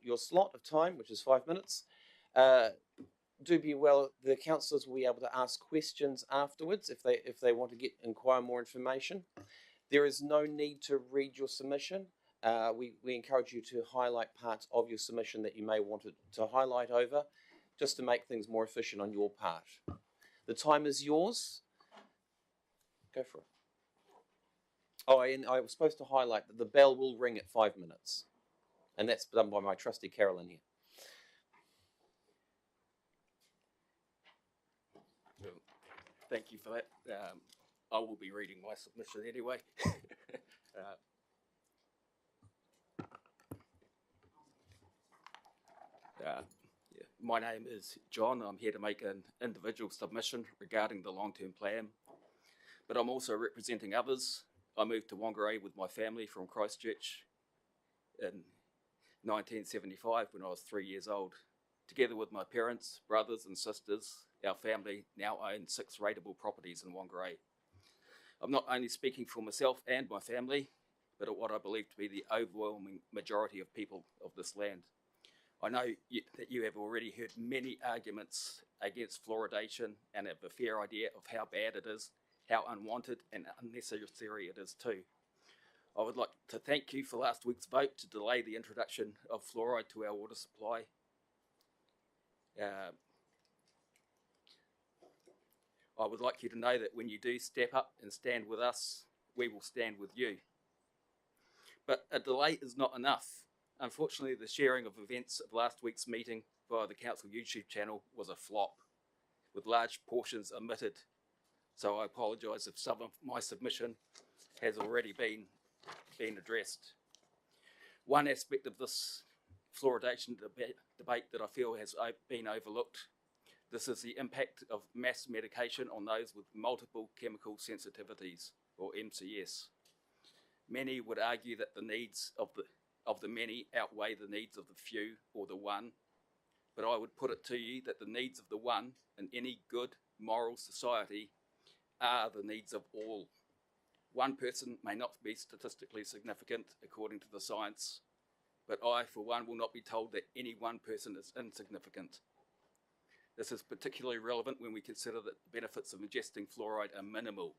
your slot of time, which is 5 minutes. Do be well. The councillors will be able to ask questions afterwards if they want to inquire more information. There is no need to read your submission. We encourage you to highlight parts of your submission that you may want to highlight over, just to make things more efficient on your part. The time is yours. Go for it. Oh, and I was supposed to highlight that the bell will ring at 5 minutes, and that's done by my trusty Carolyn here. Thank you for that. I will be reading my submission anyway. My name is John. I'm here to make an individual submission regarding the long-term plan, but I'm also representing others. I moved to Whangarei with my family from Christchurch in 1975 when I was 3 years old. Together with my parents, brothers and sisters, our family now owns 6 rateable properties in Whangarei. I'm not only speaking for myself and my family, but what I believe to be the overwhelming majority of people of this land. I know that you have already heard many arguments against fluoridation and have a fair idea of how bad it is, how unwanted and unnecessary it is too. I would like to thank you for last week's vote to delay the introduction of fluoride to our water supply. I would like you to know that when you do step up and stand with us, we will stand with you. But a delay is not enough. Unfortunately, the sharing of events of last week's meeting via the council YouTube channel was a flop, with large portions omitted. So I apologise if some of my submission has already been addressed. One aspect of this fluoridation debate that I feel has been overlooked. This is the impact of mass medication on those with multiple chemical sensitivities, or MCS. Many would argue that the needs of the many outweigh the needs of the few or the one, but I would put it to you that the needs of the one in any good moral society are the needs of all. One person may not be statistically significant according to the science, but I, for one, will not be told that any one person is insignificant. This is particularly relevant when we consider that the benefits of ingesting fluoride are minimal.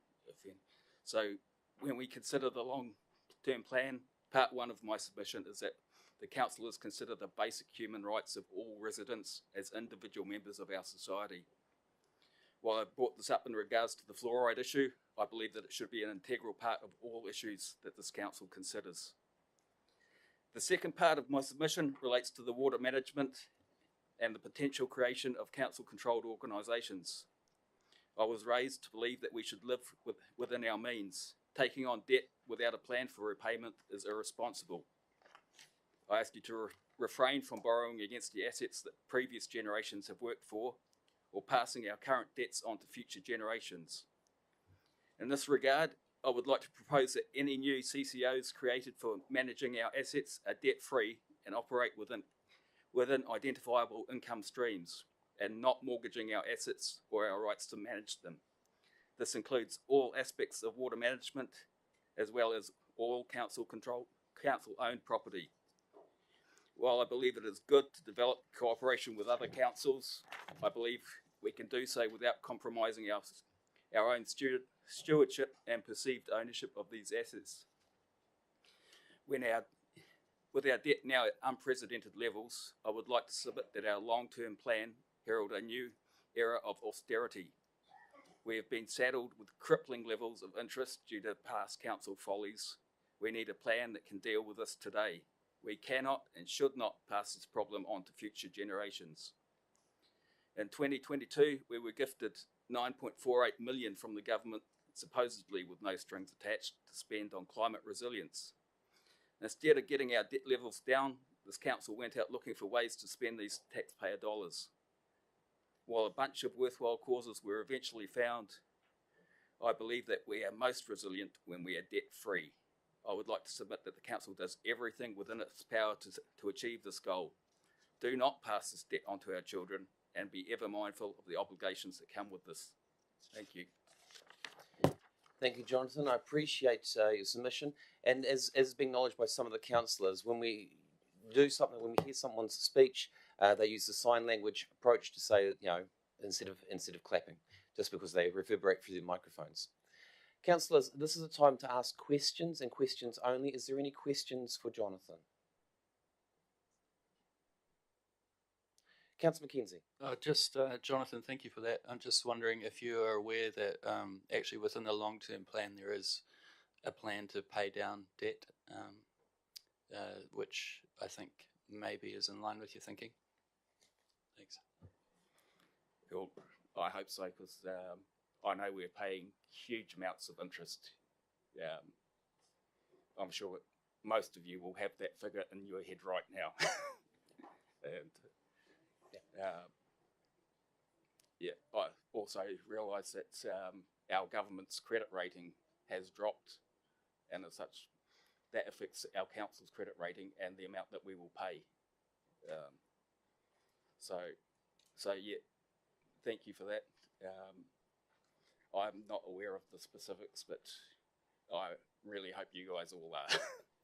So when we consider the long-term plan, part 1 of my submission is that the councillors consider the basic human rights of all residents as individual members of our society. While I brought this up in regards to the fluoride issue, I believe that it should be an integral part of all issues that this council considers. The second part of my submission relates to the water management and the potential creation of council-controlled organisations. I was raised to believe that we should live within our means. Taking on debt without a plan for repayment is irresponsible. I ask you to refrain from borrowing against the assets that previous generations have worked for, or passing our current debts on to future generations. In this regard, I would like to propose that any new CCOs created for managing our assets are debt-free and operate within identifiable income streams, and not mortgaging our assets or our rights to manage them. This includes all aspects of water management, as well as all council-owned property. While I believe it is good to develop cooperation with other councils, I believe we can do so without compromising our own stewardship and perceived ownership of these assets. With our debt now at unprecedented levels, I would like to submit that our long-term plan herald a new era of austerity. We have been saddled with crippling levels of interest due to past council follies. We need a plan that can deal with this today. We cannot and should not pass this problem on to future generations. In 2022, we were gifted $9.48 million from the government, supposedly with no strings attached, to spend on climate resilience. Instead of getting our debt levels down, this council went out looking for ways to spend these taxpayer dollars. While a bunch of worthwhile causes were eventually found, I believe that we are most resilient when we are debt-free. I would like to submit that the council does everything within its power to achieve this goal. Do not pass this debt on to our children, and be ever mindful of the obligations that come with this. Thank you. Thank you, Jonathan. I appreciate your submission. And as has been acknowledged by some of the councillors, when do something when we hear someone's speech. They use the sign language approach to say, instead of clapping, just because they reverberate through the microphones. Councillors, this is a time to ask questions and questions only. Is there any questions for Jonathan? Councillor McKenzie. Jonathan, thank you for that. I'm just wondering if you are aware that actually within the long-term plan there is a plan to pay down debt, which I think maybe is in line with your thinking. Thanks. Well, I hope so, because I know we're paying huge amounts of interest. I'm sure most of you will have that figure in your head right now. And I also realise that our government's credit rating has dropped, and as such, that affects our council's credit rating and the amount that we will pay. So yeah, thank you for that. I'm not aware of the specifics, but I really hope you guys all are.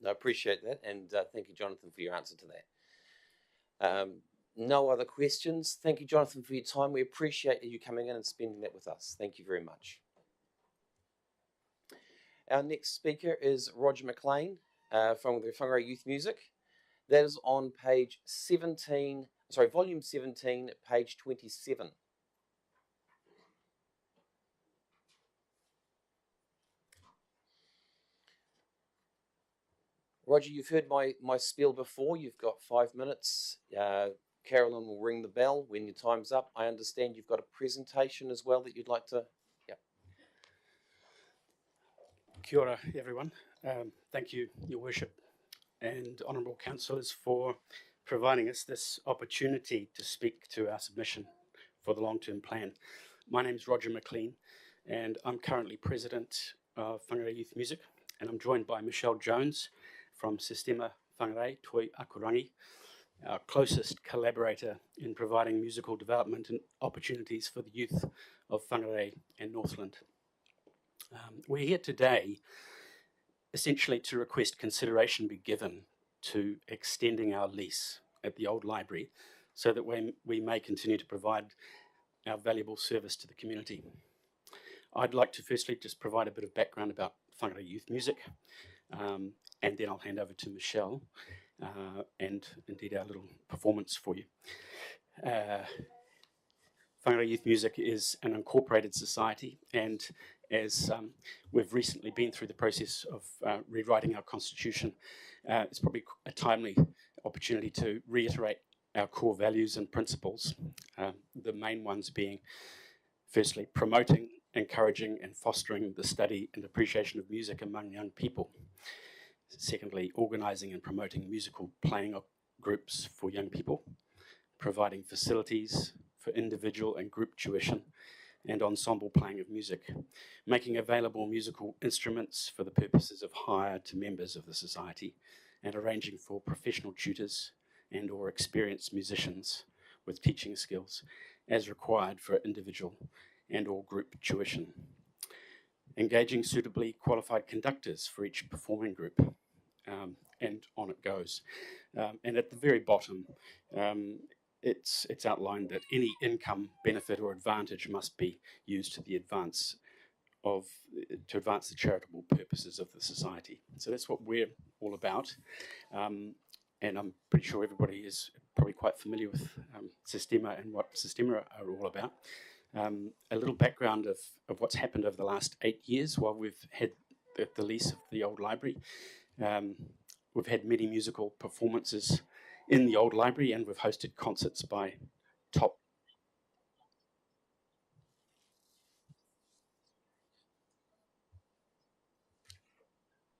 I appreciate that, and thank you, Jonathan, for your answer to that. No other questions. Thank you, Jonathan, for your time. We appreciate you coming in and spending that with us. Thank you very much. Our next speaker is Roger McLean from the Whangarei Youth Music. That is on page 17, volume 17, page 27. Roger, you've heard my spiel before. You've got 5 minutes. Carolyn will ring the bell when your time's up. I understand you've got a presentation as well that you'd like to... Yeah. Kia ora, everyone. Thank you, Your Worship and Honourable Councillors, for providing us this opportunity to speak to our submission for the long-term plan. My name is Roger McLean, and I'm currently President of Whangarei Youth Music, and I'm joined by Michelle Jones from Sistema Whangarei Toi Akurangi, our closest collaborator in providing musical development and opportunities for the youth of Whangarei and Northland. We're here today essentially to request consideration be given to extending our lease at the old library so that we may continue to provide our valuable service to the community. I'd like to firstly just provide a bit of background about Whangarei Youth Music, and then I'll hand over to Michelle and indeed our little performance for you. Whangarei Youth Music is an incorporated society, and as we've recently been through the process of rewriting our constitution, it's probably a timely opportunity to reiterate our core values and principles, the main ones being, firstly, promoting, encouraging and fostering the study and appreciation of music among young people. Secondly, organising and promoting musical playing groups for young people, providing facilities for individual and group tuition and ensemble playing of music, making available musical instruments for the purposes of hire to members of the society, and arranging for professional tutors and or experienced musicians with teaching skills as required for individual and or group tuition. Engaging suitably qualified conductors for each performing group, and on it goes. And at the very bottom, it's outlined that any income, benefit or advantage must be used to advance the charitable purposes of the society. So that's what we're all about. And I'm pretty sure everybody is probably quite familiar with Sistema and what Sistema are all about. A little background of what's happened over the last 8 years while we've had the lease of the old library. We've had many musical performances in the old library, and we've hosted concerts by top...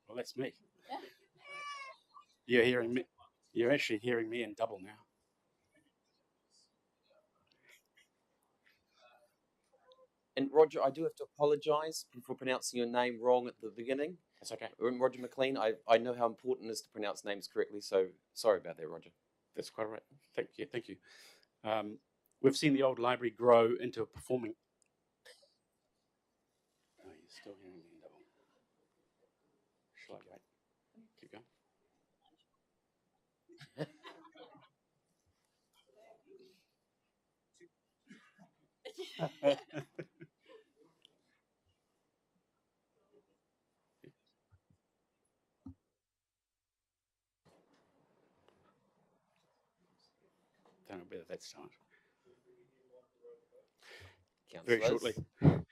Well, that's me. You're hearing me. You're actually hearing me in double now. And Roger, I do have to apologise for pronouncing your name wrong at the beginning. That's okay. Roger McLean, I know how important it is to pronounce names correctly, so sorry about that, Roger. That's quite all right. Thank you. We've seen the old library grow into a performing... Oh, you're still hearing me in double. Shall I wait? Keep going. Don't know whether that's time. Very Councillors? shortly.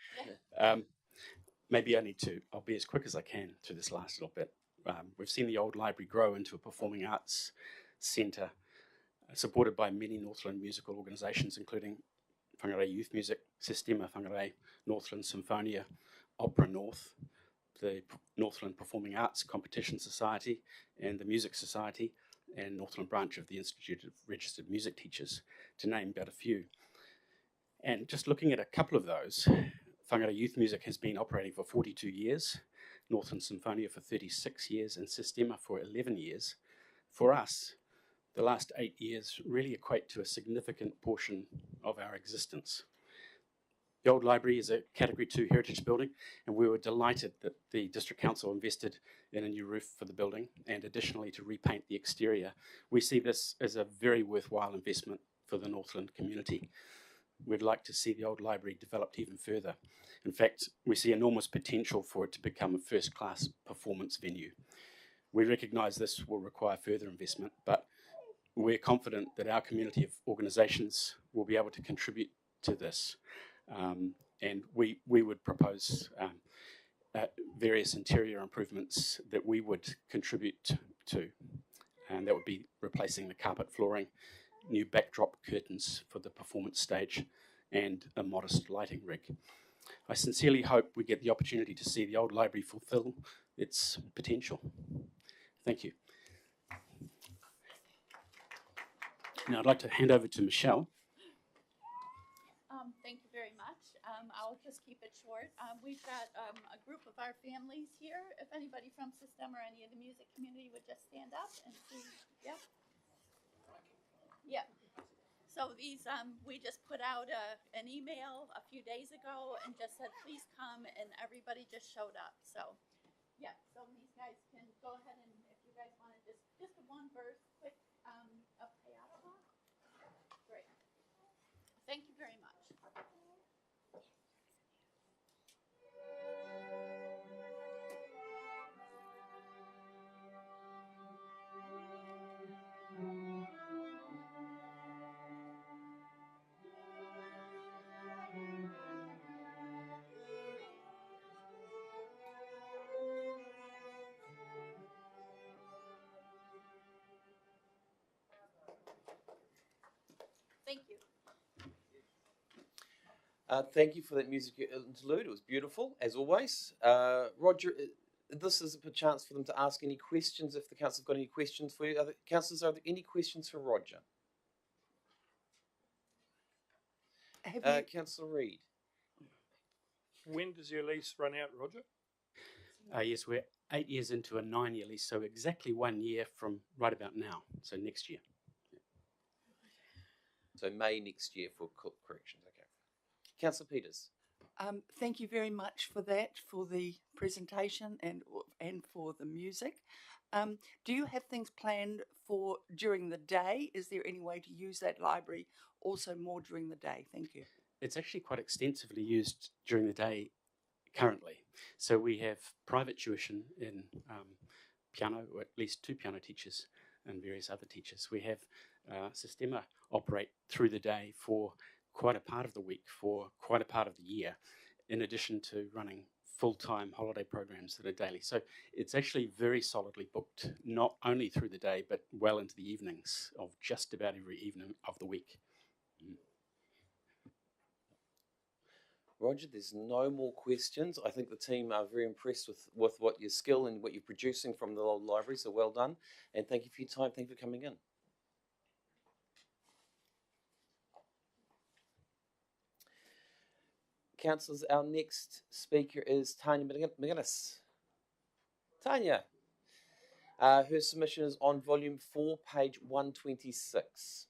Maybe I'll be as quick as I can through this last little bit. We've seen the old library grow into a performing arts centre, supported by many Northland musical organisations, including Whangarei Youth Music, Sistema Whangarei, Northland Symphonia, Opera North, the Northland Performing Arts Competition Society, and the Music Society, and Northland branch of the Institute of Registered Music Teachers, to name but a few. And just looking at a couple of those, Whangarei Youth Music has been operating for 42 years, Northland Symphonia for 36 years, and Sistema for 11 years. For us, the last 8 years really equate to a significant portion of our existence. The old library is a Category 2 heritage building, and we were delighted that the District Council invested in a new roof for the building and additionally to repaint the exterior. We see this as a very worthwhile investment for the Northland community. We'd like to see the old library developed even further. In fact, we see enormous potential for it to become a first-class performance venue. We recognise this will require further investment, but we're confident that our community of organisations will be able to contribute to this. And we would propose various interior improvements that we would contribute to. And that would be replacing the carpet flooring, new backdrop curtains for the performance stage, and a modest lighting rig. I sincerely hope we get the opportunity to see the old library fulfil its potential. Thank you. Now I'd like to hand over to Michelle. Thank you very much. I'll just keep it short. We've got a group of our families here. If anybody from System or any of the music community would just stand up and see. Yep. Yep. So these, we just put out an email a few days ago and just said, please come, and everybody just showed up. So, yeah, so these guys can go ahead and if you guys want to just a one verse, quick a piano. Great. Thank you very much. Thank you. Thank you for that music interlude. It was beautiful, as always. Roger, this is a chance for them to ask any questions if the council's got any questions for you. Councillors, are there any questions for Roger? Councillor Reid. When does your lease run out, Roger? Yes, we're 8 years into a 9-year lease, so exactly 1 year from right about now, so next year. So May next year for corrections, okay. Councillor Peters. Thank you very much for that, for the presentation and for the music. Do you have things planned for during the day? Is there any way to use that library also more during the day? Thank you. It's actually quite extensively used during the day currently. So we have private tuition in piano, or at least 2 piano teachers and various other teachers. We have Sistema operate through the day for quite a part of the week, for quite a part of the year, in addition to running full-time holiday programs that are daily. So it's actually very solidly booked, not only through the day, but well into the evenings of just about every evening of the week. Roger, there's no more questions. I think the team are very impressed with what your skill and what you're producing from the old library, so well done. And thank you for your time. Thank you for coming in. Councillors, our next speaker is Tanya McGuinness. Tanya, her submission is on volume 4, page 126.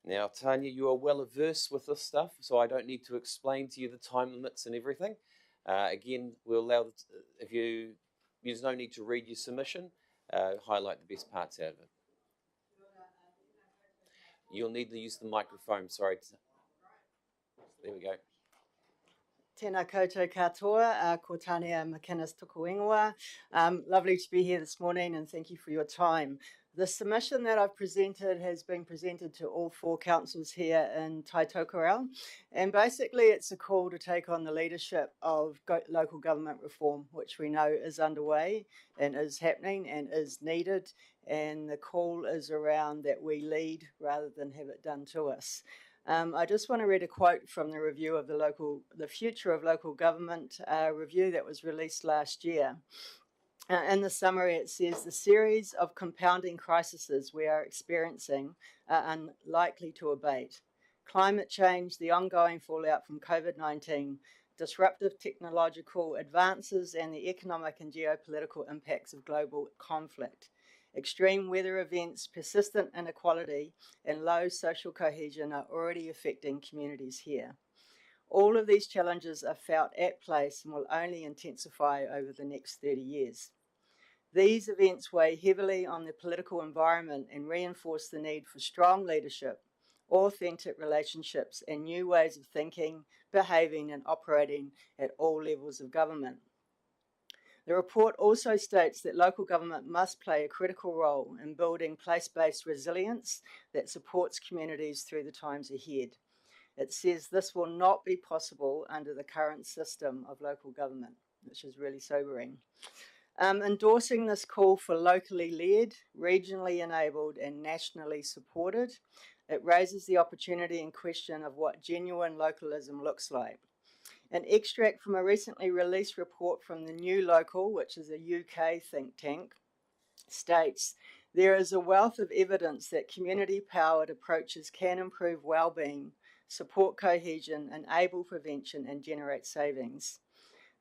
Now, Tanya, you are well averse with this stuff, so I don't need to explain to you the time limits and everything. Again, we'll allow, there's no need to read your submission, highlight the best parts out of it. You'll need to use the microphone. Sorry. There we go. Tēnā koutou katoa, ko Tānea McInnes tuku ingoa. Lovely to be here this morning and thank you for your time. The submission that I've presented has been presented to all 4 councils here in Taitokerau, and basically it's a call to take on the leadership of local government reform, which we know is underway and is happening and is needed, and the call is around that we lead rather than have it done to us. I just want to read a quote from the review of the Future of Local Government review that was released last year. In the summary, it says, the series of compounding crises we are experiencing are unlikely to abate. Climate change, the ongoing fallout from COVID-19, disruptive technological advances, and the economic and geopolitical impacts of global conflict. Extreme weather events, persistent inequality, and low social cohesion are already affecting communities here. All of these challenges are felt at place and will only intensify over the next 30 years. These events weigh heavily on the political environment and reinforce the need for strong leadership, authentic relationships, and new ways of thinking, behaving, and operating at all levels of government. The report also states that local government must play a critical role in building place-based resilience that supports communities through the times ahead. It says this will not be possible under the current system of local government, which is really sobering. Endorsing this call for locally led, regionally enabled, and nationally supported, it raises the opportunity and question of what genuine localism looks like. An extract from a recently released report from the New Local, which is a UK think tank, states, there is a wealth of evidence that community-powered approaches can improve well-being, support cohesion, enable prevention, and generate savings.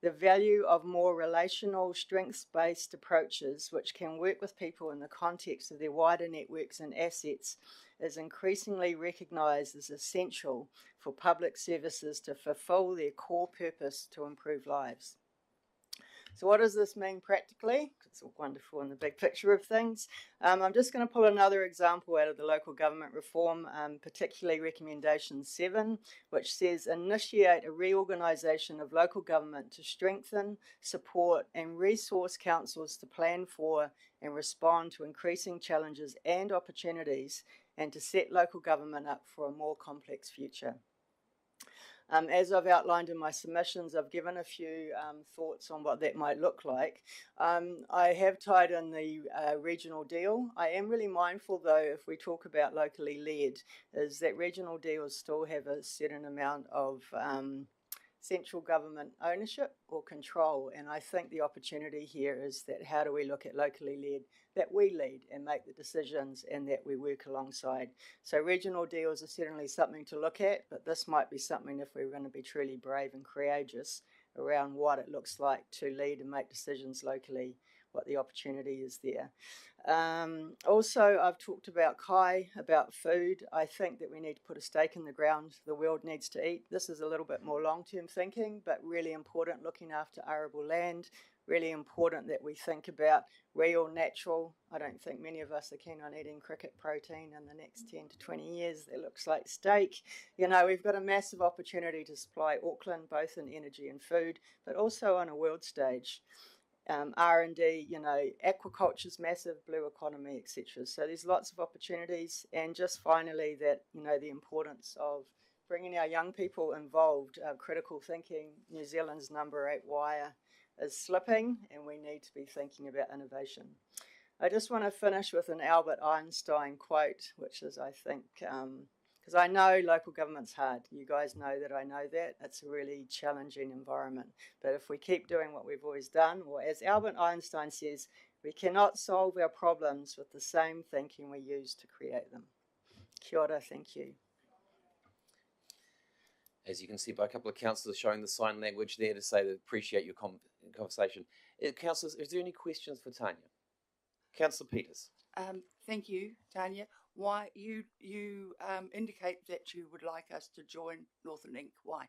The value of more relational, strengths-based approaches, which can work with people in the context of their wider networks and assets, is increasingly recognised as essential for public services to fulfil their core purpose to improve lives. So what does this mean practically? It's all wonderful in the big picture of things. I'm just going to pull another example out of the local government reform, particularly recommendation 7, which says initiate a reorganisation of local government to strengthen, support and resource councils to plan for and respond to increasing challenges and opportunities, and to set local government up for a more complex future. As I've outlined in my submissions, I've given a few thoughts on what that might look like. I have tied in the regional deal. I am really mindful, though, if we talk about locally led, is that regional deals still have a certain amount of central government ownership or control, and I think the opportunity here is that how do we look at locally led, that we lead and make the decisions and that we work alongside. So regional deals are certainly something to look at, but this might be something if we're going to be truly brave and courageous around what it looks like to lead and make decisions locally, what the opportunity is there. Also, I've talked about Kai, about food. I think that we need to put a stake in the ground. The world needs to eat. This is a little bit more long-term thinking, but really important, looking after arable land. Really important that we think about real, natural. I don't think many of us are keen on eating cricket protein in the next 10 to 20 years. That looks like steak. You know, we've got a massive opportunity to supply Auckland, both in energy and food, but also on a world stage. R&D, you know, aquaculture's massive, blue economy, etc. So there's lots of opportunities. And just finally that, you know, the importance of bringing our young people involved. Critical thinking, New Zealand's number 8 wire is slipping, and we need to be thinking about innovation. I just want to finish with an Albert Einstein quote, which is, I think, because I know local government's hard. You guys know that I know that. It's a really challenging environment. But if we keep doing what we've always done, or as Albert Einstein says, we cannot solve our problems with the same thinking we use to create them. Kia ora, thank you. As you can see by a couple of councillors showing the sign language there to say they appreciate your conversation. Councillors, is there any questions for Tanya? Councillor Peters. Thank you, Tanya. Why you indicate that you would like us to join Northern Inc. Why?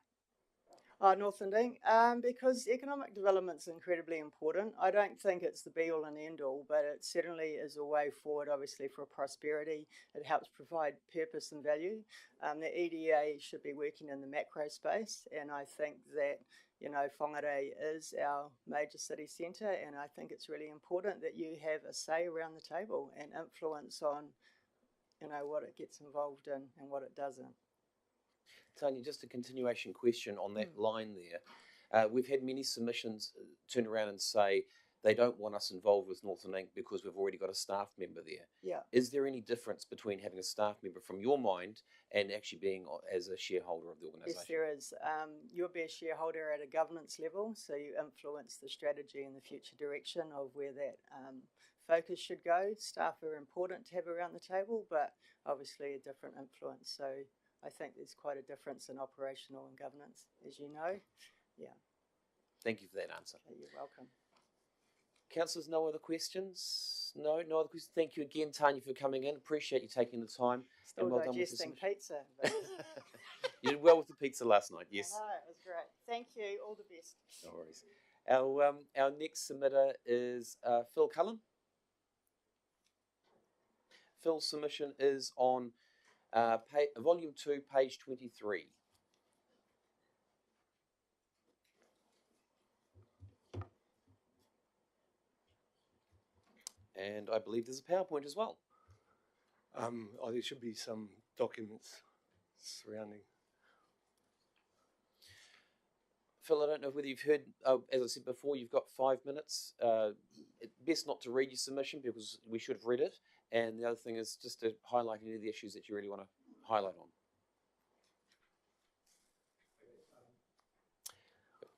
Northland Inc. Because economic development's incredibly important. I don't think it's the be-all and end-all, but it certainly is a way forward, obviously, for prosperity. It helps provide purpose and value. The EDA should be working in the macro space, and I think that, you know, Whangarei is our major city centre, and I think it's really important that you have a say around the table and influence on, you know, what it gets involved in and what it doesn't. Tanya, just a continuation question on that line there. We've had many submissions turn around and say they don't want us involved with Northland Inc. because we've already got a staff member there. Yeah. Is there any difference between having a staff member from your mind and actually being as a shareholder of the organisation? Yes, there is. You'll be a shareholder at a governance level, so you influence the strategy and the future direction of where that focus should go. Staff are important to have around the table, but obviously a different influence. So I think there's quite a difference in operational and governance, as you know. Yeah. Thank you for that answer. Okay, you're welcome. Councillors, no other questions? No other questions. Thank you again, Tanya, for coming in. Appreciate you taking the time. Still and well done with digesting pizza. But You did well with the pizza last night, yes. I know, it was great. Thank you. All the best. No worries. Our next submitter is Phil Cullen. Phil's submission is on Volume 2, page 23. And I believe there's a PowerPoint as well. There should be some documents surrounding. Phil, I don't know whether you've heard, as I said before, you've got 5 minutes. It's best not to read your submission because we should have read it. And the other thing is just to highlight any of the issues that you really want to highlight on.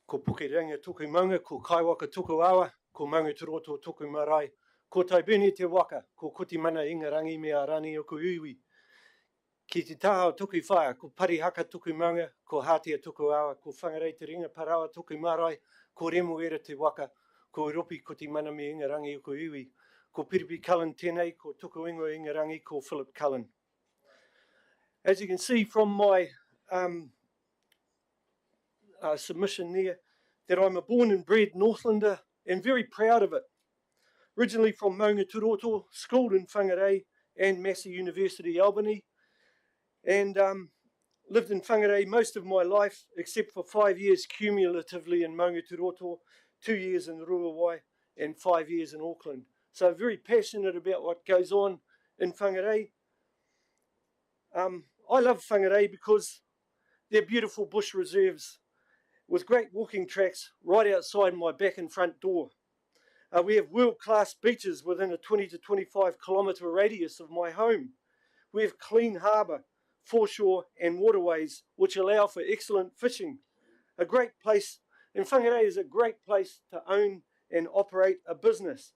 Ko pukerenga tuku maunga, ko kaiwaka tuku awa, ko maunga turoto tuku marae, ko taibuni te waka, ko kuti mana inga rangi mea rani o ku iwi. Ki te taha tuku whaia, ko parihaka tuku maunga, ko hatia tuku awa, ko whangarei te ringa parawa tuku marae, ko remo era te waka, ko ropi kuti mana me inga rangi o ku iwi. Ko Piripi Cullen tēnei, ko tuku ingoa inga rangi, ko Philip Cullen. As you can see from my submission there, that I'm a born and bred Northlander and very proud of it. Originally from Maunga Turoto, schooled in Whangarei and Massey University, Albany, and lived in Whangarei most of my life, except for 5 years cumulatively in Maunga Turoto, 2 years in Ruawai, and 5 years in Auckland. So very passionate about what goes on in Whangarei. I love Whangarei because they're beautiful bush reserves with great walking tracks right outside my back and front door. We have world-class beaches within a 20 to 25 kilometre radius of my home. We have clean harbour, foreshore and waterways which allow for excellent fishing. A great place, and Whangarei is a great place to own and operate a business.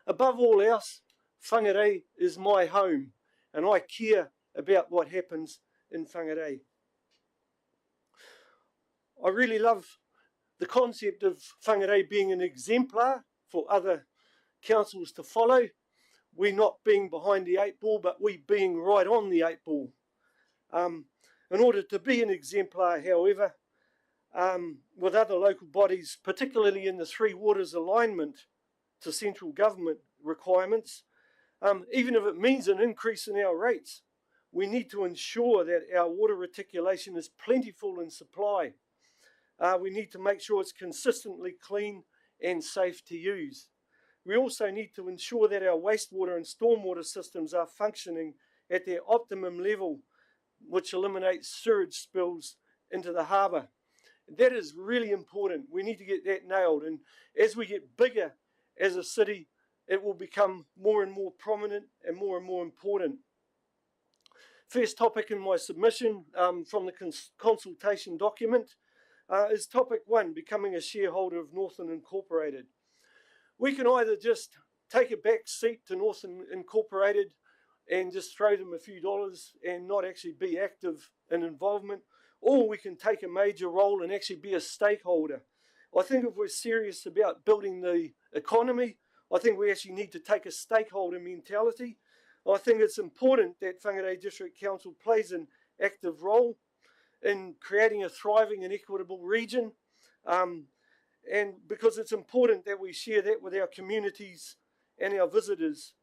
Above all else, Whangarei is my home and I care about what happens in Whangarei. I really love the concept of Whangarei being an exemplar for other councils to follow. We not being behind the 8 ball, but we being right on the 8 ball. In order to be an exemplar, however, with other local bodies, particularly in the Three Waters alignment to central government requirements, even if it means an increase in our rates, we need to ensure that our water reticulation is plentiful in supply. We need to make sure it's consistently clean and safe to use. We also need to ensure that our wastewater and stormwater systems are functioning at their optimum level, which eliminates sewage spills into the harbour. That is really important. We need to get that nailed. And as we get bigger as a city, it will become more and more prominent and more important. First topic in my submission from the consultation document is topic 1, becoming a shareholder of Northland Incorporated. We can either just take a back seat to Northland Incorporated and just throw them a few dollars and not actually be active in involvement, or we can take a major role and actually be a stakeholder. I think if we're serious about building the economy, I think we actually need to take a stakeholder mentality. I think it's important that Whangarei District Council plays an active role in creating a thriving and equitable region, and because it's important that we share that with our communities and our visitors,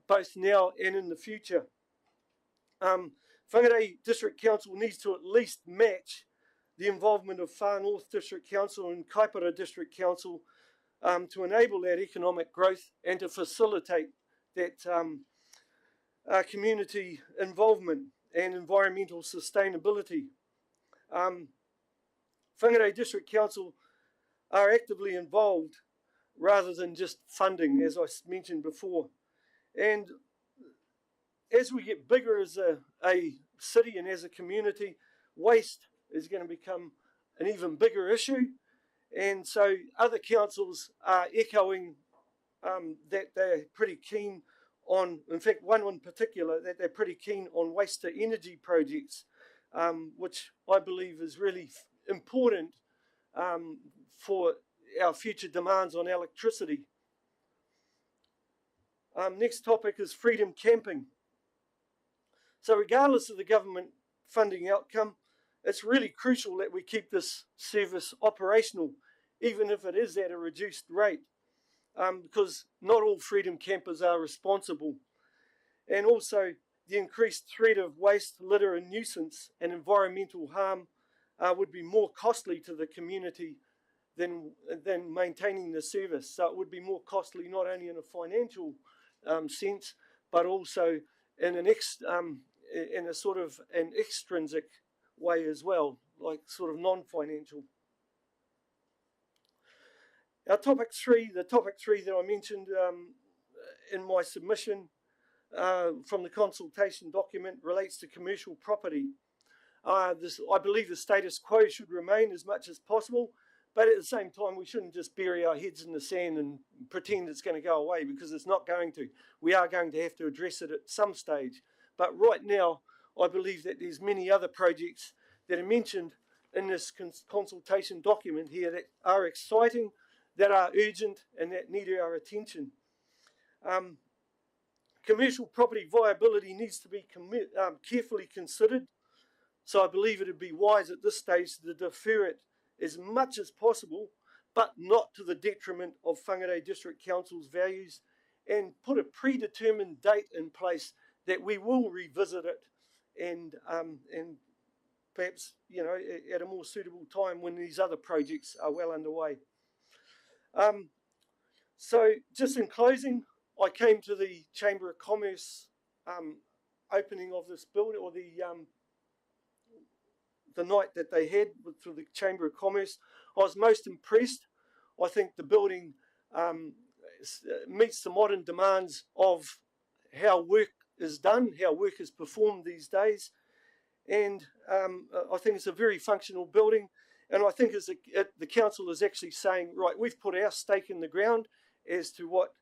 both now and in the future. Whangarei District Council needs to at least match the involvement of Far North District Council and Kaipara District Council to enable that economic growth and to facilitate that community involvement and environmental sustainability. Whangarei District Council are actively involved rather than just funding, as I mentioned before. And as we get bigger as a city and as a community, waste is going to become an even bigger issue. And so other councils are echoing that they're pretty keen on, in fact, one in particular, that they're pretty keen on waste to energy projects, which I believe is really important for our future demands on electricity. Next topic is freedom camping. So regardless of the government funding outcome, it's really crucial that we keep this service operational, even if it is at a reduced rate, because not all freedom campers are responsible. And also the increased threat of waste, litter and nuisance and environmental harm would be more costly to the community than maintaining the service. So it would be more costly not only in a financial sense, but also in in a sort of an extrinsic way as well, like sort of non-financial. Our topic three, the topic three that I mentioned in my submission from the consultation document, relates to commercial property. I believe the status quo should remain as much as possible, but at the same time we shouldn't just bury our heads in the sand and pretend it's going to go away, because it's not going to. We are going to have to address it at some stage. But right now, I believe that there's many other projects that are mentioned in this consultation document here that are exciting, that are urgent, and that need our attention. Commercial property viability needs to be carefully considered. So I believe it would be wise at this stage to defer it as much as possible, but not to the detriment of Whangarei District Council's values, and put a predetermined date in place that we will revisit it, and perhaps, you know, at a more suitable time when these other projects are well underway. So just in closing, I came to the Chamber of Commerce opening of this building, or the night that they had through the Chamber of Commerce. I was most impressed. I think the building meets the modern demands of how work is done, how work is performed these days. And I think it's a very functional building. And I think the council is actually saying, right, we've put our stake in the ground as to what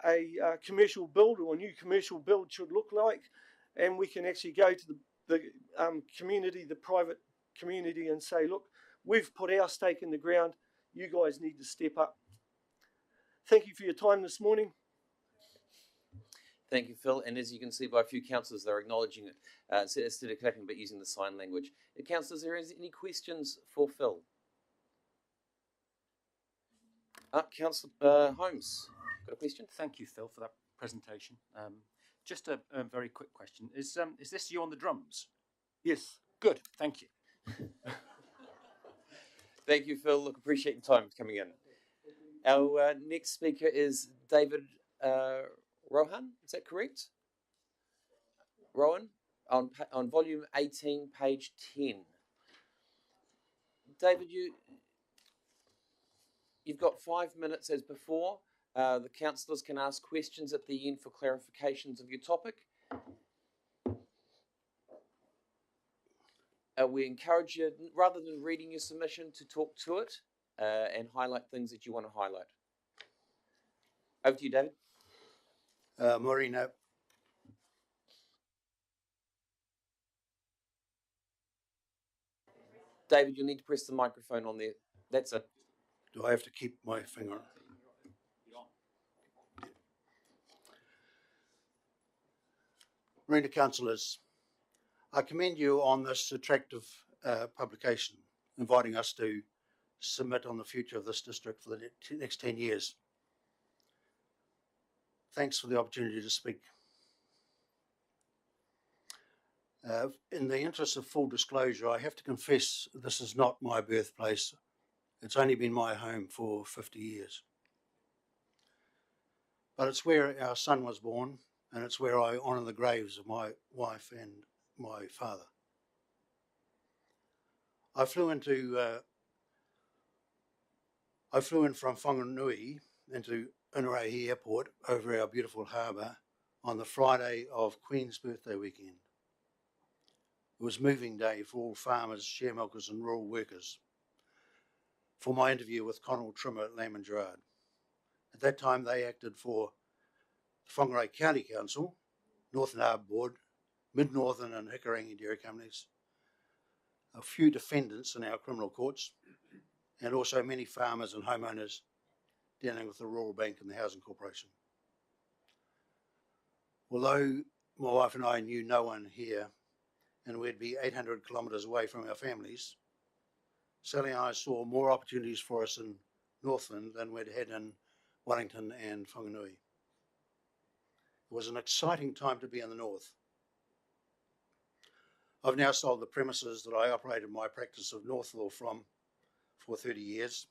a commercial build or a new commercial build should look like. And we can actually go to the community, the private community, and say, look, we've put our stake in the ground. You guys need to step up. Thank you for your time this morning. Thank you, Phil. And as you can see by a few councillors, they're acknowledging it instead of clapping, but using the sign language. Councillors, there is any questions for Phil? Councillor Holmes, got a question? Thank you, Phil, for that presentation. Just a very quick question. Is this you on the drums? Yes. Good, thank you. Thank you, Phil. Look, appreciate your time coming in. Our next speaker is David Rohan, is that correct? Rowan, on volume 18, page 10. David, you've got 5 minutes as before. The councillors can ask questions at the end for clarifications of your topic. We encourage you, rather than reading your submission, to talk to it and highlight things that you want to highlight. Over to you, David. Morena. David, you'll need to press the microphone on there. That's it. Do I have to keep my finger? Morena councillors, I commend you on this attractive publication inviting us to submit on the future of this district for the next 10 years. Thanks for the opportunity to speak. In the interest of full disclosure, I have to confess this is not my birthplace. It's only been my home for 50 years. But it's where our son was born, and it's where I honour the graves of my wife and my father. I flew in from Whanganui into Inarahi Airport over our beautiful harbour on the Friday of Queen's birthday weekend. It was moving day for all farmers, share milkers and rural workers for my interview with Connell Trimmer at Lamb and Gerard. At that time they acted for the Whangarei County Council, Northern Harbour Board, Mid-Northern and Hikarangi Dairy Companies, a few defendants in our criminal courts, and also many farmers and homeowners dealing with the Rural Bank and the Housing Corporation. Although my wife and I knew no one here, and we'd be 800 kilometres away from our families, Sally and I saw more opportunities for us in Northland than we'd had in Wellington and Whanganui. It was an exciting time to be in the north. I've now sold the premises that I operated my practice of North Law from for 30 years,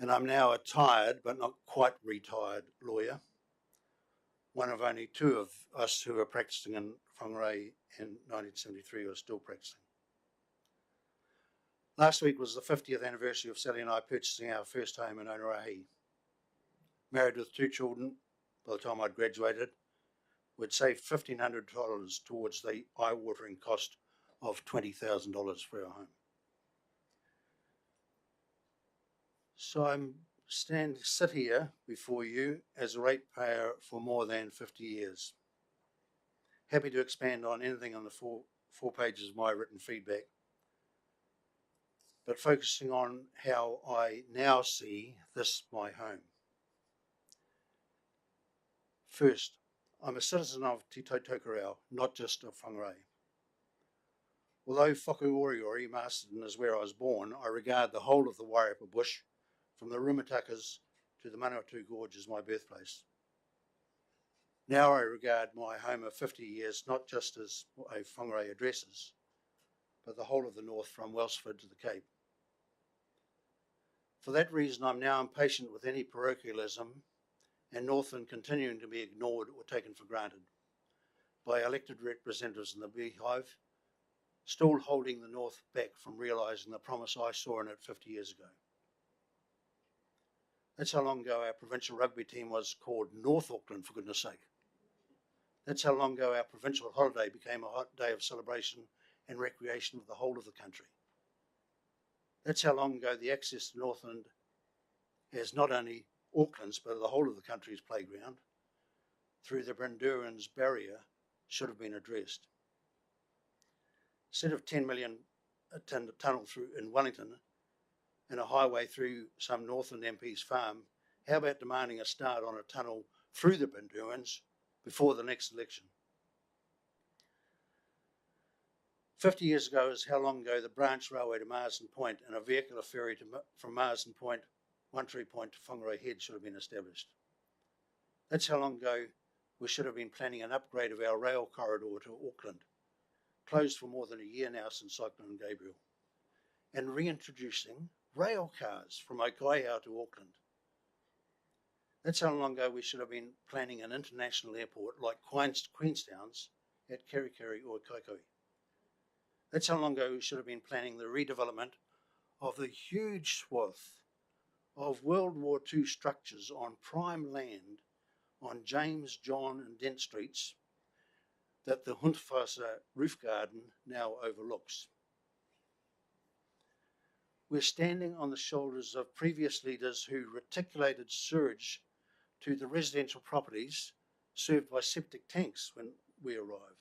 and I'm now a tired but not quite retired lawyer, one of only two of us who are practising in Whangarei in 1973 who are still practising. Last week was the 50th anniversary of Sally and I purchasing our first home in Onerahi. Married with 2 children, by the time I'd graduated, we'd saved $1,500 towards the eye-watering cost of $20,000 for our home. So I'm sit here before you as a ratepayer for more than 50 years. Happy to expand on anything on the four pages of my written feedback, but focusing on how I now see this my home. First, I'm a citizen of Te Tautakarau, not just of Whangarei. Although Whakaoriori, Masterton, is where I was born, I regard the whole of the Wairapa bush, from the Rumatakas to the Manawatu Gorge, as my birthplace. Now I regard my home of 50 years not just as a Whangarei addresses, but the whole of the north from Welsford to the Cape. For that reason, I'm now impatient with any parochialism and Northland continuing to be ignored or taken for granted by elected representatives in the beehive, still holding the North back from realising the promise I saw in it 50 years ago. That's how long ago our provincial rugby team was called North Auckland, for goodness sake. That's how long ago our provincial holiday became a hot day of celebration and recreation of the whole of the country. That's how long ago the access to Northland as not only Auckland's but the whole of the country's playground through the Brandurans barrier should have been addressed. Instead of 10 million tunnel through in Wellington and a highway through some Northland MP's farm, how about demanding a start on a tunnel through the Brandurans before the next election? 50 years ago is how long ago the branch railway to Marsden Point and a vehicular ferry from Marsden Point, One Tree Point to Whangarei Head should have been established. That's how long ago we should have been planning an upgrade of our rail corridor to Auckland, closed for more than a year now since Cyclone Gabriel, and reintroducing rail cars from Oikaihau to Auckland. That's how long ago we should have been planning an international airport like Queenstown's at Kerikeri or Kaikoui. That's how long ago we should have been planning the redevelopment of the huge swath of World War II structures on prime land on James, John and Dent Streets that the Huntwasser roof garden now overlooks. We're standing on the shoulders of previous leaders who reticulated sewage to the residential properties served by septic tanks when we arrived,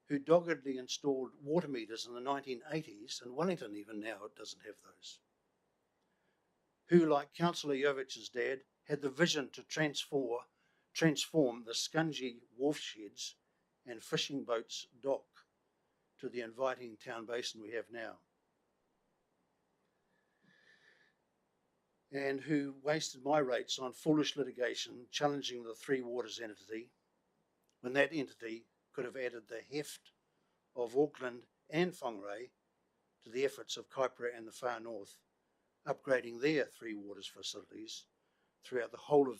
who doggedly installed water meters in the 1980s, and Wellington even now it doesn't have those, who, like Councillor Jovich's dad, had the vision to transform the Scungy wharf sheds and fishing boats dock to the inviting town basin we have now, and who wasted my rates on foolish litigation challenging the Three Waters entity, when that entity could have added the heft of Auckland and Whangarei to the efforts of Kaipara and the far north, upgrading their Three Waters facilities throughout the whole of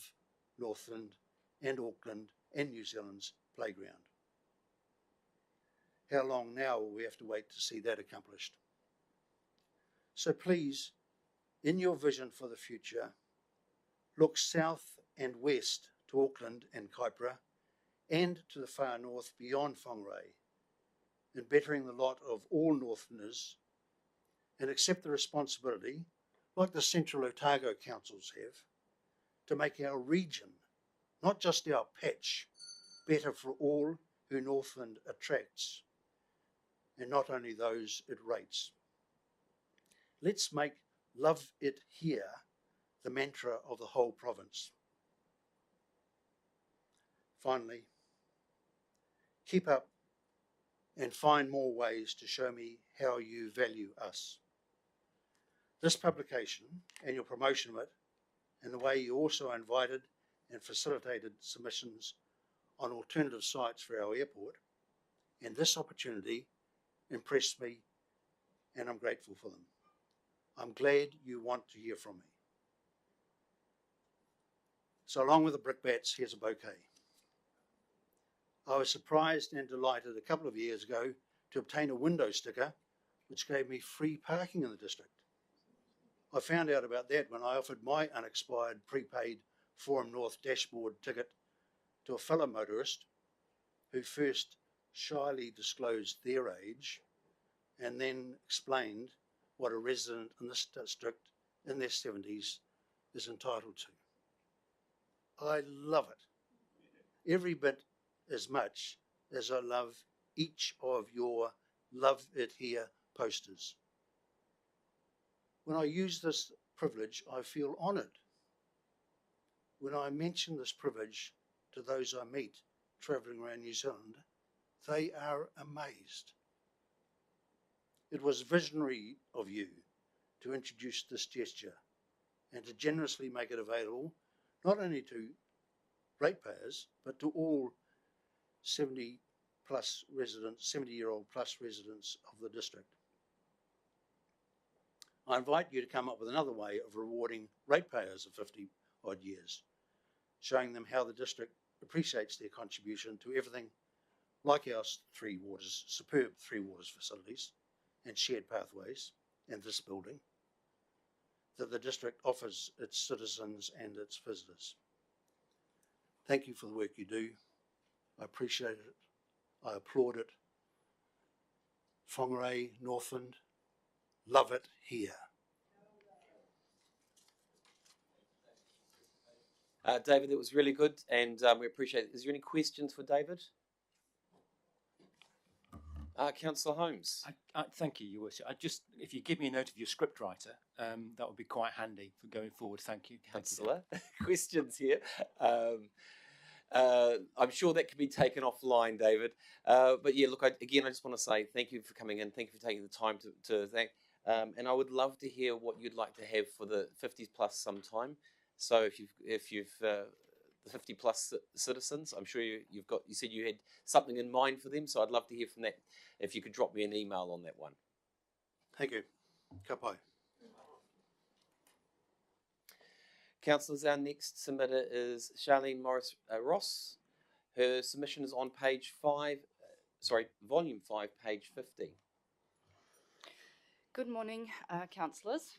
Northland and Auckland and New Zealand's playground. How long now will we have to wait to see that accomplished? So please, in your vision for the future, look south and west to Auckland and Kaipara and to the far north beyond Whangarei in bettering the lot of all Northerners, and accept the responsibility, like the Central Otago councils have, to make our region, not just our patch, better for all who Northland attracts, and not only those it rates. Let's make love it here the mantra of the whole province. Finally, keep up and find more ways to show me how you value us. This publication and your promotion of it, and the way you also invited and facilitated submissions on alternative sites for our airport, and this opportunity impressed me, and I'm grateful for them. I'm glad you want to hear from me. So along with the brickbats, here's a bouquet. I was surprised and delighted a couple of years ago to obtain a window sticker which gave me free parking in the district. I found out about that when I offered my unexpired prepaid Forum North dashboard ticket to a fellow motorist who first shyly disclosed their age and then explained what a resident in this district in their 70s is entitled to. I love it every bit as much as I love each of your Love It Here posters. When I use this privilege, I feel honoured. When I mention this privilege to those I meet travelling around New Zealand, they are amazed. It was visionary of you to introduce this gesture and to generously make it available not only to ratepayers, but to all 70-year-old plus residents of the district. I invite you to come up with another way of rewarding ratepayers of 50-odd years, showing them how the district appreciates their contribution to everything like our Three Waters, superb Three Waters facilities and shared pathways and this building that the district offers its citizens and its visitors. Thank you for the work you do. I appreciate it. I applaud it. Whangarei, Northland, love it here. David, that was really good, and we appreciate it. Is there any questions for David? Councillor Holmes. Thank you, Your Worship. If you give me a note of your scriptwriter, that would be quite handy for going forward. Thank you. Councillor, questions here. I'm sure that can be taken offline, David. But yeah, look, I just want to say thank you for coming in. Thank you for taking the time to thank. And I would love to hear what you'd like to have for the 50s plus sometime. So if you've the 50 plus citizens, I'm sure you said you had something in mind for them. So I'd love to hear from that. If you could drop me an email on that one. Thank you. Ka pai. Councillors, our next submitter is Charlene Morris Ross. Her submission is on page 5, volume 5, page 50. Good morning, councillors.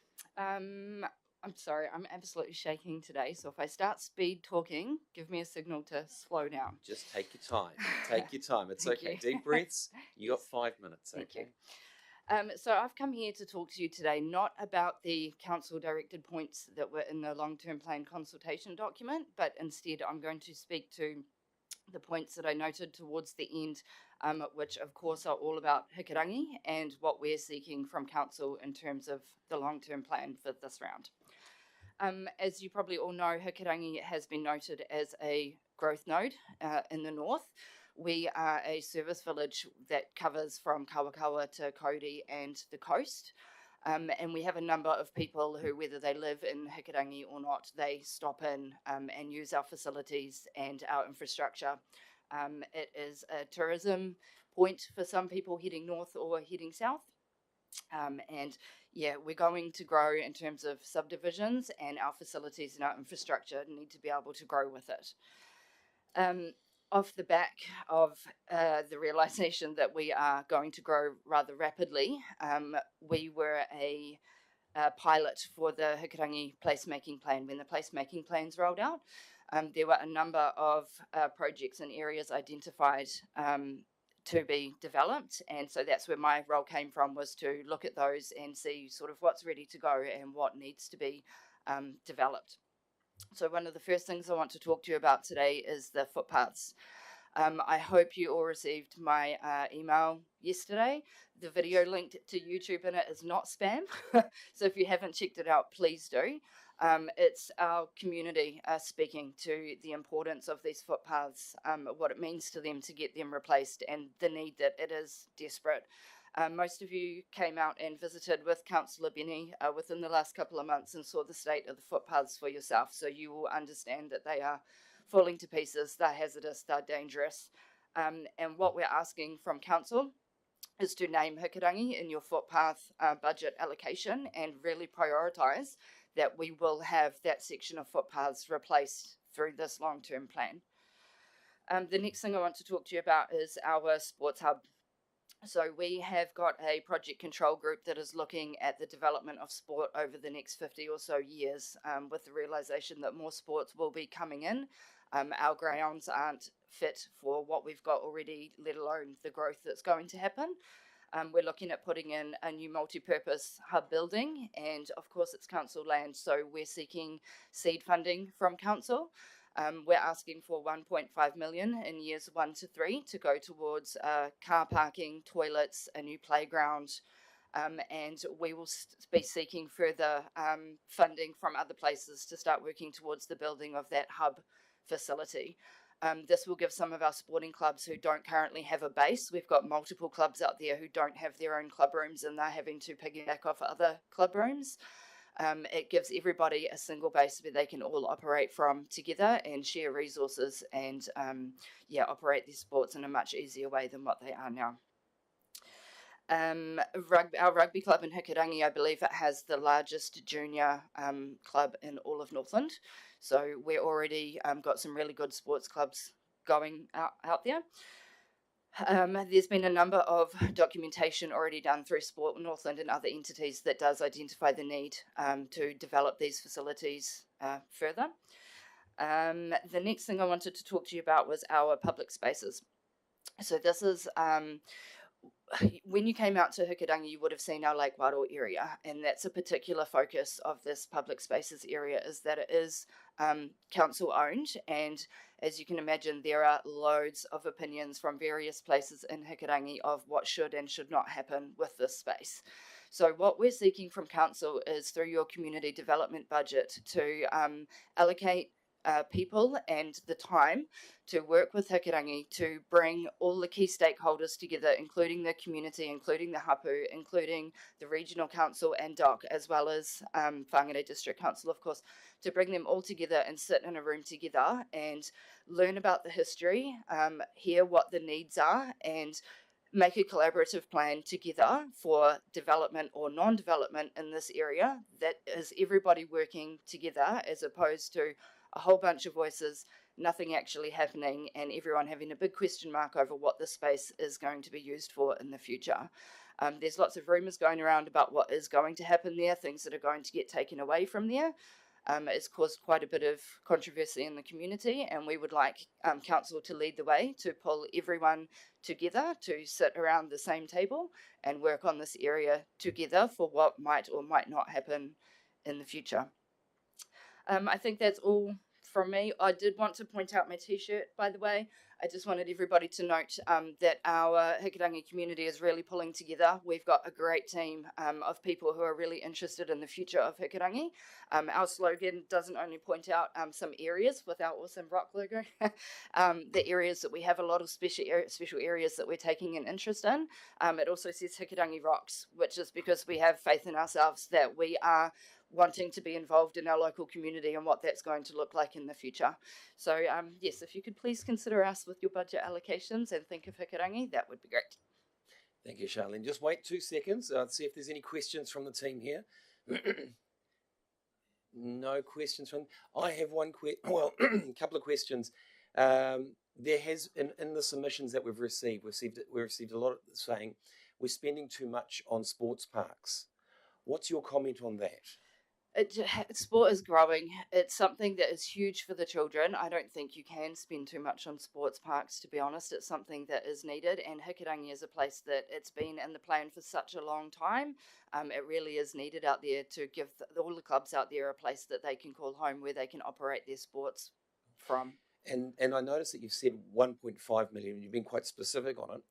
I'm sorry, I'm absolutely shaking today, so if I start speed talking, give me a signal to slow down. Just take your time. Take your time. It's okay. You. Deep breaths. You got 5 minutes. Okay. Thank you. So I've come here to talk to you today not about the council-directed points that were in the long-term plan consultation document, but instead I'm going to speak to the points that I noted towards the end, which of course are all about Hikurangi and what we're seeking from council in terms of the long-term plan for this round. As you probably all know, Hikurangi has been noted as a growth node in the north, We are a service village that covers from Kawakawa to Kauri and the coast. And we have a number of people who, whether they live in Hikurangi or not, they stop in and use our facilities and our infrastructure. It is a tourism point for some people heading north or heading south. And yeah, we're going to grow in terms of subdivisions, and our facilities and our infrastructure need to be able to grow with it. Off the back of the realization that we are going to grow rather rapidly, we were a pilot for the Hikurangi placemaking plan. When the placemaking plans rolled out, there were a number of projects and areas identified to be developed, and so that's where my role came from, was to look at those and see sort of what's ready to go and what needs to be developed. So one of the first things I want to talk to you about today is the footpaths. I hope you all received my email yesterday. The video linked to YouTube in it is not spam, so if you haven't checked it out, please do. It's our community speaking to the importance of these footpaths, what it means to them to get them replaced, and the need that it is desperate. Most of you came out and visited with Councillor Benny within the last couple of months and saw the state of the footpaths for yourself, so you will understand that they are falling to pieces, they're hazardous, they're dangerous. And what we're asking from Council is to name Hikurangi in your footpath budget allocation and really prioritise that we will have that section of footpaths replaced through this long-term plan. The next thing I want to talk to you about is our sports hub. So we have got a project control group that is looking at the development of sport over the next 50 or so years, with the realisation that more sports will be coming in. Our grounds aren't fit for what we've got already, let alone the growth that's going to happen. We're looking at putting in a new multi-purpose hub building, and of course it's council land, so we're seeking seed funding from council. We're asking for 1.5 million in years 1 to 3 to go towards car parking, toilets, a new playground, and we will be seeking further funding from other places to start working towards the building of that hub facility. This will give some of our sporting clubs who don't currently have a base. We've got multiple clubs out there who don't have their own club rooms, and they're having to piggyback off other club rooms. It gives everybody a single base where they can all operate from together and share resources and operate their sports in a much easier way than what they are now. Our rugby club in Hikurangi, I believe it has the largest junior club in all of Northland. So we're already got some really good sports clubs going out there. There's been a number of documentation already done through Sport Northland and other entities that does identify the need to develop these facilities further. The next thing I wanted to talk to you about was our public spaces. So this is when you came out to Hikurangi, you would have seen our Lake Waro area, and that's a particular focus of this public spaces area, is that it is council owned, and as you can imagine, there are loads of opinions from various places in Hikurangi of what should and should not happen with this space. So what we're seeking from council is, through your community development budget, to allocate people and the time to work with Hikurangi to bring all the key stakeholders together, including the community, including the hapu, including the regional council and DOC, as well as Whangarei District Council, of course, to bring them all together and sit in a room together and learn about the history, hear what the needs are, and make a collaborative plan together for development or non-development in this area that is everybody working together, as opposed to a whole bunch of voices, nothing actually happening, and everyone having a big question mark over what this space is going to be used for in the future. There's lots of rumours going around about what is going to happen there, things that are going to get taken away from there. It's caused quite a bit of controversy in the community, and we would like council to lead the way, to pull everyone together to sit around the same table and work on this area together for what might or might not happen in the future. I think that's all from me. I did want to point out my t-shirt, by the way. I just wanted everybody to note that our Hikurangi community is really pulling together. We've got a great team of people who are really interested in the future of Hikurangi. Our slogan doesn't only point out some areas with our awesome rock logo, the areas that we have a lot of special areas that we're taking an interest in. It also says Hikurangi Rocks, which is because we have faith in ourselves that we are wanting to be involved in our local community and what that's going to look like in the future. So yes, if you could please consider us with your budget allocations and think of Hikurangi, that would be great. Thank you, Charlene. Just wait 2 seconds. See if there's any questions from the team here. No questions from. I have one a couple of questions. There has in the submissions that we've received a lot saying we're spending too much on sports parks. What's your comment on that? Sport is growing. It's something that is huge for the children. I don't think you can spend too much on sports parks, to be honest. It's something that is needed, and Hikurangi is a place that it's been in the plan for such a long time. It really is needed out there to give all the clubs out there a place that they can call home where they can operate their sports from. And I noticed that you've said 1.5 million. You've been quite specific on it.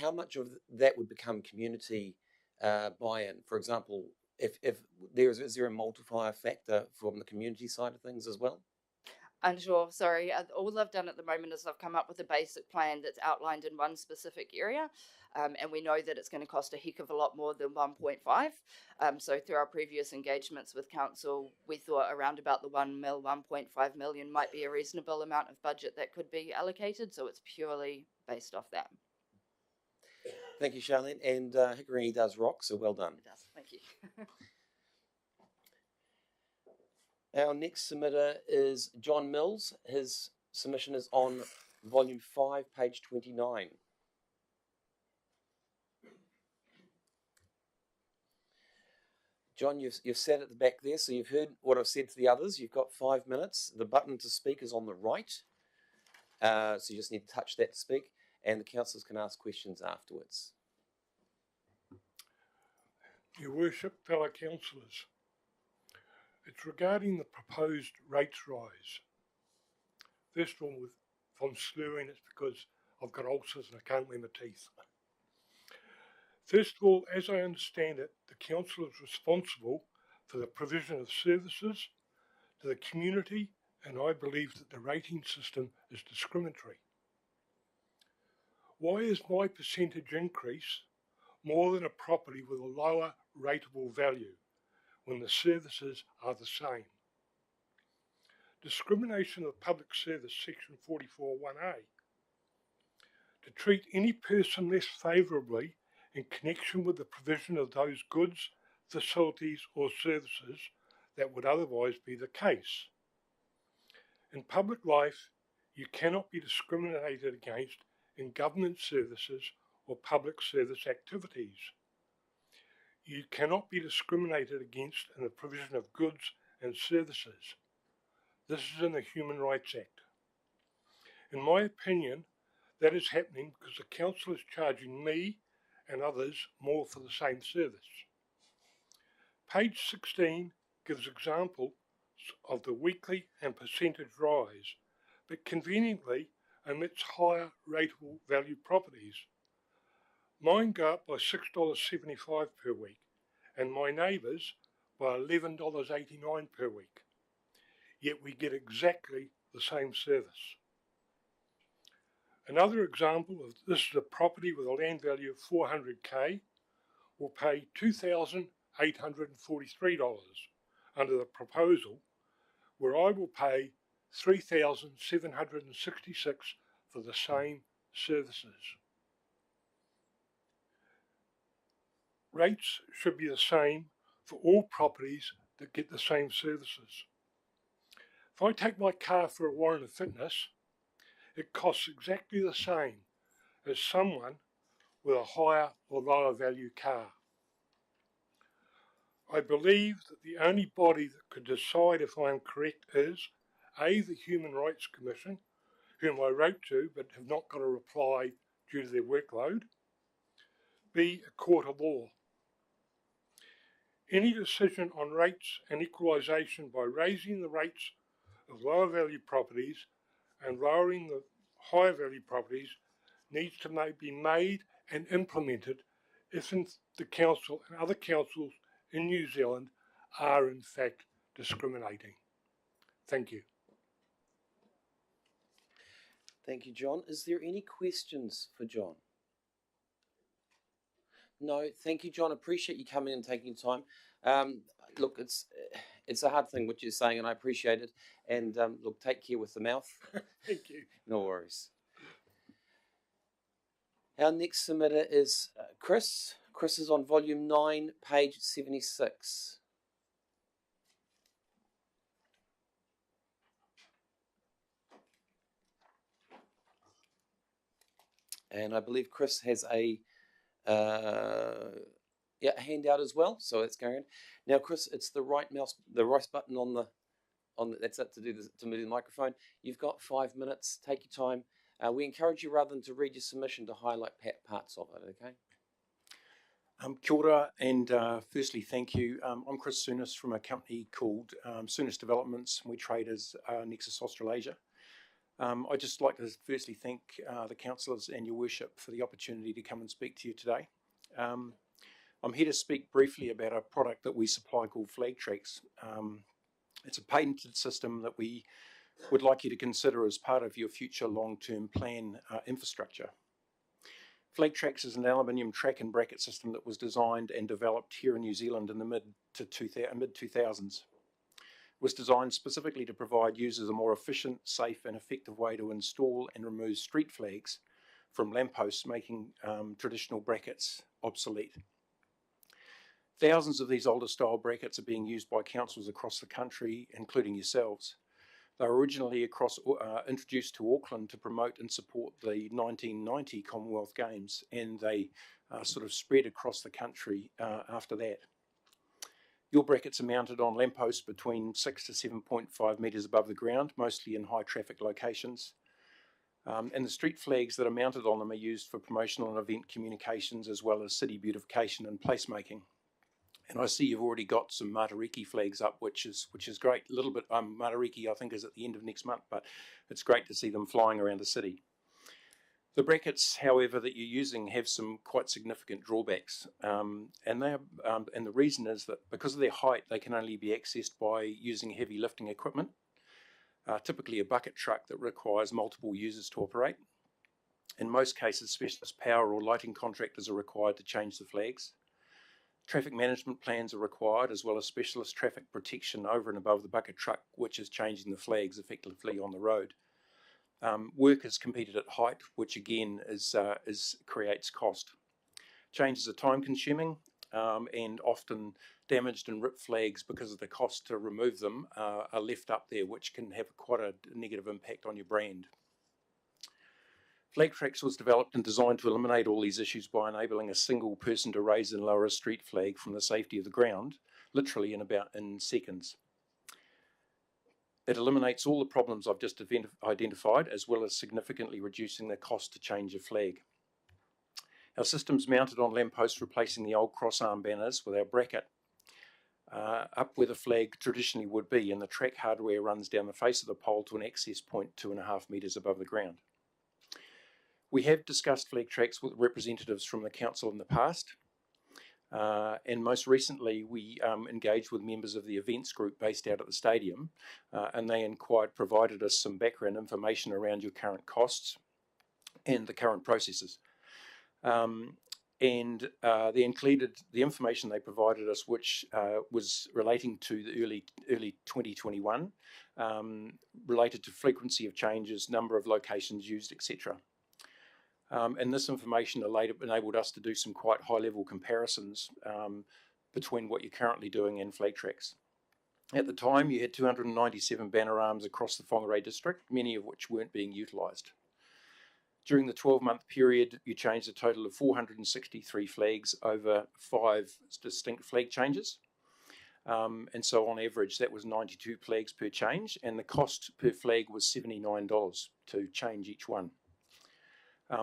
How much of that would become community buy-in? For example, if is there a multiplier factor from the community side of things as well? Unsure, sorry. All I've done at the moment is I've come up with a basic plan that's outlined in one specific area, and we know that it's going to cost a heck of a lot more than 1.5. So through our previous engagements with council, we thought around about the 1.5 million might be a reasonable amount of budget that could be allocated. So it's purely based off that. Thank you, Charlene. And Hikurangi does rock, so well done. It does. Thank you. Our next submitter is John Mills. His submission is on volume 5, page 29. John, you've sat at the back there, so you've heard what I've said to the others. You've got 5 minutes. The button to speak is on the right, so you just need to touch that to speak, and the councillors can ask questions afterwards. Your Worship, fellow councillors, it's regarding the proposed rates rise. First of all, if I'm slurring, it's because I've got ulcers and I can't wear my teeth. First of all, as I understand it, the council is responsible for the provision of services to the community, and I believe that the rating system is discriminatory. Why is my percentage increase more than a property with a lower rateable value when the services are the same? Discrimination of public service, section 44(1)(a). To treat any person less favourably in connection with the provision of those goods, facilities or services that would otherwise be the case. In public life, you cannot be discriminated against in government services or public service activities. You cannot be discriminated against in the provision of goods and services. This is in the Human Rights Act. In my opinion, that is happening because the council is charging me and others more for the same service. Page 16 gives examples of the weekly and percentage rise, but conveniently omits higher rateable value properties. Mine go up by $6.75 per week, and my neighbours by $11.89 per week. Yet we get exactly the same service. Another example of this is a property with a land value of $400,000 will pay $2,843 under the proposal, where I will pay $3,766 for the same services. Rates should be the same for all properties that get the same services. If I take my car for a Warren of Fitness, it costs exactly the same as someone with a higher or lower value car. I believe that the only body that could decide if I am correct is A, the Human Rights Commission, whom I wrote to but have not got a reply due to their workload, B, a court of law. Any decision on rates and equalisation by raising the rates of lower value properties and lowering the higher value properties needs to be made and implemented if the council and other councils in New Zealand are in fact discriminating. Thank you. Thank you, John. Is there any questions for John? No, thank you, John. Appreciate you coming and taking time. Look, it's a hard thing what you're saying, and I appreciate it. And look, take care with the mouth. Thank you. No worries. Our next submitter is Chris. Chris is on volume 9, page 76. And I believe Chris has a handout as well, so it's going on. Now, Chris, it's the right button on the that's it to move the microphone. You've got 5 minutes. Take your time. We encourage you, rather than to read your submission, to highlight parts of it. Okay. Kia ora, and firstly, thank you. I'm Chris Souness from a company called Souness Developments. We trade as Nexus Australasia. I'd just like to firstly thank the councillors and your worship for the opportunity to come and speak to you today. I'm here to speak briefly about a product that we supply called Flag Tracks. It's a patented system that we would like you to consider as part of your future long-term plan infrastructure. Flag Tracks is an aluminium track and bracket system that was designed and developed here in New Zealand in the mid-2000s. It was designed specifically to provide users a more efficient, safe and effective way to install and remove street flags from lampposts, making traditional brackets obsolete. Thousands of these older style brackets are being used by councils across the country, including yourselves. They were originally introduced to Auckland to promote and support the 1990 Commonwealth Games, and they sort of spread across the country after that. Your brackets are mounted on lampposts between 6 to 7.5 metres above the ground, mostly in high traffic locations. And the street flags that are mounted on them are used for promotional and event communications, as well as city beautification and placemaking. And I see you've already got some Matariki flags up, which is great. A little bit, Matariki I think is at the end of next month, but it's great to see them flying around the city. The brackets, however, that you're using have some quite significant drawbacks, and the reason is that because of their height, they can only be accessed by using heavy lifting equipment, typically a bucket truck that requires multiple users to operate. In most cases, specialist power or lighting contractors are required to change the flags. Traffic management plans are required, as well as specialist traffic protection over and above the bucket truck, which is changing the flags effectively on the road. Work is competed at height, which again creates cost. Changes are time consuming, and often damaged and ripped flags, because of the cost to remove them, are left up there, which can have quite a negative impact on your brand. Flag Tracks was developed and designed to eliminate all these issues by enabling a single person to raise and lower a street flag from the safety of the ground, literally in seconds. It eliminates all the problems I've just identified, as well as significantly reducing the cost to change a flag. Our system's mounted on lampposts, replacing the old crossarm banners with our bracket up where the flag traditionally would be, and the track hardware runs down the face of the pole to an access point 2.5 metres above the ground. We have discussed Flag Tracks with representatives from the council in the past, and most recently we engaged with members of the events group based out at the stadium, and they provided us some background information around your current costs and the current processes. They included the information they provided us, which was relating to the early 2021, related to frequency of changes, number of locations used, etc. And this information enabled us to do some quite high-level comparisons between what you're currently doing and Flag Tracks. At the time, you had 297 banner arms across the Whangarei district, many of which weren't being utilised. During the 12-month period, you changed a total of 463 flags over 5 distinct flag changes. And so on average, that was 92 flags per change, and the cost per flag was $79 to change each one.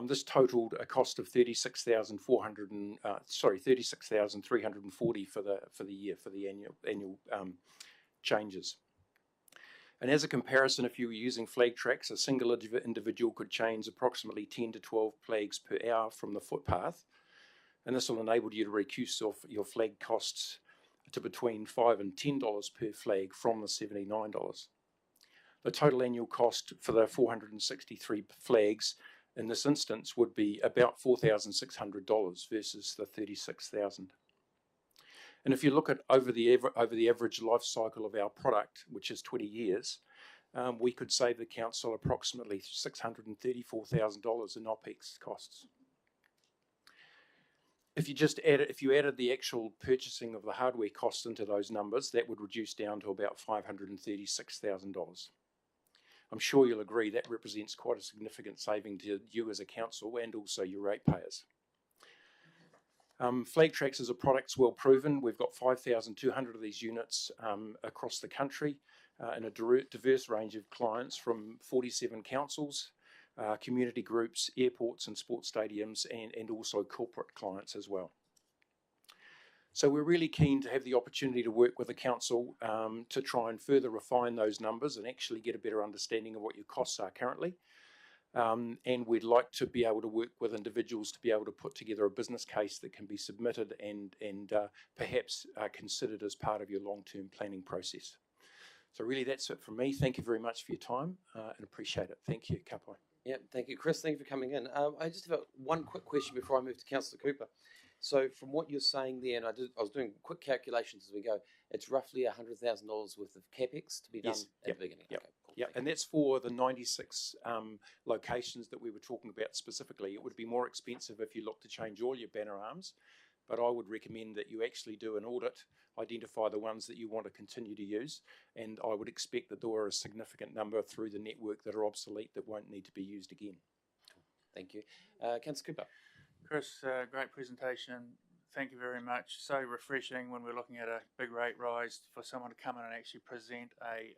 This totaled a cost of $36,340 for the year, for the annual changes. And as a comparison, if you were using flag tracks, a single individual could change approximately 10 to 12 flags per hour from the footpath. And this will enable you to reduce your flag costs to between $5 and $10 per flag from the $79. The total annual cost for the 463 flags in this instance would be about $4,600 versus the $36,000. And if you look at over the average life cycle of our product, which is 20 years, we could save the council approximately $634,000 in OPEX costs. If you added the actual purchasing of the hardware costs into those numbers, that would reduce down to about $536,000. I'm sure you'll agree that represents quite a significant saving to you as a council and also your ratepayers. Flag tracks as a product's well proven. We've got 5,200 of these units across the country in a diverse range of clients from 47 councils, community groups, airports and sports stadiums, and also corporate clients as well. So we're really keen to have the opportunity to work with the council to try and further refine those numbers and actually get a better understanding of what your costs are currently. And we'd like to be able to work with individuals to be able to put together a business case that can be submitted and perhaps considered as part of your long-term planning process. So really that's it from me. Thank you very much for your time and appreciate it. Thank you, Kapai. Yeah, thank you, Chris. Thank you for coming in. I just have one quick question before I move to Councillor Cooper. So from what you're saying there, and I was doing quick calculations as we go, it's roughly $100,000 worth of capex to be done at the beginning. Yep. Okay, cool. Yeah, and that's for the 96 locations that we were talking about specifically. It would be more expensive if you look to change all your banner arms, but I would recommend that you actually do an audit, identify the ones that you want to continue to use, and I would expect that there are a significant number through the network that are obsolete that won't need to be used again. Thank you. Councillor Cooper. Chris, great presentation. Thank you very much. So refreshing when we're looking at a big rate rise for someone to come in and actually present a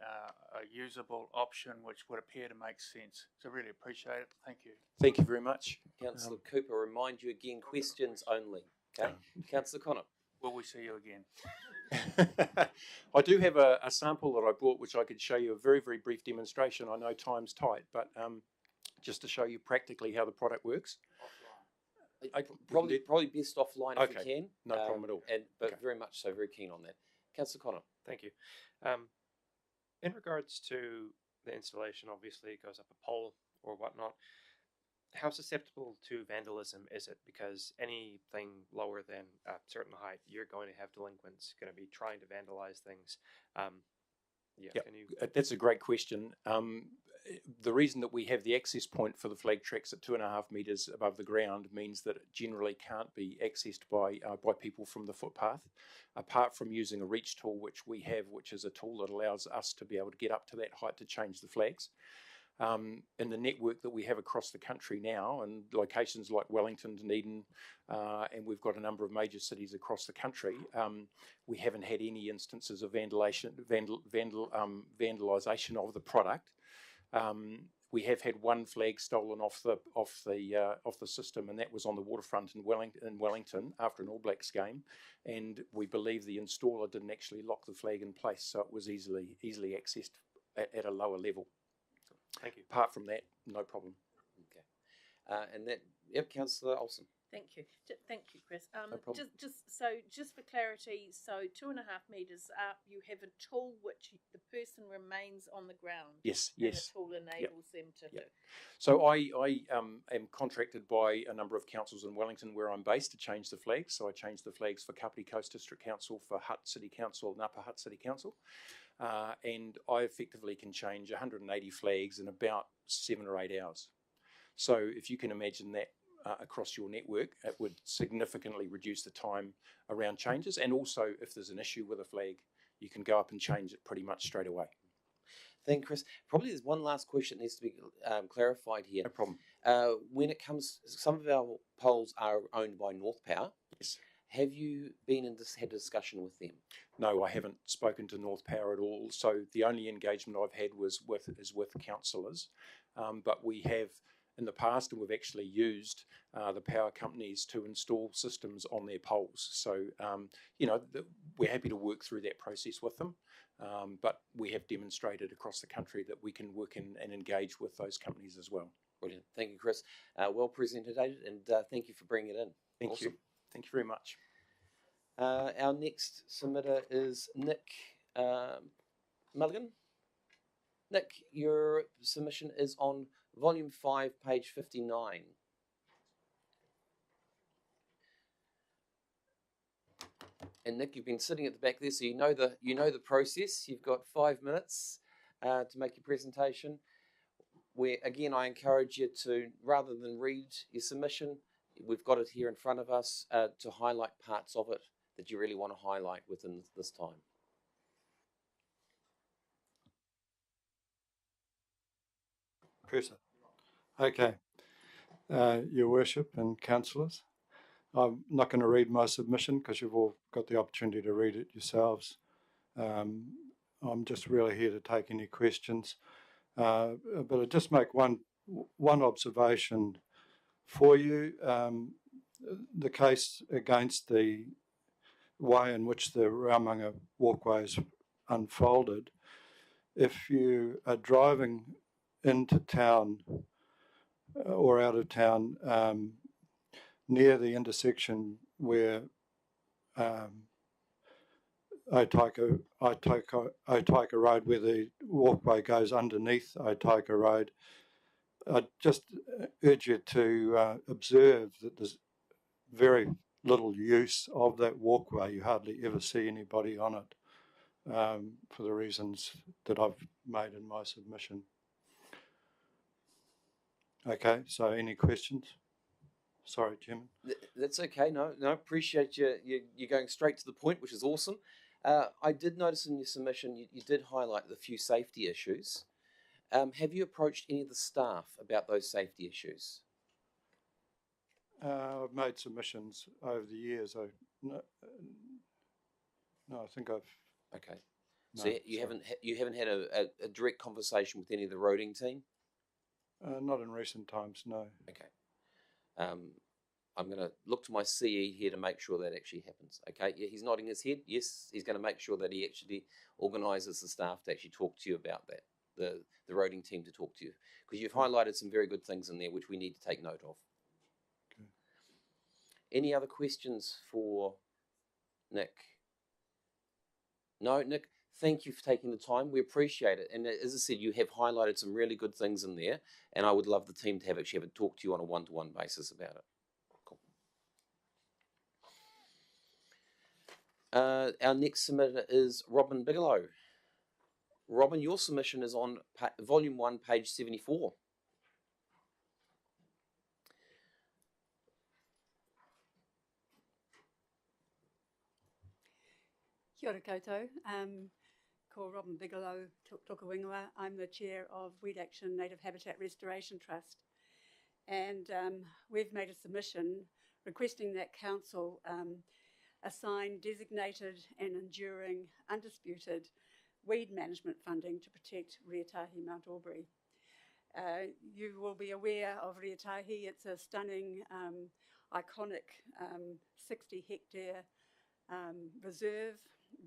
usable option which would appear to make sense. So really appreciate it. Thank you. Thank you very much. Councillor Cooper, remind you again, questions only. Okay. Councillor Connor. Will we see you again? I do have a sample that I brought which I could show you, a very, very brief demonstration. I know time's tight, but just to show you practically how the product works. Probably best offline if you can. No problem at all. But very much so, very keen on that. Councillor Connor. Thank you. In regards to the installation, obviously it goes up a pole or whatnot. How susceptible to vandalism is it? Because anything lower than a certain height, you're going to have delinquents going to be trying to vandalize things. That's a great question. The reason that we have the access point for the flag tracks at 2.5 metres above the ground means that it generally can't be accessed by people from the footpath, apart from using a reach tool which we have, which is a tool that allows us to be able to get up to that height to change the flags. In the network that we have across the country now, and locations like Wellington, Dunedin, and we've got a number of major cities across the country, we haven't had any instances of vandalisation of the product. We have had one flag stolen off the system, and that was on the waterfront in Wellington after an All Blacks game, and we believe the installer didn't actually lock the flag in place, so it was easily accessed at a lower level. Thank you. Apart from that, no problem. Okay, and that, Councillor Olsen. Thank you. Thank you, Chris. No problem. Just for clarity, so 2.5 metres up, you have a tool which the person remains on the ground. Yes. And the tool enables them to. So I am contracted by a number of councils in Wellington where I'm based to change the flags. So I change the flags for Kapiti Coast District Council, for Hutt City Council and Upper Hutt City Council. And I effectively can change 180 flags in about 7 or 8 hours. So if you can imagine that across your network, it would significantly reduce the time around changes. And also, if there's an issue with a flag, you can go up and change it pretty much straight away. Thank you, Chris. Probably there's one last question that needs to be clarified here. No problem. When it comes, some of our poles are owned by North Power. Yes. Have you been in had a discussion with them? No, I haven't spoken to North Power at all. So the only engagement I've had is with councillors, but we have in the past, and we've actually used the power companies to install systems on their poles. So, we're happy to work through that process with them, but we have demonstrated across the country that we can work in and engage with those companies as well. Brilliant. Thank you, Chris. Well presented, and thank you for bringing it in. Thank you. Thank you very much. Our next submitter is Nick Mulligan. Nick, your submission is on volume 5, page 59. And Nick, you've been sitting at the back there, so you know the process. You've got 5 minutes to make your presentation. Where again, I encourage you to, rather than read your submission, we've got it here in front of us, to highlight parts of it that you really want to highlight within this time. Presser. Okay. Your Worship and Councillors, I'm not going to read my submission because you've all got the opportunity to read it yourselves. I'm just really here to take any questions. But I'll just make one observation for you. The case against the way in which the Raumanga walkways unfolded, if you are driving into town or out of town near the intersection where Otaika Road, where the walkway goes underneath Otaika Road, I just urge you to observe that there's very little use of that walkway. You hardly ever see anybody on it, for the reasons that I've made in my submission. Okay, so any questions? Sorry, Chairman. That's okay. No, appreciate you going straight to the point, which is awesome. I did notice in your submission you did highlight the few safety issues. Have you approached any of the staff about those safety issues? I've made submissions over the years. I think I've. Okay. So you haven't had a direct conversation with any of the roading team? Not in recent times, no. Okay. I'm going to look to my CE here to make sure that actually happens. Okay. Yeah, he's nodding his head. Yes, he's going to make sure that he actually organises the staff to actually talk to you about that. The roading team to talk to you, because you've highlighted some very good things in there which we need to take note of. Okay. Any other questions for Nick? No, Nick, thank you for taking the time. We appreciate it. And as I said, you have highlighted some really good things in there, and I would love the team to have a talk to you on a one-to-one basis about it. Cool. Our next submitter is Robin Bigelow. Robin, your submission is on volume 1, page 74. Kia ora koutou. Ko Robin Bigelow, Toka Wingua. I'm the chair of Weed Action Native Habitat Restoration Trust. And we've made a submission requesting that council assign designated and enduring, undisputed weed management funding to protect Rīatahi Mount Aubrey. You will be aware of Rīatahi. It's a stunning, iconic 60-hectare reserve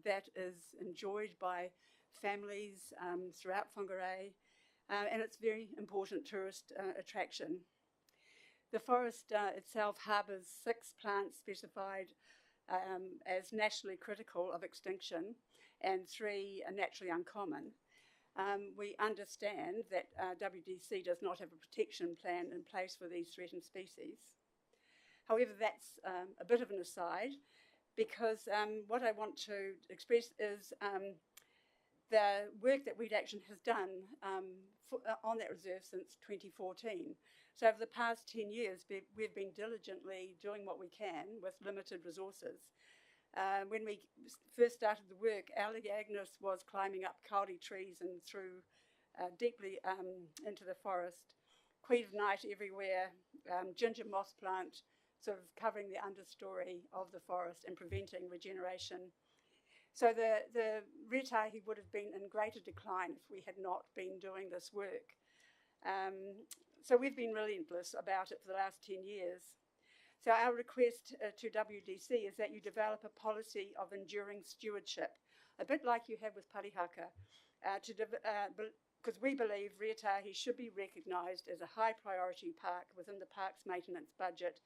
that is enjoyed by families throughout Whangarei, and it's a very important tourist attraction. The forest itself harbours 6 plants specified as nationally critical of extinction, and 3 are naturally uncommon. We understand that WDC does not have a protection plan in place for these threatened species. However, that's a bit of an aside, because what I want to express is the work that Weed Action has done on that reserve since 2014. So over the past 10 years, we've been diligently doing what we can with limited resources. When we first started the work, Early Agnes was climbing up kauri trees and through deeply into the forest. Queen of Night everywhere, ginger moss plant sort of covering the understory of the forest and preventing regeneration. So the Rīatahi would have been in greater decline if we had not been doing this work. So we've been relentless about it for the last 10 years. So our request to WDC is that you develop a policy of enduring stewardship, a bit like you have with Parihaka, because we believe Rīatahi should be recognised as a high priority park within the park's maintenance budget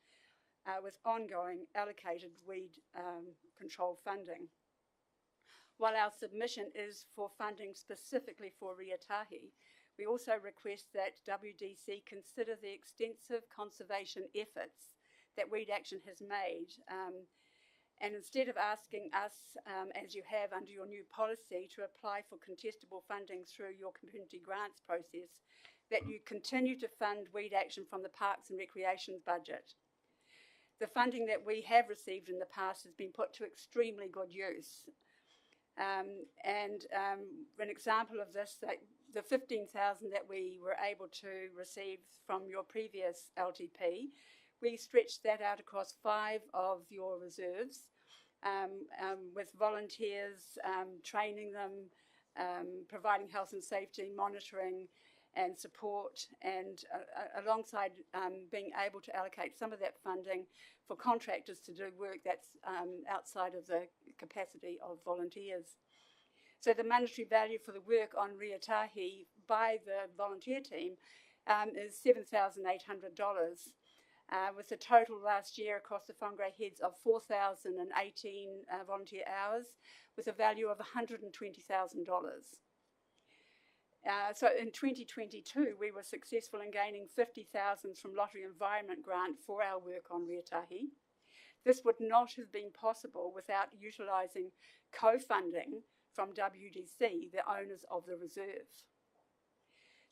with ongoing allocated weed control funding. While our submission is for funding specifically for Rīatahi, we also request that WDC consider the extensive conservation efforts that Weed Action has made, and instead of asking us, as you have under your new policy, to apply for contestable funding through your community grants process, that you continue to fund Weed Action from the Parks and Recreation budget. The funding that we have received in the past has been put to extremely good use. An example of this, like the 15,000 that we were able to receive from your previous LTP, we stretched that out across 5 of your reserves with volunteers, training them, providing health and safety, monitoring and support, and alongside being able to allocate some of that funding for contractors to do work that's outside of the capacity of volunteers. So the monetary value for the work on Rīatahi by the volunteer team is $7,800, with a total last year across the Whangarei Heads of 4,018 volunteer hours, with a value of $120,000. So in 2022, we were successful in gaining 50,000 from Lottery Environment Grant for our work on Rīatahi. This would not have been possible without utilising co-funding from WDC, the owners of the reserve.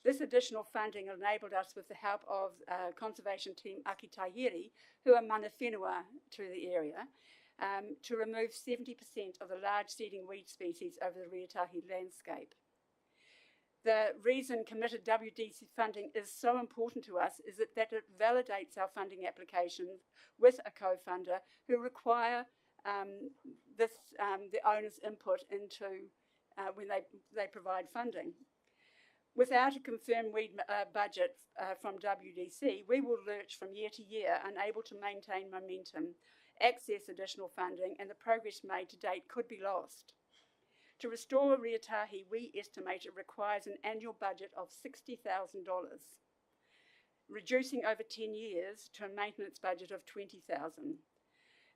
This additional funding enabled us, with the help of conservation team Aki Tahiri, who are mana whenua to the area, to remove 70% of the large seeding weed species over the Rīatahi landscape. The reason committed WDC funding is so important to us is that it validates our funding applications with a co-funder who require the owner's input into when they provide funding. Without a confirmed weed budget from WDC, we will lurch from year to year, unable to maintain momentum, access additional funding, and the progress made to date could be lost. To restore Rīatahi, we estimate it requires an annual budget of $60,000, reducing over 10 years to a maintenance budget of $20,000.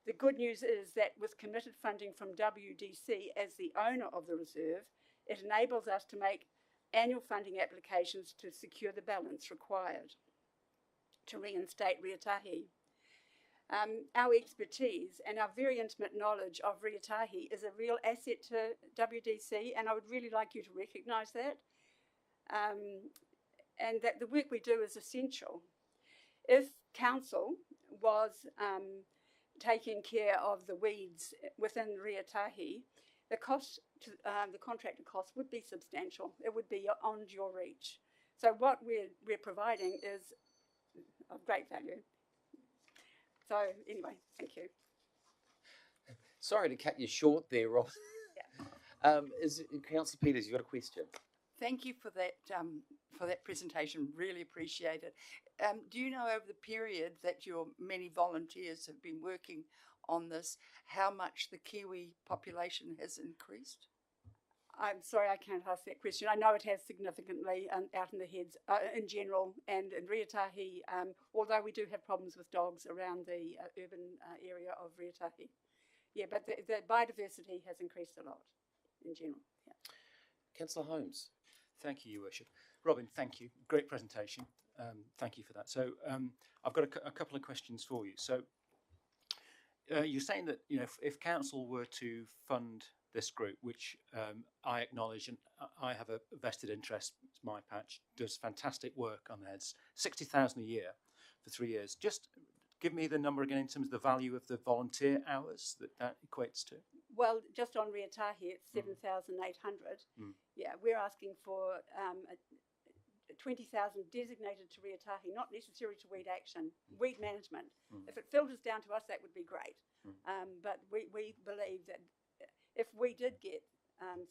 The good news is that with committed funding from WDC as the owner of the reserve, it enables us to make annual funding applications to secure the balance required to reinstate Rīatahi. Our expertise and our very intimate knowledge of Rīatahi is a real asset to WDC, and I would really like you to recognise that, and that the work we do is essential. If council was taking care of the weeds within Rīatahi, the cost to the contractor cost would be substantial. It would be beyond your reach. So what we're providing is of great value. So anyway, thank you. Sorry to cut you short there, Rob. Yeah. Councillor Peters, you got a question? Thank you for that presentation. Really appreciate it. Do you know, over the period that your many volunteers have been working on this, how much the Kiwi population has increased? I'm sorry, I can't ask that question. I know it has significantly out in the heads in general, and in Rīatahi, although we do have problems with dogs around the urban area of Rīatahi. Yeah, but the biodiversity has increased a lot in general. Yeah. Councillor Holmes. Thank you, Your Worship. Robin, thank you. Great presentation. Thank you for that. So I've got a couple of questions for you. So you're saying that, you know, if council were to fund this group, which I acknowledge and I have a vested interest, it's my patch, does fantastic work on the heads, 60,000 a year for 3 years. Just give me the number again in terms of the value of the volunteer hours that equates to. Well, just on Rīatahi, it's 7,800. Yeah, we're asking for 20,000 designated to Rīatahi, not necessarily to weed action, weed management. If it filters down to us, that would be great. But we believe that if we did get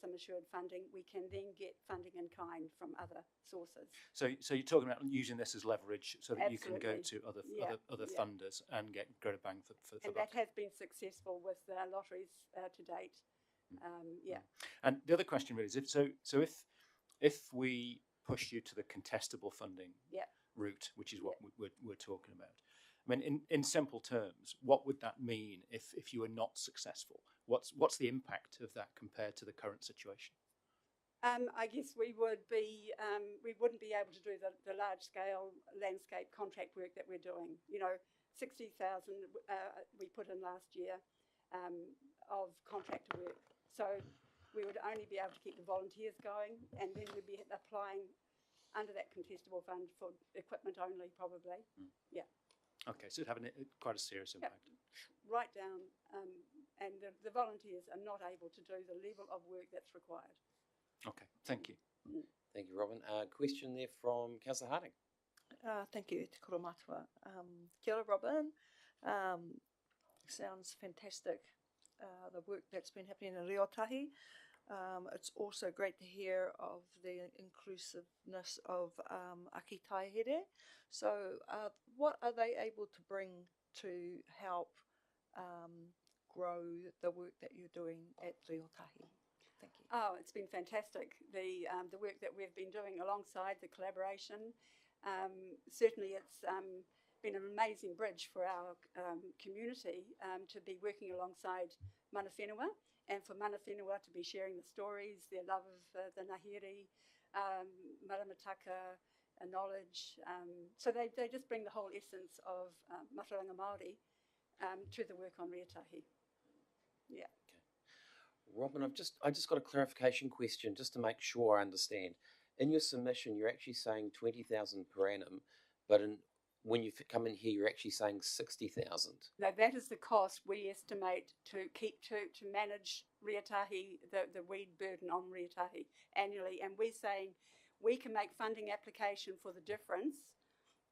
some assured funding, we can then get funding in kind from other sources. So you're talking about using this as leverage so that you can go to Yeah, other yeah. funders and get greater bang for And buck. that has been successful with lotteries to date. Yeah. And the other question really is if we push you to the contestable funding route, which is what we're talking about. I mean, in simple terms, what would that mean if you were not successful? What's the impact of that compared to the current situation? I guess we wouldn't be able to do the large scale landscape contract work that we're doing. 60,000 we put in last year of contractor work. So we would only be able to keep the volunteers going, and then we'd be applying under that contestable fund for equipment only, probably. Yeah. Okay, so it'd have quite a serious impact. Right down, and the volunteers are not able to do the level of work that's required. Okay, thank you. Thank you, Robin. Question there from Councillor Harding. Thank you, Te Koro Matua. Kia ora, Robin. Sounds fantastic, the work that's been happening in Riotahi. It's also great to hear of the inclusiveness of Aki Taihere. So what are they able to bring to help grow the work that you're doing at Riotahi? Thank you. Oh, it's been fantastic. The work that we've been doing alongside the collaboration. Certainly it's been an amazing bridge for our community to be working alongside mana whenua, and for mana whenua to be sharing the stories, their love of the Ngāhere, maramataka, knowledge. So they just bring the whole essence of Mataranga Māori to the work on Riotahi. Yeah. Robin, I just got a clarification question just to make sure I understand. In your submission, you're actually saying 20,000 per annum, but when you come in here, you're actually saying 60,000. No, that is the cost we estimate to manage Riotahi, the weed burden on Riotahi annually, and we're saying we can make funding application for the difference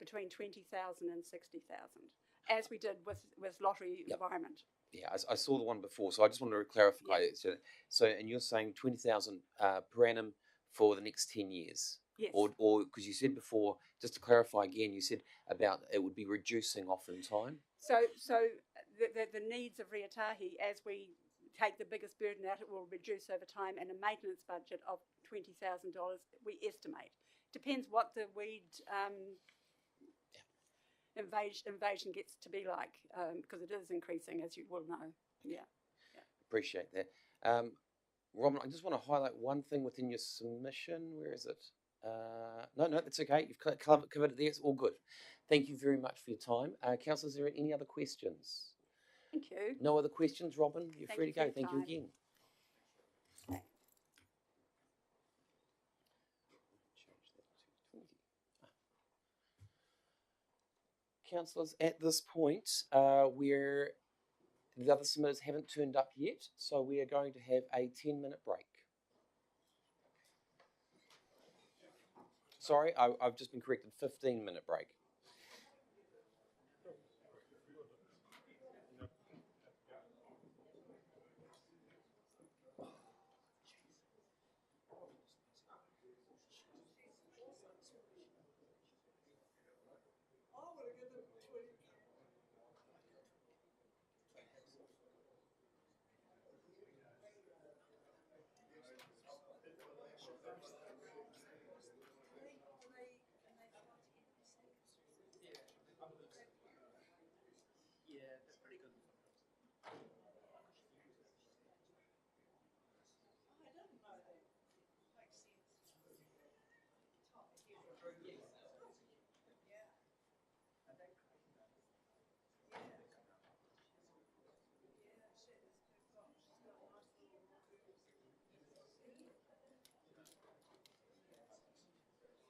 between 20,000 and 60,000, as we did with lottery environment. Yeah, I saw the one before, so I just wanted to clarify it. So, and you're saying 20,000 per annum for the next 10 years? Yes. Or because you said before, just to clarify again, you said about it would be reducing off in time? So the needs of Riotahi, as we take the biggest burden out, it will reduce over time, and a maintenance budget of $20,000, we estimate. Depends what the weed invasion gets to be like, because it is increasing, as you will know. Yeah. Appreciate that. Robin, I just want to highlight one thing within your submission. Where is it? No, that's okay. You've covered it there. It's all good. Thank you very much for your time. Councillors, are there any other questions? Thank you. No other questions, Robin? You're free to go. Thank you again. Councillors, at this point, the other submitters haven't turned up yet, so we are going to have a 10-minute break. Sorry, I've just been corrected, 15-minute break.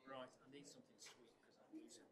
Right, I need something sweet because I'm losing.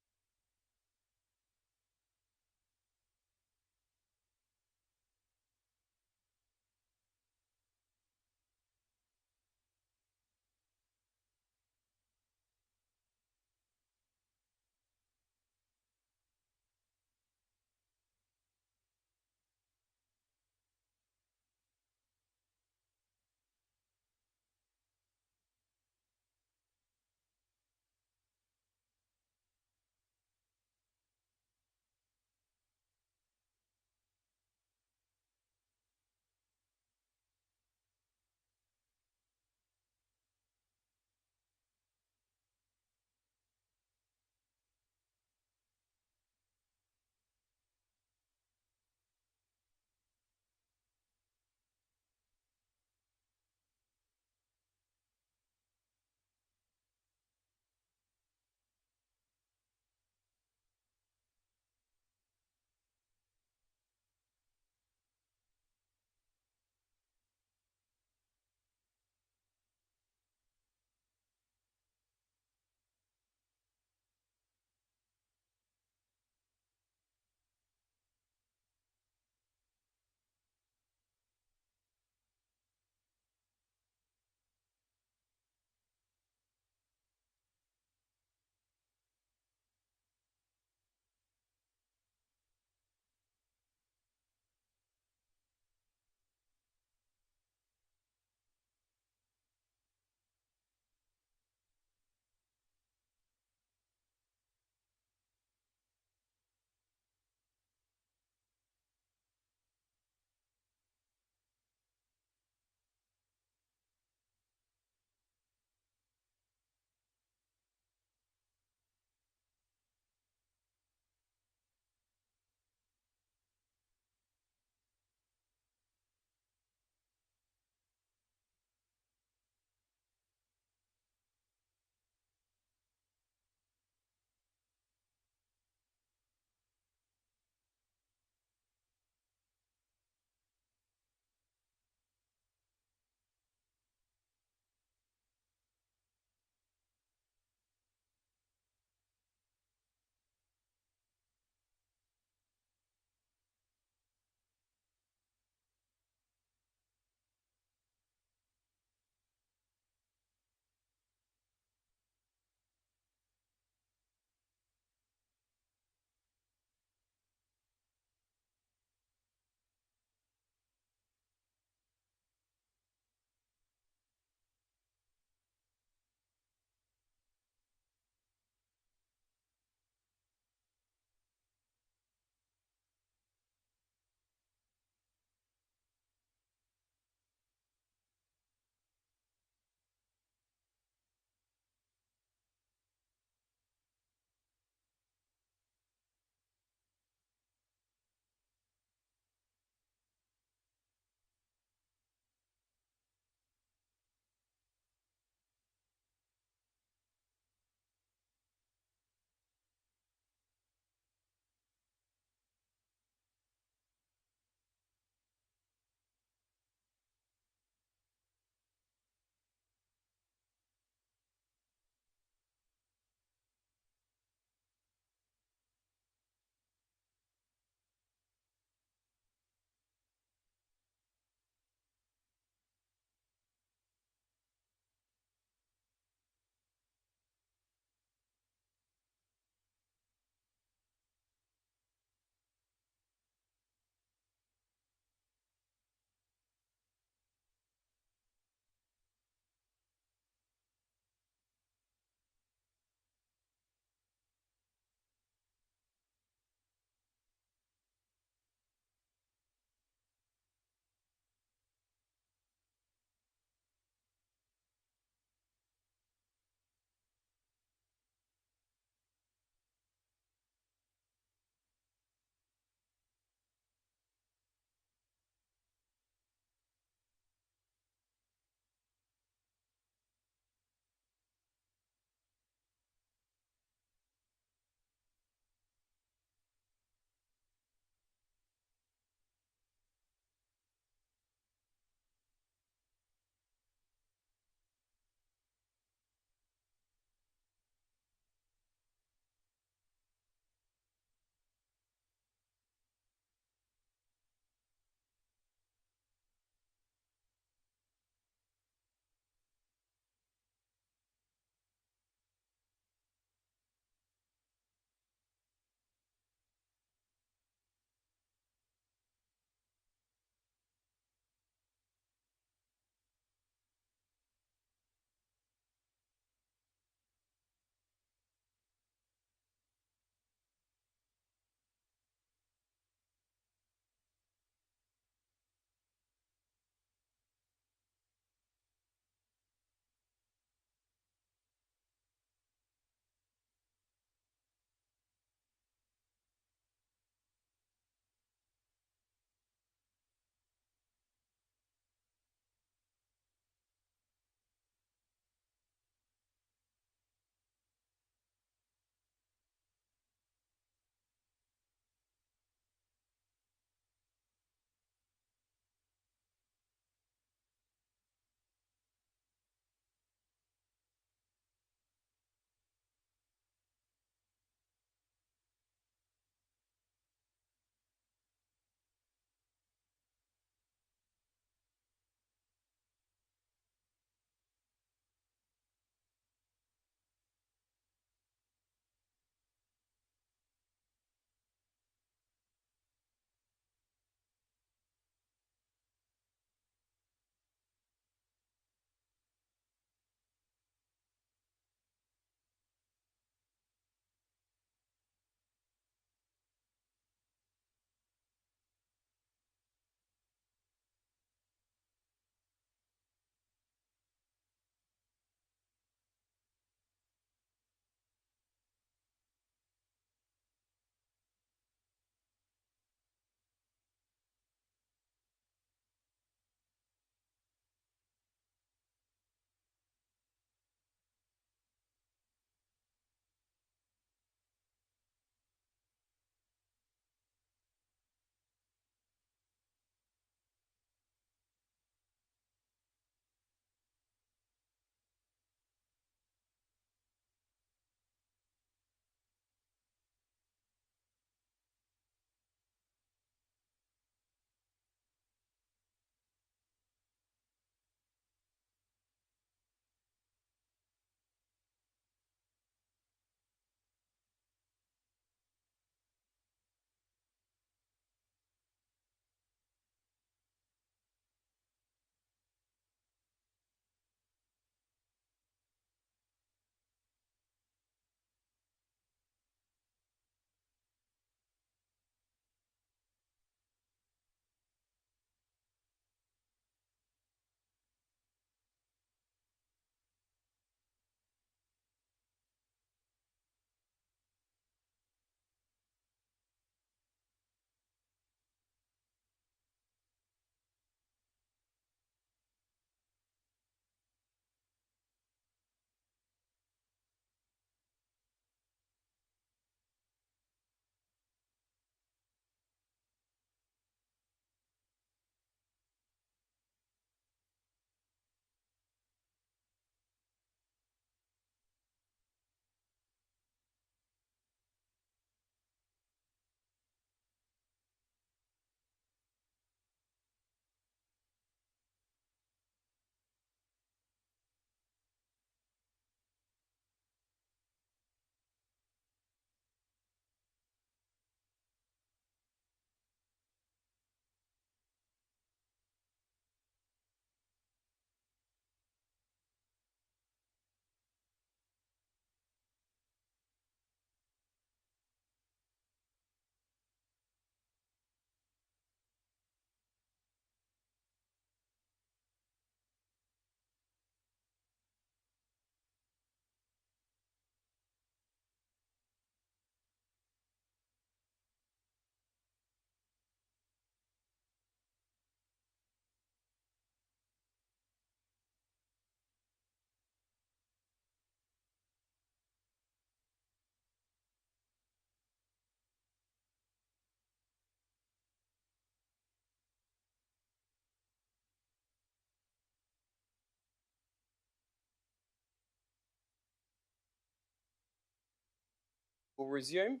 We'll resume.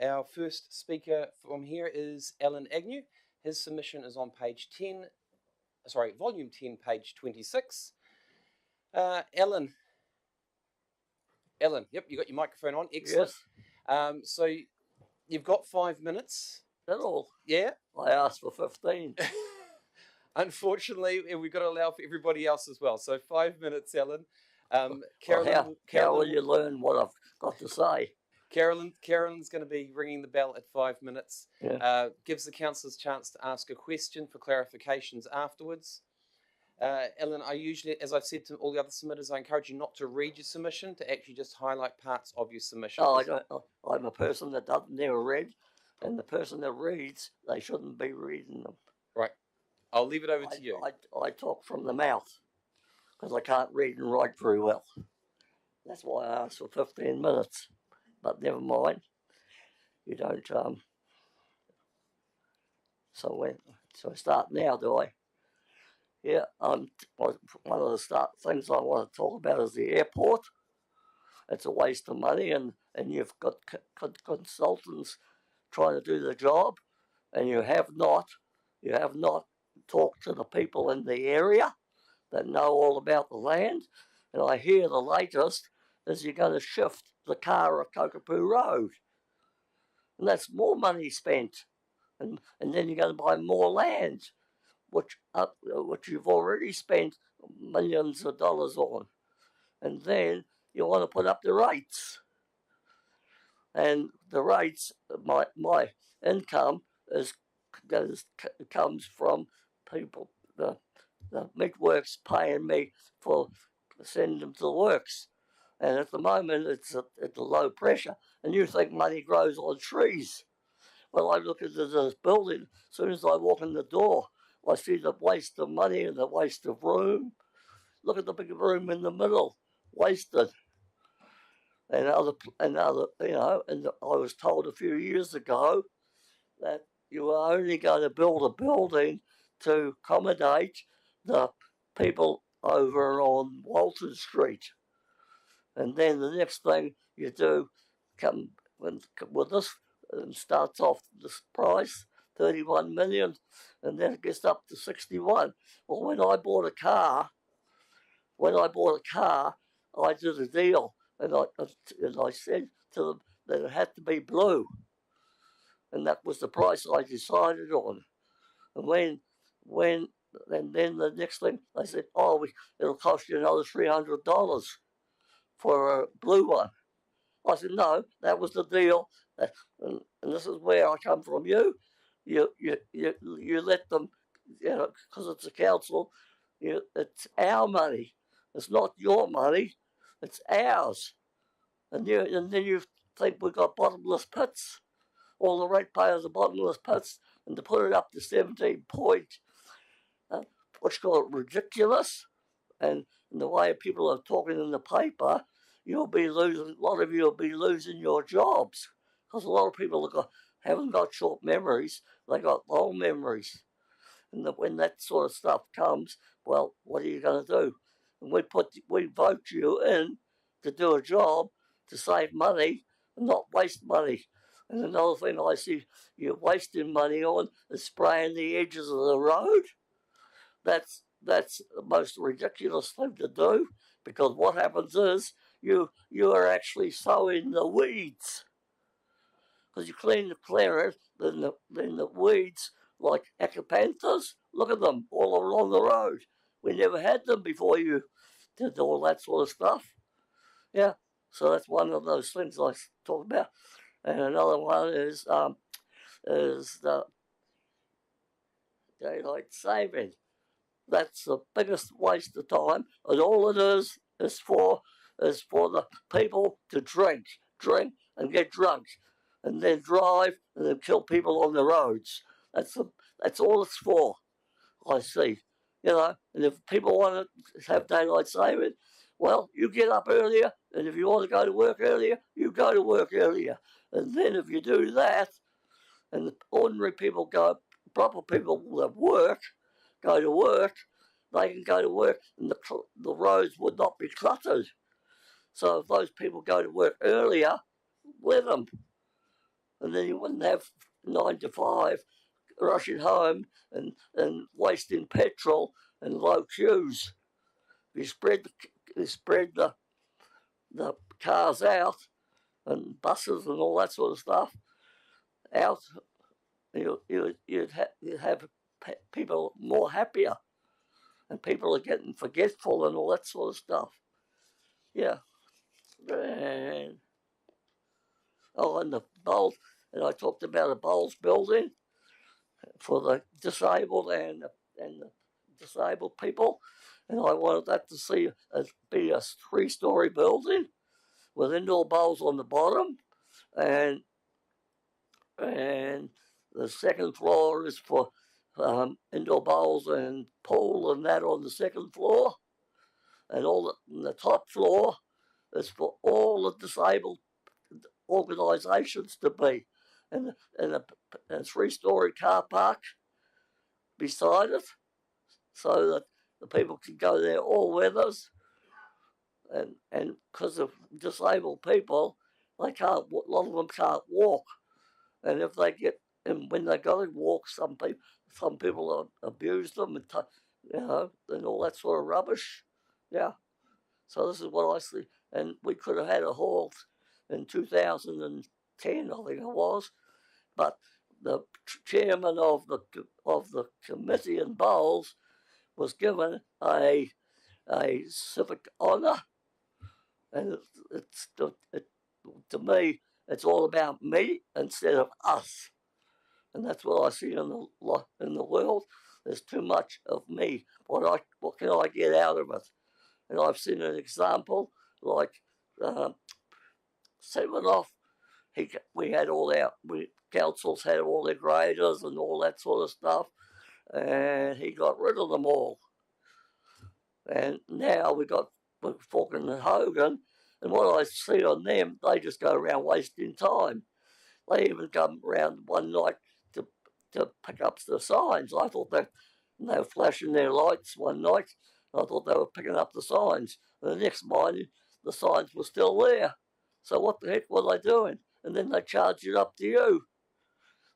Our first speaker from here is Alan Agnew. His submission is on page 10, sorry, volume 10, page 26. Alan, yep, you got your microphone on. Excellent. Yes. So you've got 5 minutes. That all? Yeah. I asked for 15. Unfortunately, we've got to allow for everybody else as well. So 5 minutes, Alan. Carolyn, how will you learn what I've got to say? Carolyn's going to be ringing the bell at 5 minutes. Yeah. Gives the councillors a chance to ask a question for clarifications afterwards. Ellen, I usually, as I've said to all the other submitters, I encourage you not to read your submission, to actually just highlight parts of your submission. Oh, I'm a person that doesn't never read, and the person that reads, they shouldn't be reading them. Right. I'll leave it over to you. I talk from the mouth because I can't read and write very well. That's why I asked for 15 minutes. But never mind. You don't. So I start now, do I? Yeah. One of the things I want to talk about is the airport. It's a waste of money, and you've got consultants trying to do the job, and you have not talked to the people in the area that know all about the land. And I hear the latest is you're going to shift the car at Kokopū Road. And that's more money spent. And then you're going to buy more land, which you've already spent millions of dollars on. And then you want to put up the rates. And the rates, my income comes from people, the midworks paying me for sending them to the works. And at the moment, it's at the low pressure. And you think money grows on trees. Well, I look at this building. As soon as I walk in the door, I see the waste of money and the waste of room. Look at the big room in the middle, wasted. And I was told a few years ago that you are only going to build a building to accommodate the people over on Walton Street. And then the next thing you do come with this and starts off this price, 31 million, and then it gets up to 61. Well, when I bought a car, I did a deal, and I said to them that it had to be blue, and that was the price I decided on. And then the next thing they said, oh, it'll cost you another $300 for a blue one. I said, no, that was the deal. And this is where I come from. You let them, because it's a council, it's our money. It's not your money, it's ours. And then you think we've got bottomless pits. All the ratepayers are bottomless pits, and to put it up to 17 point, what's called ridiculous, and the way people are talking in the paper, a lot of you will be losing your jobs, because a lot of people haven't got short memories, they got long memories. And when that sort of stuff comes, well, what are you going to do? And we vote you in to do a job to save money and not waste money. And another thing I see you're wasting money on is spraying the edges of the road. That's the most ridiculous thing to do, because what happens is you are actually sowing the weeds. Because you clear it, then the weeds, like acapanthus, look at them all along the road. We never had them before you did all that sort of stuff. Yeah, so that's one of those things I talk about. And another one is the daylight saving. That's the biggest waste of time, and all it is for the people to drink and get drunk, and then drive and then kill people on the roads. That's all it's for, I see. And if people want to have daylight saving, well, you get up earlier, and if you want to go to work earlier, you go to work earlier. And then if you do that, and the ordinary people proper people that go to work, they can go to work, and the roads would not be cluttered. So if those people go to work earlier, with them. And then you wouldn't have 9 to 5 rushing home and wasting petrol and low queues. You spread the cars out and buses and all that sort of stuff out, you'd have people more happier, and people are getting forgetful and all that sort of stuff. Yeah. And the bowls, and I talked about a bowls building for the disabled and the disabled people, and I wanted that to be a 3-story building with indoor bowls on the bottom, and the second floor is for indoor bowls and pool and that on the second floor, and the top floor is for all the disabled organisations to be, and a 3-story car park beside it, so that the people can go there all weathers, and because of disabled people, a lot of them can't walk, and if they get, and when they go to walk, some people abuse them and all that sort of rubbish. Yeah. So this is what I see, and we could have had a halt in 2010, I think it was, but the chairman of the committee in Bowls was given a civic honour, and to me, it's all about me instead of us, and that's what I see in the world. There's too much of me. What can I get out of it? And I've seen an example like Seminoff. Councils had all their graders and all that sort of stuff, and he got rid of them all. And now we're Falcon and Hogan, and what I see on them, they just go around wasting time. They even come around one night to pick up the signs. I thought they were flashing their lights one night. I thought they were picking up the signs. And the next morning, the signs were still there. So what the heck were they doing? And then they charge it up to you.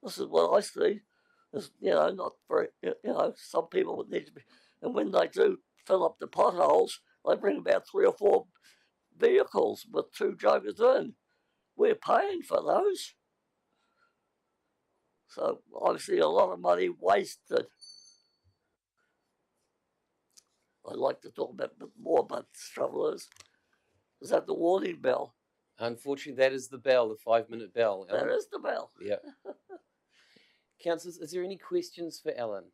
This is what I see. It's, not very, some people would need to be. And when they do fill up the potholes, they bring about 3 or 4 vehicles with 2 jokers in. We're paying for those. So obviously a lot of money wasted. I'd like to talk a bit more about the trouble is that the warning bell? Unfortunately, that is the bell, the 5-minute bell. That is the bell. Yeah. Councillors, is there any questions for Ellen?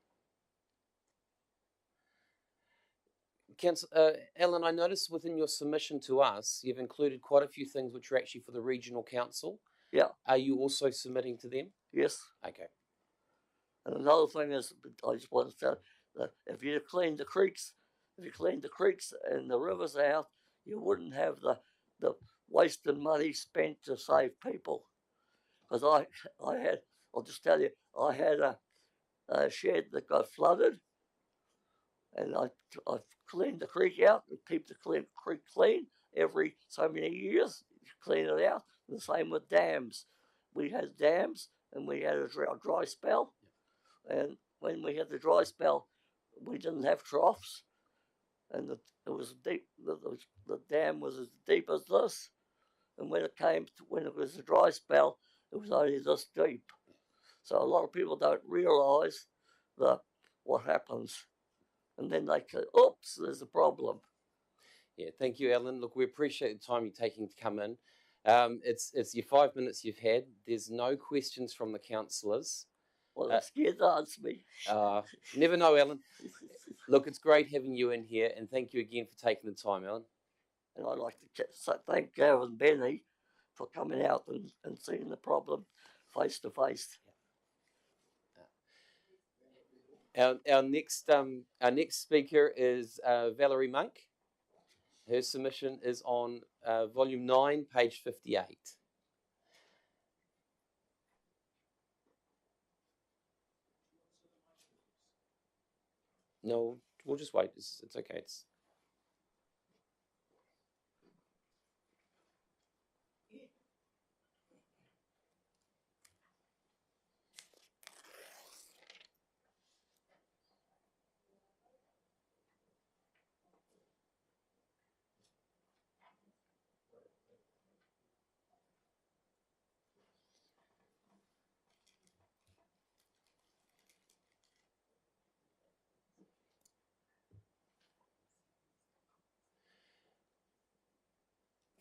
Ellen, I noticed within your submission to us, you've included quite a few things which are actually for the regional council. Yeah. Are you also submitting to them? Yes. Okay. And another thing is, I just want to tell that if you cleaned the creeks and the rivers out, you wouldn't have the wasted money spent to save people. Because I'll just tell you, I had a shed that got flooded, and I cleaned the creek out and keep the creek clean every so many years. Clean it out. And the same with dams. We had dams and we had a dry spell. And when we had the dry spell, we didn't have troughs, and it was deep. The dam was as deep as this, and when it was a dry spell, it was only this deep. So a lot of people don't realise what happens, and then they say, "Oops, there's a problem." Yeah, thank you, Ellen. Look, we appreciate the time you're taking to come in. It's your 5 minutes you've had. There's no questions from the councillors. Well, they're scared to answer me. Never know, Ellen. Look, it's great having you in here, and thank you again for taking the time, Ellen. And I'd like to thank Gav and Benny for coming out and seeing the problem face to face. Our next speaker is Valerie Monk. Her submission is on volume 9, page 58. No, we'll just wait. It's okay.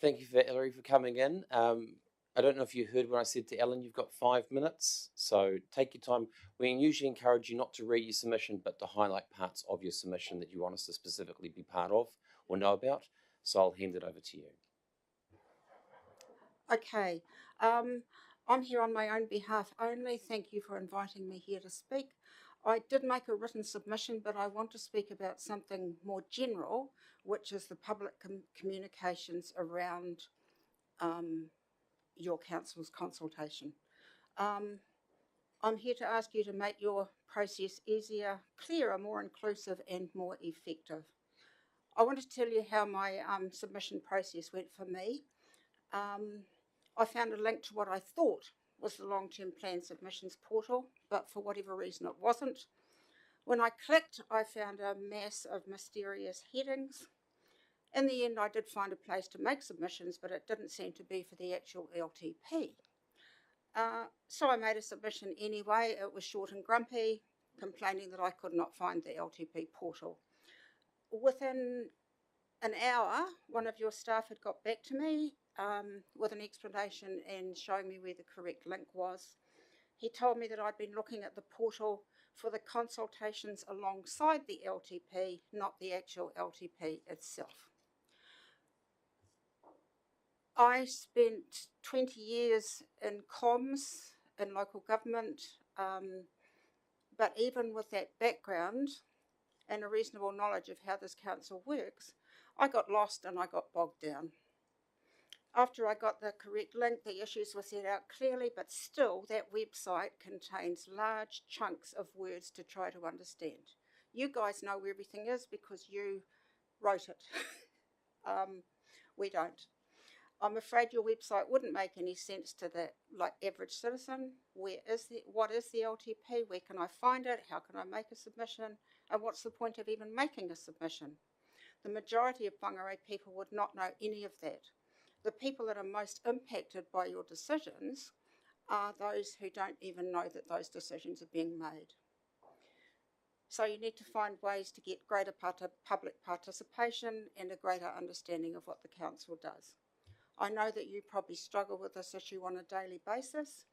Thank you for Ellery for coming in. I don't know if you heard when I said to Ellen, you've got 5 minutes, so take your time. We usually encourage you not to read your submission, but to highlight parts of your submission that you want us to specifically be part of or know about. So I'll hand it over to you. Okay, I'm here on my own behalf only. Thank you for inviting me here to speak. I did make a written submission, but I want to speak about something more general, which is the public communications around your council's consultation. I'm here to ask you to make your process easier, clearer, more inclusive and more effective. I want to tell you how my submission process went for me. I found a link to what I thought was the long-term plan submissions portal, but for whatever reason it wasn't. When I clicked, I found a mass of mysterious headings. In the end, I did find a place to make submissions, but it didn't seem to be for the actual LTP. So I made a submission anyway. It was short and grumpy, complaining that I could not find the LTP portal. Within an hour, one of your staff had got back to me with an explanation and showing me where the correct link was. He told me that I'd been looking at the portal for the consultations alongside the LTP, not the actual LTP itself. I spent 20 years in comms, in local government, but even with that background and a reasonable knowledge of how this council works, I got lost and I got bogged down. After I got the correct link, the issues were set out clearly, but still that website contains large chunks of words to try to understand. You guys know where everything is because you wrote it. We don't. I'm afraid your website wouldn't make any sense to the average citizen. What is the LTP? Where can I find it? How can I make a submission? And what's the point of even making a submission? The majority of Whangarei people would not know any of that. The people that are most impacted by your decisions are those who don't even know that those decisions are being made. So you need to find ways to get greater public participation and a greater understanding of what the council does. I know that you probably struggle with this issue on a daily basis.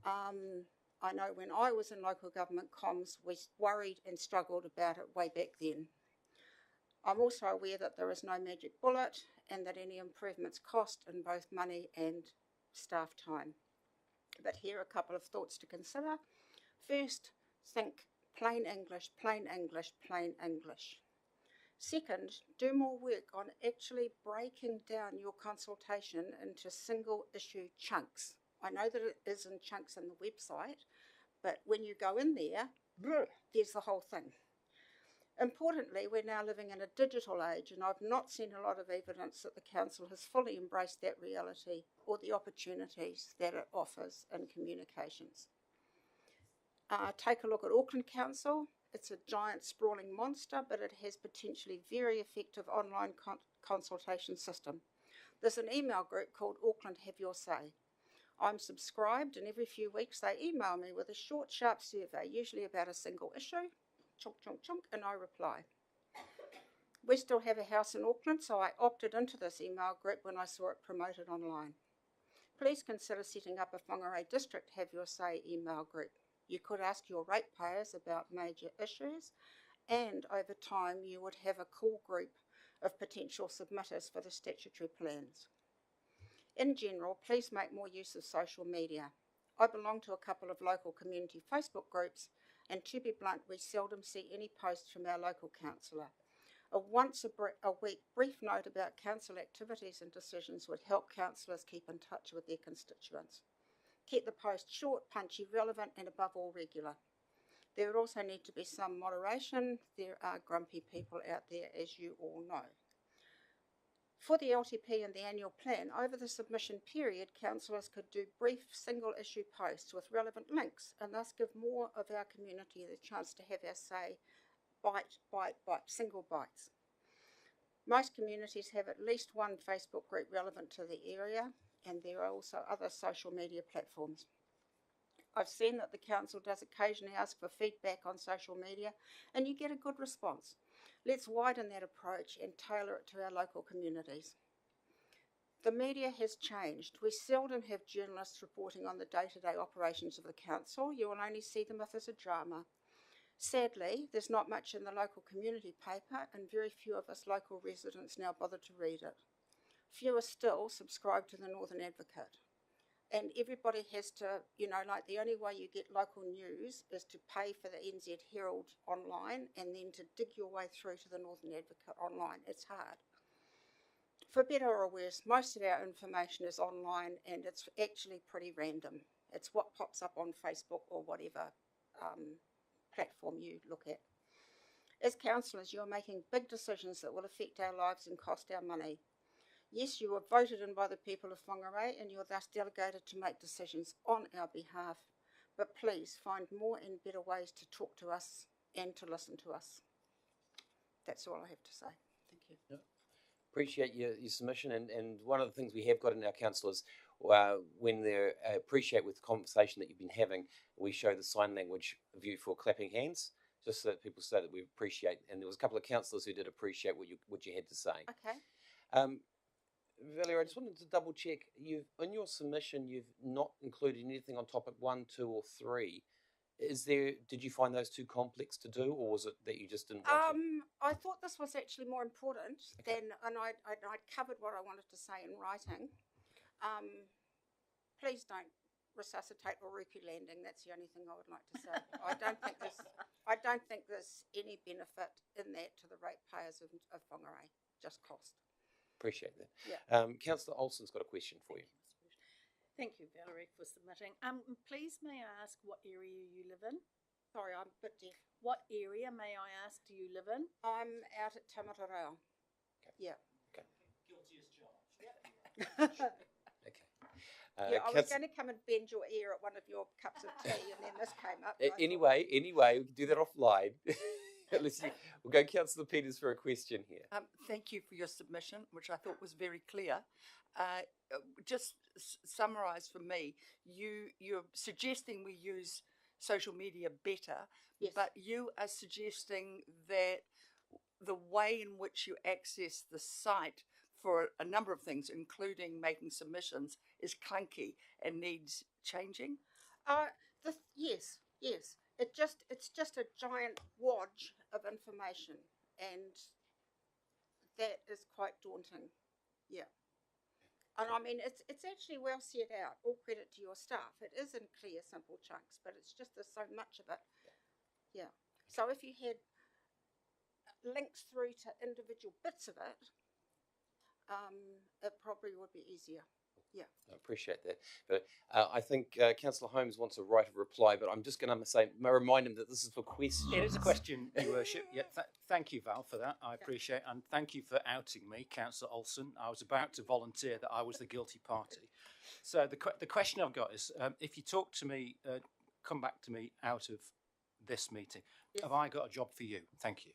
I know when I was in local government comms, we worried and struggled about it way back then. I'm also aware that there is no magic bullet and that any improvements cost in both money and staff time. But here are a couple of thoughts to consider. First, think plain English, plain English, plain English. Second, do more work on actually breaking down your consultation into single issue chunks. I know that it is in chunks in the website, but when you go in there, there's the whole thing. Importantly, we're now living in a digital age, and I've not seen a lot of evidence that the council has fully embraced that reality or the opportunities that it offers in communications. Take a look at Auckland Council. It's a giant sprawling monster, but it has potentially very effective online consultation system. There's an email group called Auckland Have Your Say. I'm subscribed, and every few weeks they email me with a short, sharp survey, usually about a single issue, chunk, chunk, chunk, and I reply. We still have a house in Auckland, so I opted into this email group when I saw it promoted online. Please consider setting up a Whangarei District Have Your Say email group. You could ask your ratepayers about major issues, and over time you would have a core group of potential submitters for the statutory plans. In general, please make more use of social media. I belong to a couple of local community Facebook groups, and to be blunt, we seldom see any posts from our local councillor. A once a week brief note about council activities and decisions would help councillors keep in touch with their constituents. Keep the post short, punchy, relevant, and above all regular. There would also need to be some moderation. There are grumpy people out there, as you all know. For the LTP and the annual plan, over the submission period, councillors could do brief single-issue posts with relevant links and thus give more of our community the chance to have our say, bite, bite, bite, single bites. Most communities have at least one Facebook group relevant to the area, and there are also other social media platforms. I've seen that the council does occasionally ask for feedback on social media, and you get a good response. Let's widen that approach and tailor it to our local communities. The media has changed. We seldom have journalists reporting on the day-to-day operations of the council. You will only see them if there's a drama. Sadly, there's not much in the local community paper, and very few of us local residents now bother to read it. Fewer still subscribe to the Northern Advocate. And everybody has to, you know, like the only way you get local news is to pay for the NZ Herald online and then to dig your way through to the Northern Advocate online. It's hard. For better or worse, most of our information is online and it's actually pretty random. It's what pops up on Facebook or whatever platform you look at. As councillors, you're making big decisions that will affect our lives and cost our money. Yes, you were voted in by the people of Whangarei and you're thus delegated to make decisions on our behalf. But please find more and better ways to talk to us and to listen to us. That's all I have to say. Thank you. Yeah. Appreciate your submission, and one of the things we have got in our councillors, when they appreciate with the conversation that you've been having, we show the sign language view for clapping hands, just so that people say that we appreciate. And there was a couple of councillors who did appreciate what you had to say. Okay. Valerie, I just wanted to double check. In your submission, you've not included anything on topic 1, 2, or 3. Did you find those too complex to do, or was it that you just didn't want to? I thought this was actually more important than, and I'd covered what I wanted to say in writing. Please don't resuscitate Oruki Landing. That's the only thing I would like to say. I don't think there's any benefit in that to the ratepayers of Whangarei. Just cost. Appreciate that. Yeah. Councillor Olsen's got a question for you. Thank you, Valerie, for submitting. Please may I ask what area you live in? Sorry, I'm a bit deaf. What area, may I ask, do you live in? I'm out at Tamatarao. Okay. Yeah. Okay. Guilty as charged. Okay. Yeah, I was going to come and bend your ear at one of your cups of tea, and then this came up. Anyway, we can do that offline. We'll go Councillor Peters for a question here. Thank you for your submission, which I thought was very clear. Just summarise for me, you're suggesting we use social media better, yes. But you are suggesting that the way in which you access the site for a number of things, including making submissions, is clunky and needs changing? Yes. It's just a giant wodge of information, and that is quite daunting. Yeah. And I mean, it's actually well set out. All credit to your staff. It is in clear, simple chunks, but it's just there's so much of it. Yeah. So if you had links through to individual bits of it, it probably would be easier. Yeah. I appreciate that. But I think Councillor Holmes wants a right of reply, but I'm just going to remind him that this is for questions. It is a question, Your Worship. Yeah, thank you, Val, for that. I appreciate it. And thank you for outing me, Councillor Olsen. I was about to volunteer that I was the guilty party. So the question I've got is, if you talk to me, come back to me out of this meeting, yes. Have I got a job for you? Thank you.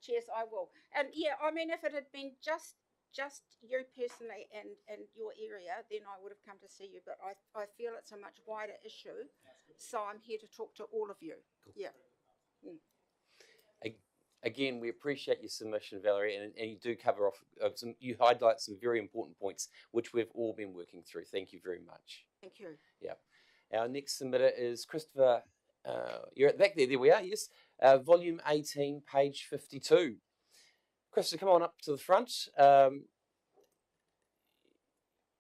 Cheers, I will. And yeah, I mean, if it had been just you personally and your area, then I would have come to see you. But I feel it's a much wider issue, so I'm here to talk to all of you. Cool. Yeah. Again, we appreciate your submission, Valerie, and you do cover off you highlight some very important points, which we've all been working through. Thank you very much. Thank you. Yeah. Our next submitter is Christopher. You're at the back there. There we are. Yes. Volume 18, page 52. Christopher, come on up to the front.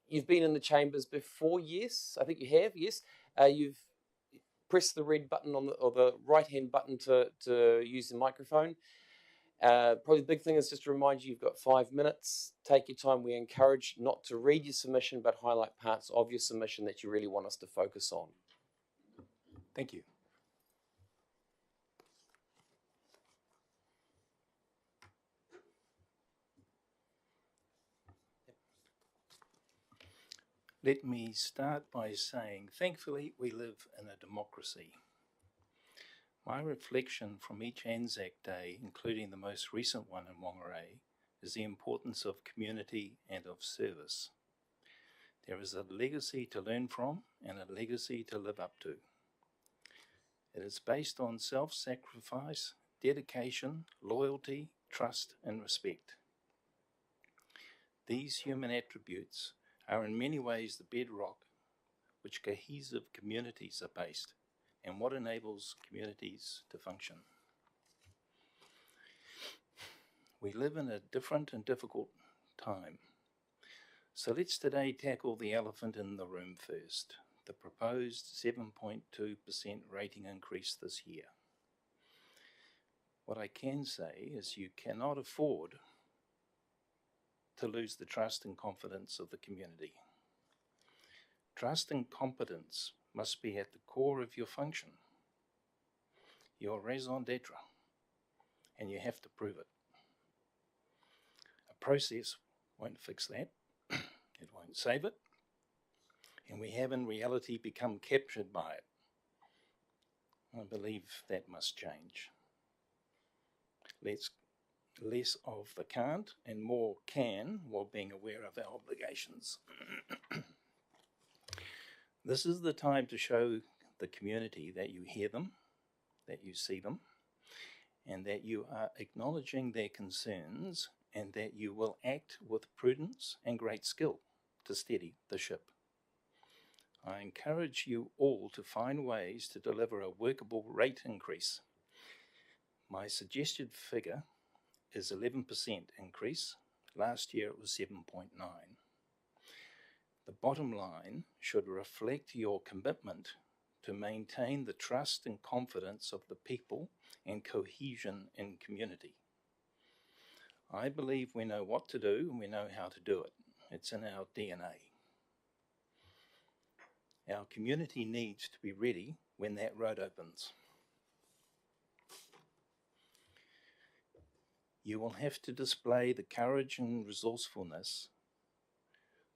You've been in the chambers before, yes? I think you have, yes. You've pressed the red button or the right-hand button to use the microphone. Probably the big thing is just to remind you, you've got 5 minutes. Take your time. We encourage not to read your submission, but highlight parts of your submission that you really want us to focus on. Thank you. Let me start by saying, thankfully, we live in a democracy. My reflection from each Anzac Day, including the most recent one in Whangarei, is the importance of community and of service. There is a legacy to learn from and a legacy to live up to. It is based on self-sacrifice, dedication, loyalty, trust, and respect. These human attributes are in many ways the bedrock which cohesive communities are based and what enables communities to function. We live in a different and difficult time. So let's today tackle the elephant in the room first, the proposed 7.2% rating increase this year. What I can say is you cannot afford to lose the trust and confidence of the community. Trust and competence must be at the core of your function, your raison d'etre, and you have to prove it. A process won't fix that, it won't save it, and we have in reality become captured by it. I believe that must change. Less of the can't and more can, while being aware of our obligations. This is the time to show the community that you hear them, that you see them, and that you are acknowledging their concerns, and that you will act with prudence and great skill to steady the ship. I encourage you all to find ways to deliver a workable rate increase. My suggested figure is 11% increase. Last year it was 7.9. The bottom line should reflect your commitment to maintain the trust and confidence of the people and cohesion in community. I believe we know what to do and we know how to do it. It's in our DNA. Our community needs to be ready when that road opens. You will have to display the courage and resourcefulness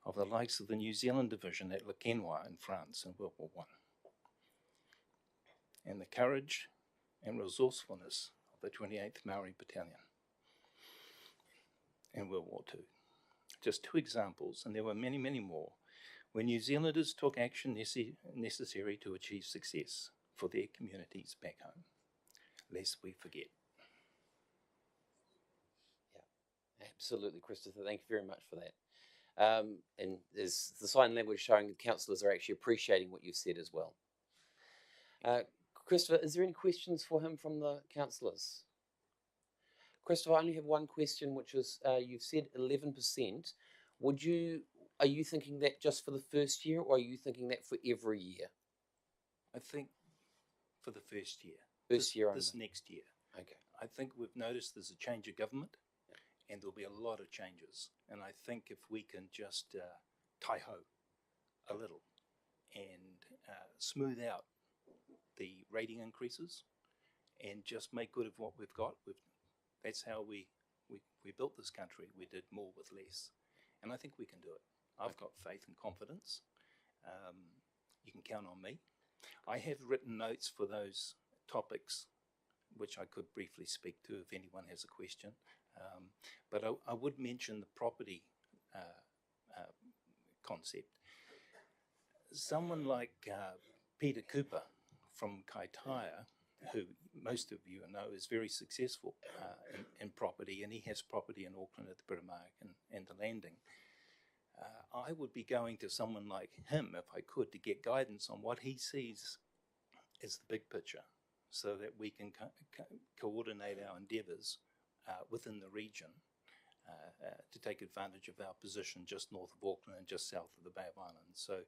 of the likes of the New Zealand division at Le Quesnoy in France in World War I, and the courage and resourcefulness of the 28th Maori Battalion in World War II. Just two examples, and there were many, many more, where New Zealanders took action necessary to achieve success for their communities back home, lest we forget. Yeah, absolutely, Christopher. Thank you very much for that. And there's the sign language showing the councillors are actually appreciating what you've said as well. Christopher, is there any questions for him from the councillors? Christopher, I only have one question, which is you've said 11%. Are you thinking that just for the first year, or are you thinking that for every year? I think for the first year. This year only? This next year. Okay. I think we've noticed there's a change of government, and there'll be a lot of changes. And I think if we can just tie-ho a little and smooth out the rating increases and just make good of what we've got, that's how we built this country. We did more with less. And I think we can do it. I've got faith and confidence. You can count on me. I have written notes for those topics, which I could briefly speak to if anyone has a question. But I would mention the property concept. Someone like Peter Cooper from Kaitaia, who most of you know is very successful in property, and he has property in Auckland at the Britomart and the Landing. I would be going to someone like him, if I could, to get guidance on what he sees as the big picture, so that we can coordinate our endeavours within the region to take advantage of our position just north of Auckland and just south of the Bay of Islands. So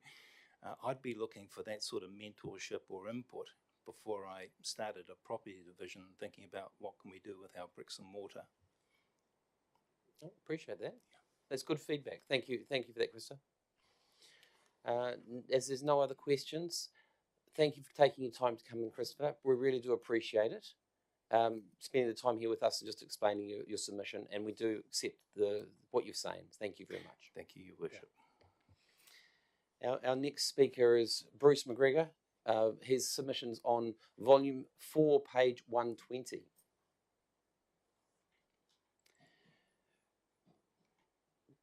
I'd be looking for that sort of mentorship or input before I started a property division, thinking about what can we do with our bricks and mortar. Oh, appreciate that. Yeah. That's good feedback. Thank you for that, Krista. As there's no other questions, thank you for taking your time to come in, Christopher. We really do appreciate it. Spending the time here with us and just explaining your submission, and we do accept what you're saying. Thank you very much. Thank you, Your Worship. Yeah. Our next speaker is Bruce McGregor. His submission's on volume 4, page 120.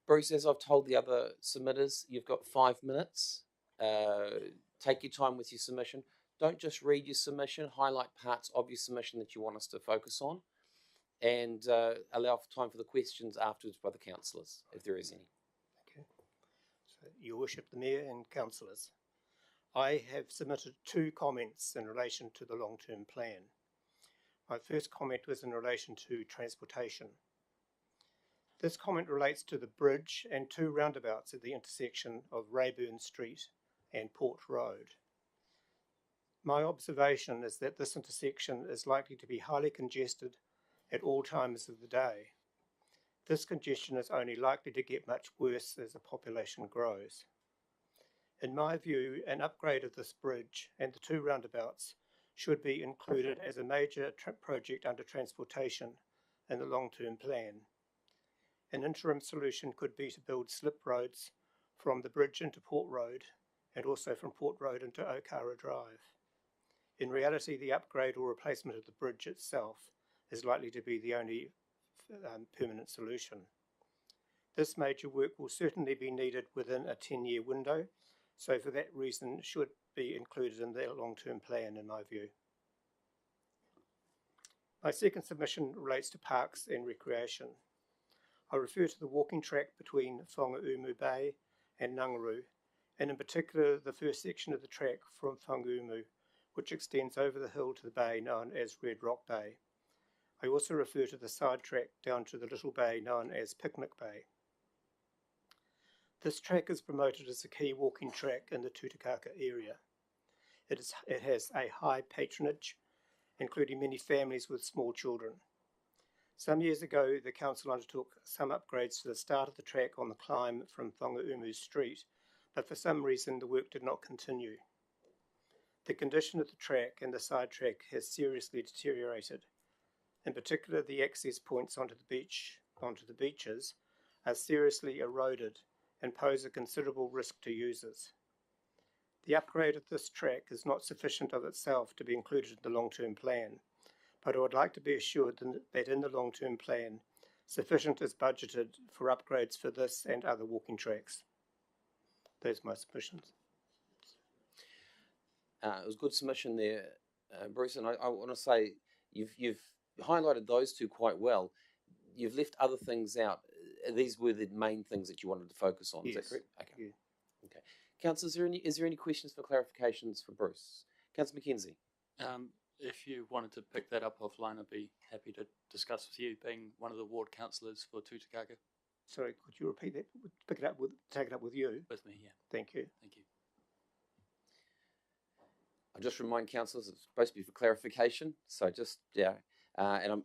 Bruce, as I've told the other submitters, you've got 5 minutes. Take your time with your submission. Don't just read your submission, highlight parts of your submission that you want us to focus on. and allow for time for the questions afterwards by the councillors, if there is any. Okay. So, Your Worship, the Mayor and councillors, I have submitted 2 comments in relation to the long-term plan. My first comment was in relation to transportation. This comment relates to the bridge and 2 roundabouts at the intersection of Rayburn Street and Port Road. My observation is that this intersection is likely to be highly congested at all times of the day. This congestion is only likely to get much worse as the population grows. In my view, an upgrade of this bridge and the 2 roundabouts should be included as a major project under transportation in the long-term plan. An interim solution could be to build slip roads from the bridge into Port Road and also from Port Road into Okara Drive. In reality, the upgrade or replacement of the bridge itself is likely to be the only permanent solution. This major work will certainly be needed within a 10-year window, so for that reason it should be included in the long-term plan in my view. My second submission relates to parks and recreation. I refer to the walking track between Whangaumu Bay and Nangaru, and in particular the first section of the track from Whangaumu, which extends over the hill to the bay known as Red Rock Bay. I also refer to the side track down to the little bay known as Picnic Bay. This track is promoted as a key walking track in the Tutukaka area. It has a high patronage, including many families with small children. Some years ago, the council undertook some upgrades to the start of the track on the climb from Whangaumu Street, but for some reason the work did not continue. The condition of the track and the side track has seriously deteriorated. In particular, the access points onto the beaches are seriously eroded and pose a considerable risk to users. The upgrade of this track is not sufficient of itself to be included in the long-term plan, but I would like to be assured that in the long-term plan, sufficient is budgeted for upgrades for this and other walking tracks. Those are my submissions. It was a good submission there, Bruce, and I want to say you've highlighted those 2 quite well. You've left other things out. These were the main things that you wanted to focus on. Yes. Is that correct? Okay. Yeah. Okay. Councillor, is there any questions for clarifications for Bruce? Councillor McKenzie. If you wanted to pick that up offline, I'd be happy to discuss with you, being one of the ward councillors for Tutukaka. Sorry, could you repeat that? Take it up with you. With me, yeah. Thank you. Thank you. I'll just remind councillors it's supposed to be for clarification. So just and I'm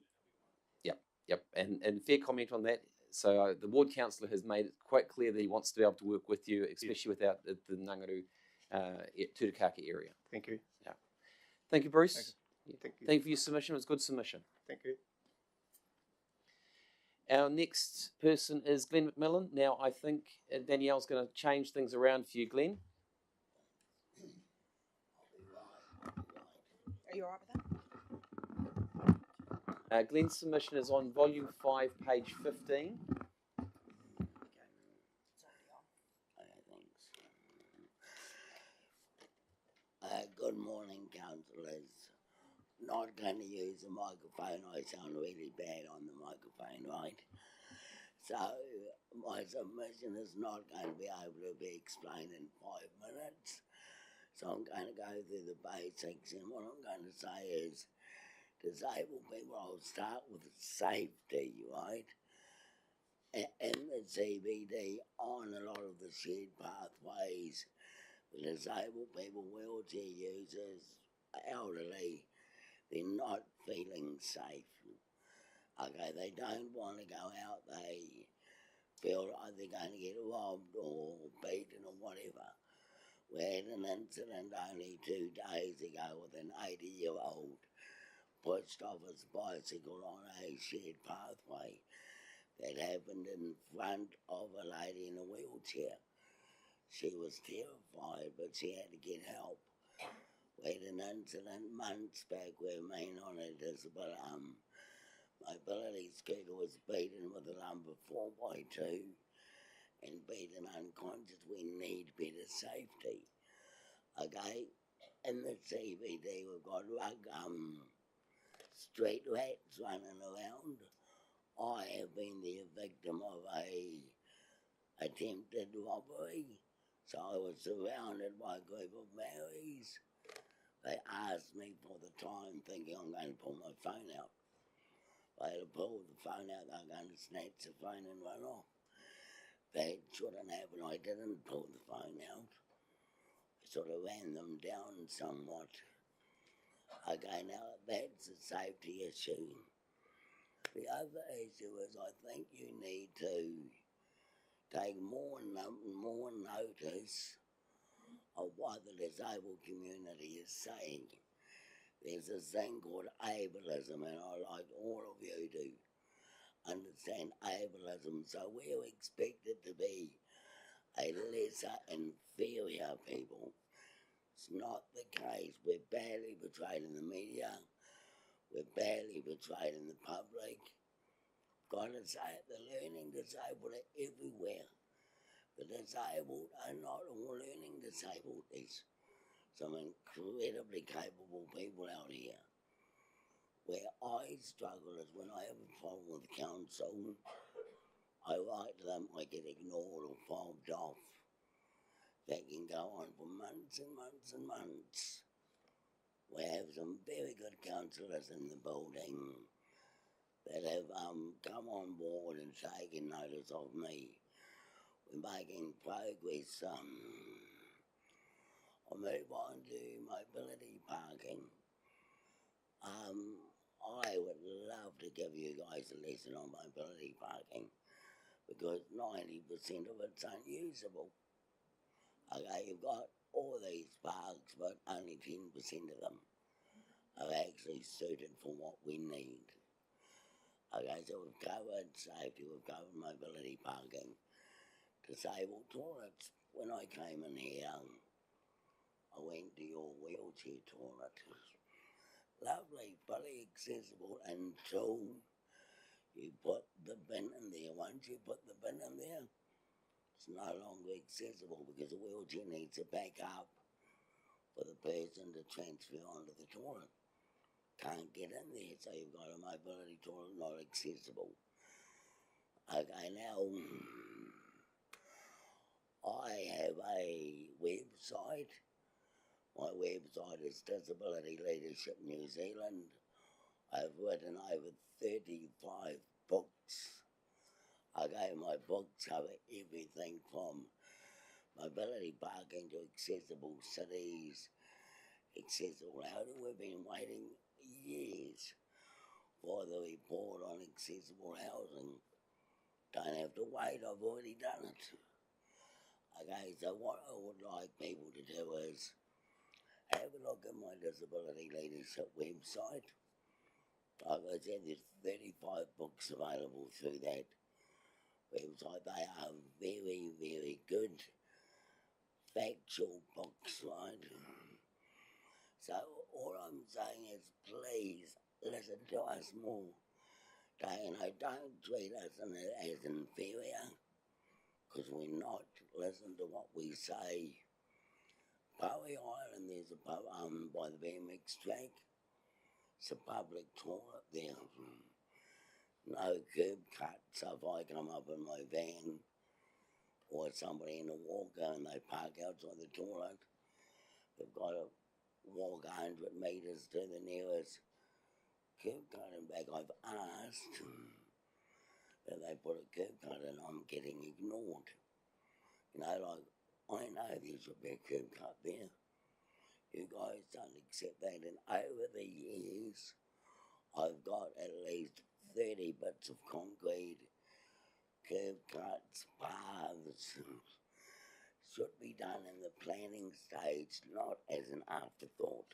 and fair comment on that. So the ward councillor has made it quite clear that he wants to be able to work with you, especially without the Nangaru Tutukaka area. Thank you. Yeah. Thank you, Bruce. Thank you. Thank you for your submission. It was a good submission. Thank you. Our next person is Glenn McMillan. Now, I think Danielle's going to change things around for you, Glenn. Are you all right with that? Glenn's submission is on volume 5, page 15. Good morning, councillors. Not going to use the microphone. I sound really bad on the microphone, right? So my submission is not going to be able to be explained in 5 minutes. So I'm going to go through the basics, and what I'm going to say is disabled people, I'll start with safety, right? In the CBD, on a lot of the shared pathways, disabled people, wheelchair users, elderly, they're not feeling safe. Okay, they don't want to go out, they feel like they're going to get robbed or beaten or whatever. We had an incident only 2 days ago with an 80-year-old pushed off his bicycle on a shared pathway that happened in front of a lady in a wheelchair. She was terrified, but she had to get help. We had an incident months back where a man on a mobility scooter was beaten with a lumbar 4x2 and beaten unconscious. We need better safety. Okay, in the CBD we've got street rats running around. I have been the victim of a attempted robbery. So I was surrounded by a group of Maoris. They asked me for the time, thinking I'm going to pull my phone out. They had pulled the phone out, they were going to snatch the phone and run off. That shouldn't happen. I didn't pull the phone out. I sort of ran them down somewhat. Okay, now that's a safety issue. The other issue is I think you need to take more notice of what the disabled community is saying. There's this thing called ableism, and I like all of you to understand ableism. So we're expected to be a lesser, inferior people. It's not the case. We're badly portrayed in the media. We're badly portrayed in the public. Got to say it, the learning disabled are everywhere. The disabled are not all learning disabled. There's some incredibly capable people out here. Where I struggle is when I have a problem with council, I write to them, I get ignored or fobbed off. That can go on for months and months and months. We have some very good councillors in the building that have come on board and taken notice of me. We're making progress. I'll move on to mobility parking. I would love to give you guys a lesson on mobility parking because 90% of it's unusable. Okay, you've got all these parks, but only 10% of them are actually suited for what we need. Okay, so we've covered safety, we've covered mobility parking, disabled toilets. When I came in here, I went to your wheelchair toilet. Lovely, fully accessible until you put the bin in there. Once you put the bin in there, it's no longer accessible because the wheelchair needs to back up for the person to transfer onto the toilet. Can't get in there, so you've got a mobility toilet not accessible. Okay, now I have a website. My website is Disability Leadership New Zealand. I've written over 35 books. Okay, my books cover everything from mobility parking to accessible cities, accessible housing. We've been waiting years for the report on accessible housing. Don't have to wait, I've already done it. Okay, so what I would like people to do is have a look at my Disability Leadership website. Like I said, there's 35 books available through that website. They are very, very good, factual books, right? So all I'm saying is please listen to us more. Don't treat us as inferior, because we're not. Listen to what we say. Bowie Island, there's a by the BMX track. It's a public toilet there. No curb cut, so if I come up in my van or somebody in a walker and they park outside the toilet, they've got to walk 100 metres to the nearest curb cut and back. I've asked that they put a curb cut and I'm getting ignored. You know, like, I know there should be a curb cut there. You guys don't accept that. And over the years, I've got at least 30 bits of concrete, curb cuts, paths. Should be done in the planning stage, not as an afterthought.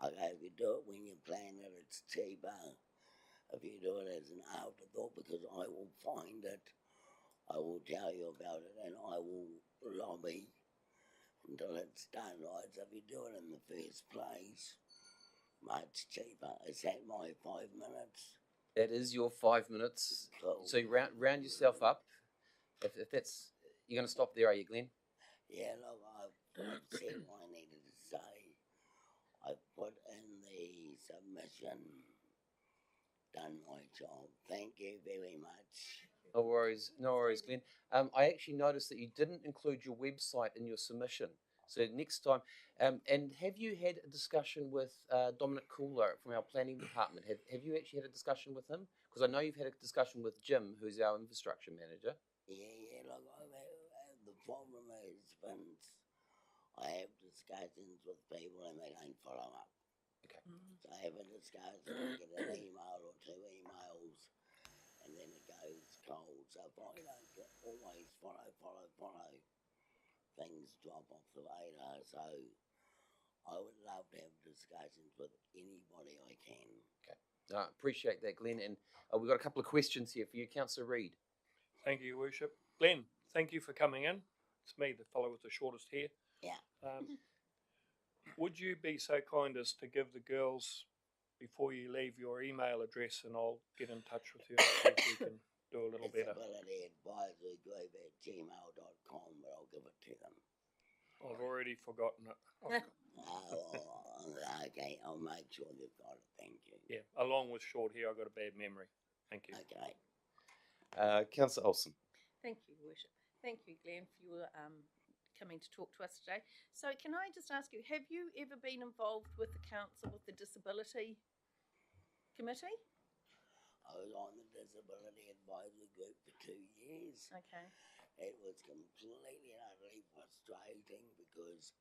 Okay, if you do it when you plan it, it's cheaper. If you do it as an afterthought, because I will find it, I will tell you about it, and I will lobby until it's done, right? So if you do it in the first place, much cheaper. Is that my 5 minutes? That is your 5 minutes. Cool. So you round yourself up. If that's, you're going to stop there, are you, Glenn? Yeah, look, I've said what I needed to say. I put in the submission done my job. Thank you very much. No worries, Glenn. I actually noticed that you didn't include your website in your submission. So next time, and have you had a discussion with Dominic Cooler from our planning department? Have you actually had a discussion with him? Because I know you've had a discussion with Jim, who's our infrastructure manager. Yeah, look, the problem is, Vince, I have discussions with people and they don't follow up. Okay. So I have a discussion, I get an email or 2 emails, and then it goes cold. So if I don't always follow, things drop off the radar. So I would love to have discussions with anybody I can. Okay. I appreciate that, Glenn. And we've got a couple of questions here for you, Councillor Reid. Thank you, Your Worship. Glenn, thank you for coming in. It's me, the fellow with the shortest hair. Yeah. Would you be so kind as to give the girls, before you leave, your email address, and I'll get in touch with you and see if we can do a little better. disabilityadvisorygroup@gmail.com, but I'll give it to them. I've already forgotten it. Okay, I'll make sure they've got it. Thank you. Yeah, along with short hair, I've got a bad memory. Thank you. Okay. Councillor Olsen. Thank you, Worship. Thank you, Glenn, for your coming to talk to us today. So can I just ask you, have you ever been involved with the council, with the disability committee? I was on the Disability Advisory Group for 2 years. Okay. It was completely and utterly frustrating because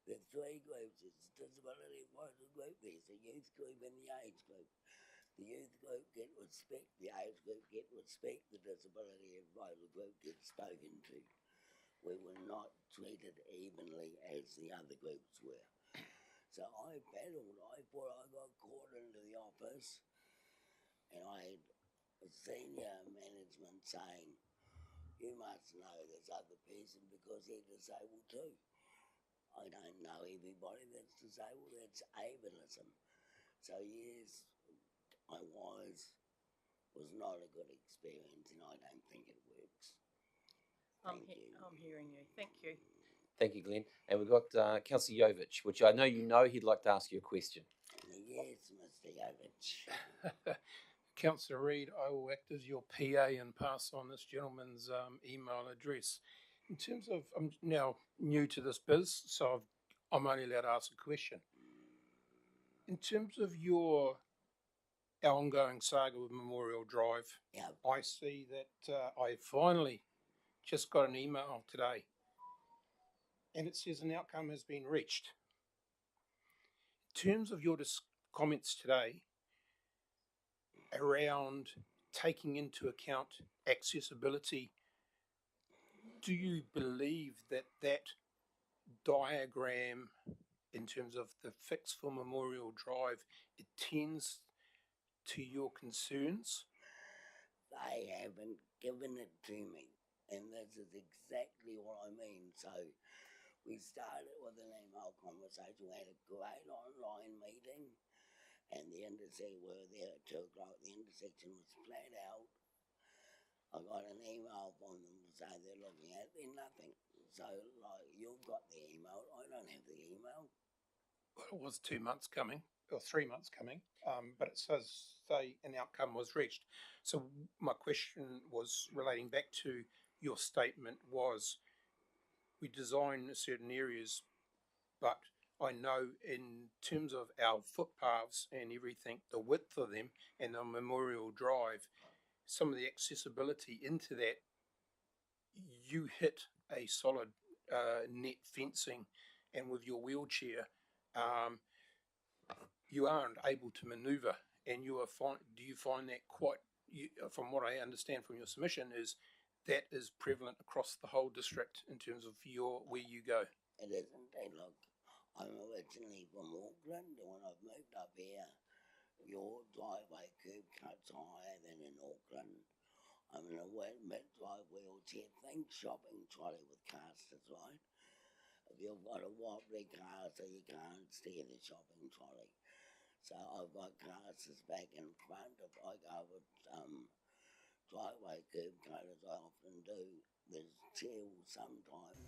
the 3 groups, it's Disability Advisory Group, there's the youth group and the age group. The youth group get respect, the age group get respect, the Disability Advisory Group gets spoken to. We were not treated evenly as the other groups were. So I battled. I thought I got called into the office and I had a senior management saying, you must know this other person because they're disabled too. I don't know everybody that's disabled, that's ableism. So yes, I was not a good experience and I don't think it works. I'm hearing you. Thank you. Thank you, Glenn. And we've got Councillor Jovich, which I know you know he'd like to ask you a question. Yes, Mr. Jovich. Councillor Reid, I will act as your PA and pass on this gentleman's email address. In terms of, I'm now new to this biz, so I'm only allowed to ask a question. In terms of your ongoing saga with Memorial Drive, I see that I finally just got an email today and it says an outcome has been reached. In terms of your comments today around taking into account accessibility, do you believe that that diagram in terms of the fix for Memorial Drive, it tends to your concerns? They haven't given it to me, and this is exactly what I mean. So we started with an email conversation. We had a great online meeting, and the intersection, we were there at 2 o'clock. The intersection was flat out. I got an email from them to say they're looking at it. They're nothing. So, like, you've got the email. I don't have the email. Well, it was 2 months coming, or 3 months coming, but it says an outcome was reached. So my question was relating back to your statement was, we design certain areas, but I know in terms of our footpaths and everything, the width of them and the Memorial Drive, some of the accessibility into that, you hit a solid net fencing, and with your wheelchair, you aren't able to manoeuvre, and you are do you find that quite, from what I understand from your submission, is that is prevalent across the whole district in terms of where you go? It isn't. Hey, look, I'm originally from Auckland, and when I've moved up here, your driveway curb cuts higher than in Auckland. I'm in a mid-drive wheelchair. Think shopping trolley with casters, right? If you've got a wobbly caster, you can't steer the shopping trolley. So I've got casters back in front. If I go with driveway curb cut, as I often do, the chair will sometimes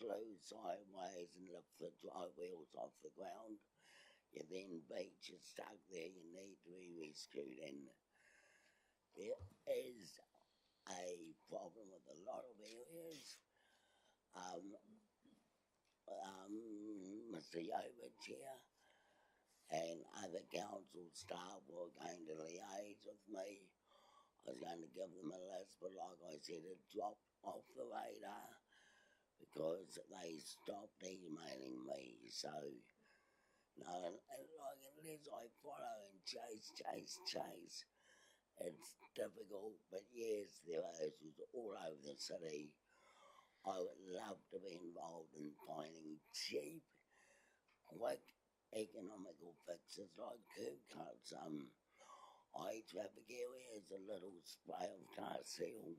slew sideways and lift the drive wheels off the ground. Your then beach is stuck there, you need to be rescued, and there is a problem with a lot of areas. Mr. Yovich here and other council staff were going to liaise with me. I was going to give them a list, but like I said, it dropped off the radar because they stopped emailing me. So, no, like unless I follow and chase, it's difficult. But yes, there are issues all over the city. I would love to be involved in finding cheap, quick, economical fixes like curb cuts. High traffic areas, a little spray of tar seal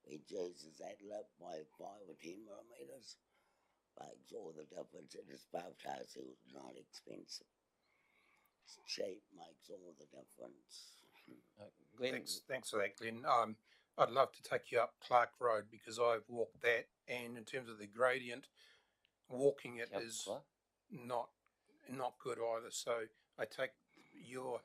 reduces that lip by 5 or 10 millimetres. Makes all the difference. And a spray of tar seal is not expensive. It's cheap, makes all the difference. Glenn? Thanks for that, Glenn. I'd love to take you up Clark Road because I've walked that, and in terms of the gradient, walking it is not good either. So I take your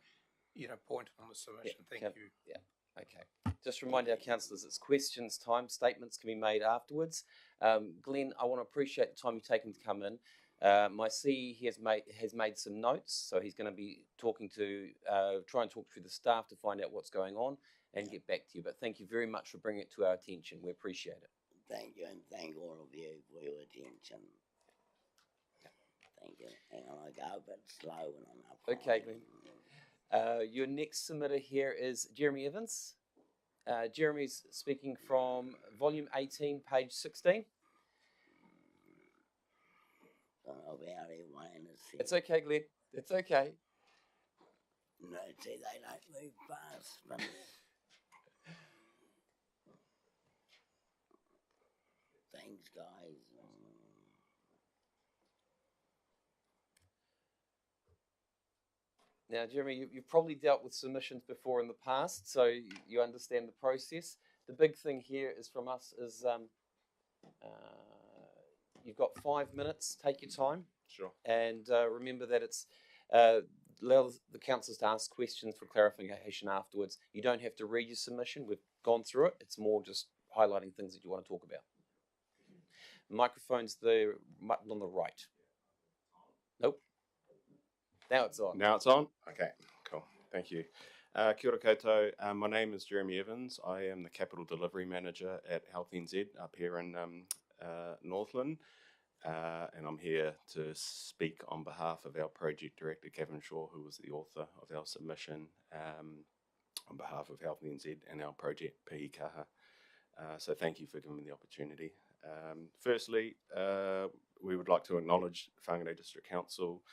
point on the submission. Thank you. Yeah. Okay. Just remind our councillors it's questions time. Statements can be made afterwards. Glenn, I want to appreciate the time you've taken to come in. My CE has made some notes, so he's going to be talking to try and talk through the staff to find out what's going on and get back to you. But thank you very much for bringing it to our attention. We appreciate it. Thank you, and thank all of you for your attention. Thank you. Hang on, I go a bit slow when I'm up. Okay, Glenn. Your next submitter here is Jeremy Evans. Jeremy's speaking from volume 18, page 16. It's okay, Glenn. It's okay. No, see, they don't move fast. But thanks, guys. Now, Jeremy, you've probably dealt with submissions before in the past, so you understand the process. The big thing here is from us is you've got 5 minutes. Take your time. Sure. And remember that it's allow the councillors to ask questions for clarification afterwards. You don't have to read your submission. We've gone through it. It's more just highlighting things that you want to talk about. Microphone's the button on the right. Nope. Now it's on. Now it's on? Okay, cool. Thank you. Kia ora koutou. My name is Jeremy Evans. I am the Capital Delivery Manager at Health NZ up here in Northland. And I'm here to speak on behalf of our Project Director, Kevin Shaw, who was the author of our submission, on behalf of Health NZ and our Project Pihikaha. So thank you for giving me the opportunity. Firstly, we would like to acknowledge Whangarei District Council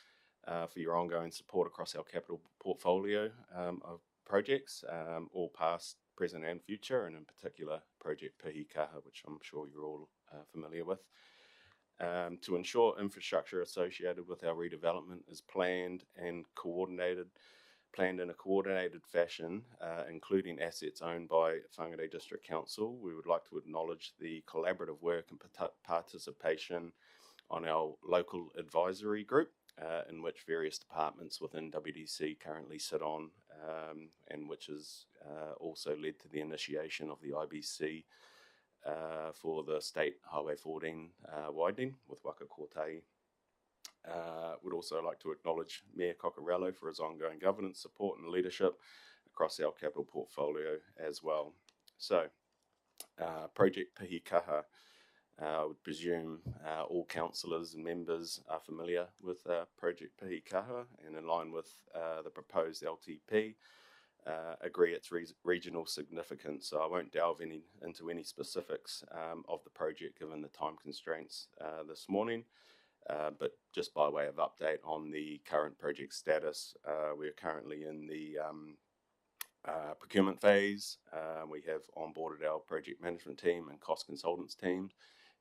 for your ongoing support across our capital portfolio of projects, all past, present and future, and in particular Project Pihikaha, which I'm sure you're all familiar with. To ensure infrastructure associated with our redevelopment is planned in a coordinated fashion, including assets owned by Whangarei District Council, we would like to acknowledge the collaborative work and participation on our local advisory group, in which various departments within WDC currently sit on, and which has also led to the initiation of the IBC for the State Highway 14 widening with Waka Kotahi. Would also like to acknowledge Mayor Coccarello for his ongoing governance, support and leadership across our capital portfolio as well. So, Project Pihikaha, I would presume all councillors and members are familiar with Project Pihikaha, and in line with the proposed LTP, agree its regional significance. So I won't delve into any specifics of the project given the time constraints this morning, but just by way of update on the current project status, we are currently in the procurement phase. We have onboarded our project management team and cost consultants teams,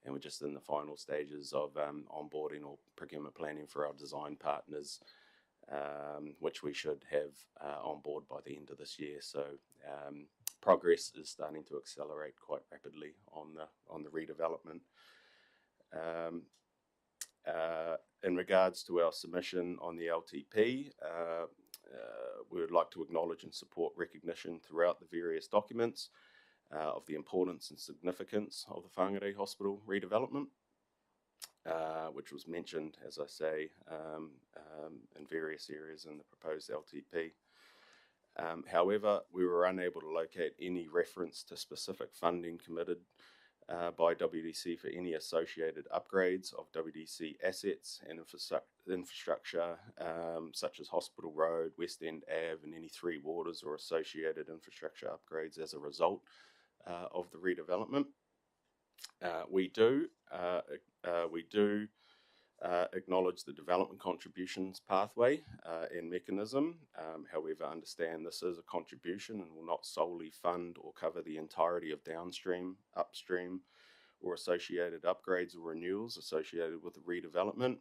and we're just in the final stages of onboarding or procurement planning for our design partners, which we should have on board by the end of this year. So progress is starting to accelerate quite rapidly on the redevelopment. in regards to our submission on the LTP, we would like to acknowledge and support recognition throughout the various documents of the importance and significance of the Whangarei Hospital redevelopment, which was mentioned, as I say, in various areas in the proposed LTP. However, we were unable to locate any reference to specific funding committed by WDC for any associated upgrades of WDC assets and infrastructure, such as Hospital Road, West End Ave, and any Three Waters or associated infrastructure upgrades as a result of the redevelopment. We do acknowledge the development contributions pathway and mechanism. However, understand this is a contribution and will not solely fund or cover the entirety of downstream, upstream, or associated upgrades or renewals associated with the redevelopment.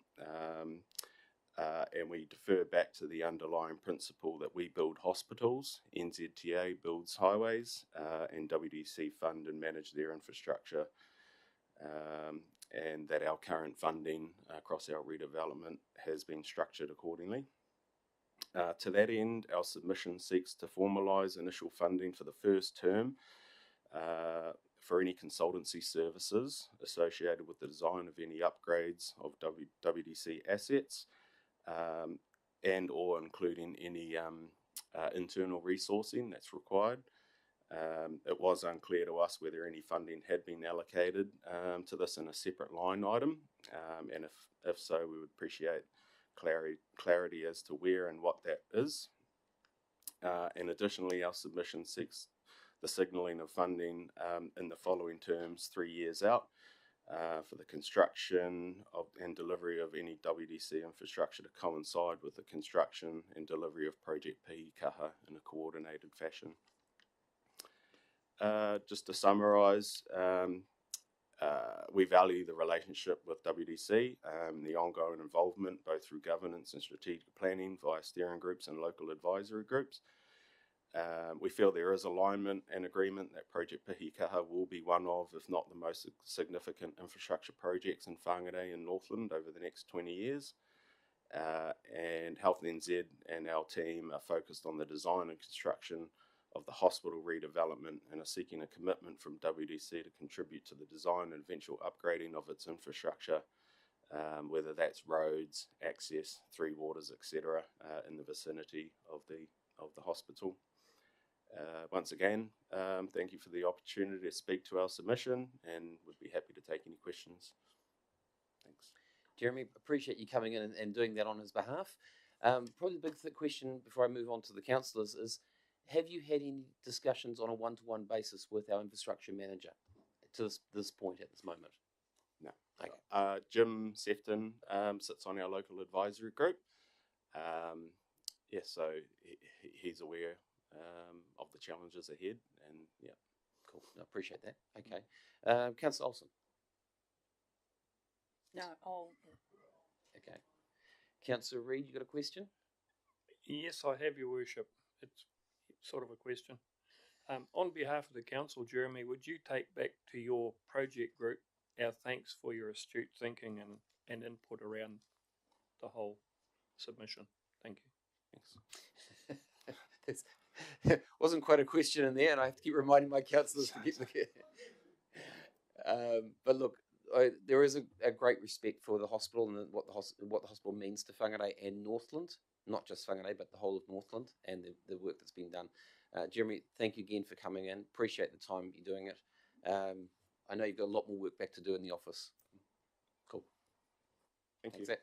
And we defer back to the underlying principle that we build hospitals, NZTA builds highways, and WDC fund and manage their infrastructure. And that our current funding across our redevelopment has been structured accordingly. To that end, our submission seeks to formalise initial funding for the first term for any consultancy services associated with the design of any upgrades of WDC assets, and or including any internal resourcing that's required. It was unclear to us whether any funding had been allocated to this in a separate line item, and if so, we would appreciate clarity as to where and what that is. And additionally, our submission seeks the signalling of funding in the following terms 3 years out for the construction of and delivery of any WDC infrastructure to coincide with the construction and delivery of Project Pihikaha in a coordinated fashion. Just to summarise, we value the relationship with WDC, the ongoing involvement both through governance and strategic planning via steering groups and local advisory groups. We feel there is alignment and agreement that Project Pihikaha will be one of, if not the most significant infrastructure projects in Whangarei and Northland over the next 20 years. And Health NZ and our team are focused on the design and construction of the hospital redevelopment and are seeking a commitment from WDC to contribute to the design and eventual upgrading of its infrastructure, whether that's roads, access, Three Waters, etc., in the vicinity of the hospital. Once again, thank you for the opportunity to speak to our submission, and would be happy to take any questions. Thanks. Jeremy, appreciate you coming in and doing that on his behalf. Probably the big question before I move on to the councillors is, have you had any discussions on a one-to-one basis with our infrastructure manager to this point at this moment? No. Okay. Jim Sefton sits on our local advisory group. So he's aware of the challenges ahead, and yeah. Cool. I appreciate that. Okay. Councillor Olsen. No, I'll. Okay. Councillor Reid, you got a question? Yes, I have, Your Worship. It's sort of a question. On behalf of the council, Jeremy, would you take back to your project group our thanks for your astute thinking and input around the whole submission? Thank you. Thanks. Wasn't quite a question in there, and I have to keep reminding my councillors to get the. But look, there is a great respect for the hospital and what the hospital means to Whangarei and Northland, not just Whangarei, but the whole of Northland and the work that's been done. Jeremy, thank you again for coming in. Appreciate the time you're doing it. I know you've got a lot more work back to do in the office. Cool. Thank you.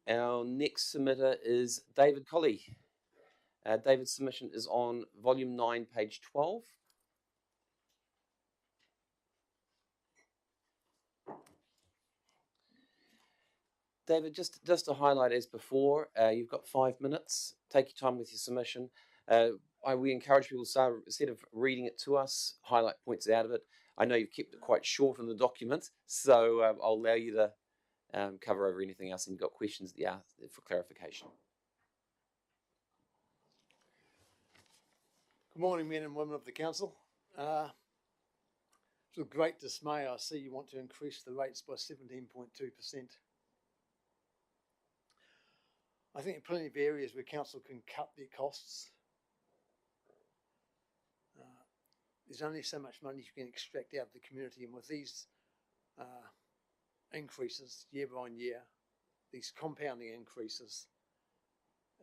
Our next submitter is David Colley. David's submission is on volume 9, page 12. David, just to highlight as before, you've got 5 minutes. Take your time with your submission. We encourage people to start, instead of reading it to us, highlight points out of it. I know you've kept it quite short in the document, so I'll allow you to cover over anything else and you've got questions for clarification. Good morning, men and women of the council. So with great dismay, I see you want to increase the rates by 17.2%. I think there are plenty of areas where council can cut their costs. There's only so much money you can extract out of the community, and with these increases year on year, these compounding increases,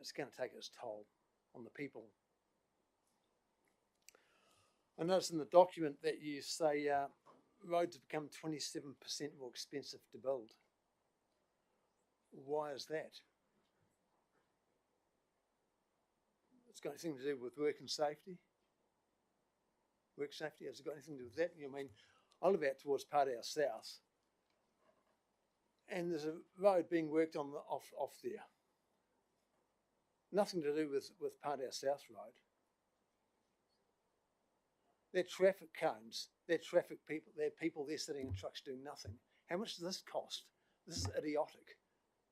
it's going to take its toll on the people. I noticed in the document that you say roads have become 27% more expensive to build. Why is that? It's got anything to do with work and safety? Work safety, has it got anything to do with that? I mean, I live out towards Pardale South, and there's a road being worked on off there. Nothing to do with Pardale South Road. They're traffic cones, they're traffic people, they're people there sitting in trucks doing nothing. How much does this cost? This is idiotic.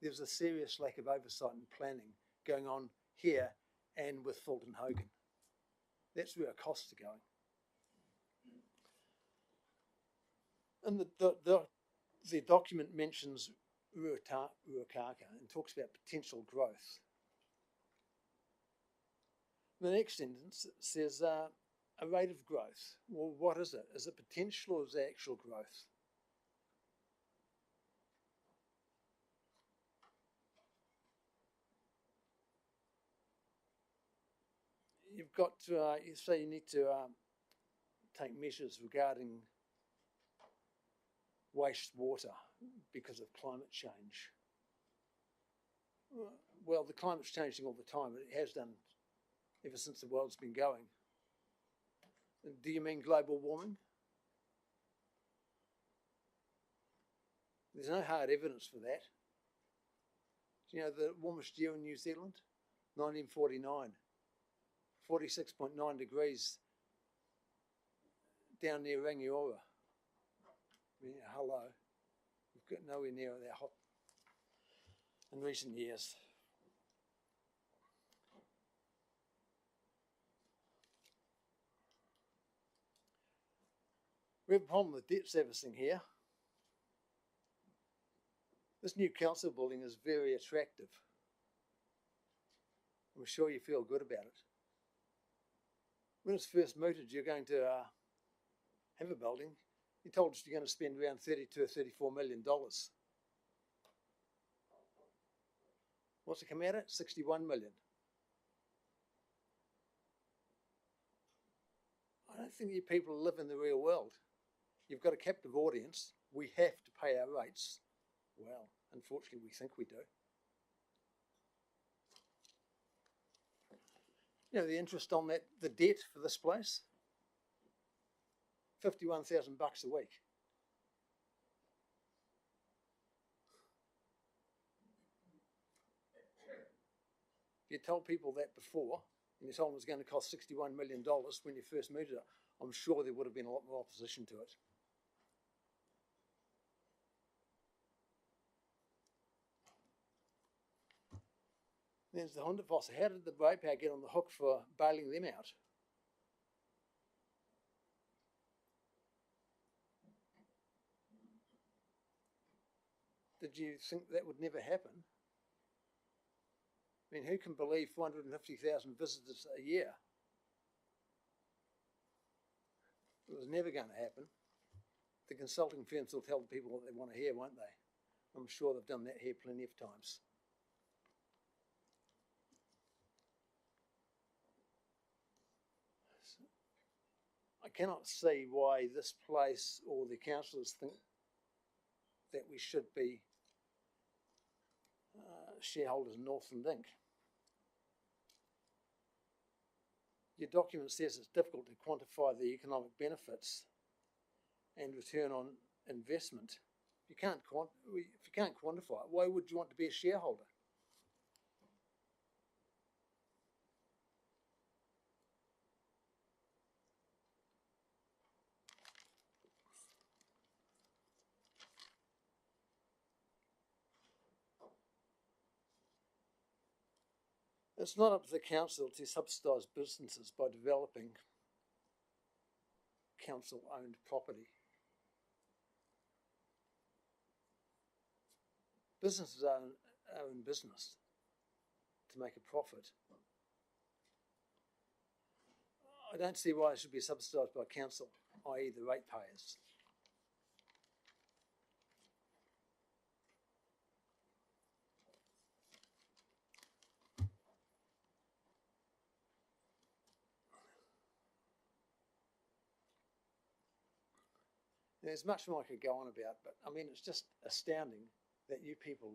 There's a serious lack of oversight and planning going on here and with Fulton Hogan. That's where our costs are going. And the document mentions Ruakaka and talks about potential growth. The next sentence says a rate of growth. Well, what is it? Is it potential or is it actual growth? You've got to, you say you need to take measures regarding wastewater because of climate change. Well, the climate's changing all the time. It has done ever since the world's been going. Do you mean global warming? There's no hard evidence for that. Do you know the warmest year in New Zealand? 1949. 46.9 degrees down near Rangiora. I mean, hello. We've got nowhere near that hot in recent years. We have a problem with debt servicing here. This new council building is very attractive. I'm sure you feel good about it. When it's first mooted, you're going to have a building. You told us you're going to spend around $32 or $34 million. What's it come out at? 61 million. I don't think you people live in the real world. You've got a captive audience. We have to pay our rates. Well, unfortunately, we think we do. You know, the interest on that, the debt for this place, $51,000 a week. If you told people that before, and you told them it was going to cost $61 million when you first moved it, I'm sure there would have been a lot more opposition to it. There's the Honda Fossa. How did the ratepayer get on the hook for bailing them out? Did you think that would never happen? I mean, who can believe 450,000 visitors a year? It was never going to happen. The consulting firms will tell the people what they want to hear, won't they? I'm sure they've done that here plenty of times. I cannot see why this place or the councillors think that we should be shareholders in Northland Inc. Your document says it's difficult to quantify the economic benefits and return on investment. If you can't quantify it, why would you want to be a shareholder? It's not up to the council to subsidise businesses by developing council-owned property. businesses are in business to make a profit. I don't see why it should be subsidised by council, i.e. the ratepayers. There's much more I could go on about, but I mean, it's just astounding that you people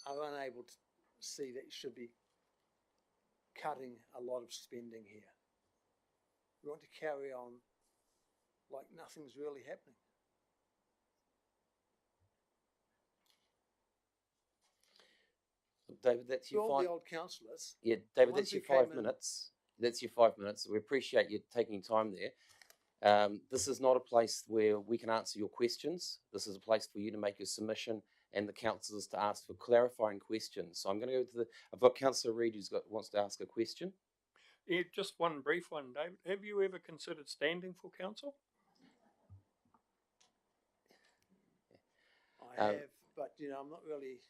are unable to see that you should be cutting a lot of spending here. We want to carry on like nothing's really happening. David, that's your all the old councillors. Yeah, David, that's your 5 minutes. That's your 5 minutes. We appreciate you taking time there. This is not a place where we can answer your questions. This is a place for you to make your submission and the councillors to ask for clarifying questions. So I'm going to go to I've got Councillor Reid wants to ask a question. Yeah, just one brief one, David. Have you ever considered standing for council? I have, but you know, I'm not really.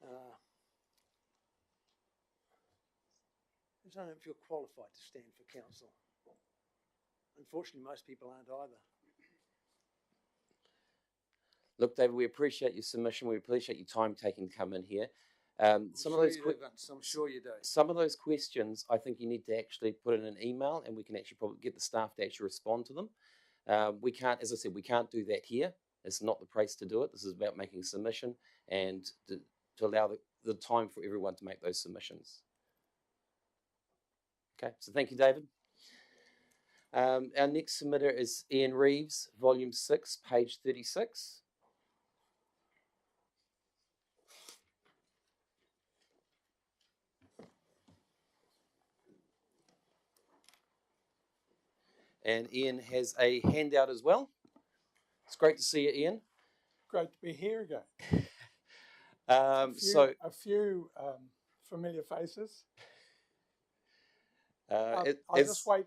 I don't know if you're qualified to stand for council. Unfortunately, most people aren't either. Look, David, we appreciate your submission. We appreciate your time taking to come in here. Some of those I'm sure you do. Some of those questions, I think you need to actually put in an email, and we can actually probably get the staff to actually respond to them. We can't, as I said, we can't do that here. It's not the place to do it. This is about making a submission and to allow the time for everyone to make those submissions. Okay, so thank you, David. Our next submitter is Ian Reeves, Volume 6, page 36. And Ian has a handout as well. It's great to see you, Ian. Great to be here again. A few familiar faces. I'll just wait,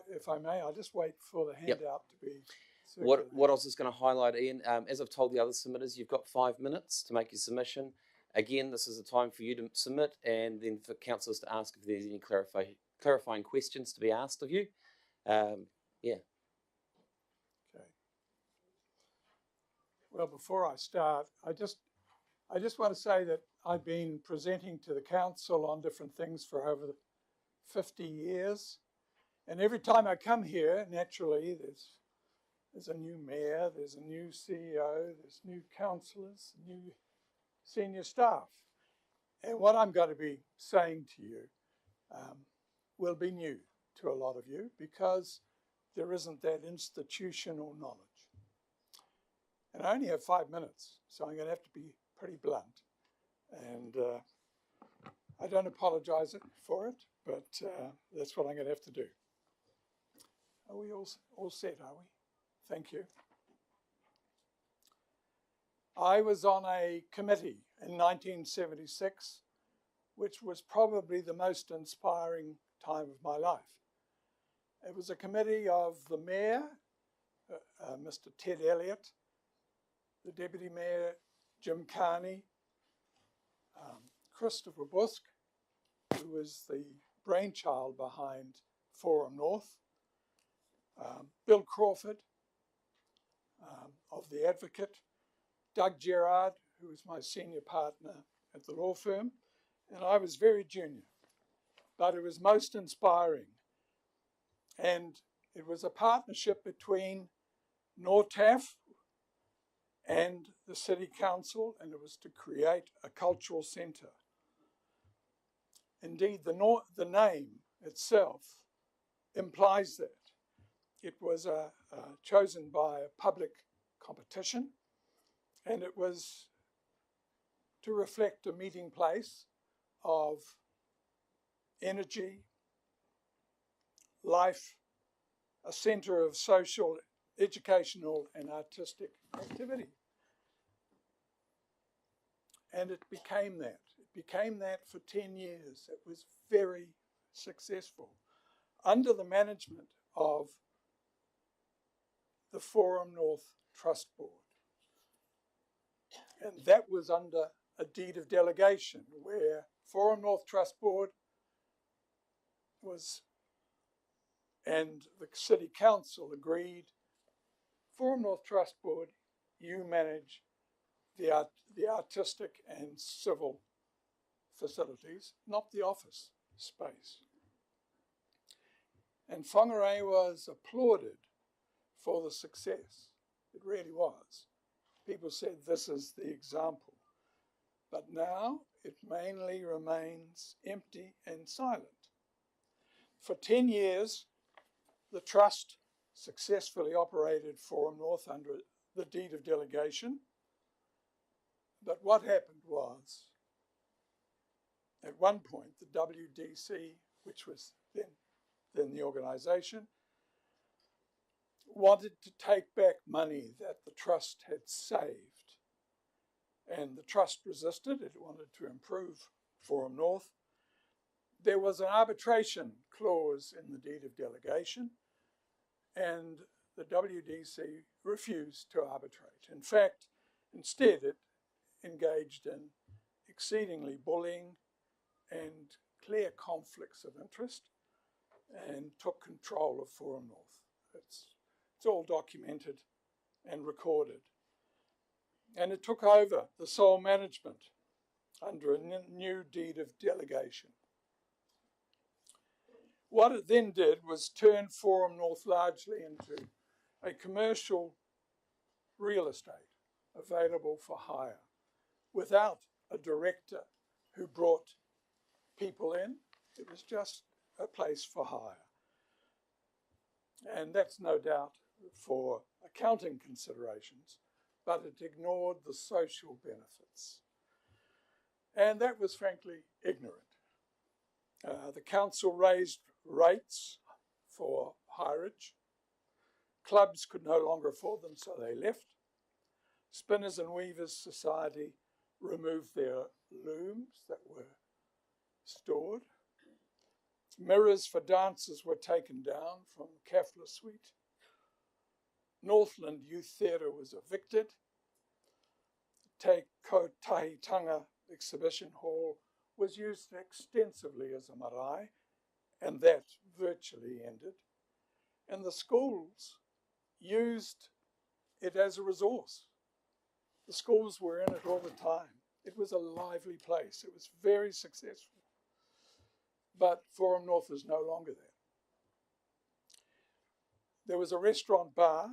if I may, I'll just wait for the handout to be circulated. What I was just going to highlight, Ian, as I've told the other submitters, you've got 5 minutes to make your submission. Again, this is a time for you to submit and then for councillors to ask if there's any clarifying questions to be asked of you. Yeah. Okay. Well, before I start, I just want to say that I've been presenting to the council on different things for over 50 years, and every time I come here, naturally, there's a new mayor, there's a new CEO, there's new councillors, new senior staff, and what I'm going to be saying to you will be new to a lot of you because there isn't that institutional knowledge. And I only have 5 minutes, so I'm going to have to be pretty blunt. And I don't apologise for it, but that's what I'm going to have to do. Are we all set, are we? Thank you. I was on a committee in 1976, which was probably the most inspiring time of my life. It was a committee of the Mayor, Mr. Ted Elliott, the Deputy Mayor, Jim Carney, Christopher Busk, who was the brainchild behind Forum North, Bill Crawford of The Advocate, Doug Gerard, who was my senior partner at the law firm, and I was very junior, but it was most inspiring. And it was a partnership between NORTAF and the City Council, and it was to create a cultural centre. Indeed, the name itself implies that. It was chosen by a public competition, and it was to reflect a meeting place of energy, life, a centre of social, educational and artistic activity. And it became that. It became that for 10 years. It was very successful under the management of the Forum North Trust Board. And that was under a deed of delegation where Forum North Trust Board was, and the City Council agreed, Forum North Trust Board, you manage the artistic and civil facilities, not the office space. And Whangarei was applauded for the success. It really was. People said this is the example. But now it mainly remains empty and silent. For 10 years, the Trust successfully operated Forum North under the deed of delegation. But what happened was, at one point, the WDC, which was then the organisation, wanted to take back money that the Trust had saved. And the Trust resisted. It wanted to improve Forum North. There was an arbitration clause in the deed of delegation, and the WDC refused to arbitrate. In fact, instead it engaged in exceedingly bullying and clear conflicts of interest and took control of Forum North. It's all documented and recorded. And it took over the sole management under a new deed of delegation. What it then did was turn Forum North largely into a commercial real estate available for hire without a director who brought people in. It was just a place for hire. And that's no doubt for accounting considerations, but it ignored the social benefits. And that was frankly ignorant. The council raised rates for hireage. Clubs could no longer afford them, so they left. Spinners and Weavers Society removed their looms that were stored. Mirrors for dancers were taken down from Kafla Suite. Northland Youth Theatre was evicted. Te Kotahitanga Exhibition Hall was used extensively as a marae, and that virtually ended. And the schools used it as a resource. The schools were in it all the time. It was a lively place. It was very successful. But Forum North is no longer there. There was a restaurant bar,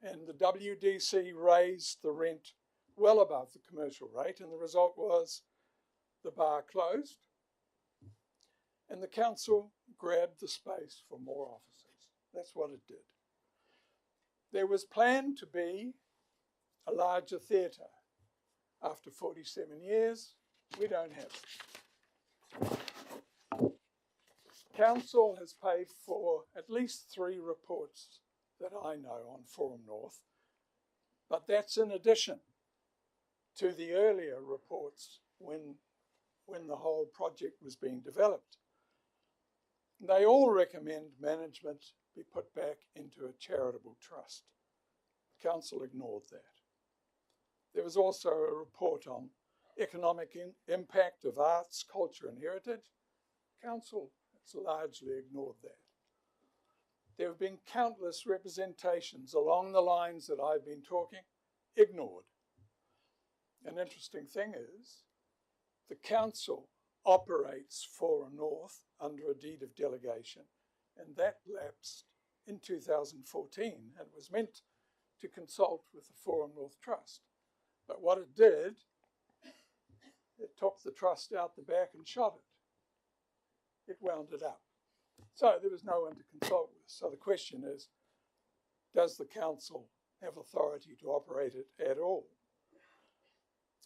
and the WDC raised the rent well above the commercial rate, and the result was the bar closed, and the council grabbed the space for more offices. That's what it did. There was planned to be a larger theatre. After 47 years, we don't have it. Council has paid for at least 3 reports that I know on Forum North, but that's in addition to the earlier reports when the whole project was being developed. They all recommend management be put back into a charitable trust. The council ignored that. There was also a report on economic impact of arts, culture and heritage. Council has largely ignored that. There have been countless representations along the lines that I've been talking, ignored. An interesting thing is, the council operates Forum North under a deed of delegation, and that lapsed in 2014 and was meant to consult with the Forum North Trust. But what it did, it took the trust out the back and shot it. It wound it up. So there was no one to consult with. So the question is, does the council have authority to operate it at all?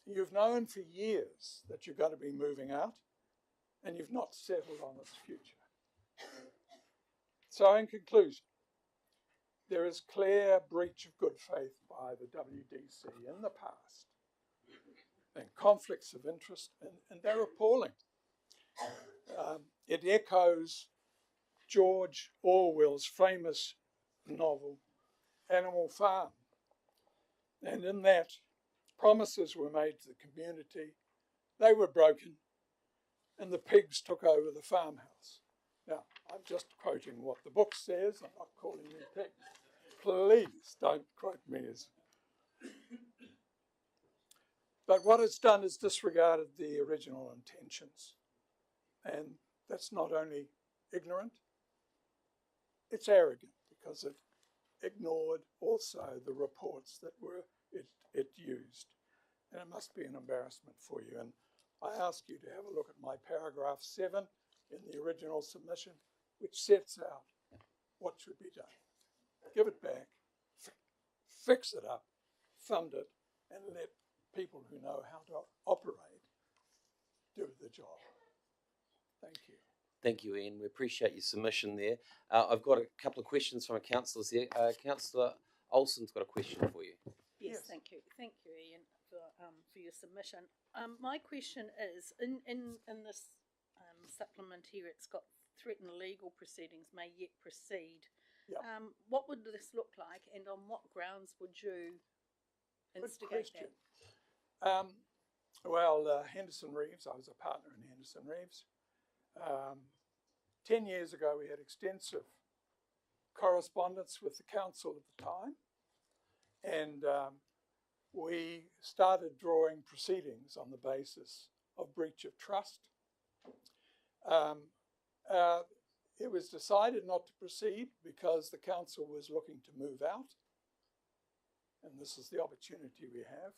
You've known for years that you're going to be moving out, and you've not settled on its future. So in conclusion, there is clear breach of good faith by the WDC in the past, and conflicts of interest, and they're appalling. It echoes George Orwell's famous novel, Animal Farm. And in that, promises were made to the community, they were broken, and the pigs took over the farmhouse. Now, I'm just quoting what the book says. I'm not calling you pigs. Please don't quote me as... But what it's done is disregarded the original intentions. And that's not only ignorant, it's arrogant, because it ignored also the reports that it used. And it must be an embarrassment for you. And I ask you to have a look at my paragraph 7 in the original submission, which sets out what should be done. Give it back, fix it up, fund it, and let people who know how to operate do the job. Thank you. Thank you, Ian. We appreciate your submission there. I've got a couple of questions from our councillors here. Councillor Olsen's got a question for you. Yes, thank you. Thank you, Ian, for your submission. My question is, in this supplement here, it's got threatened legal proceedings may yet proceed. Yep. What would this look like, and on what grounds would you instigate that? Well, Henderson Reeves, I was a partner in Henderson Reeves. 10 years ago, we had extensive correspondence with the council at the time, and we started drawing proceedings on the basis of breach of trust. It was decided not to proceed because the council was looking to move out, and this is the opportunity we have.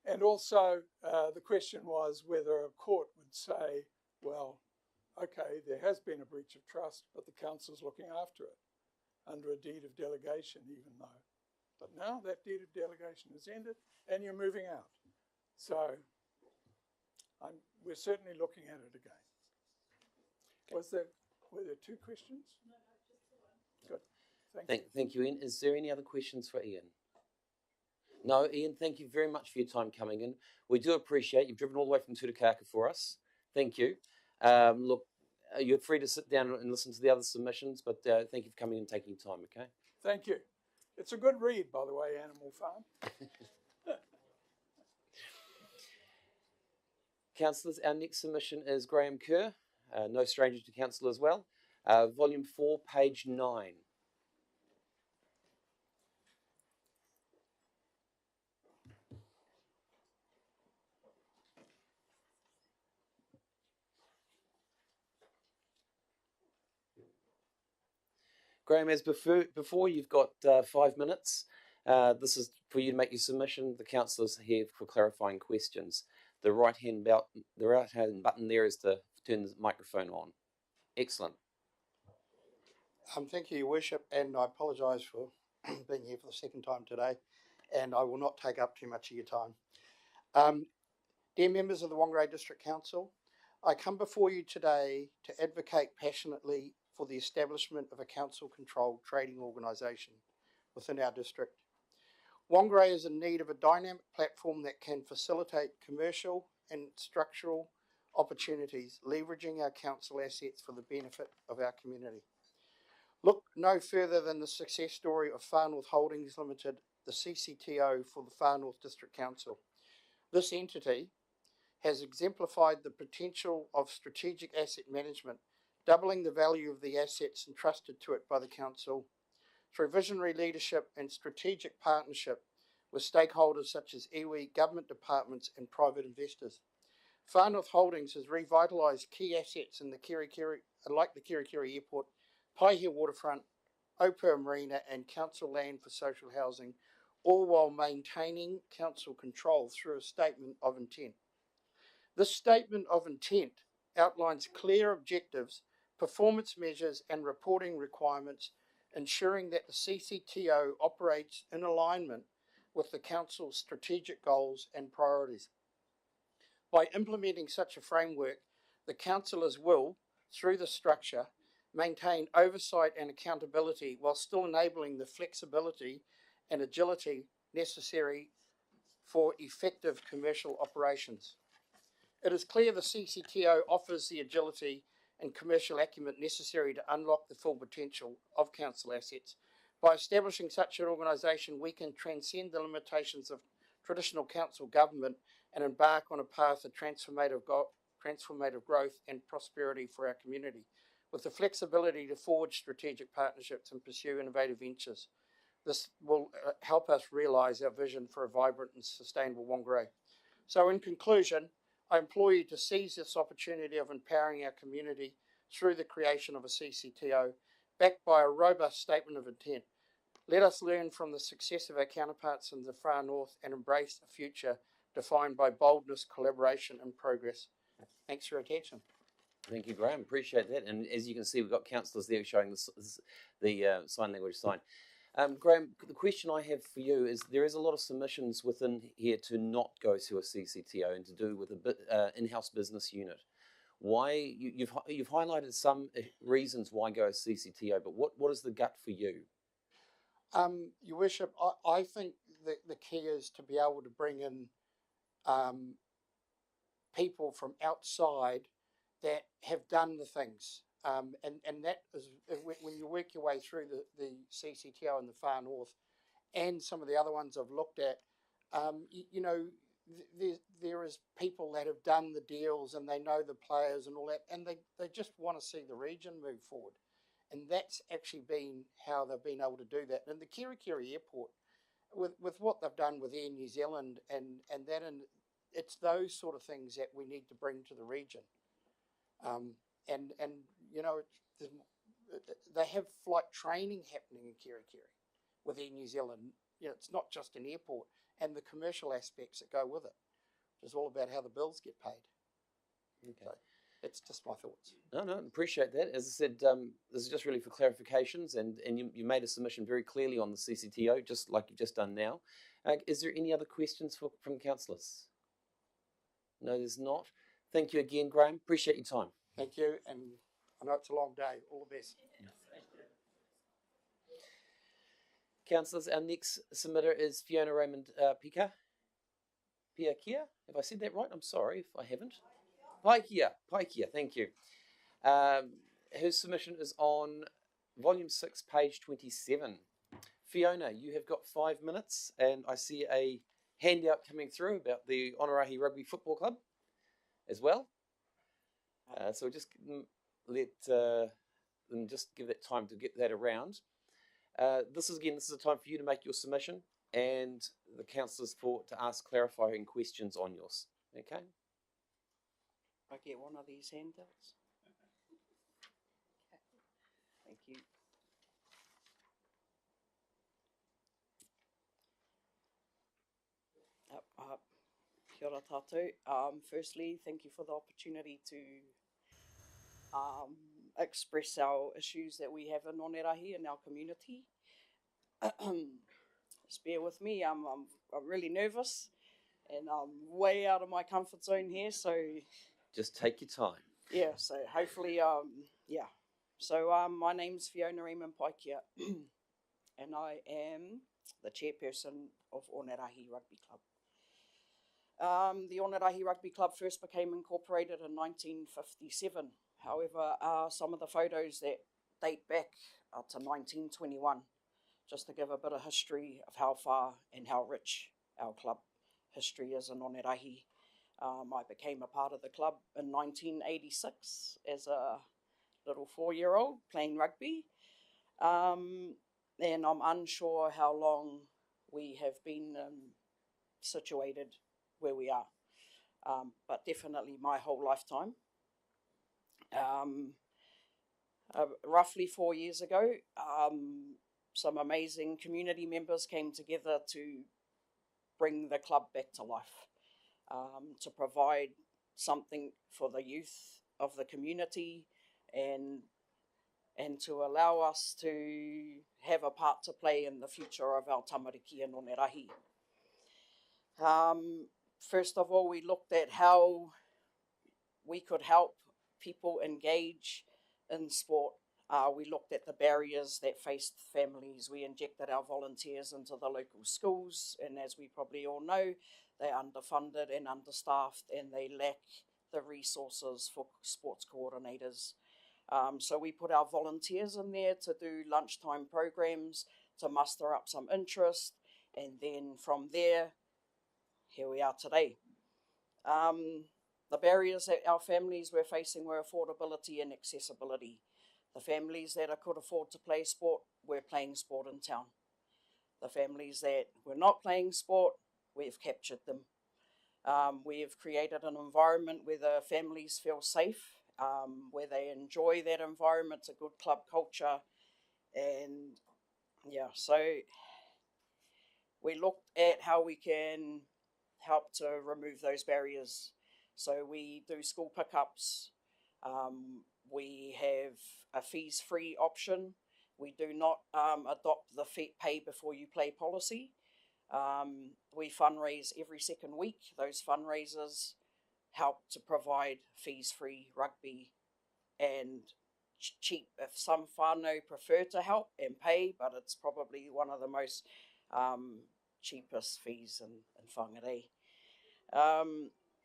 And also the question was whether a court would say, well, okay, there has been a breach of trust, but the council's looking after it under a deed of delegation, even though. But now that deed of delegation has ended and you're moving out. So we're certainly looking at it again. Were there two questions? No, just the one. Good. Thank you, Ian. Is there any other questions for Ian? No, Ian, thank you very much for your time coming in. We do appreciate you've driven all the way from Tutukaka for us. Thank you. Look, you're free to sit down and listen to the other submissions, but thank you for coming and taking your time, okay? Thank you. It's a good read, by the way, Animal Farm. Councillors, our next submission is Graham Kerr, no stranger to council as well. Volume 4, page 9. Graham, as before, you've got 5 minutes. This is for you to make your submission. The councillors are here for clarifying questions. The right-hand button there is to turn the microphone on. Excellent. Thank you, Your Worship, and I apologise for being here for the second time today, and I will not take up too much of your time. Dear members of the Whangarei District Council, I come before you today to advocate passionately for the establishment of a council-controlled trading organisation within our district. Whangarei is in need of a dynamic platform that can facilitate commercial and structural opportunities, leveraging our council assets for the benefit of our community. Look no further than the success story of Far North Holdings Limited, the CCTO for the Far North District Council. This entity has exemplified the potential of strategic asset management, doubling the value of the assets entrusted to it by the council through visionary leadership and strategic partnership with stakeholders such as iwi, government departments and private investors. Far North Holdings has revitalised key assets in the Kirikiri, like the Kirikiri Airport, Paihia Waterfront, Opera Marina and council land for social housing, all while maintaining council control through a statement of intent. This statement of intent outlines clear objectives, performance measures and reporting requirements, ensuring that the CCTO operates in alignment with the council's strategic goals and priorities. By implementing such a framework, the councillors will, through the structure, maintain oversight and accountability while still enabling the flexibility and agility necessary for effective commercial operations. It is clear the CCTO offers the agility and commercial acumen necessary to unlock the full potential of council assets. By establishing such an organisation, we can transcend the limitations of traditional council government and embark on a path of transformative growth and prosperity for our community, with the flexibility to forge strategic partnerships and pursue innovative ventures. This will help us realise our vision for a vibrant and sustainable Whangarei. So in conclusion, I implore you to seize this opportunity of empowering our community through the creation of a CCTO, backed by a robust statement of intent. Let us learn from the success of our counterparts in the far north and embrace a future defined by boldness, collaboration and progress. Thanks for your attention. Thank you, Graham. Appreciate that. And as you can see, we've got councillors there showing the sign language sign. Graham, the question I have for you is there is a lot of submissions within here to not go to a CCTO and to do with a in-house business unit. Why you've highlighted some reasons why go to CCTO, but what is the gut for you? Your Worship, I think the key is to be able to bring in people from outside that have done the things. And that is, when you work your way through the CCTO in the far north and some of the other ones I've looked at, there is people that have done the deals and they know the players and all that, and they just want to see the region move forward. And that's actually been how they've been able to do that. And the Kirikiri Airport, with what they've done with Air New Zealand and that, and it's those sort of things that we need to bring to the region. They have flight training happening in Kirikiri with Air New Zealand. It's not just an airport, and the commercial aspects that go with it. It's all about how the bills get paid. Okay. So it's just my thoughts. No, appreciate that. As I said, this is just really for clarifications, and you made a submission very clearly on the CCTO, just like you've just done now. Is there any other questions from councillors? No, there's not. Thank you again, Graham. Appreciate your time. Thank you, and I know it's a long day. All the best. Councillors, our next submitter is Fiona Raymond Piakia. Have I said that right? I'm sorry if I haven't. Piakia, thank you. Her submission is on volume 6, page 27. Fiona, you have got 5 minutes, and I see a handout coming through about the Onerahi Rugby Football Club as well. So just let them just give that time to get that around. This is a time for you to make your submission and the councillors to ask clarifying questions on yours. Okay? I get one of these handouts. Thank you. Kia ora tātou. Firstly, thank you for the opportunity to express our issues that we have in Onerahi in our community. Just bear with me, I'm really nervous and I'm way out of my comfort zone here, so... Just take your time. Yeah, so hopefully, yeah. So my name's Fiona Raymond Piakia and I am the chairperson of Onerahi Rugby Club. The Onerahi Rugby Club first became incorporated in 1957. However, some of the photos that date back up to 1921, just to give a bit of history of how far and how rich our club history is in Onerahi. I became a part of the club in 1986 as a little 4-year-old playing rugby. And I'm unsure how long we have been situated where we are, but definitely my whole lifetime. Roughly 4 years ago, some amazing community members came together to bring the club back to life, to provide something for the youth of the community and to allow us to have a part to play in the future of our tamariki and Onerahi. First of all, we looked at how we could help people engage in sport. We looked at the barriers that faced families. We injected our volunteers into the local schools, and as we probably all know, they're underfunded and understaffed, and they lack the resources for sports coordinators. So we put our volunteers in there to do lunchtime programs, to muster up some interest, and then from there, here we are today. The barriers that our families were facing were affordability and accessibility. The families that could afford to play sport were playing sport in town. The families that were not playing sport, we've captured them. We have created an environment where the families feel safe, where they enjoy that environment. It's a good club culture. And yeah, so we looked at how we can help to remove those barriers. So we do school pickups. We have a fees-free option. We do not adopt the pay before you play policy. We fundraise every second week. Those fundraisers help to provide fees-free rugby and cheap. If some whānau prefer to help and pay, but it's probably one of the most cheapest fees in Whangarei.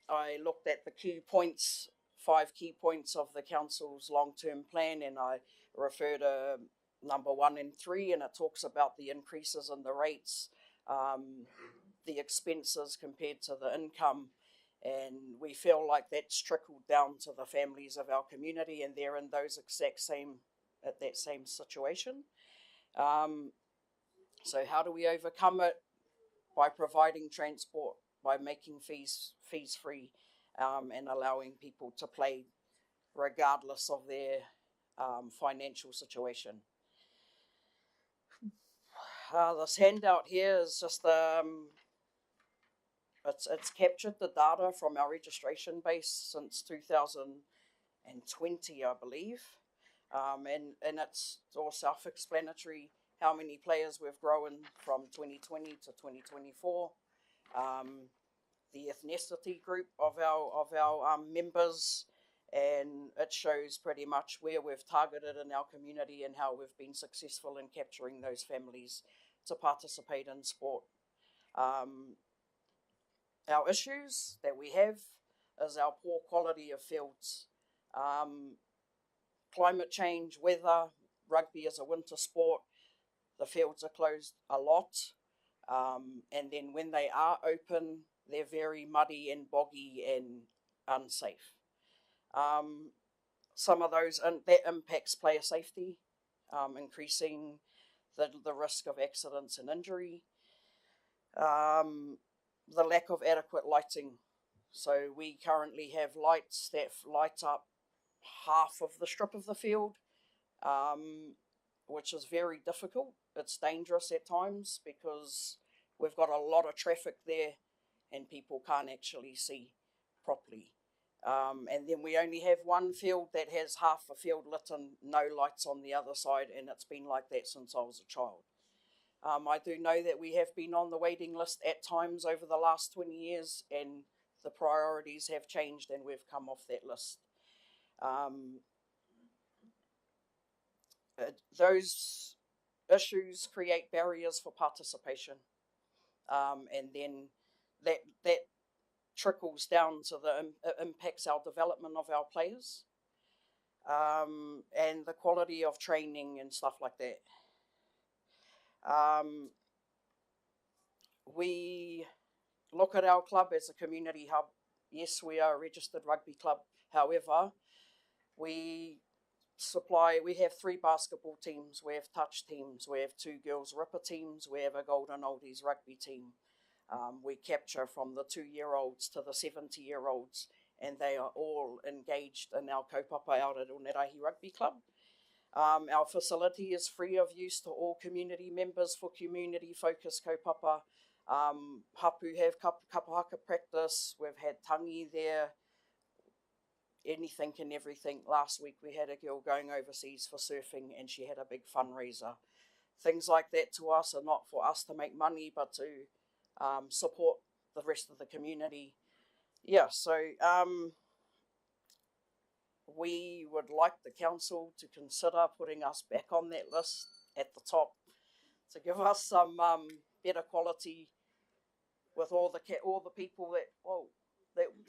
I looked at the key points, 5 key points of the council's long-term plan, and I refer to number 1 and 3, and it talks about the increases in the rates, the expenses compared to the income, and we feel like that's trickled down to the families of our community, and they're in those at that same situation. So how do we overcome it? By providing transport, by making fees free, and allowing people to play regardless of their financial situation. This handout here is just it's captured the data from our registration base since 2020, I believe, and it's all self-explanatory. How many players we've grown from 2020 to 2024, the ethnicity group of our members, and it shows pretty much where we've targeted in our community and how we've been successful in capturing those families to participate in sport. Our issues that we have is our poor quality of fields, climate change, weather. Rugby is a winter sport. The fields are closed a lot, and then when they are open, they're very muddy and boggy and unsafe. Some of those, that impacts player safety, increasing the risk of accidents and injury. The lack of adequate lighting. So we currently have lights that light up half of the strip of the field, which is very difficult. It's dangerous at times because we've got a lot of traffic there and people can't actually see properly. And then we only have one field that has half a field lit and no lights on the other side, and it's been like that since I was a child. I do know that we have been on the waiting list at times over the last 20 years, and the priorities have changed and we've come off that list. Those issues create barriers for participation, and then that trickles down to impacts our development of our players, and the quality of training and stuff like that. We look at our club as a community hub. Yes, we are a registered rugby club. However, we have 3 basketball teams, we have touch teams, we have 2 girls ripper teams, we have a Golden Oldies rugby team. We capture from the 2-year-olds to the 70-year-olds, and they are all engaged in our kaupapa out at Onerahi Rugby Club. Our facility is free of use to all community members for community-focused kaupapa. Hapu have kapahaka practice, we've had tangi there, anything and everything. Last week we had a girl going overseas for surfing and she had a big fundraiser. Things like that to us are not for us to make money, but to support the rest of the community. Yeah, so we would like the council to consider putting us back on that list at the top to give us some better quality with all the people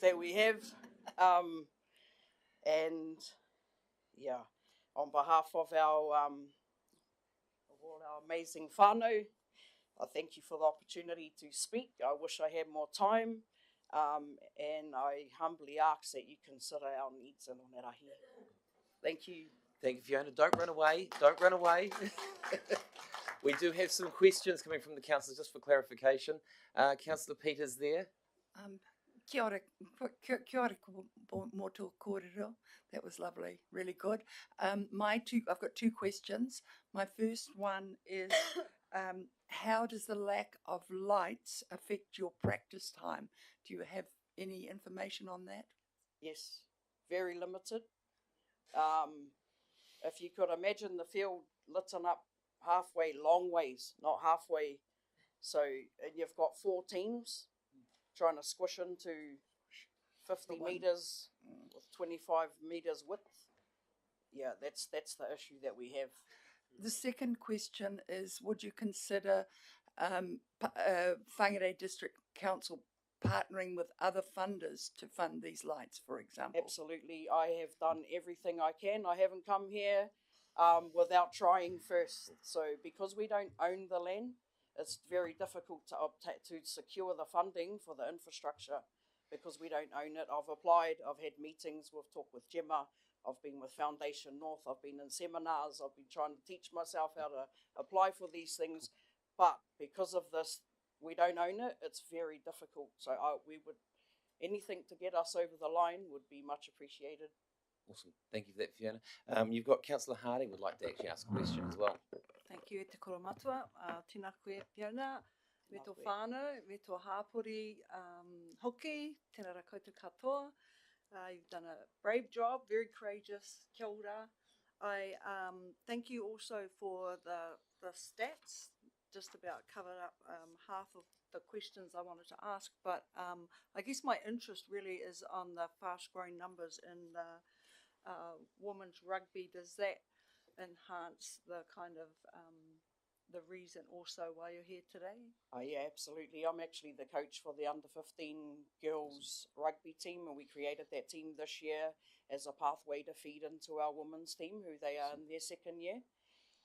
that we have. And yeah, on behalf of all our amazing whānau, I thank you for the opportunity to speak. I wish I had more time, and I humbly ask that you consider our needs in Onerahi. Thank you. Thank you, Fiona. Don't run away. Don't run away. We do have some questions coming from the councillors, just for clarification. Councillor Peters there. Kia ora moto kōrero. That was lovely, really good. I've got two questions. My first one is, how does the lack of lights affect your practice time? Do you have any information on that? Yes, very limited. If you could imagine the field lit up halfway, long ways, not halfway. So, and you've got 4 teams trying to squish into 50 metres with 25 metres width. Yeah, that's the issue that we have. The second question is, would you consider Whangarei District Council partnering with other funders to fund these lights, for example? Absolutely. I have done everything I can. I haven't come here without trying first. So because we don't own the land, it's very difficult to secure the funding for the infrastructure because we don't own it. I've applied, I've had meetings, we've talked with Gemma, I've been with Foundation North, I've been in seminars, I've been trying to teach myself how to apply for these things. But because of this, we don't own it, it's very difficult. So anything to get us over the line would be much appreciated. Awesome. Thank you for that, Fiona. You've got Councillor Harding would like to actually ask a question as well. Thank you, te koromatua. Tēnā koe, Fiona. Me tō whānau, me tō hāpori hoki, tēnā rā koutou katoa. You've done a brave job, very courageous. Kia ora. I thank you also for the stats. Just about covered up half of the questions I wanted to ask, but I guess my interest really is on the fast-growing numbers in the women's rugby. Does that enhance the kind of the reason also why you're here today? Oh yeah, absolutely. I'm actually the coach for the under-15 girls rugby team, and we created that team this year as a pathway to feed into our women's team, who they are in their second year.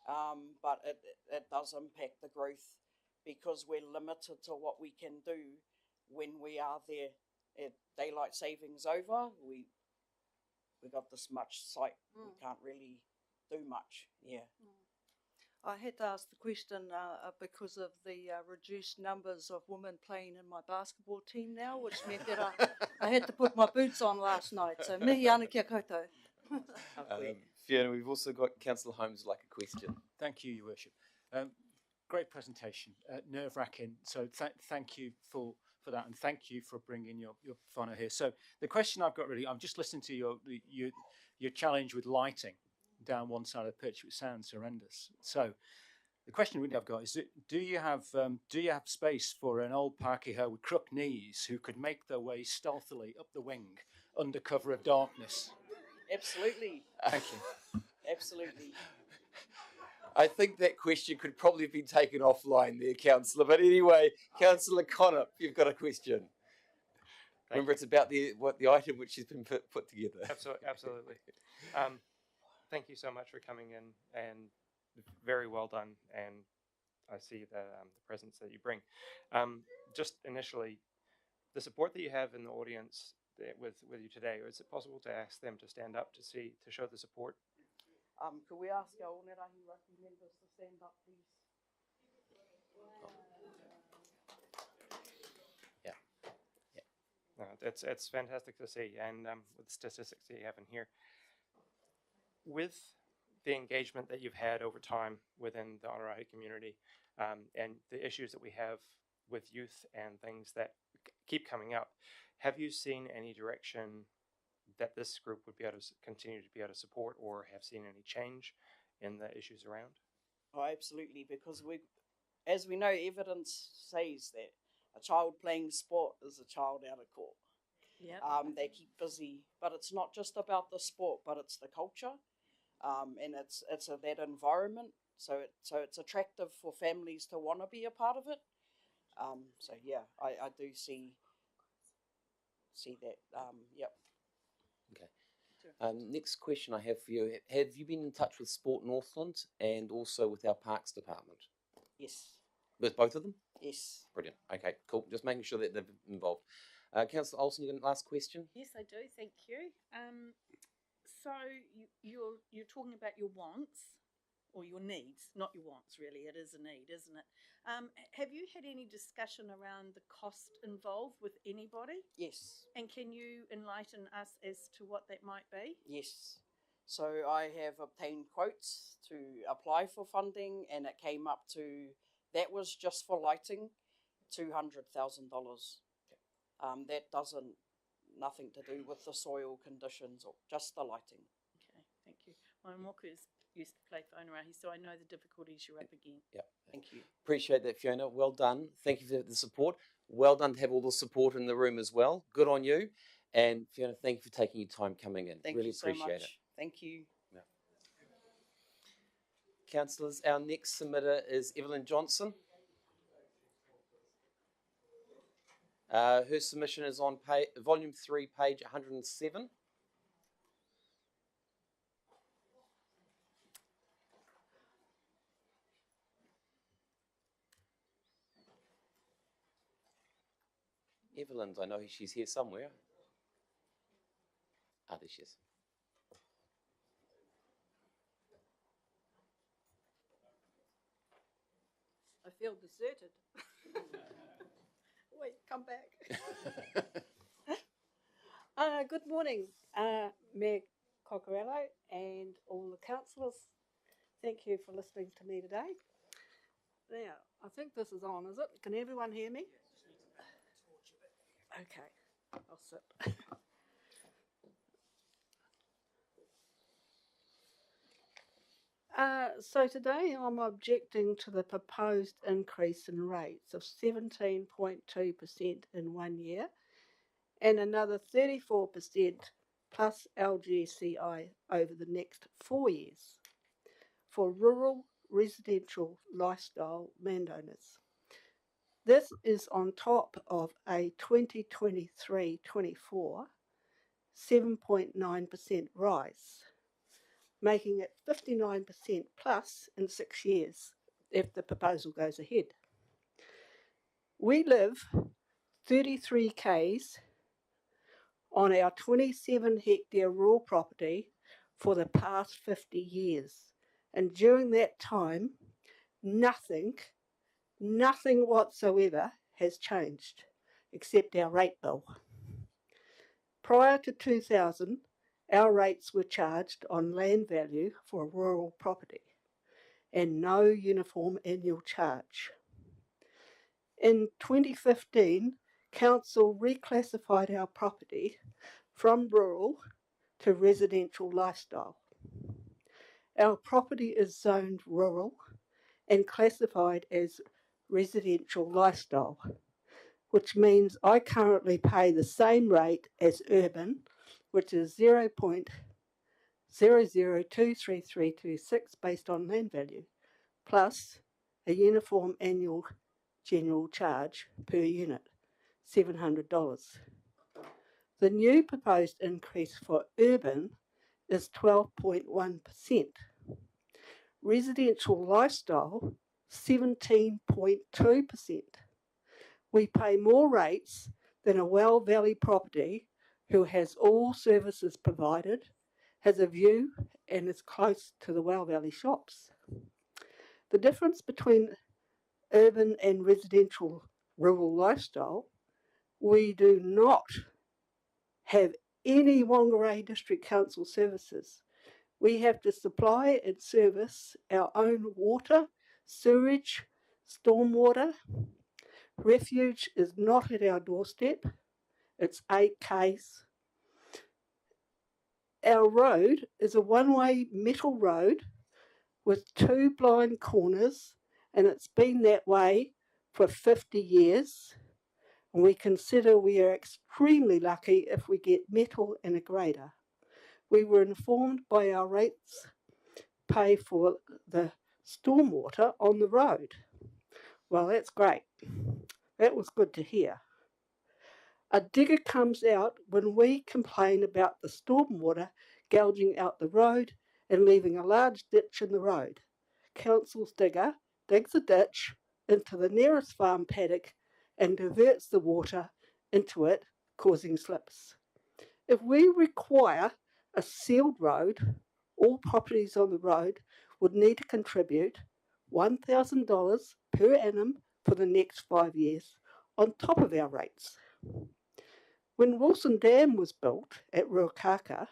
But it does impact the growth because we're limited to what we can do when we are there. Daylight savings over, we got this much site, we can't really do much. Yeah. I had to ask the question because of the reduced numbers of women playing in my basketball team now, which meant that I had to put my boots on last night. So mihi ana kia koutou. Fiona, we've also got Councillor Holmes like a question. Thank you, Your Worship. Great presentation, nerve-wracking. So thank you for that, and thank you for bringing your whānau here. So the question I've got really, I'm just listening to your challenge with lighting down one side of the pitch, which sounds horrendous. So the question really I've got is, do you have space for an old Pākehā with crook knees who could make their way stealthily up the wing under cover of darkness? Absolutely. Thank you. Absolutely. I think that question could probably have been taken offline there, Councillor. But anyway, Councillor Connor, you've got a question. Remember, it's about the item which has been put together. Absolutely. Thank you so much for coming in, and very well done. And I see the presence that you bring. Just initially, the support that you have in the audience with you today, is it possible to ask them to stand up to show the support? Could we ask our Onerahi rugby members to stand up, please? No, it's fantastic to see, and with the statistics that you have in here, with the engagement that you've had over time within the Onerahi community, and the issues that we have with youth and things that keep coming up, have you seen any direction that this group would be able to continue to be able to support, or have seen any change in the issues around? Oh, absolutely, because as we know, evidence says that a child playing sport is a child out of court. Yep. They keep busy, but it's not just about the sport, but it's the culture, and it's that environment. So it's attractive for families to want to be a part of it. So yeah, I do see that. Yep. Okay. Next question I have for you: have you been in touch with Sport Northland and also with our Parks Department? Yes. With both of them? Yes. Brilliant. Okay, cool. Just making sure that they're involved. Councillor Olsen, you got a last question? Yes, I do. Thank you. So you're talking about your wants or your needs, not your wants. Really, it is a need, isn't it? Have you had any discussion around the cost involved with anybody? Yes. And can you enlighten us as to what that might be? Yes. So I have obtained quotes to apply for funding, and it came up to, that was just for lighting, $200,000. That doesn't, nothing to do with the soil conditions or just the lighting. Okay, thank you. My moka used to play for Onarahi, so I know the difficulties you're up against. Yep. Thank you. Appreciate that, Fiona. Well done. Thank you for the support. Well done to have all the support in the room as well. Good on you. And Fiona, thank you for taking your time coming in. Thank really you so appreciate much. it. Thank you. Yeah. Councillors, our next submitter is Evelyn Johnson. Her submission is on volume 3, page 107. Evelyn's, I know she's here somewhere. Ah, there she is. I feel deserted. Wait, come back. Good morning, Mayor Coccarello and all the councillors. Thank you for listening to me today. Now, I think this is on, is it? Can everyone hear me? Okay, I'll sit. So today I'm objecting to the proposed increase in rates of 17.2% in 1 year and another 34% plus LGCI over the next 4 years for rural residential lifestyle landowners. This is on top of a 2023-24 7.9% rise, making it 59% plus in 6 years if the proposal goes ahead. We live 33 k's on our 27 hectare rural property for the past 50 years. And during that time, nothing whatsoever has changed except our rate bill. Prior to 2000, our rates were charged on land value for rural property and no uniform annual charge. In 2015, Council reclassified our property from rural to residential lifestyle. Our property is zoned rural and classified as residential lifestyle, which means I currently pay the same rate as urban, which is 0.0023326 based on land value, plus a uniform annual general charge per unit, $700. The new proposed increase for urban is 12.1%. Residential lifestyle, 17.2%. We pay more rates than a Well Valley property who has all services provided, has a view and is close to the Well Valley shops. The difference between urban and residential rural lifestyle, we do not have any Whangarei District Council services. We have to supply and service our own water, sewage, stormwater. Refuge is not at our doorstep. It's 8 k's. Our road is a one-way metal road with 2 blind corners, and it's been that way for 50 years. And we consider we are extremely lucky if we get metal and a grader. We were informed by our rates pay for the stormwater on the road. Well, that's great. That was good to hear. A digger comes out when we complain about the stormwater gouging out the road and leaving a large ditch in the road. Council's digger digs a ditch, into the nearest farm paddock and diverts the water into it, causing slips. If we require a sealed road, all properties on the road would need to contribute $1,000 per annum for the next 5 years on top of our rates. When Wilson Dam was built at Ruakaka,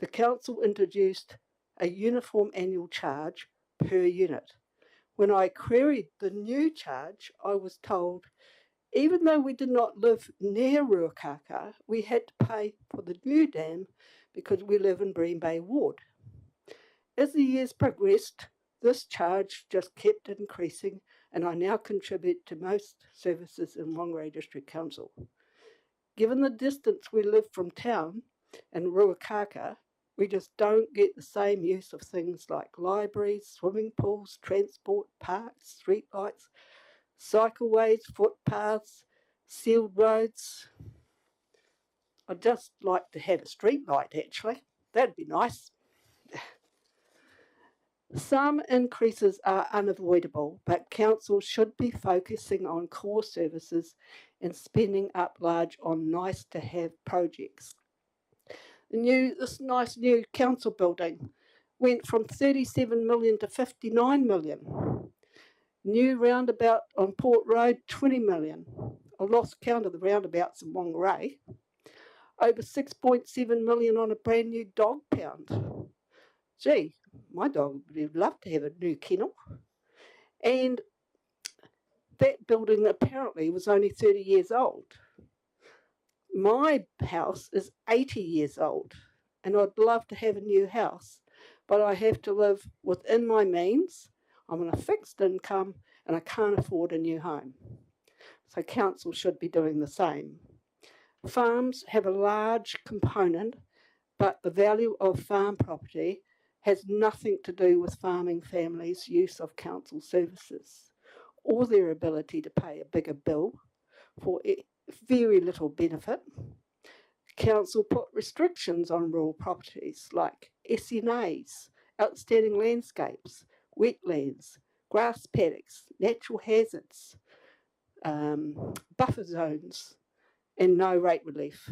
the council introduced a uniform annual charge per unit. When I queried the new charge, I was told even though we did not live near Ruakaka, we had to pay for the new dam because we live in Bream Bay Ward. As the years progressed, this charge just kept increasing, and I now contribute to most services in Whangarei District Council. Given the distance we live from town and Ruakaka, we just don't get the same use of things like libraries, swimming pools, transport, parks, streetlights, cycleways, footpaths, sealed roads. I'd just like to have a streetlight, actually. That'd be nice. Some increases are unavoidable, but council should be focusing on core services and spending up large on nice-to-have projects. This nice new council building went from 37 million to 59 million. New roundabout on Port Road, 20 million. I lost count of the roundabouts in Whangarei. Over 6.7 million on a brand new dog pound. Gee, my dog would love to have a new kennel. And that building apparently was only 30 years old. My house is 80 years old, and I'd love to have a new house, but I have to live within my means. I'm on a fixed income, and I can't afford a new home. So council should be doing the same. Farms have a large component, but the value of farm property has nothing to do with farming families' use of council services or their ability to pay a bigger bill for very little benefit. Council put restrictions on rural properties like SNAs, outstanding landscapes, wetlands, grass paddocks, natural hazards, buffer zones, and no rate relief.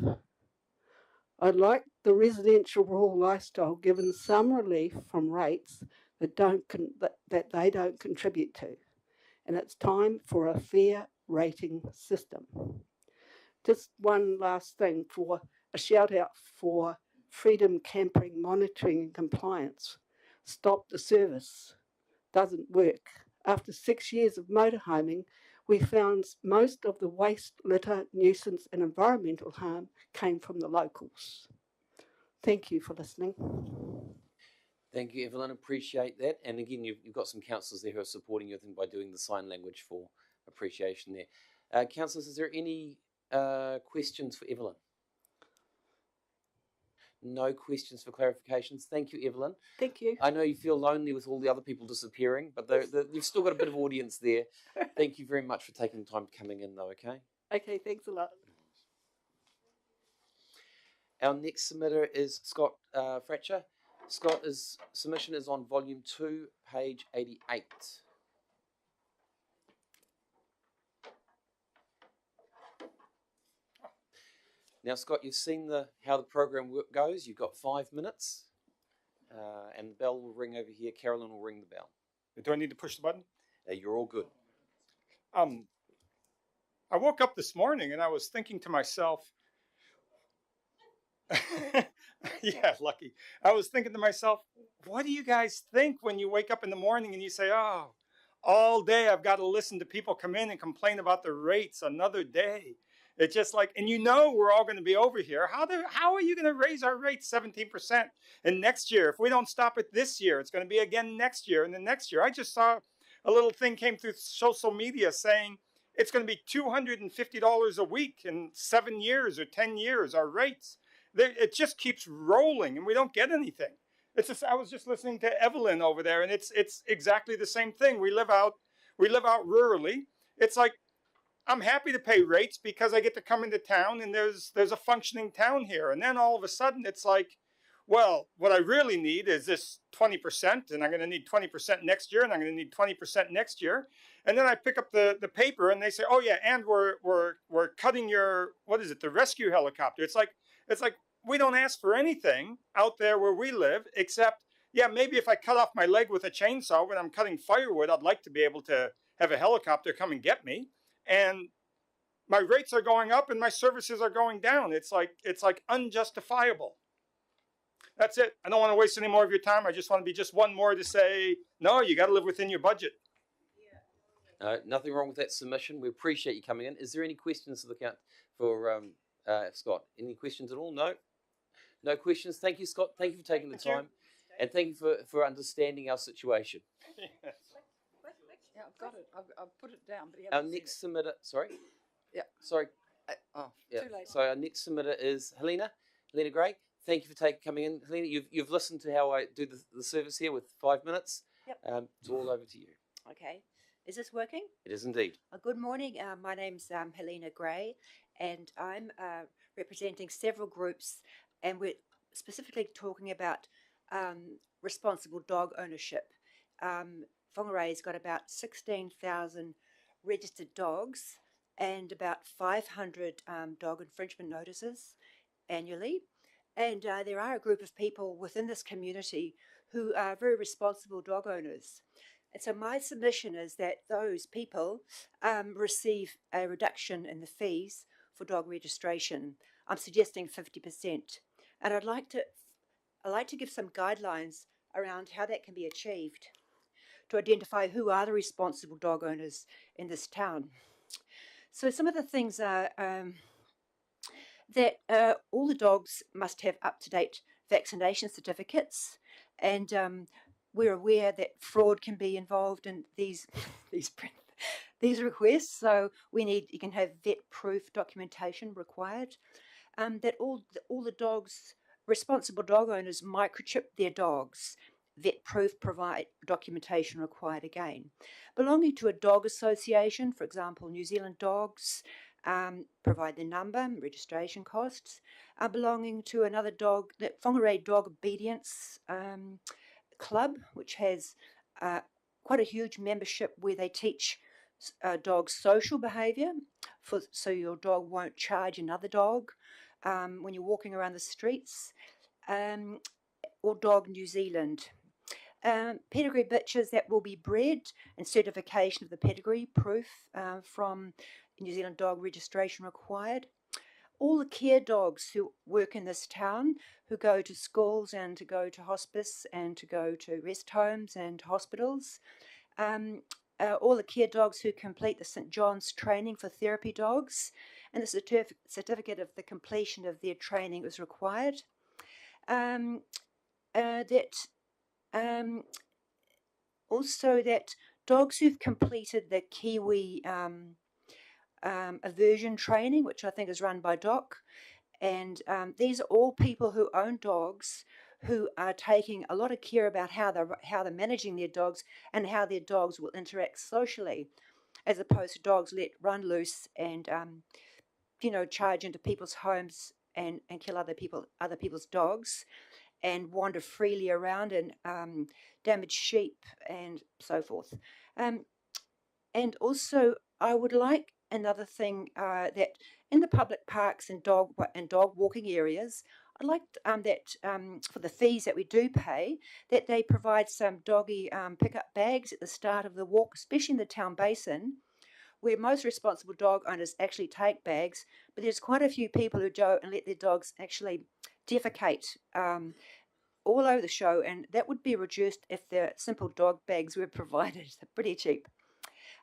I like the residential rural lifestyle given some relief from rates that they don't contribute to, and it's time for a fair rating system. Just one last thing, for a shout out for Freedom Camping Monitoring and Compliance. Stop the service. Doesn't work. After 6 years of motorhoming, we found most of the waste, litter, nuisance and environmental harm came from the locals. Thank you for listening. Thank you, Evelyn. Appreciate that. And again, you've got some councillors there who are supporting you, I think, by doing the sign language for appreciation there. Councillors, is there any questions for Evelyn? No questions for clarifications. Thank you, Evelyn. Thank you. I know you feel lonely with all the other people disappearing, but you've still got a bit of audience there. Thank you very much for taking time coming in, though, okay? Okay, thanks a lot. Our next submitter is Scott Fratcher. Scott's submission is on volume 2, page 88. Now, Scott, you've seen how the program goes. You've got 5 minutes, and the bell will ring over here. Carolyn will ring the bell. Do I need to push the button? You're all good. I woke up this morning and I was thinking to myself, yeah, lucky. I was thinking to myself, what do you guys think when you wake up in the morning and you say, oh, all day I've got to listen to people come in and complain about the rates another day. It's just like, and you know we're all going to be over here. How are you going to raise our rates 17%? And next year, if we don't stop it this year, it's going to be again next year and the next year. I just saw a little thing came through social media saying it's going to be $250 a week in 7 years or 10 years, our rates. It just keeps rolling and we don't get anything. I was just listening to Evelyn over there, and it's exactly the same thing. We live out rurally. It's like, I'm happy to pay rates because I get to come into town and there's a functioning town here. And then all of a sudden it's like, well, what I really need is this 20%, and I'm going to need 20% next year, and I'm going to need 20% next year. And then I pick up the paper, and they say, oh yeah, and we're cutting your, what is it, the rescue helicopter. It's like we don't ask for anything out there where we live, except, yeah, maybe if I cut off my leg with a chainsaw when I'm cutting firewood, I'd like to be able to have a helicopter come and get me. And my rates are going up and my services are going down. It's like unjustifiable. That's it. I don't want to waste any more of your time. I just want to be just one more to say, no, you got to live within your budget. Nothing wrong with that submission. We appreciate you coming in. Is there any questions to the count for Scott? Any questions at all? No? No questions. Thank you, Scott. Thank you for taking the time. And thank you for understanding our situation. Yeah, I've got it. I've put it down. But Our next submitter, sorry? Yeah. Sorry. Too late. So our next submitter is Helena Gray. Thank you for coming in. Helena, you've listened to how I do the service here with 5 minutes. Yep. It's all over to you. Okay. Is this working? It is indeed. Good morning. My name's Helena Gray, and I'm representing several groups, and we're specifically talking about responsible dog ownership. Whangarei's got about 16,000 registered dogs and about 500 dog infringement notices annually. And there are a group of people within this community who are very responsible dog owners. And so my submission is that those people receive a reduction in the fees for dog registration. I'm suggesting 50%. And I'd like to give some guidelines around how that can be achieved to identify who are the responsible dog owners in this town. So some of the things are that all the dogs must have up-to-date vaccination certificates, and we're aware that fraud can be involved in these requests. So you can have vet-proof documentation required. That all the dogs, responsible dog owners, microchip their dogs. Vet-proof provide documentation required again. Belonging to a dog association, for example, New Zealand Dogs, provide the number, registration costs. Belonging to another dog, the Whangarei Dog Obedience Club, which has quite a huge membership where they teach dogs social behaviour, so your dog won't charge another dog when you're walking around the streets. Or Dog New Zealand. Pedigree bitches that will be bred and certification of the pedigree proof from New Zealand Dog Registration required. All the care dogs who work in this town, who go to schools and to go to hospice and to go to rest homes and hospitals. All the care dogs who complete the St John's training for therapy dogs, and the certificate of the completion of their training is required. Also that dogs who've completed the Kiwi aversion training, which I think is run by DOC, and these are all people who own dogs who are taking a lot of care about how they're managing their dogs and how their dogs will interact socially, as opposed to dogs let run loose and charge into people's homes and kill other people's dogs and wander freely around and damage sheep and so forth. And also, I would like another thing that in the public parks and dog walking areas, I'd like that for the fees that we do pay, that they provide some doggy pickup bags at the start of the walk, especially in the town basin, where most responsible dog owners actually take bags, but there's quite a few people who go and let their dogs actually defecate all over the show, and that would be reduced if the simple dog bags were provided. They're pretty cheap.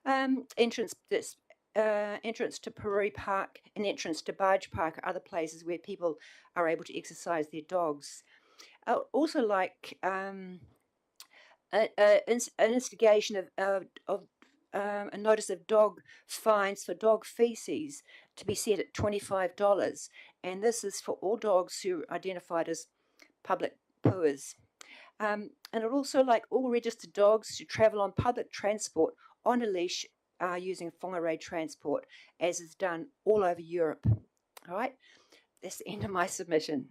Entrance to Paruri Park and entrance to Barge Park are other places where people are able to exercise their dogs. I would also like an instigation of a notice of dog fines for dog feces to be set at $25, and this is for all dogs who are identified as public pooers. And I'd also like all registered dogs to travel on public transport on a leash using Whangarei transport, as is done all over Europe. All right, that's the end of my submission.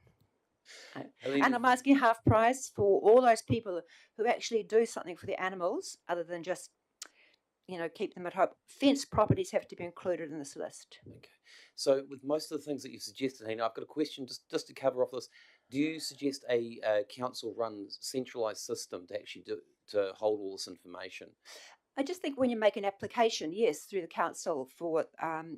And I'm asking half price for all those people who actually do something for the animals other than just, keep them at home. Fenced properties have to be included in this list. Okay. So with most of the things that you've suggested, Hina, I've got a question just to cover off this. Do you suggest a council-run centralised system to actually to hold all this information? I just think when you make an application, yes, through the council for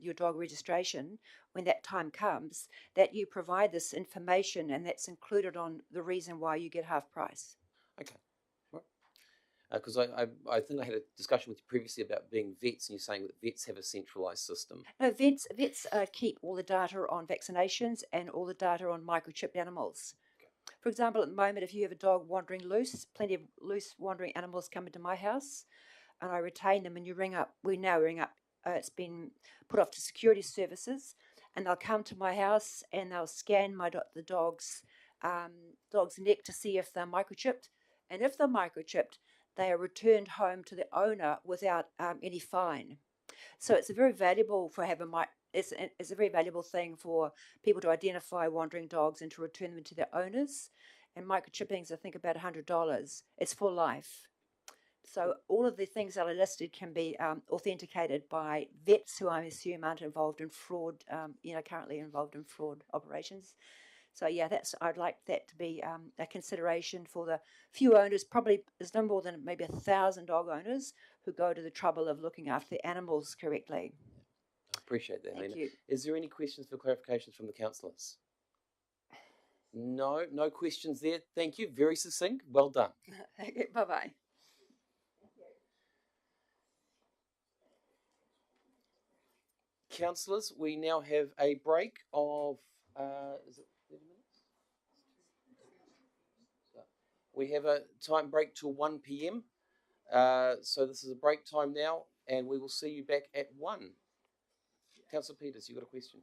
your dog registration, when that time comes, that you provide this information and that's included on the reason why you get half price. Okay. Because I think I had a discussion with you previously about being vets, and you're saying that vets have a centralised system. No, vets keep all the data on vaccinations and all the data on microchipped animals. Okay. For example, at the moment, if you have a dog wandering loose, plenty of loose wandering animals come into my house, and I retain them, and we now ring up, it's been put off to security services, and they'll come to my house and they'll scan the dog's neck to see if they're microchipped, and if they're microchipped, they are returned home to the owner without any fine. So it's a very valuable it's a very valuable thing for people to identify wandering dogs and to return them to their owners. And microchippings, I think, about $100. It's for life. So all of the things that are listed can be authenticated by vets who I assume aren't involved in fraud, currently involved in fraud operations. So yeah, I'd like that to be a consideration for the few owners. Probably there's no more than maybe 1,000 dog owners who go to the trouble of looking after the animals correctly. I appreciate that, Thank Helena. you. Is there any questions for clarifications from the councillors? No questions there. Thank you. Very succinct. Well done. Okay, bye-bye. Councillors, we now have a break of, is it 30 minutes? We have a time break till 1 p.m. So this is a break time now, and we will see you back at 1. Councillor Peters, you got a question?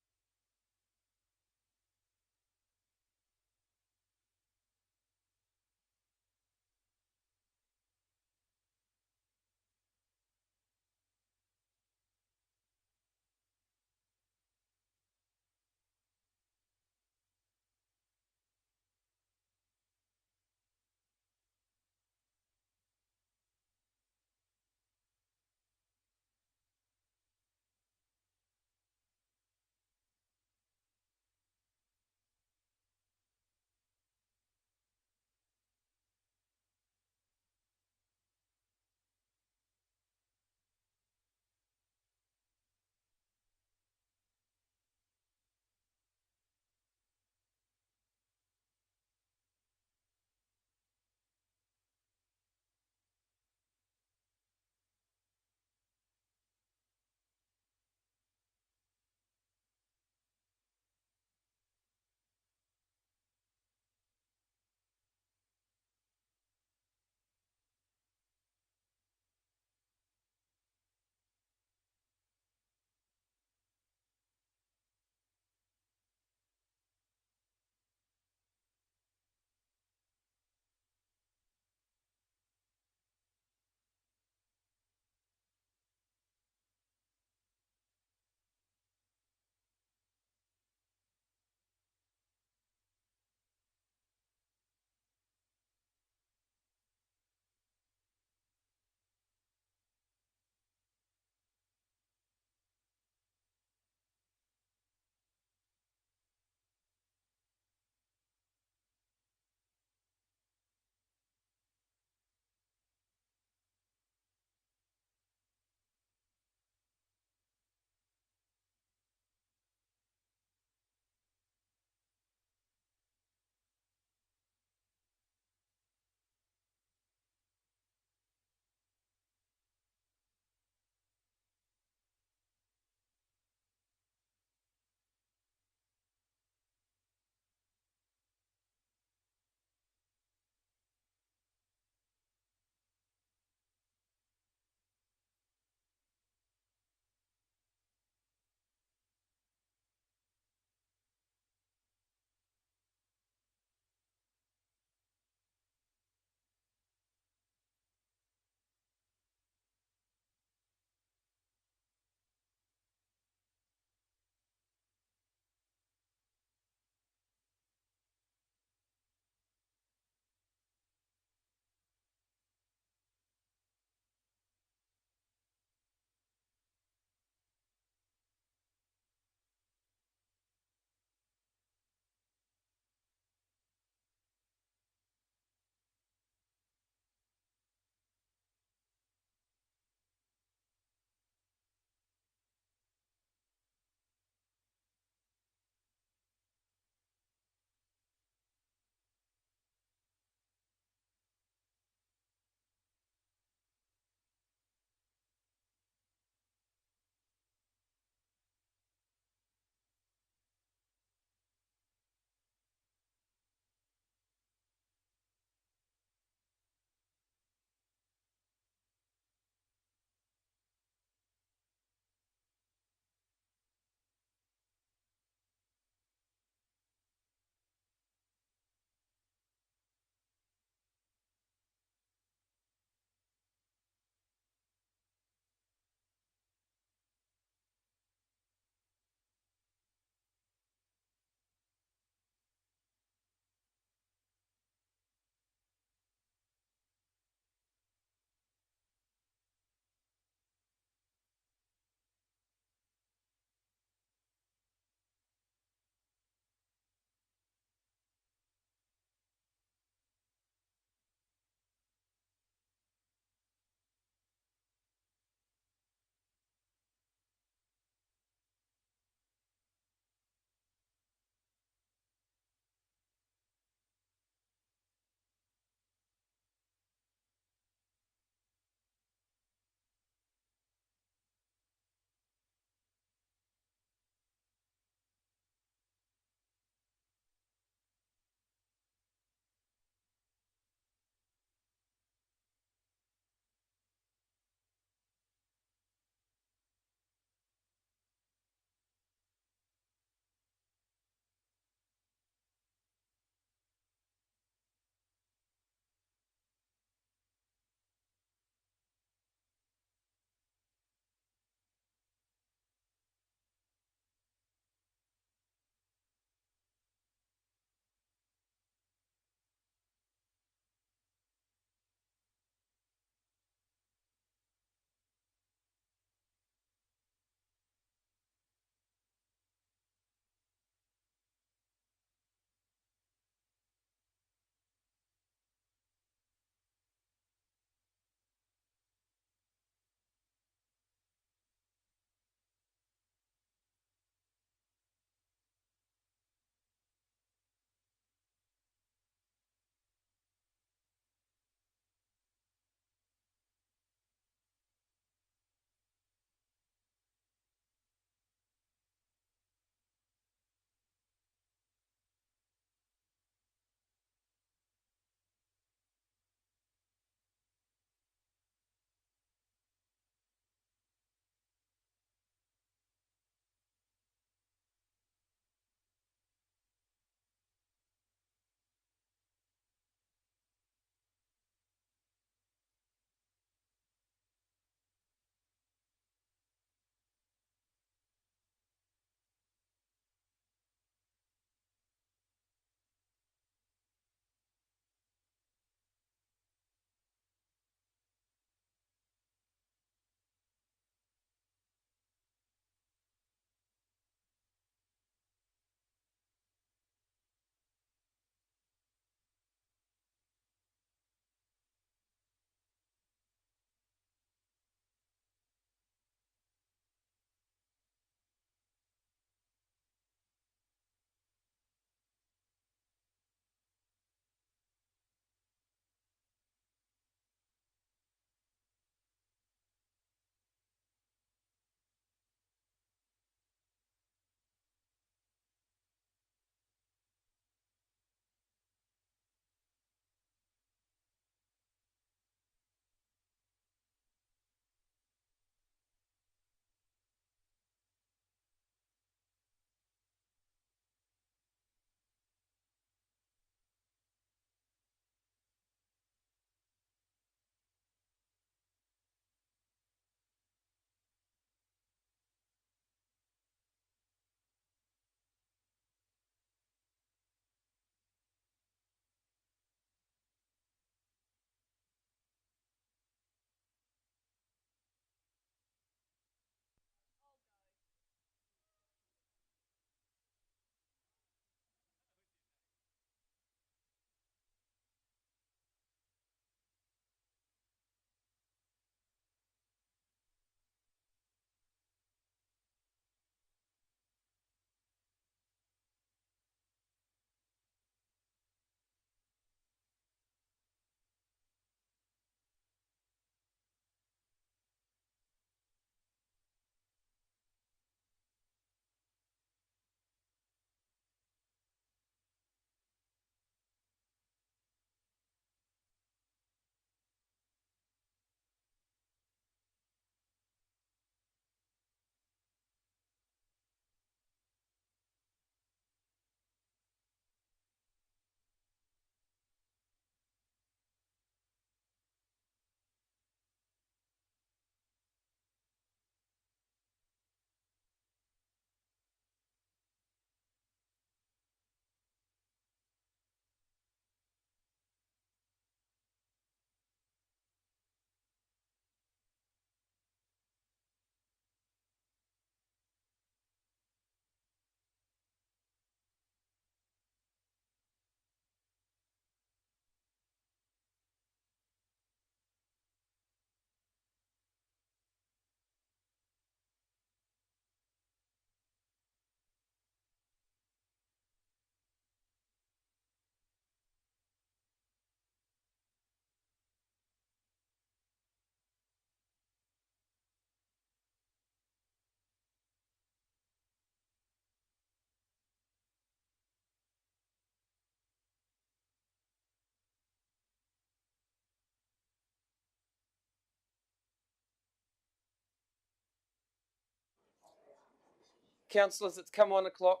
Councillors, it's come 1 o'clock.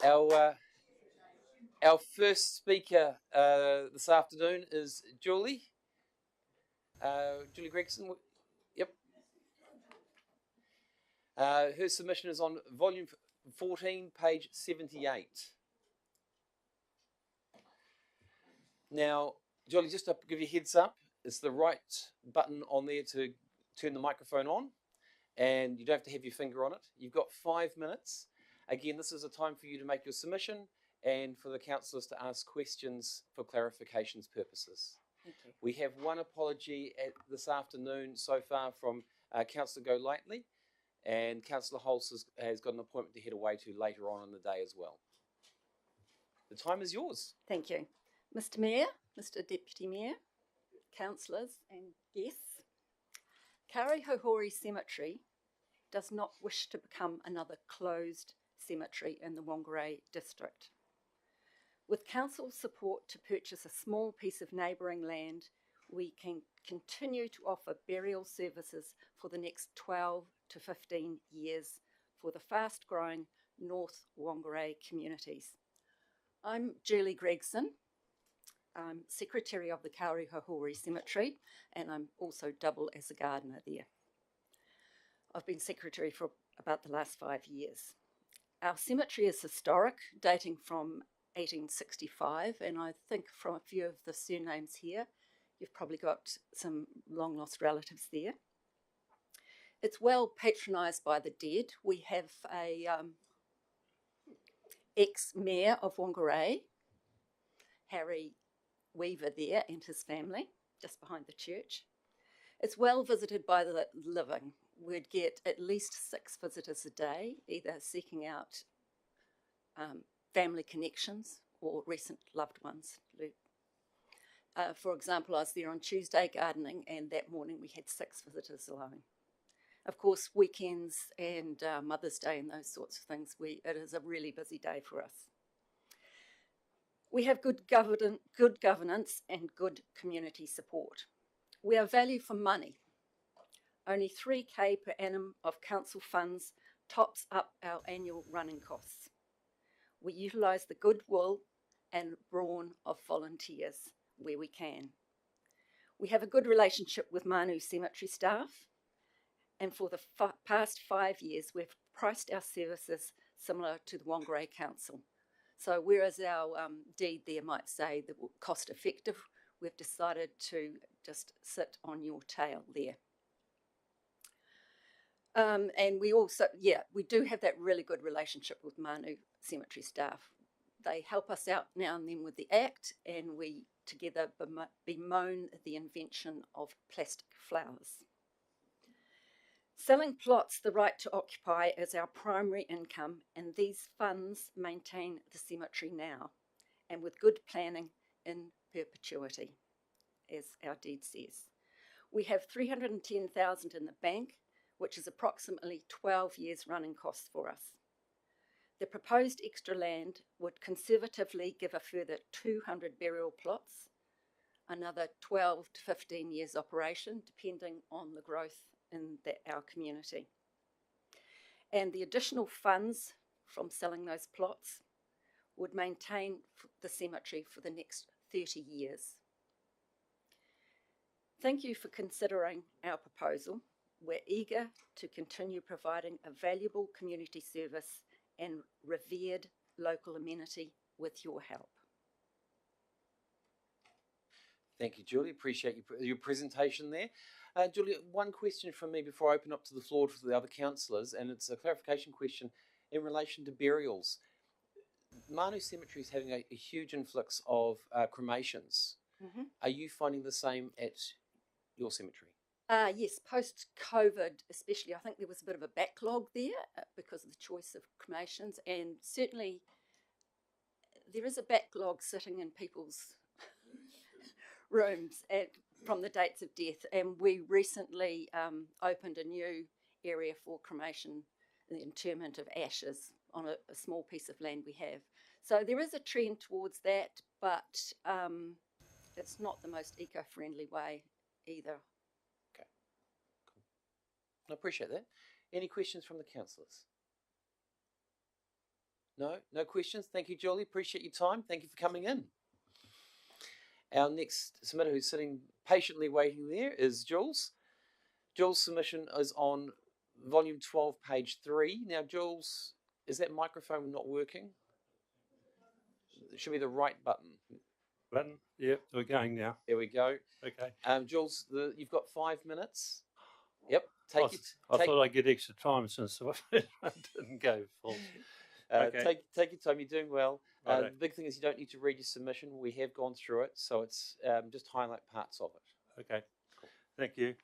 Our first speaker this afternoon is Julie. Julie Gregson. Yep. Her submission is on volume 14, page 78. Now, Julie, just to give you a heads up, it's the right button on there to turn the microphone on, and you don't have to have your finger on it. You've got 5 minutes. Again, this is a time for you to make your submission and for the councillors to ask questions for clarifications purposes. Thank you. We have one apology this afternoon so far from Councillor Golightly, and Councillor Holz has got an appointment to head away to later on in the day as well. The time is yours. Thank you. Mr Mayor, Mr Deputy Mayor, councillors and guests, Kaurihohori Cemetery does not wish to become another closed cemetery in the Whangarei district. With council support to purchase a small piece of neighbouring land, we can continue to offer burial services for the next 12 to 15 years for the fast-growing North Whangarei communities. I'm Julie Gregson. I'm Secretary of the Kaurihohori Cemetery, and I'm also double as a gardener there. I've been Secretary for about the last 5 years. Our cemetery is historic, dating from 1865, and I think from a few of the surnames here, you've probably got some long-lost relatives there. It's well patronised by the dead. We have a ex-mayor of Whangarei, Harry Weaver there, and his family, just behind the church. It's well visited by the living. We'd get at least 6 visitors a day, either seeking out family connections or recent loved ones. For example, I was there on Tuesday gardening, and that morning we had 6 visitors alone. Of course, weekends and Mother's Day and those sorts of things, it is a really busy day for us. We have good governance and good community support. We are value for money. Only 3K per annum of council funds tops up our annual running costs. We utilise the goodwill and brawn of volunteers where we can. We have a good relationship with Manu Cemetery staff, and for the past 5 years we've priced our services similar to the Whangarei Council. So whereas our deed there might say that we're cost effective, we've decided to just sit on your tail there. And we also, we do have that really good relationship with Manu Cemetery staff. They help us out now and then with the act, and we together bemoan the invention of plastic flowers. Selling plots the right to occupy as our primary income, and these funds maintain the cemetery now, and with good planning in perpetuity, as our deed says. We have $310,000 in the bank, which is approximately 12 years running costs for us. The proposed extra land would conservatively give a further 200 burial plots, another 12 to 15 years operation, depending on the growth in our community. And the additional funds from selling those plots would maintain the cemetery for the next 30 years. Thank you for considering our proposal. We're eager to continue providing a valuable community service and revered local amenity with your help. Thank you, Julie. Appreciate your presentation there. Julie, one question from me before I open up to the floor for the other councillors, and it's a clarification question in relation to burials. Manu Cemetery is having a huge influx of cremations. Mm-hmm. Are you finding the same at your cemetery? Yes, post-COVID especially, I think there was a bit of a backlog there because of the choice of cremations, and certainly there is a backlog sitting in people's rooms from the dates of death, and we recently opened a new area for cremation and the interment of ashes on a small piece of land we have. So there is a trend towards that, but it's not the most eco-friendly way either. I appreciate that. Any questions from the councillors? No? No questions? Thank you, Julie. Appreciate your time. Thank you for coming in. Our next submitter who's sitting patiently waiting there is Jules. Jules' submission is on volume 12, page 3. Now, Jules, is that microphone not working? It should be the right button. Button? Yep, we're going now. There we go. Okay. Jules, you've got 5 minutes. Yep. I thought I'd get extra time since the one didn't go full. Okay. Take your time. You're doing well. Righto. The big thing is you don't need to read your submission. We have gone through it, so it's just highlight parts of it. Okay. Cool. Thank you.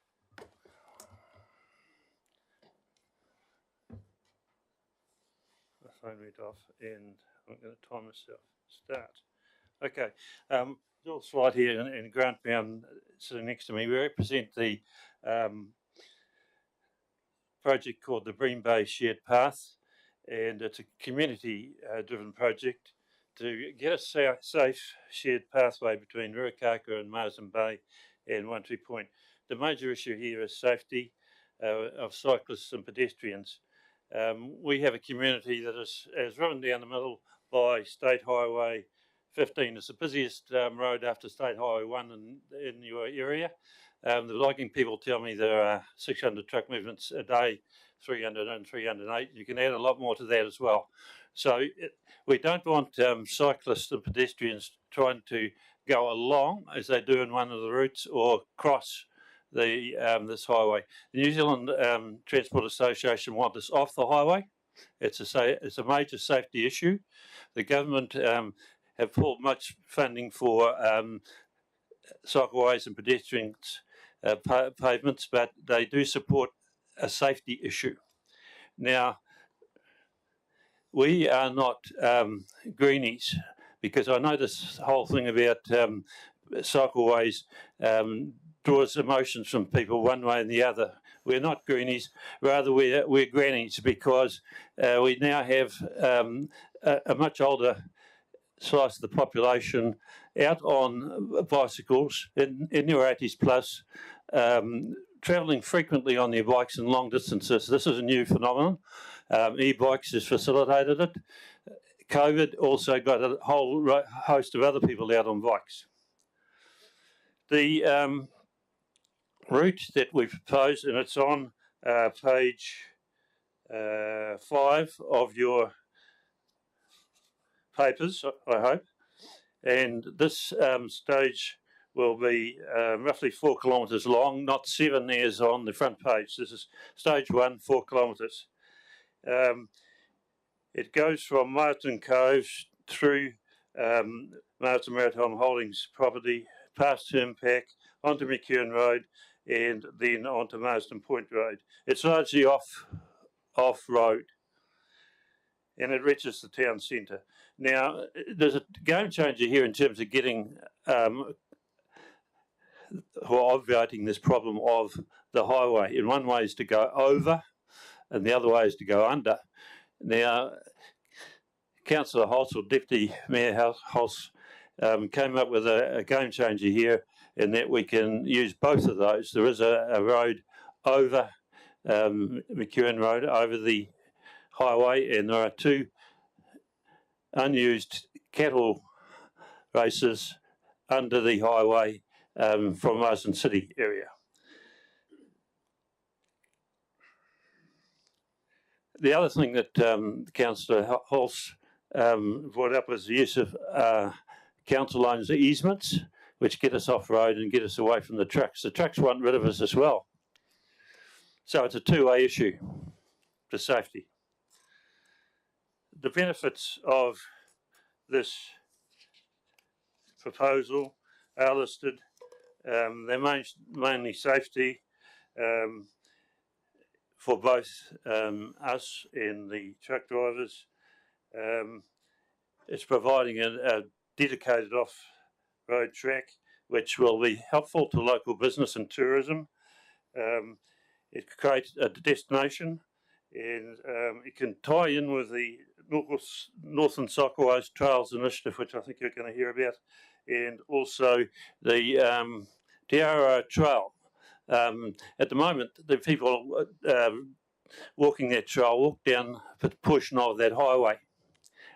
The phone went off, and I'm going to time myself. Start. Okay. Jules White here and Grant Brown sitting next to me. We represent the project called the Bream Bay Shared Path, and it's a community-driven project to get a safe shared pathway between Ruakaka and Marsden Bay and One Tree Point. The major issue here is safety of cyclists and pedestrians. We have a community that is run down the middle by State Highway 15. It's the busiest road after State Highway 1 in your area. The logging people tell me there are 600 truck movements a day, 300 and 308. You can add a lot more to that as well. So we don't want cyclists and pedestrians trying to go along as they do in one of the routes or cross this highway. The New Zealand Transport Association want this off the highway. It's a major safety issue. The government have pulled much funding for cycleways and pedestrians pavements, but they do support a safety issue. Now, we are not greenies, because I know this whole thing about cycleways draws emotions from people one way and the other. We're not greenies, rather we're grannies, because we now have a much older slice of the population out on bicycles in their 80s plus, travelling frequently on their bikes in long distances. This is a new phenomenon. E-bikes has facilitated it. COVID also got a whole host of other people out on bikes. The route that we proposed, and it's on page 5 of your papers, I hope. And this stage will be roughly 4 kilometres long, not 7 as on the front page. This is stage 1, 4 kilometres. It goes from Marsden Cove through Marsden Maritime Holdings property, past Turnpack, onto McEwen Road, and then onto Marsden Point Road. It's largely off-road, and it reaches the town centre. Now, there's a game changer here in terms of getting or obviating this problem of the highway. And one way is to go over, and the other way is to go under. Now, Councillor Holtz, or Deputy Mayor Holtz, came up with a game changer here, in that we can use both of those. There is a road over McEwen Road, over the highway, and there are 2 unused cattle races under the highway from Marsden City area. The other thing that Councillor Holtz brought up was the use of council-owned easements, which get us off-road and get us away from the trucks. The trucks want rid of us as well. So it's a two-way issue for safety. The benefits of this proposal are listed. They're mainly safety for both us and the truck drivers. It's providing a dedicated off-road track, which will be helpful to local business and tourism. It creates a destination, and it can tie in with the Northern Cycleways Trails Initiative, which I think you're going to hear about, and also the Te Aroa Trail. At the moment, the people walking that trail, walk down a portion of that highway.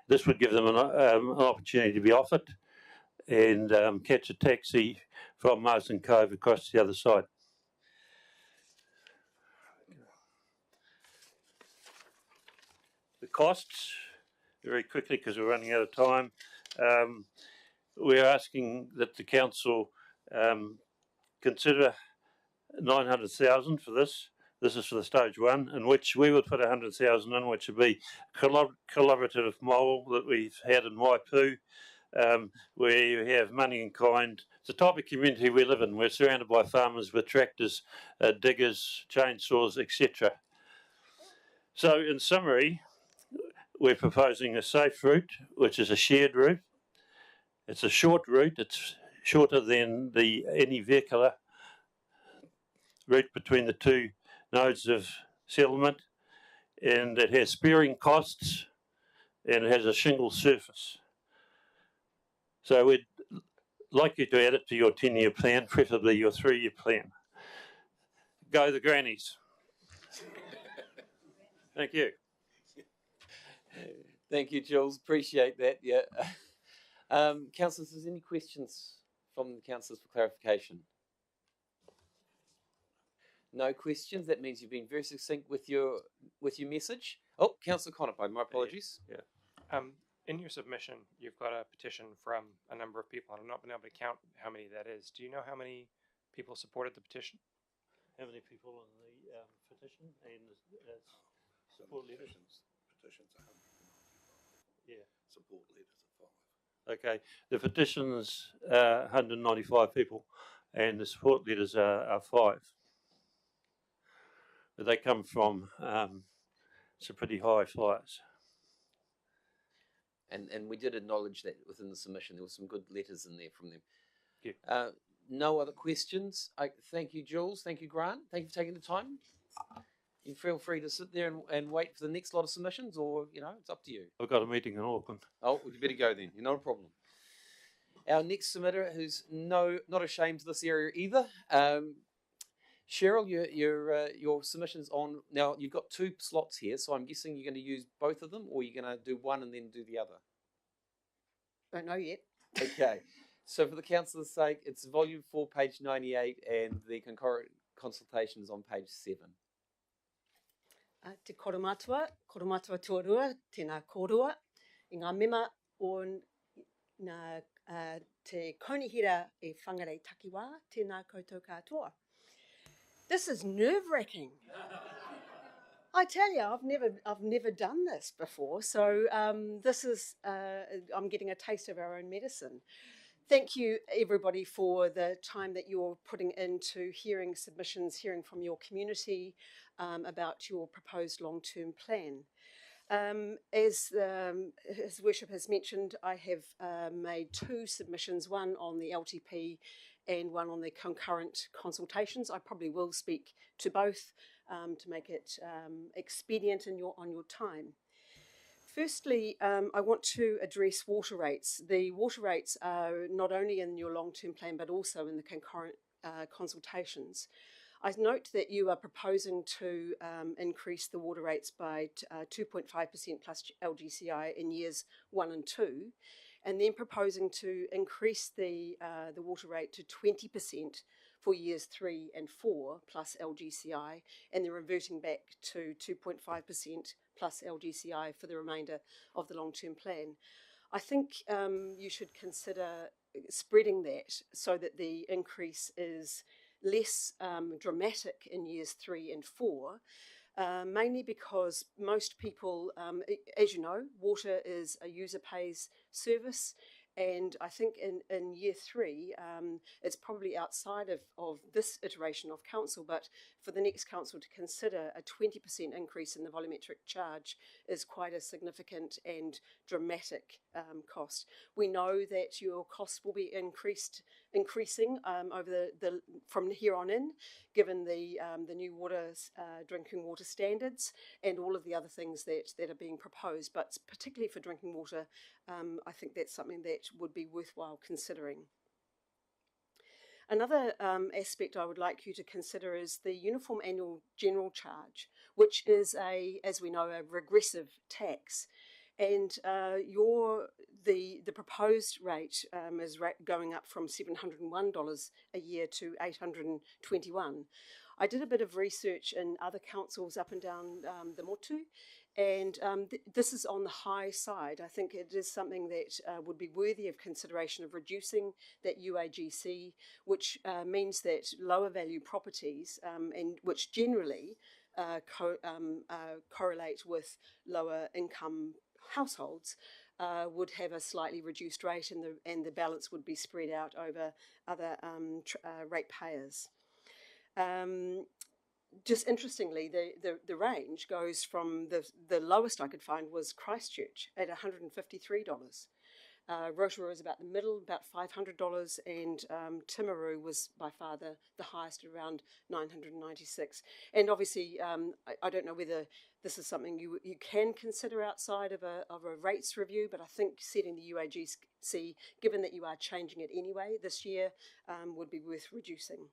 This would give them an opportunity to be offered and catch a taxi from Marsden Cove across the other side. The costs, very quickly because we're running out of time. We're asking that the council consider 900,000 for this. This is for the stage one, in which we would put 100,000 in, which would be collaborative model that we've had in Waipu, where you have money in kind. It's the type of community we live in. We're surrounded by farmers with tractors, diggers, chainsaws, etc. So in summary, we're proposing a safe route, which is a shared route. It's a short route. It's shorter than any vehicular route between the two nodes of settlement, and it has sparing costs, and it has a shingle surface. So we'd like you to add it to your 10-year plan, preferably your 3-year plan. Go the grannies. Thank you. Thank you, Jules. Appreciate that. Yeah. Councillors, is there any questions from the councillors for clarification? No questions. That means you've been very succinct with your message. Oh, Councillor Conapo, my apologies. Yeah. In your submission, you've got a petition from a number of people, and I've not been able to count how many that is. Do you know how many people supported the petition? How many people on the petition and support letters? Petitions are 195. Yeah. Support letters are 5. Okay. The petitions 195 people, and the support letters are 5. But they come from some pretty high flyers. And we did acknowledge that within the submission. There were some good letters in there from them. Yeah. No other questions. Thank you, Jules. Thank you, Grant. Thank you for taking the time. You feel free to sit there and wait for the next lot of submissions, or, it's up to you. I've got a meeting in Auckland. Oh, well, you better go then. You're not a problem. Our next submitter, who's not ashamed of this area either, Cheryl, your submission's on. Now, you've got 2 slots here, so I'm guessing you're going to use both of them, or you're going to do one and then do the other? Don't know yet. Okay. So for the councillor's sake, it's volume 4, page 98, and the concurrent consultation is on page 7. Te koromatua tuarua, tēnā kōrua, I ngā mema o te kaunihira e whangarei takiwā, tēnā koutou katoa. This is nerve-wracking. I tell you, I've never done this before, so this is I'm getting a taste of our own medicine. Thank you, everybody, for the time that you're putting into hearing submissions, hearing from your community about your proposed long-term plan. As His Worship has mentioned, I have made 2 submissions, one on the LTP and one on the concurrent consultations. I probably will speak to both to make it expedient on your time. Firstly, I want to address water rates. The water rates are not only in your long-term plan but also in the concurrent consultations. I note that you are proposing to increase the water rates by 2.5% plus LGCI in years 1 and 2, and then proposing to increase the water rate to 20% for years 3 and 4 plus LGCI, and then reverting back to 2.5% plus LGCI for the remainder of the long-term plan. I think you should consider spreading that so that the increase is less dramatic in years 3 and 4, mainly because most people, as you know, water is a user pays service, and I think in year 3, it's probably outside of this iteration of council, but for the next council to consider a 20% increase in the volumetric charge is quite a significant and dramatic cost. We know that your costs will be increasing over from here on in, given the new drinking water standards and all of the other things that are being proposed, but particularly for drinking water, I think that's something that would be worthwhile considering. Another aspect I would like you to consider is the Uniform Annual General Charge, which is as we know, a regressive tax. And the proposed rate is going up from $701 a year to $821. I did a bit of research in other councils up and down the Motu, and this is on the high side. I think it is something that would be worthy of consideration of reducing that UAGC, which means that lower value properties, and which generally correlate with lower income households, would have a slightly reduced rate, and the balance would be spread out over other ratepayers. Just interestingly, the range goes from the lowest I could find was Christchurch at $153. Rotorua is about the middle, about $500, and Timaru was by far the highest, at around $996. And obviously, I don't know whether this is something you can consider outside of a rates review, but I think setting the UAGC, given that you are changing it anyway this year, would be worth reducing.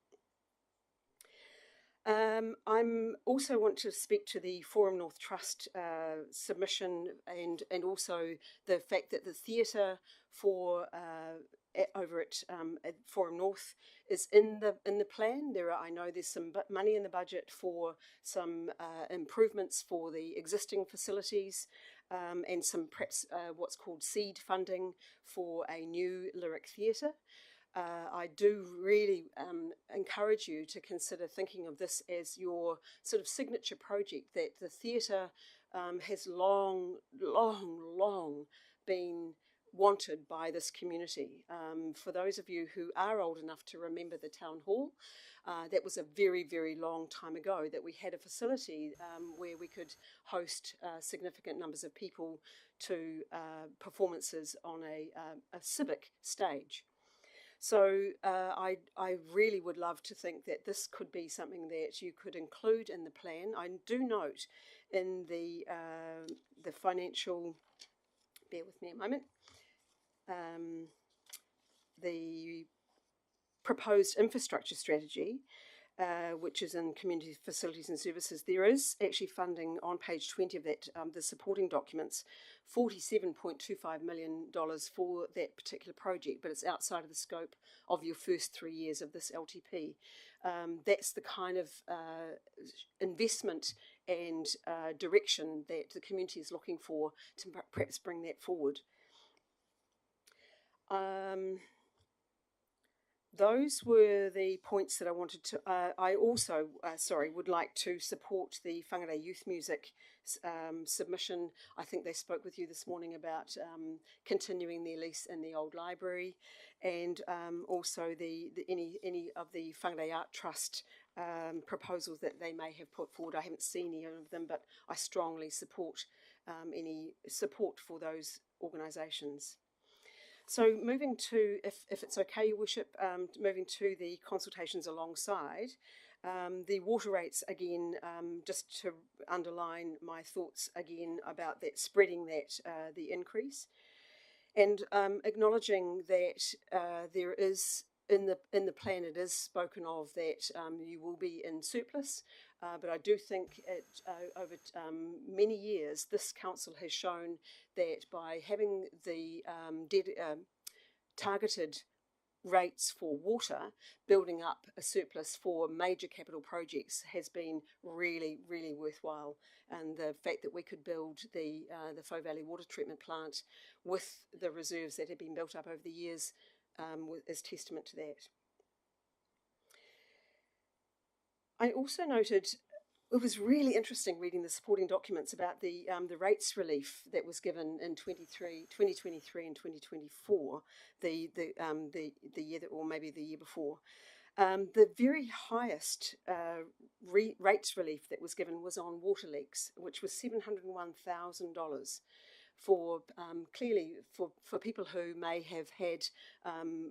I also want to speak to the Forum North Trust submission, and also the fact that the theatre for over at Forum North is in the plan. I know there's some money in the budget for some improvements for the existing facilities, and some perhaps what's called seed funding for a new lyric theatre. I do really encourage you to consider thinking of this as your sort of signature project, that the theatre has long been wanted by this community. For those of you who are old enough to remember the town hall, that was a very, very long time ago that we had a facility where we could host significant numbers of people to performances on a civic stage. So I really would love to think that this could be something that you could include in the plan. I do note in the financial, bear with me a moment, the proposed infrastructure strategy, which is in community facilities and services, there is actually funding on page 20 of that, the supporting documents, $47.25 million for that particular project, but it's outside of the scope of your first 3 years of this LTP. That's the kind of investment and direction that the community is looking for to perhaps bring that forward. Those were the points that I wanted to. I also, would like to support the Whangarei Youth Music submission. I think they spoke with you this morning about continuing their lease in the old library, and also any of the Whangarei Art Trust proposals that they may have put forward. I haven't seen any of them, but I strongly support any support for those organisations. So moving to, if it's okay, Your Worship, moving to the consultations alongside, the water rates again, just to underline my thoughts again about that, spreading that, the increase, and acknowledging that there is, in the plan it is spoken of that you will be in surplus, but I do think over many years this council has shown that by having the targeted rates for water, building up a surplus for major capital projects has been really, really worthwhile. And the fact that we could build the Faux Valley water treatment plant with the reserves that have been built up over the years is testament to that. I also noted, it was really interesting reading the supporting documents about the rates relief that was given in 2023 and 2024, the year that, or maybe the year before. The very highest rates relief that was given was on water leaks, which was $701,000 for clearly for people who may have had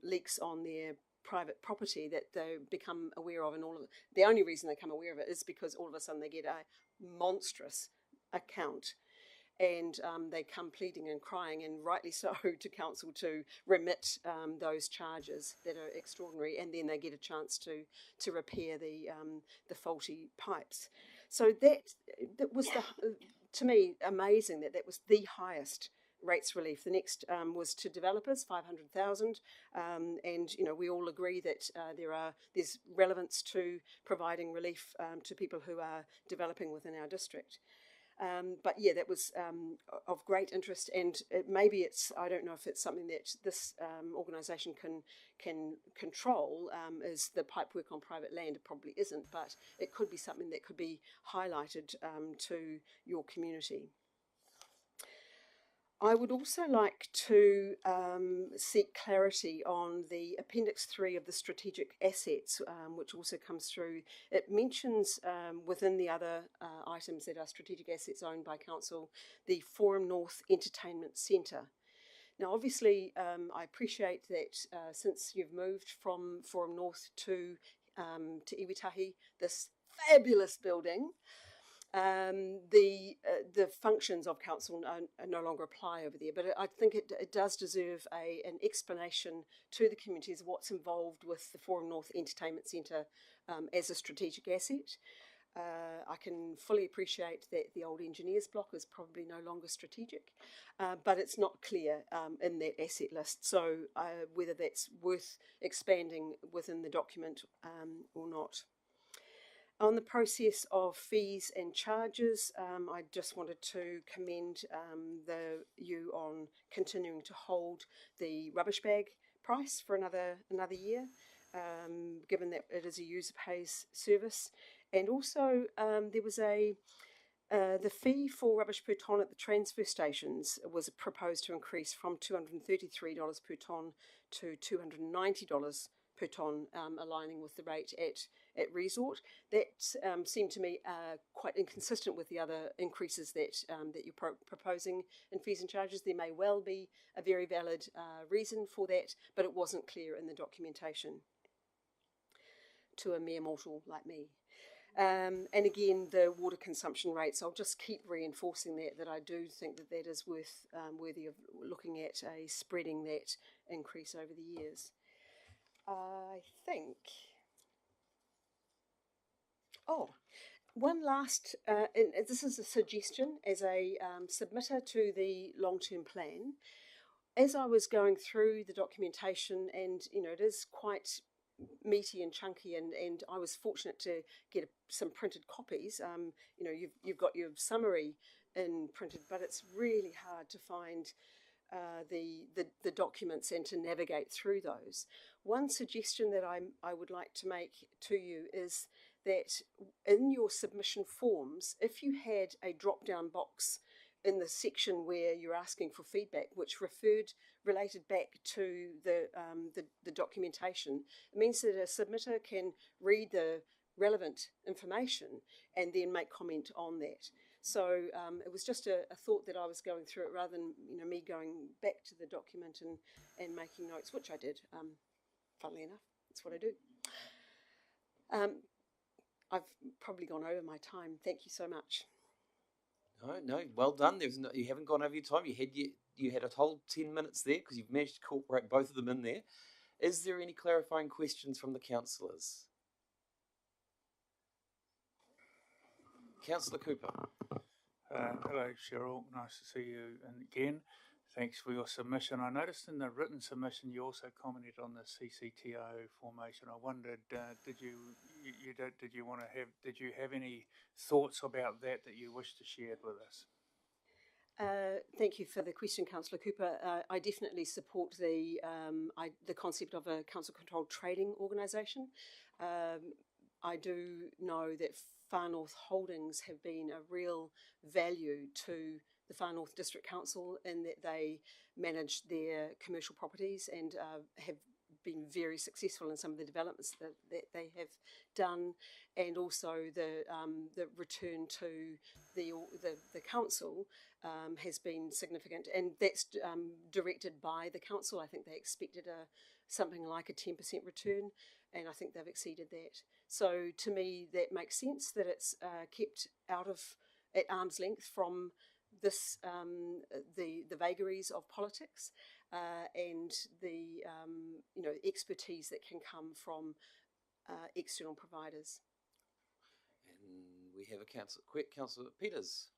leaks on their private property that they become aware of, and all of it. The only reason they become aware of it is because all of a sudden they get a monstrous account. and they come pleading and crying, and rightly so, to council to remit those charges that are extraordinary, and then they get a chance to repair the faulty pipes. So that was to me amazing that was the highest rates relief. The next was to developers, 500,000, and we all agree that there's relevance to providing relief to people who are developing within our district. But yeah, that was of great interest, and maybe I don't know if it's something that this organisation can control, is the pipe work on private land. It probably isn't, but it could be something that could be highlighted to your community. I would also like to seek clarity on the Appendix 3 of the strategic assets, which also comes through. It mentions within the other items that are strategic assets owned by council, the Forum North Entertainment Centre. Now, obviously, I appreciate that since you've moved from Forum North to Iwitahi, this fabulous building, the functions of council no longer apply over there, but I think it does deserve an explanation to the community as what's involved with the Forum North Entertainment Centre as a strategic asset. I can fully appreciate that the old engineers block is probably no longer strategic, but it's not clear in that asset list, so whether that's worth expanding within the document or not. On the process of fees and charges, I just wanted to commend you on continuing to hold the rubbish bag price for another year, given that it is a user pays service. And also there was the fee for rubbish per tonne at the transfer stations was proposed to increase from $233 per tonne to $290 per tonne, aligning with the rate at Resort. That seemed to me quite inconsistent with the other increases that you're proposing in fees and charges. There may well be a very valid reason for that, but it wasn't clear in the documentation to a mere mortal like me. And again, the water consumption rates, I'll just keep reinforcing that I do think that is worthy of looking at spreading that increase over the years. I think. Oh, one last, and this is a suggestion as a submitter to the long-term plan. As I was going through the documentation, and it is quite meaty and chunky, and I was fortunate to get some printed copies. You've got your summary in printed, but it's really hard to find the documents and to navigate through those. One suggestion that I would like to make to you is that in your submission forms, if you had a drop-down box in the section where you're asking for feedback, which related back to the documentation, it means that a submitter can read the relevant information and then make comment on that. So it was just a thought that I was going through it rather than me going back to the document and making notes, which I did. Funnily enough, that's what I do. I've probably gone over my time. Thank you so much. No, well done. You haven't gone over your time. You had a whole 10 minutes there because you've managed to incorporate both of them in there. Is there any clarifying questions from the councillors? Councillor Cooper. Hello, Cheryl. Nice to see you again. Thanks for your submission. I noticed in the written submission you also commented on the CCTO formation. I wondered, did you have any thoughts about that you wish to share with us? Thank you for the question, Councillor Cooper. I definitely support the concept of a council-controlled trading organisation. I do know that Far North Holdings have been a real value to the Far North District Council in that they manage their commercial properties and have been very successful in some of the developments that they have done, and also the return to the council has been significant, and that's directed by the council. I think they expected something like a 10% return, and I think they've exceeded that. So to me, that makes sense that it's kept at arm's length from the vagaries of politics and the expertise that can come from external providers. And we have a Councillor Peters.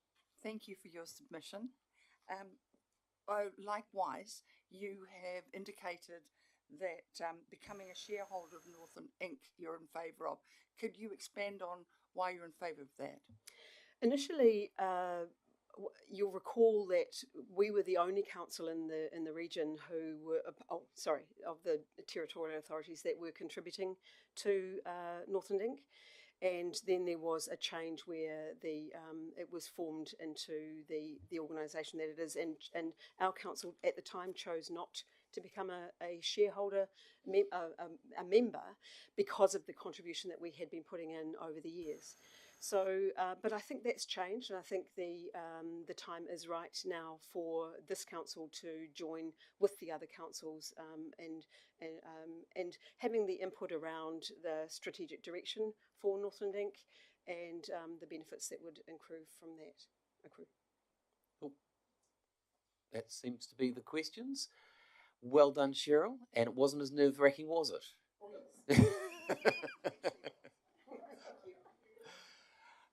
Thank you for your submission. Likewise, you have indicated that becoming a shareholder of Northern Inc. you're in favour of. Could you expand on why you're in favour of that? Initially, you'll recall that we were the only council in the region who were of the territorial authorities that were contributing to Northland Inc. And then there was a change where it was formed into the organisation that it is, and our council at the time chose not to become a shareholder, a member, because of the contribution that we had been putting in over the years. So, but I think that's changed, and I think the time is right now for this council to join with the other councils and having the input around the strategic direction for Northland Inc. and the benefits that would accrue from that. Cool. That seems to be the questions. Well done, Cheryl. And it wasn't as nerve-wracking, was it?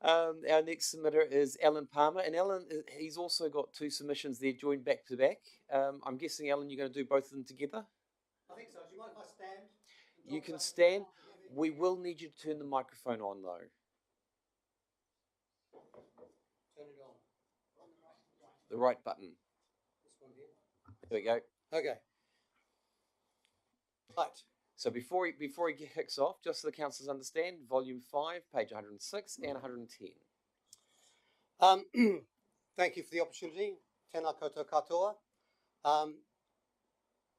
Our next submitter is Alan Palmer, and Alan, he's also got two submissions there joined back to back. I'm guessing, Alan, you're going to do both of them together? I think so. Do you mind if I stand? You can stand. We will need you to turn the microphone on, though. Turn it on. The right button. This one here. There we go. Okay. Right. So before he kicks off, just so the councillors understand, volume 5, page 106 and 110. Thank you for the opportunity. Tēnā koutou katoa.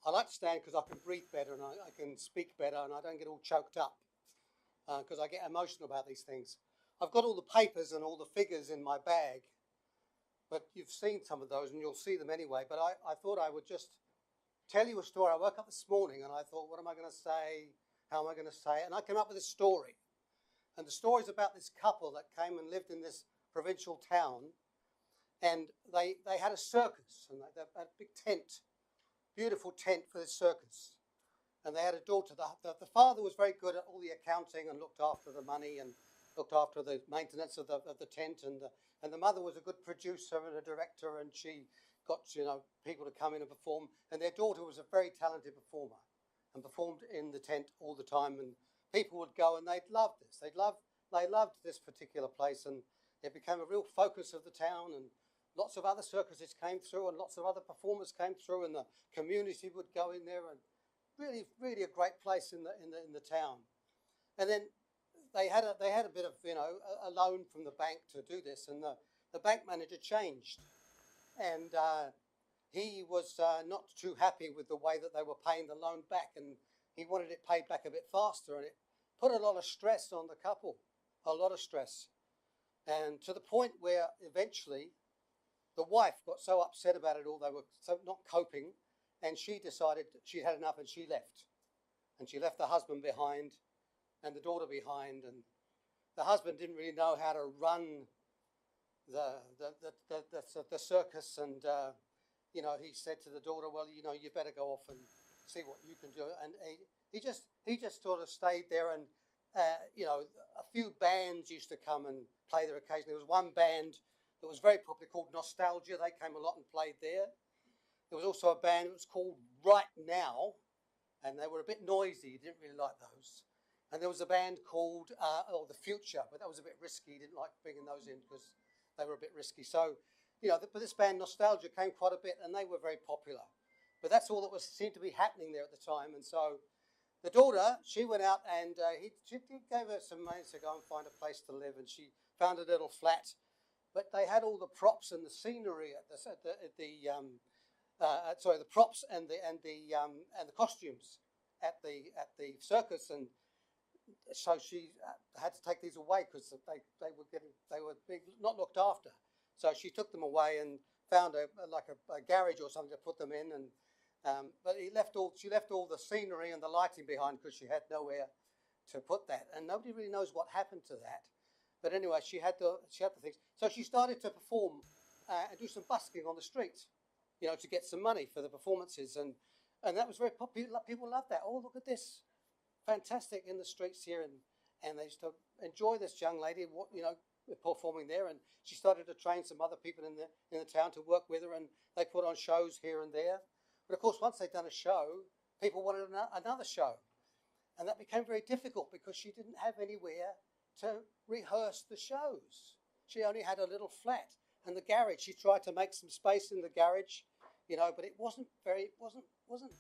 I like to stand because I can breathe better and I can speak better and I don't get all choked up because I get emotional about these things. I've got all the papers and all the figures in my bag, but you've seen some of those and you'll see them anyway. But I thought I would just tell you a story. I woke up this morning and I thought, what am I going to say? How am I going to say it? And I came up with a story. And the story is about this couple that came and lived in this provincial town. And they had a circus. And they had a big tent, beautiful tent for this circus. And they had a daughter. The father was very good at all the accounting and looked after the money and looked after the maintenance of the tent. And the mother was a good producer and a director, and she got people to come in and perform, and their daughter was a very talented performer and performed in the tent all the time, and people would go and they'd love this. They loved this particular place, and it became a real focus of the town, and lots of other circuses came through and lots of other performers came through, and the community would go in there, and really a great place in the town. And then they had a bit of a loan from the bank to do this, and the bank manager changed. And he was not too happy with the way that they were paying the loan back, and he wanted it paid back a bit faster, and it put a lot of stress on the couple, a lot of stress. And to the point where eventually the wife got so upset about it all, they were so not coping, and she decided she'd had enough and she left. And she left the husband behind and the daughter behind, and the husband didn't really know how to run the circus, and he said to the daughter, well, you better go off and see what you can do. And he just sort of stayed there, and a few bands used to come and play there occasionally. There was one band that was very popular called Nostalgia. They came a lot and played there. There was also a band that was called Right Now, and they were a bit noisy. He didn't really like those. And there was a band called The Future, but that was a bit risky. He didn't like bringing those in because they were a bit risky. So, but this band Nostalgia came quite a bit, and they were very popular. But that's all that seemed to be happening there at the time. And so the daughter, she went out and she gave her some money to go and find a place to live, and she found a little flat. But they had all the props and the scenery the props and the costumes at the circus, and so she had to take these away because they were not looked after. So she took them away and found a garage or something to put them in, and but she left all the scenery and the lighting behind because she had nowhere to put that, and nobody really knows what happened to that. But anyway, she had the things. So she started to perform and do some busking on the streets, you know, to get some money for the performances. And that was very popular. People loved that. Oh, look at this. Fantastic in the streets here. And they used to enjoy this young lady, you know, performing there. And she started to train some other people in the town to work with her. And they put on shows here and there. But of course, once they'd done a show, people wanted another show. And that became very difficult because she didn't have anywhere to rehearse the shows. She only had a little flat. And the garage, she tried to make some space in the garage, you know, but it wasn't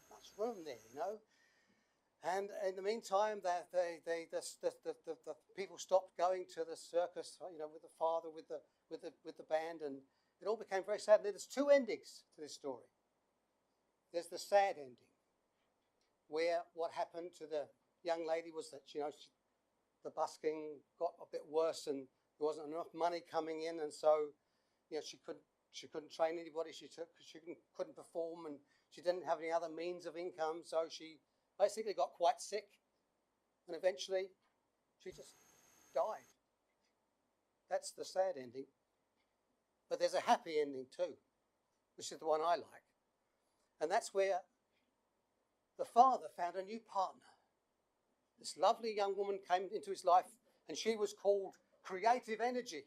much room there, you know. And in the meantime, the people stopped going to the circus, you know, with the father, with the band, and it all became very sad. And there's two endings to this story. There's the sad ending, where what happened to the young lady was that, you know, the busking got a bit worse, and there wasn't enough money coming in, and so, you know, she couldn't train anybody. She couldn't perform, and she didn't have any other means of income. So she basically got quite sick, and eventually she just died. That's the sad ending. But there's a happy ending too, which is the one I like, and that's where the father found a new partner. This lovely young woman came into his life, and she was called Creative Energy.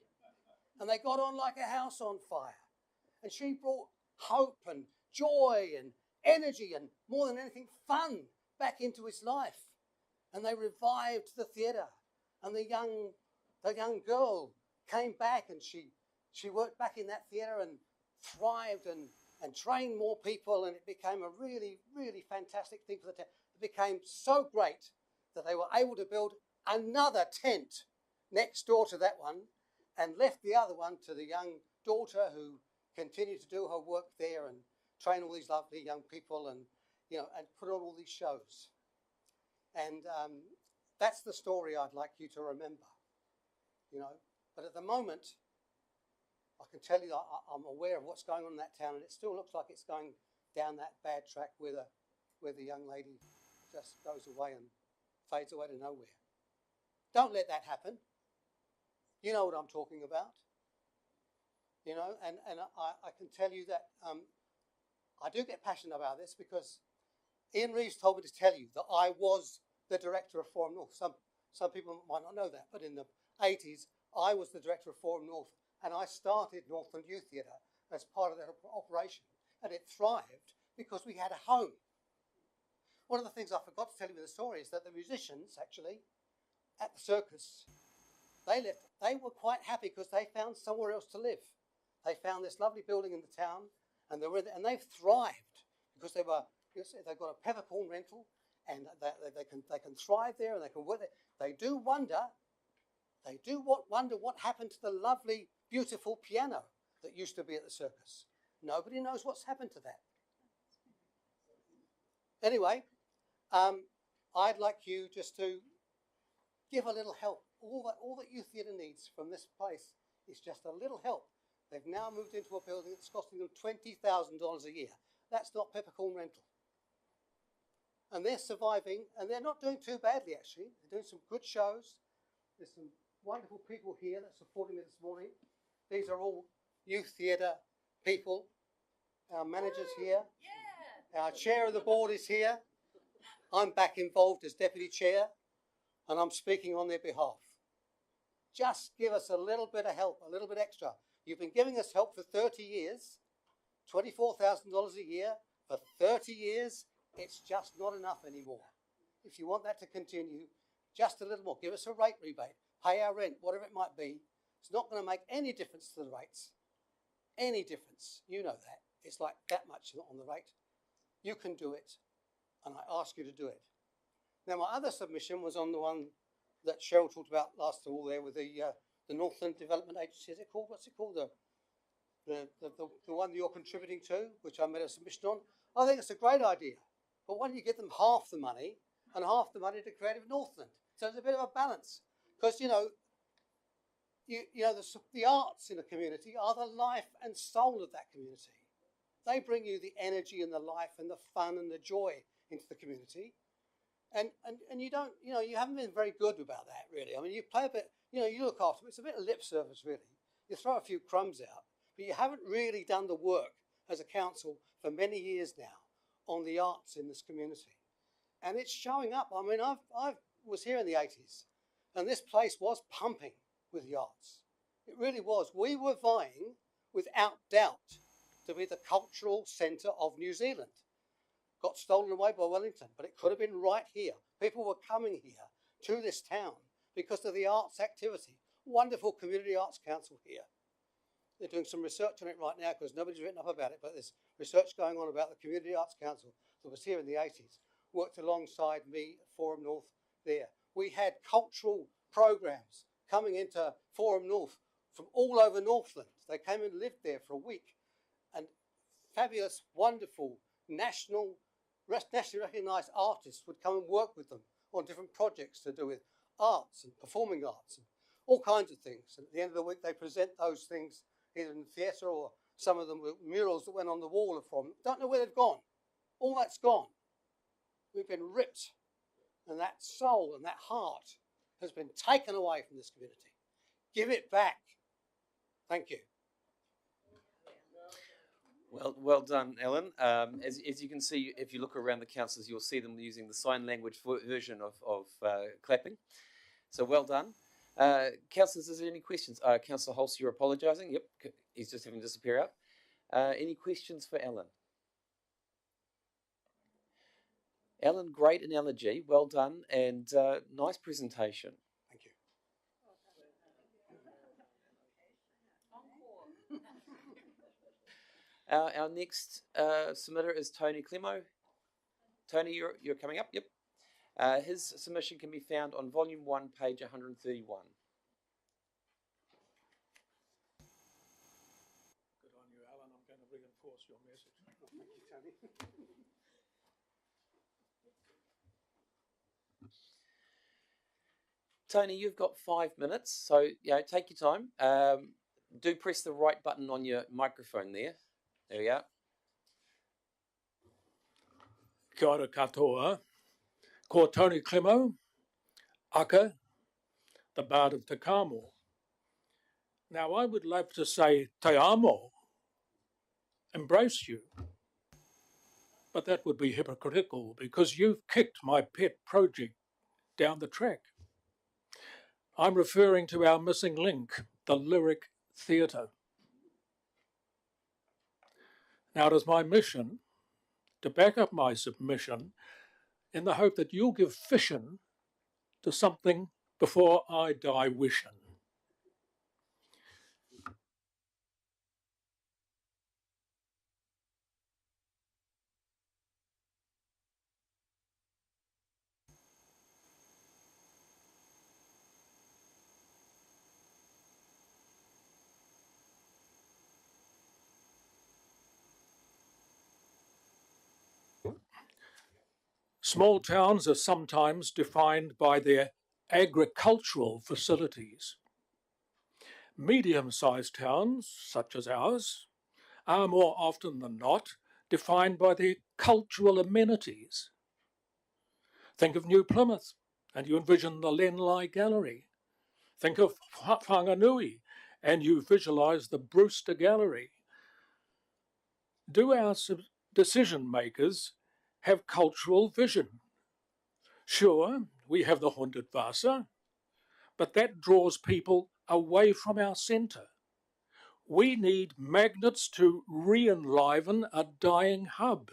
And they got on like a house on fire. And she brought hope and joy and energy and, more than anything, fun back into his life. And they revived the theatre. And the young girl came back, and she worked back in that theatre and thrived and trained more people. And it became a really, really fantastic thing for the town. It became so great that they were able to build another tent next door to that one, and left the other one to the young daughter, who continued to do her work there and train all these lovely young people, and, you know, and put on all these shows. And that's the story I'd like you to remember, you know. But at the moment, I can tell you I'm aware of what's going on in that town, and it still looks like it's going down that bad track where the young lady just goes away and fades away to nowhere. Don't let that happen. You know what I'm talking about. You know, and I can tell you that I do get passionate about this, because Ian Reeves told me to tell you that I was the director of Forum North. Some people might not know that, but in the 80s, I was the director of Forum North, and I started Northland Youth Theatre as part of that operation, and it thrived because we had a home. One of the things I forgot to tell you in the story is that the musicians, actually, at the circus, they were quite happy because they found somewhere else to live. They found this lovely building in the town, and they've thrived because they've got a peppercorn rental, and they can thrive there, and they can work there. They do wonder what happened to the lovely, beautiful piano that used to be at the circus. Nobody knows what's happened to that. Anyway, I'd like you just to give a little help. All that youth theatre needs from this place is just a little help. They've now moved into a building that's costing them $20,000 a year. That's not peppercorn rental. And they're surviving, and they're not doing too badly, actually. They're doing some good shows. There's some wonderful people here that supported me this morning. These are all youth theatre people. Our manager's here. Yeah. Our chair of the board is here. I'm back involved as deputy chair, and I'm speaking on their behalf. Just give us a little bit of help, a little bit extra. You've been giving us help for 30 years, $24,000 a year for 30 years. It's just not enough anymore. If you want that to continue, just a little more. Give us a rate rebate, pay our rent, whatever it might be. It's not going to make any difference to the rates. Any difference. You know that. It's like that much on the rate. You can do it, and I ask you to do it. Now, my other submission was on the one that Cheryl talked about last of all there with the Northland Development Agency. Is it called? What's it called? The one that you're contributing to, which I made a submission on. I think it's a great idea. But why don't you give them half the money and half the money to Creative Northland? So there's a bit of a balance. Because, you know, the arts in a community are the life and soul of that community. They bring you the energy and the life and the fun and the joy into the community. And you don't, you know, you haven't been very good about that, really. I mean, you play a bit, you know, you look after it. It's a bit of lip service, really. You throw a few crumbs out, but you haven't really done the work as a council for many years now on the arts in this community. And it's showing up. I mean, I was here in the 80s, and this place was pumping with the arts. It really was. We were vying, without doubt, to be the cultural centre of New Zealand. Got stolen away by Wellington, but it could have been right here. People were coming here to this town because of the arts activity. Wonderful community arts council here. They're doing some research on it right now because nobody's written up about it, but there's research going on about the community arts council that was here in the 80s. Worked alongside me at Forum North there. We had cultural programs coming into Forum North from all over Northland. They came and lived there for a week. And fabulous, wonderful, nationally recognised artists would come and work with them on different projects to do with arts and performing arts and all kinds of things. And at the end of the week, they present those things either in the theatre or some of them were murals that went on the wall of Forum. Don't know where they've gone. All that's gone. We've been ripped, and that soul and that heart has been taken away from this community. Give it back. Thank you. Well done, Alan. As you can see, if you look around the councils, you'll see them using the sign language version of clapping. So well done. Councillors, is there any questions? Councillor Holst, you're apologising. Yep, he's just having to disappear out. Any questions for Alan? Alan, great analogy. Well done and nice presentation. Thank you. Our next submitter is Tony Clemo. Tony, you're coming up. Yep. His submission can be found on Volume 1, page 131. Good on you, Alan. I'm going to reinforce your message. Thank you, Tony. Tony, you've got 5 minutes, so take your time. Do press the right button on your microphone there. There we go. Kia ora katoa. Ko Tony Clemo, aka, the Bard of Te Kamo. Now, I would love to say te amo, embrace you, but that would be hypocritical because you've kicked my pet project down the track. I'm referring to our missing link, the Lyric Theatre. Now, it is my mission to back up my submission in the hope that you'll give fission to something before I die wishing. Small towns are sometimes defined by their agricultural facilities. Medium-sized towns, such as ours, are more often than not defined by their cultural amenities. Think of New Plymouth, and you envision the Lenlai Gallery. Think of Whanganui, and you visualise the Brewster Gallery. Do our decision makers have cultural vision? Sure, we have the Haunted Vasa, but that draws people away from our centre. We need magnets to re-enliven a dying hub.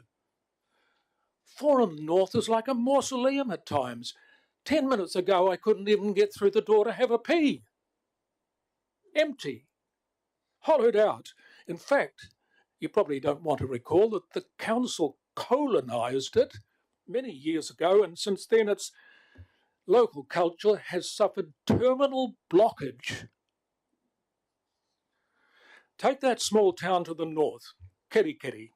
Forum North is like a mausoleum at times. 10 minutes ago, I couldn't even get through the door to have a pee. Empty. Hollowed out. In fact, you probably don't want to recall that the council colonised it many years ago, and since then its local culture has suffered terminal blockage. Take that small town to the north, Kirikiri.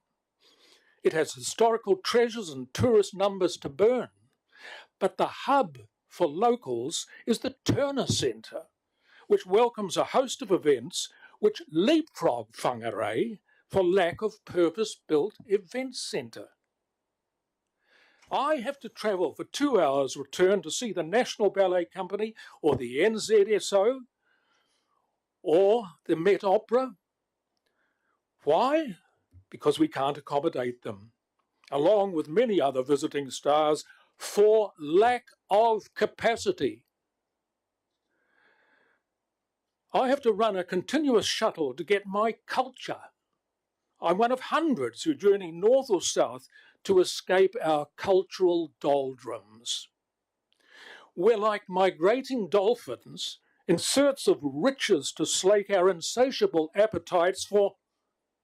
It has historical treasures and tourist numbers to burn, but the hub for locals is the Turner Centre, which welcomes a host of events which leapfrog Whangarei for lack of purpose-built event centre. I have to travel for 2 hours return to see the National Ballet Company or the NZSO or the Met Opera. Why? Because we can't accommodate them, along with many other visiting stars, for lack of capacity. I have to run a continuous shuttle to get my culture. I'm one of hundreds who journey north or south to escape our cultural doldrums. We're like migrating dolphins in search of riches to slake our insatiable appetites for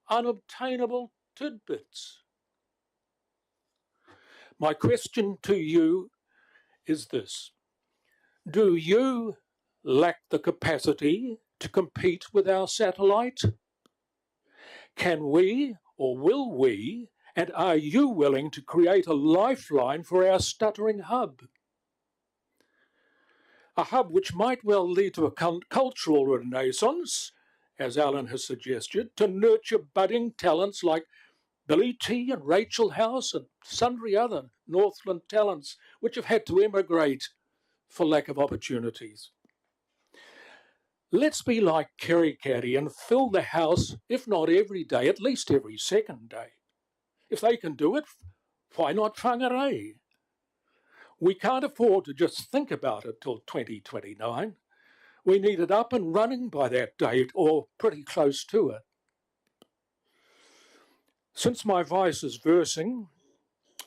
unobtainable tidbits. My question to you is this: do you lack the capacity to compete with our satellite? Can we, or will we, and are you willing to create a lifeline for our stuttering hub? A hub which might well lead to a cultural renaissance, as Alan has suggested, to nurture budding talents like Billy T and Rachel House and sundry other Northland talents which have had to emigrate for lack of opportunities. Let's be like Kerikeri and fill the house, if not every day, at least every second day. If they can do it, why not whangarei? We can't afford to just think about it till 2029. We need it up and running by that date, or pretty close to it. Since my voice is versing,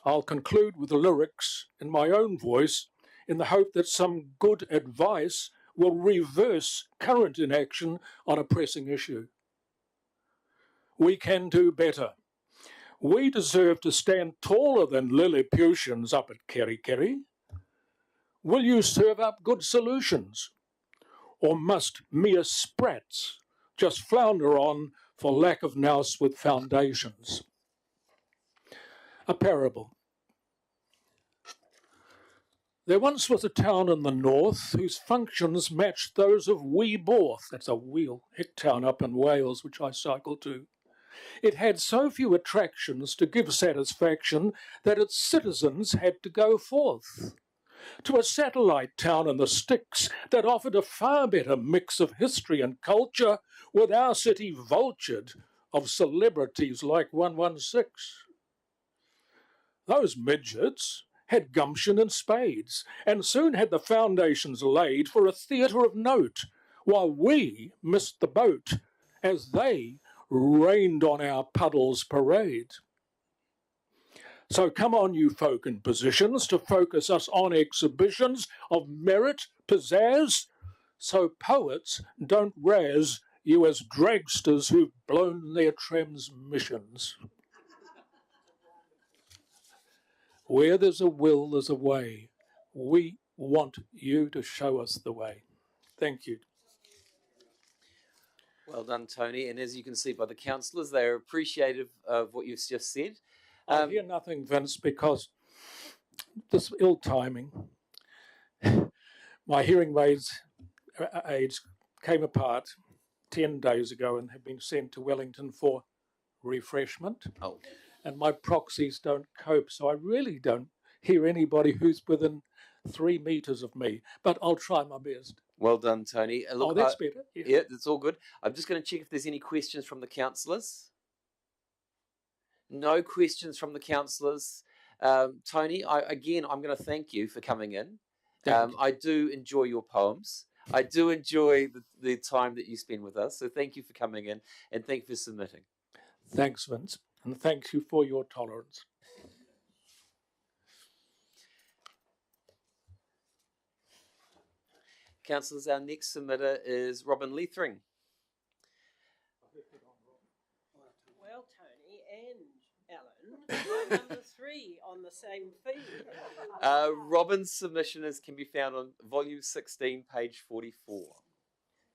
I'll conclude with the lyrics in my own voice in the hope that some good advice will reverse current inaction on a pressing issue. We can do better. We deserve to stand taller than Lilliputians up at Kerikeri. Will you serve up good solutions? Or must mere sprats just flounder on for lack of nous with foundations? A parable. There once was a town in the north whose functions matched those of Weeborth. That's a wheel hick town up in Wales, which I cycle to. It had so few attractions to give satisfaction that its citizens had to go forth to a satellite town in the sticks that offered a far better mix of history and culture, with our city vultured of celebrities like 116. Those midgets had gumption and spades, and soon had the foundations laid for a theatre of note, while we missed the boat as they rained on our puddles parade. So come on, you folk in positions to focus us on exhibitions of merit, pizzazz, so poets don't razz you as dragsters who've blown their transmissions. Where there's a will, there's a way. We want you to show us the way. Thank you. Well done, Tony. And as you can see by the councillors, they are appreciative of what you've just said. I hear nothing, Vince, because this ill timing. My hearing aids came apart 10 days ago and have been sent to Wellington for refreshment. Oh. And my proxies don't cope, so I really don't hear anybody who's within 3 metres of me, but I'll try my best. Well done, Tony. Look, that's better. Yeah, that's all good. I'm just going to check if there's any questions from the councillors. No questions from the councillors. Tony, I'm going to thank you for coming in. I do enjoy your poems. I do enjoy the time that you spend with us. So thank you for coming in, and thank you for submitting. Thanks, Vince, and thank you for your tolerance. Councillors, our next submitter is Robin Leithring. Well, Tony and Alan, I'm number 3 on the same theme. Robin's submission can be found on volume 16, page 44.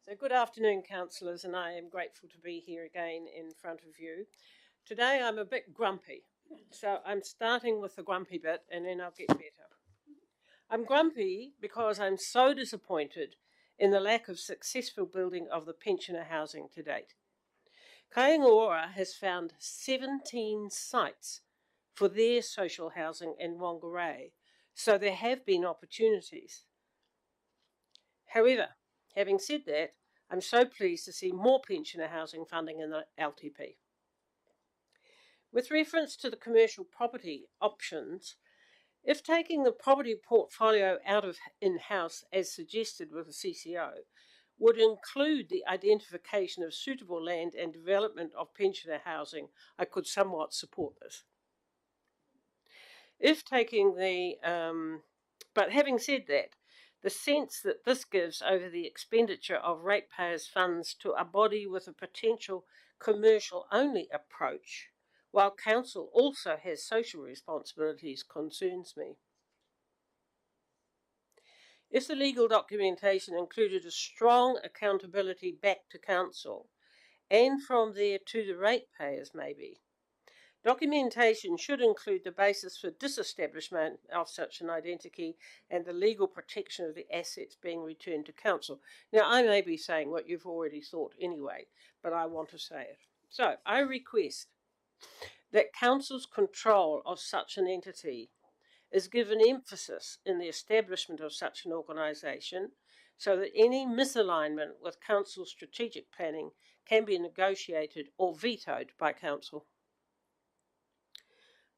So good afternoon, councillors, and I am grateful to be here again in front of you. Today I'm a bit grumpy, so I'm starting with the grumpy bit and then I'll get better. I'm grumpy because I'm so disappointed in the lack of successful building of the pensioner housing to date. Kaingaora has found 17 sites for their social housing in Whangarei, so there have been opportunities. However, having said that, I'm so pleased to see more pensioner housing funding in the LTP. With reference to the commercial property options, if taking the property portfolio out of in-house as suggested with the CCO would include the identification of suitable land and development of pensioner housing, I could somewhat support this. If taking the, but having said that, the sense that this gives over the expenditure of ratepayers' funds to a body with a potential commercial-only approach, while council also has social responsibilities, concerns me. If the legal documentation included a strong accountability back to council, and from there to the ratepayers maybe, documentation should include the basis for disestablishment of such an identity and the legal protection of the assets being returned to council. Now, I may be saying what you've already thought anyway, but I want to say it. So, I request that council's control of such an entity is given emphasis in the establishment of such an organisation so that any misalignment with council's strategic planning can be negotiated or vetoed by council.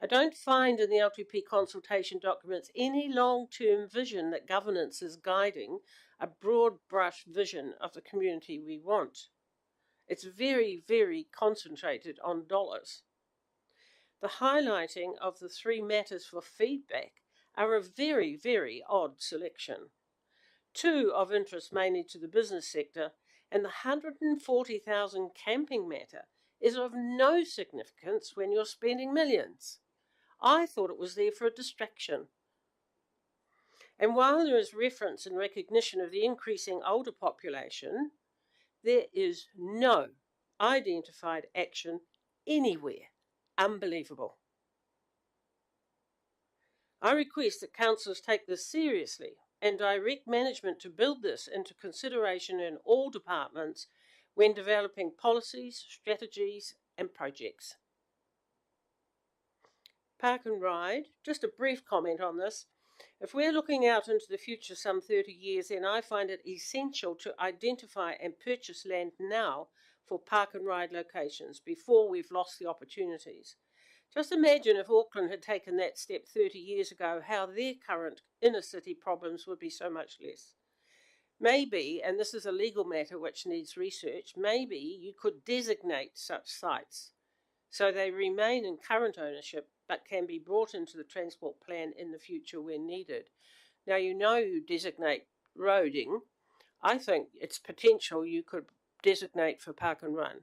I don't find in the LTP consultation documents any long-term vision that governance is guiding a broad-brush vision of the community we want. It's very, very concentrated on dollars. The highlighting of the 3 matters for feedback are a very, very odd selection. 2 of interest mainly to the business sector, and the 140,000 camping matter is of no significance when you're spending millions. I thought it was there for a distraction. And while there is reference and recognition of the increasing older population, there is no identified action anywhere. Unbelievable. I request that councillors take this seriously and direct management to build this into consideration in all departments when developing policies, strategies and projects. Park and Ride, just a brief comment on this. If we're looking out into the future some 30 years, then I find it essential to identify and purchase land now for park and ride locations before we've lost the opportunities. Just imagine if Auckland had taken that step 30 years ago, how their current inner city problems would be so much less. Maybe, and this is a legal matter which needs research, maybe you could designate such sites so they remain in current ownership but can be brought into the transport plan in the future when needed. Now, you know you designate roading. I think it's potential you could designate for park and run.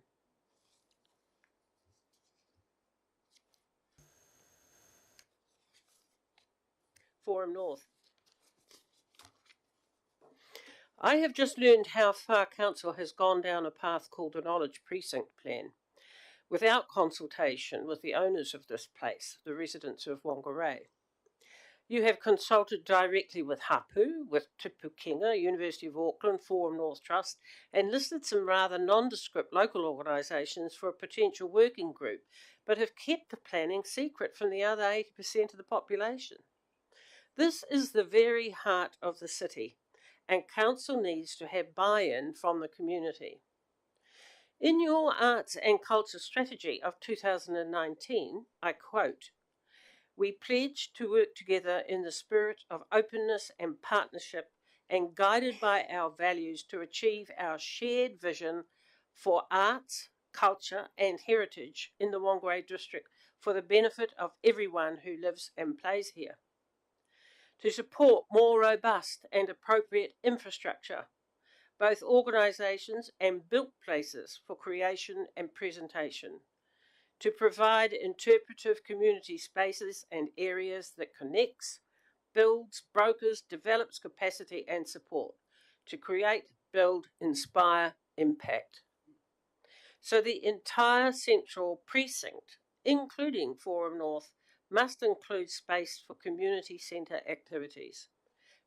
Forum North. I have just learned how far council has gone down a path called the Knowledge Precinct Plan, without consultation with the owners of this place, the residents of Whangarei. You have consulted directly with Hapu, with Tipu Kinga, University of Auckland, Forum North Trust, and listed some rather nondescript local organisations for a potential working group, but have kept the planning secret from the other 80% of the population. This is the very heart of the city, and council needs to have buy-in from the community. In your Arts and Culture Strategy of 2019, I quote, "We pledge to work together in the spirit of openness and partnership and guided by our values to achieve our shared vision for arts, culture and heritage in the Whangarei district for the benefit of everyone who lives and plays here. To support more robust and appropriate infrastructure, both organisations and built places for creation and presentation. To provide interpretive community spaces and areas that connects, builds, brokers, develops capacity and support. To create, build, inspire, impact." So the entire central precinct, including Forum North, must include space for community centre activities.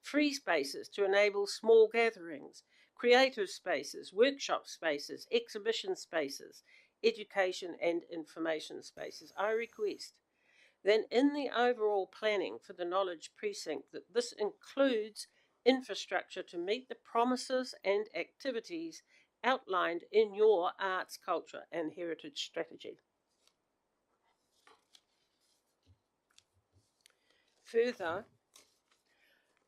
Free spaces to enable small gatherings, creative spaces, workshop spaces, exhibition spaces, education and information spaces. I request that in the overall planning for the Knowledge Precinct that this includes infrastructure to meet the promises and activities outlined in your Arts, Culture and Heritage Strategy. Further,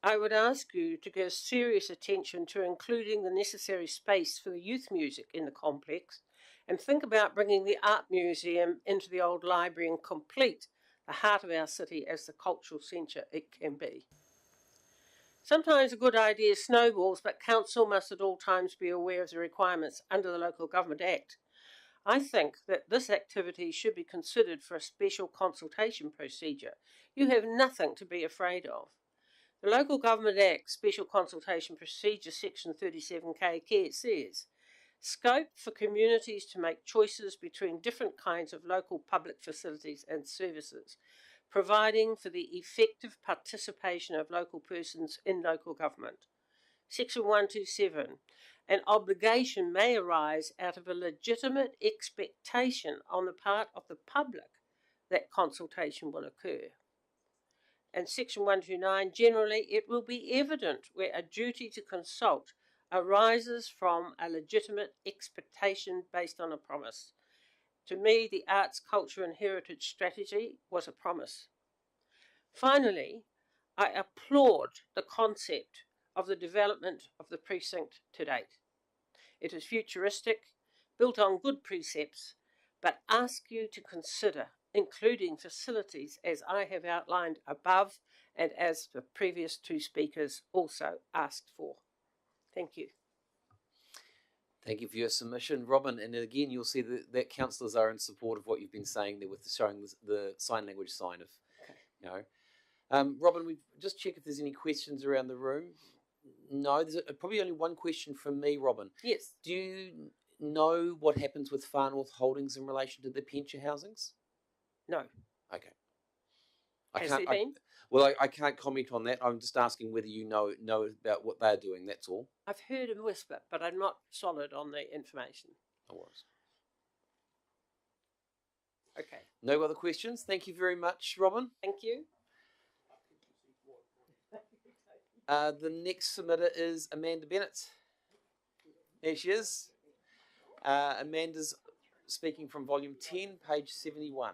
I would ask you to give serious attention to including the necessary space for the youth music in the complex, and think about bringing the art museum into the old library and complete the heart of our city as the cultural centre it can be. Sometimes a good idea snowballs, but council must at all times be aware of the requirements under the Local Government Act. I think that this activity should be considered for a special consultation procedure. You have nothing to be afraid of. The Local Government Act Special Consultation Procedure Section 37K says, scope for communities to make choices between different kinds of local public facilities and services, providing for the effective participation of local persons in local government. Section 127, an obligation may arise out of a legitimate expectation on the part of the public that consultation will occur. And Section 129, generally it will be evident where a duty to consult arises from a legitimate expectation based on a promise. To me, the Arts, Culture and Heritage Strategy was a promise. Finally, I applaud the concept of the development of the precinct to date. It is futuristic, built on good precepts, but ask you to consider including facilities as I have outlined above and as the previous two speakers also asked for. Thank you. Thank you for your submission, Robin. And again, you'll see that councillors are in support of what you've been saying there with showing the sign language sign of, you know. Robin, we just check if there's any questions around the room. No, there's probably only one question from me, Robin. Yes. Do you know what happens with Far North Holdings in relation to the pension housings? No. Okay. Has there been? I can't comment on that. I'm just asking whether you know about what they're doing, that's all. I've heard a whisper, but I'm not solid on the information. No worries. Okay. No other questions? Thank you very much, Robin. Thank you. The next submitter is Amanda Bennett. There she is. Amanda's speaking from volume 10, page 71.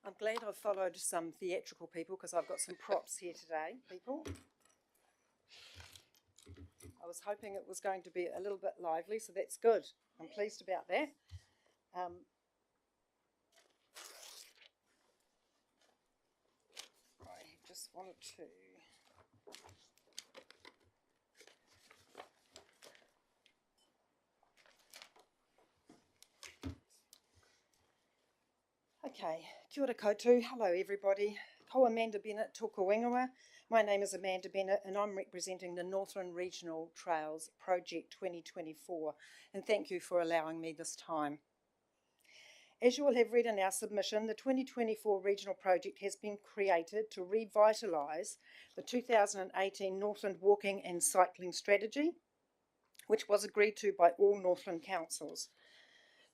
I'm glad I've followed some theatrical people because I've got some props here today, people. I was hoping it was going to be a little bit lively, so that's good. I'm pleased about that. I just wanted to... Okay, kia ora koutou. Hello everybody. Ko Amanda Bennett, tōku ingoa. My name is Amanda Bennett and I'm representing the Northland Regional Trails Project 2024, and thank you for allowing me this time. As you will have read in our submission, the 2024 regional project has been created to revitalise the 2018 Northland Walking and Cycling Strategy, which was agreed to by all Northland councils.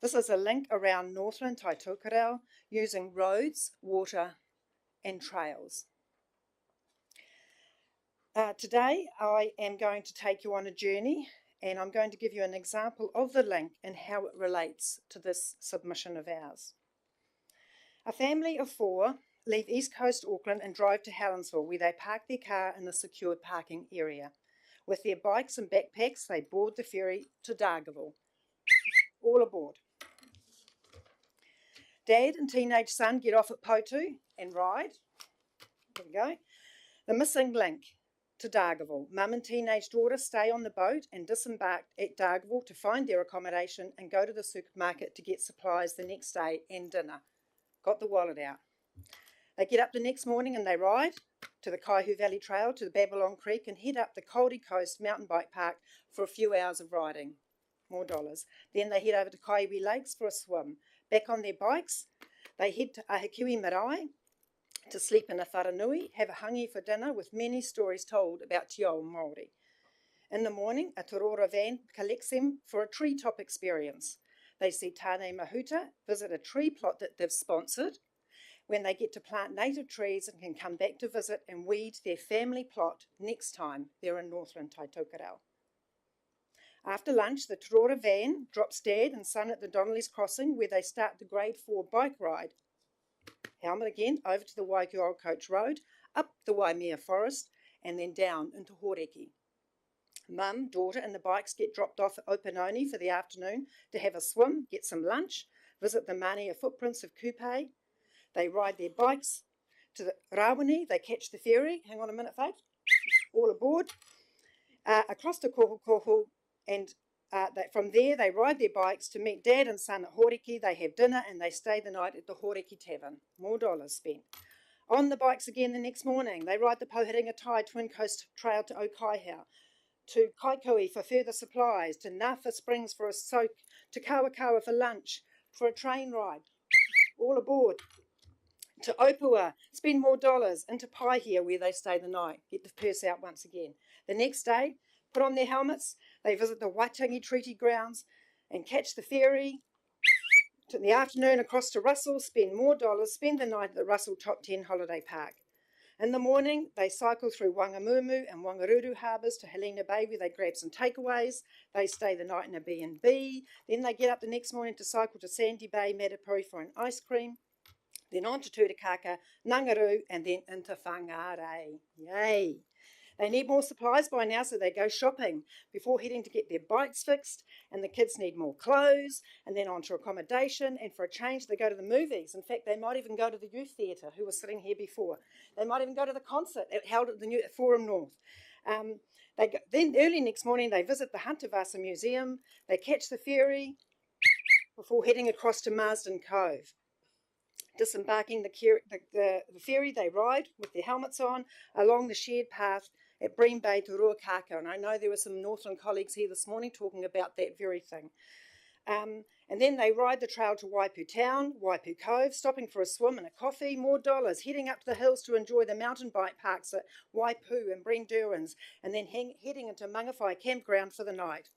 This is a link around Northland Tai Tokerau using roads, water and trails. Today I am going to take you on a journey and I'm going to give you an example of the link and how it relates to this submission of ours. A family of 4 leave East Coast Auckland and drive to Helensville, where they park their car in a secured parking area. With their bikes and backpacks, they board the ferry to Dargaville. All aboard. Dad and teenage son get off at Potu and ride. There we go. The missing link to Dargaville. Mum and teenage daughter stay on the boat and disembark at Dargaville to find their accommodation and go to the supermarket to get supplies the next day and dinner. Got the wallet out. They get up the next morning and they ride to the Kaihu Valley Trail to the Babylon Creek and head up the Kauri Coast mountain bike park for a few hours of riding. More dollars. Then they head over to Kaiwi Lakes for a swim. Back on their bikes, they head to Ahikiwi Marae to sleep in a wharanui, have a hangi for dinner with many stories told about Te Ao Māori. In the morning, a Torora van collects them for a treetop experience. They see Tāne Mahuta, visit a tree plot that they've sponsored, when they get to plant native trees and can come back to visit and weed their family plot next time they're in Northland Tai Tokerau. After lunch, the Te Rora van drops Dad and son at the Donnelly's Crossing, where they start the grade 4 bike ride. Helmet again, over to the Waikato Coach Road, up the Waimea Forest, and then down into Horeki. Mum, daughter and the bikes get dropped off at Opanoni for the afternoon to have a swim, get some lunch, visit the Mānia footprints of Kupe. They ride their bikes to the Rawini, they catch the ferry, hang on a minute, Faith, all aboard, across to Kohokoho, and from there they ride their bikes to meet Dad and son at Horeki. They have dinner and they stay the night at the Horeki Tavern. More dollars spent. On the bikes again the next morning, they ride the Pohiringa Tai Twin Coast Trail to Okaihau, to Kaikoui for further supplies, to Nafa Springs for a soak, to Kawakawa for lunch, for a train ride, all aboard. To Opua, spend more dollars, into Paihia where they stay the night, get the purse out once again. The next day, put on their helmets, they visit the Waitangi Treaty Grounds and catch the ferry. In the afternoon across to Russell, spend more dollars, spend the night at the Russell Top 10 Holiday Park. In the morning, they cycle through Wangamumu and Wangaruru harbours to Helena Bay where they grab some takeaways. They stay the night in a B&B. Then they get up the next morning to cycle to Sandy Bay, Matapuri for an ice cream. Then on to Turakaka, Nangaru, and then into Whangarei. Yay! They need more supplies by now, so they go shopping before heading to get their bikes fixed, and the kids need more clothes, and then on to accommodation, and for a change they go to the movies. In fact, they might even go to the youth theatre, who was sitting here before. They might even go to the concert held at the Forum North. Then early next morning they visit the Huntavasa Museum, they catch the ferry before heading across to Marsden Cove. Disembarking the ferry, they ride with their helmets on along the shared path at Bream Bay to Ruakaka. And I know there were some Northland colleagues here this morning talking about that very thing. And then they ride the trail to Waipu Town, Waipu Cove, stopping for a swim and a coffee, more dollars, heading up to the hills to enjoy the mountain bike parks at Waipu and Breen Derwins, and then heading into Mangawhai Campground for the night.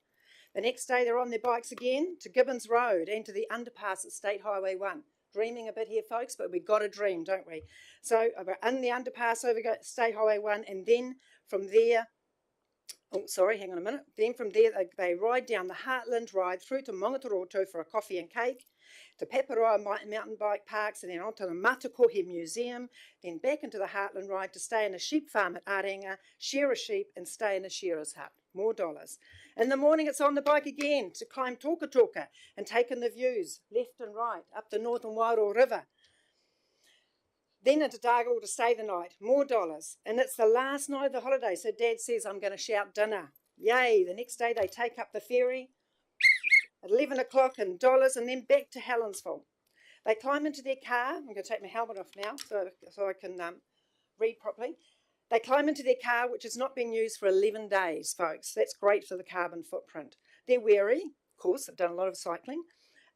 The next day they're on their bikes again to Gibbons Road and to the underpass at State Highway 1. Dreaming a bit here, folks, but we've got to dream, don't we? So we're in the underpass over State Highway 1, and then from there, hang on a minute. Then from there, they ride down the Heartland, ride through to Mongatoroto for a coffee and cake, to Paparoa mountain bike parks, and then on to the Matakohi Museum, then back into the Heartland ride to stay in a sheep farm at Arenga, shear a sheep, and stay in a shearer's hut. More dollars. In the morning, it's on the bike again to climb Toka Toka and take in the views left and right up the Northern Wairau River. Then into Dargle to stay the night. More dollars. And it's the last night of the holiday, so Dad says, I'm going to shout dinner. Yay. The next day, they take up the ferry at 11 o'clock and dollars, and then back to Helensville. They climb into their car. I'm going to take my helmet off now so I can read properly. They climb into their car, which has not been used for 11 days, folks. That's great for the carbon footprint. They're wary, of course, they've done a lot of cycling.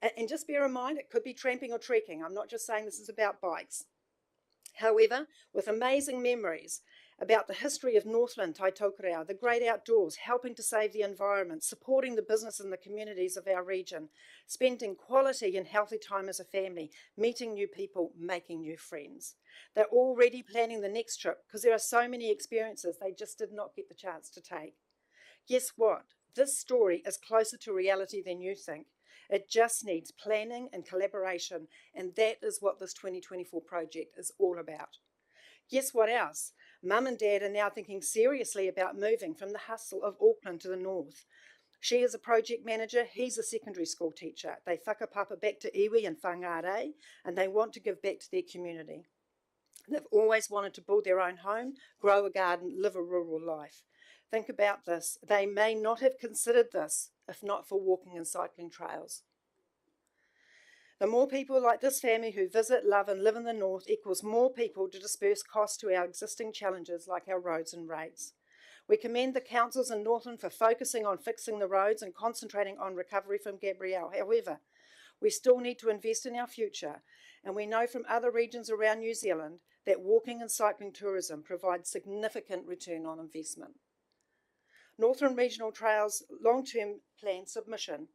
And just bear in mind, it could be tramping or trekking. I'm not just saying this is about bikes. However, with amazing memories about the history of Northland, Taitokerau, the great outdoors, helping to save the environment, supporting the business and the communities of our region, spending quality and healthy time as a family, meeting new people, making new friends. They're already planning the next trip because there are so many experiences they just did not get the chance to take. Guess what? This story is closer to reality than you think. It just needs planning and collaboration, and that is what this 2024 project is all about. Guess what else? Mum and Dad are now thinking seriously about moving from the hustle of Auckland to the north. She is a project manager, he's a secondary school teacher. They whakapapa back to iwi and whangarei, and they want to give back to their community. They've always wanted to build their own home, grow a garden, live a rural life. Think about this. They may not have considered this if not for walking and cycling trails. The more people like this family who visit, love and live in the north equals more people to disperse costs to our existing challenges like our roads and rates. We commend the councils in Northland for focusing on fixing the roads and concentrating on recovery from Gabrielle. However, we still need to invest in our future, and we know from other regions around New Zealand that walking and cycling tourism provides significant return on investment. Northern Regional Trails long-term plan submission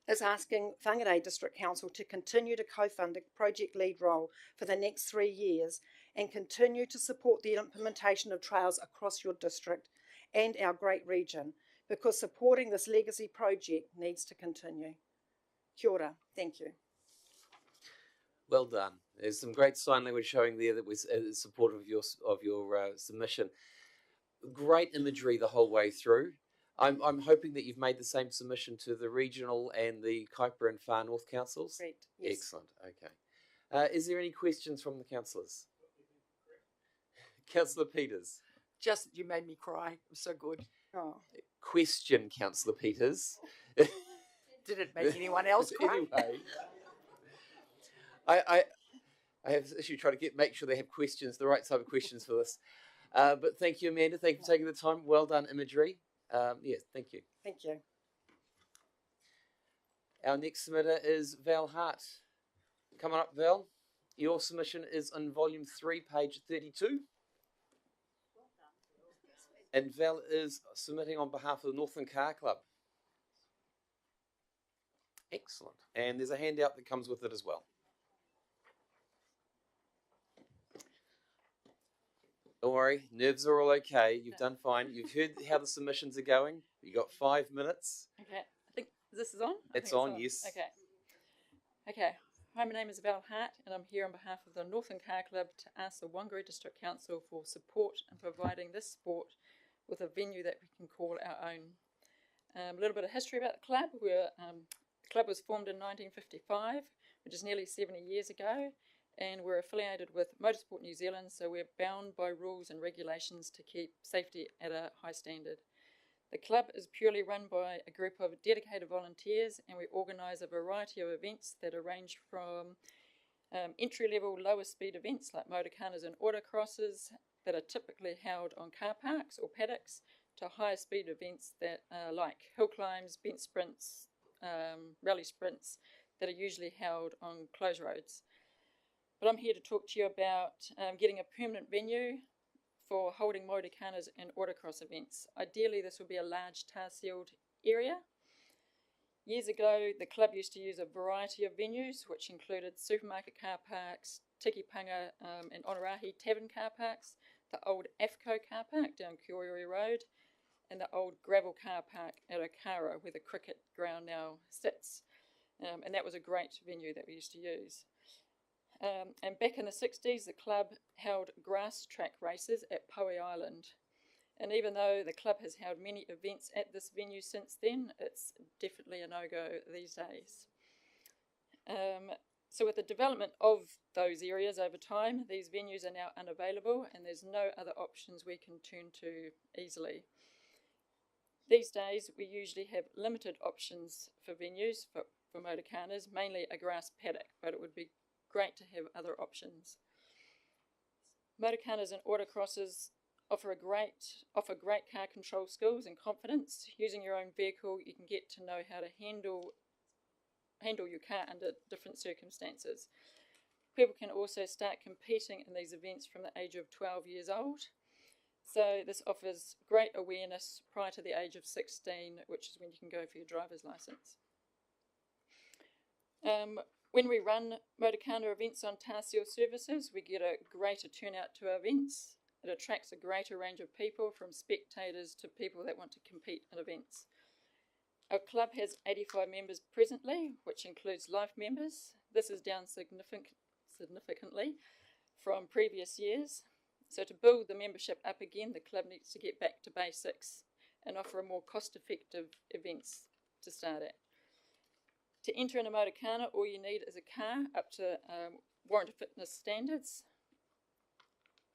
is asking Whangarei District Council to continue to co-fund the project lead role for the next 3 years and continue to support the implementation of trails across your district and our great region. because supporting this legacy project needs to continue. Kia ora. Thank you. Well done. There's some great sign language showing there that was supportive of your submission. Great imagery the whole way through. I'm hoping that you've made the same submission to the regional and the Kuiper and Far North councils. Great. Yes. Excellent. Okay. Is there any questions from the councillors? Councillor Peters. Just, you made me cry. It was so good. Oh. Question, Councillor Peters. Did it make anyone else cry? Anyway, I have this issue trying to make sure they have questions, the right type of questions for this. But thank you, Amanda. Thank you for taking the time. Well done, imagery. Yes, thank you. Thank you. Our next submitter is Val Hart. Come on up, Val. Your submission is on volume 3, page 32. And Val is submitting on behalf of the Northern Car Club. Excellent. And there's a handout that comes with it as well. Don't worry, nerves are all okay. You've done fine. You've heard how the submissions are going. You got 5 minutes. Okay, I think this is on. It's on, yes. Okay. Hi, my name is Val Hart, and I'm here on behalf of the Northern Car Club to ask the Whangarei District Council for support in providing this sport with a venue that we can call our own. A little bit of history about the club. The club was formed in 1955, which is nearly 70 years ago, and we're affiliated with Motorsport New Zealand, so we're bound by rules and regulations to keep safety at a high standard. The club is purely run by a group of dedicated volunteers, and we organise a variety of events that range from entry-level, lower speed events like motorcarnas and autocrosses that are typically held on car parks or paddocks, to higher speed events that are like hill climbs, bent sprints, rally sprints that are usually held on closed roads. But I'm here to talk to you about getting a permanent venue for holding motorcarnas and autocross events. Ideally, this would be a large tar-sealed area. Years ago, the club used to use a variety of venues, which included supermarket car parks, tikipanga and Onarahi tavern car parks, the old AFCO car park down Kiori Road, and the old gravel car park at Okara, where the cricket ground now sits. And that was a great venue that we used to use. And back in the 60s, the club held grass track races at Poe Island. And even though the club has held many events at this venue since then, it's definitely a no-go these days. So with the development of those areas over time, these venues are now unavailable, and there's no other options we can turn to easily. These days, we usually have limited options for venues for motorcarnas, mainly a grass paddock, but it would be great to have other options. Motorcarnas and autocrosses offer great car control skills and confidence. Using your own vehicle, you can get to know how to handle your car under different circumstances. People can also start competing in these events from the age of 12 years old. So this offers great awareness prior to the age of 16, which is when you can go for your driver's license. When we run motorcarna events on tar-seal surfaces, we get a greater turnout to our events. It attracts a greater range of people, from spectators to people that want to compete in events. Our club has 85 members presently, which includes life members. This is down significantly from previous years. So to build the membership up again, the club needs to get back to basics and offer a more cost-effective events to start at. To enter in a motorcarna, all you need is a car up to warrant fitness standards.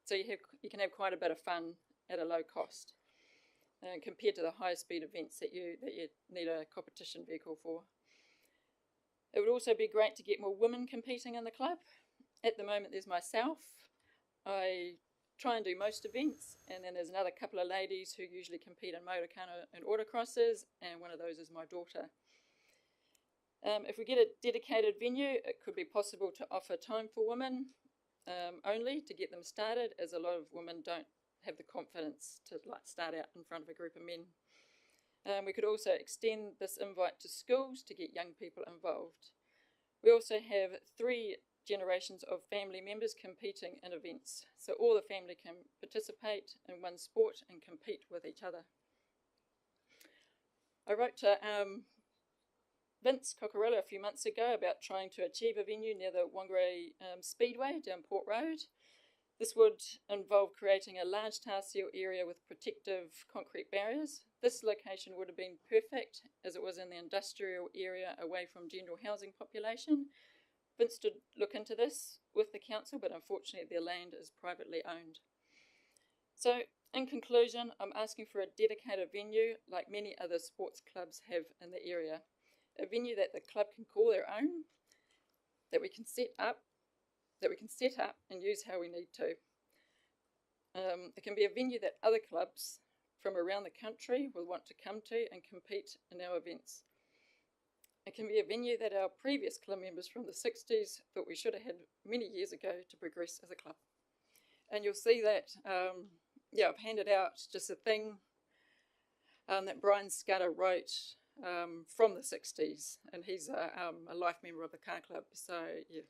So you can have quite a bit of fun at a low cost compared to the high speed events that you need a competition vehicle for. It would also be great to get more women competing in the club. At the moment, there's myself. I try and do most events, and then there's another couple of ladies who usually compete in motorcarna and autocrosses, and one of those is my daughter. If we get a dedicated venue, it could be possible to offer time for women only to get them started, as a lot of women don't have the confidence to start out in front of a group of men. We could also extend this invite to schools to get young people involved. We also have 3 generations of family members competing in events, so all the family can participate in one sport and compete with each other. I wrote to Vince Coccarello a few months ago about trying to achieve a venue near the Whangarei Speedway down Port Road. This would involve creating a large tar seal area with protective concrete barriers. This location would have been perfect as it was in the industrial area away from general housing population. Vince did look into this with the council, but unfortunately their land is privately owned. So in conclusion, I'm asking for a dedicated venue like many other sports clubs have in the area. A venue that the club can call their own, that we can set up and use how we need to. It can be a venue that other clubs from around the country will want to come to and compete in our events. It can be a venue that our previous club members from the 60s thought we should have had many years ago to progress as a club. And you'll see that, I've handed out just a thing that Brian Scudder wrote from the 60s, and he's a life member of the car club, so yeah.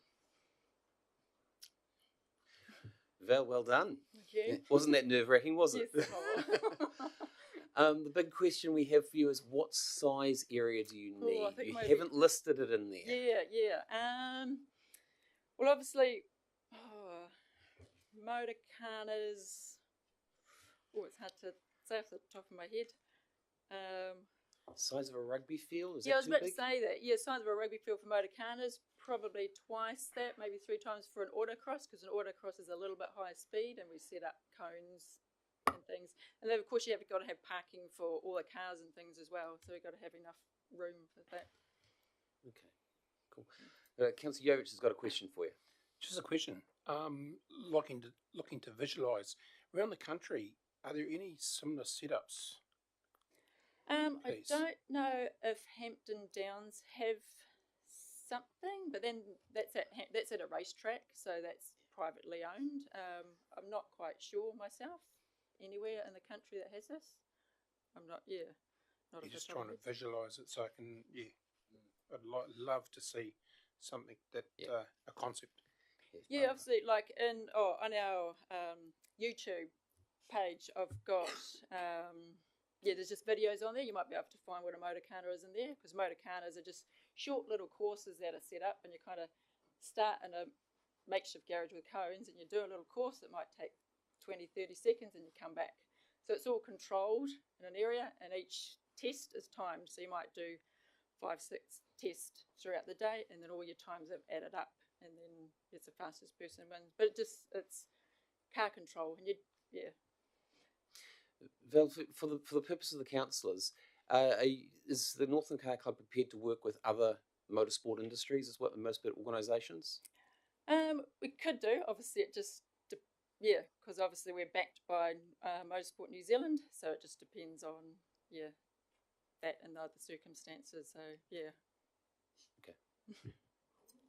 Val, well done. Thank you. Yeah. Wasn't that nerve-wracking, was it? Yes. The big question we have for you is, what size area do you need? You haven't listed it in there. Yeah. Well, obviously, motor cars. Oh, it's hard to say off the top of my head. Size of a rugby field? Is I was that about too big? to say that. Yeah, size of a rugby field for motor cars, probably twice that, maybe 3 times for an autocross, because an autocross is a little bit higher speed, and we set up cones and things. And then, of course, you've got to have parking for all the cars and things as well, so we've got to have enough room for that. Okay, cool. Councillor Jovich has got a question for you. Just a question. Looking to visualise around the country, are there any similar setups? I don't know if Hampton Downs have something, but then that's at a racetrack, so that's privately owned. I'm not quite sure myself anywhere in the country that has this. I'm not. Yeah, not. You're just trying to visualise it, so I can. Yeah, I'd love to see something that a concept. Yeah, obviously, like on our YouTube page, I've got there's just videos on there. You might be able to find what a motor carner is in there, because motor carners are just short little courses that are set up, and you kind of start in a makeshift garage with cones, and you do a little course that might take 20, 30 seconds, and you come back. So it's all controlled in an area, and each test is timed. So you might do 5, 6 tests throughout the day, and then all your times have added up, and then it's the fastest person wins. But it's car control, and Val, for the purpose of the councillors, is the Northern Car Club prepared to work with other motorsport industries as well, most organisations? We could do. Obviously, it just because obviously we're backed by Motorsport New Zealand, so it just depends on that and the other circumstances. So Okay.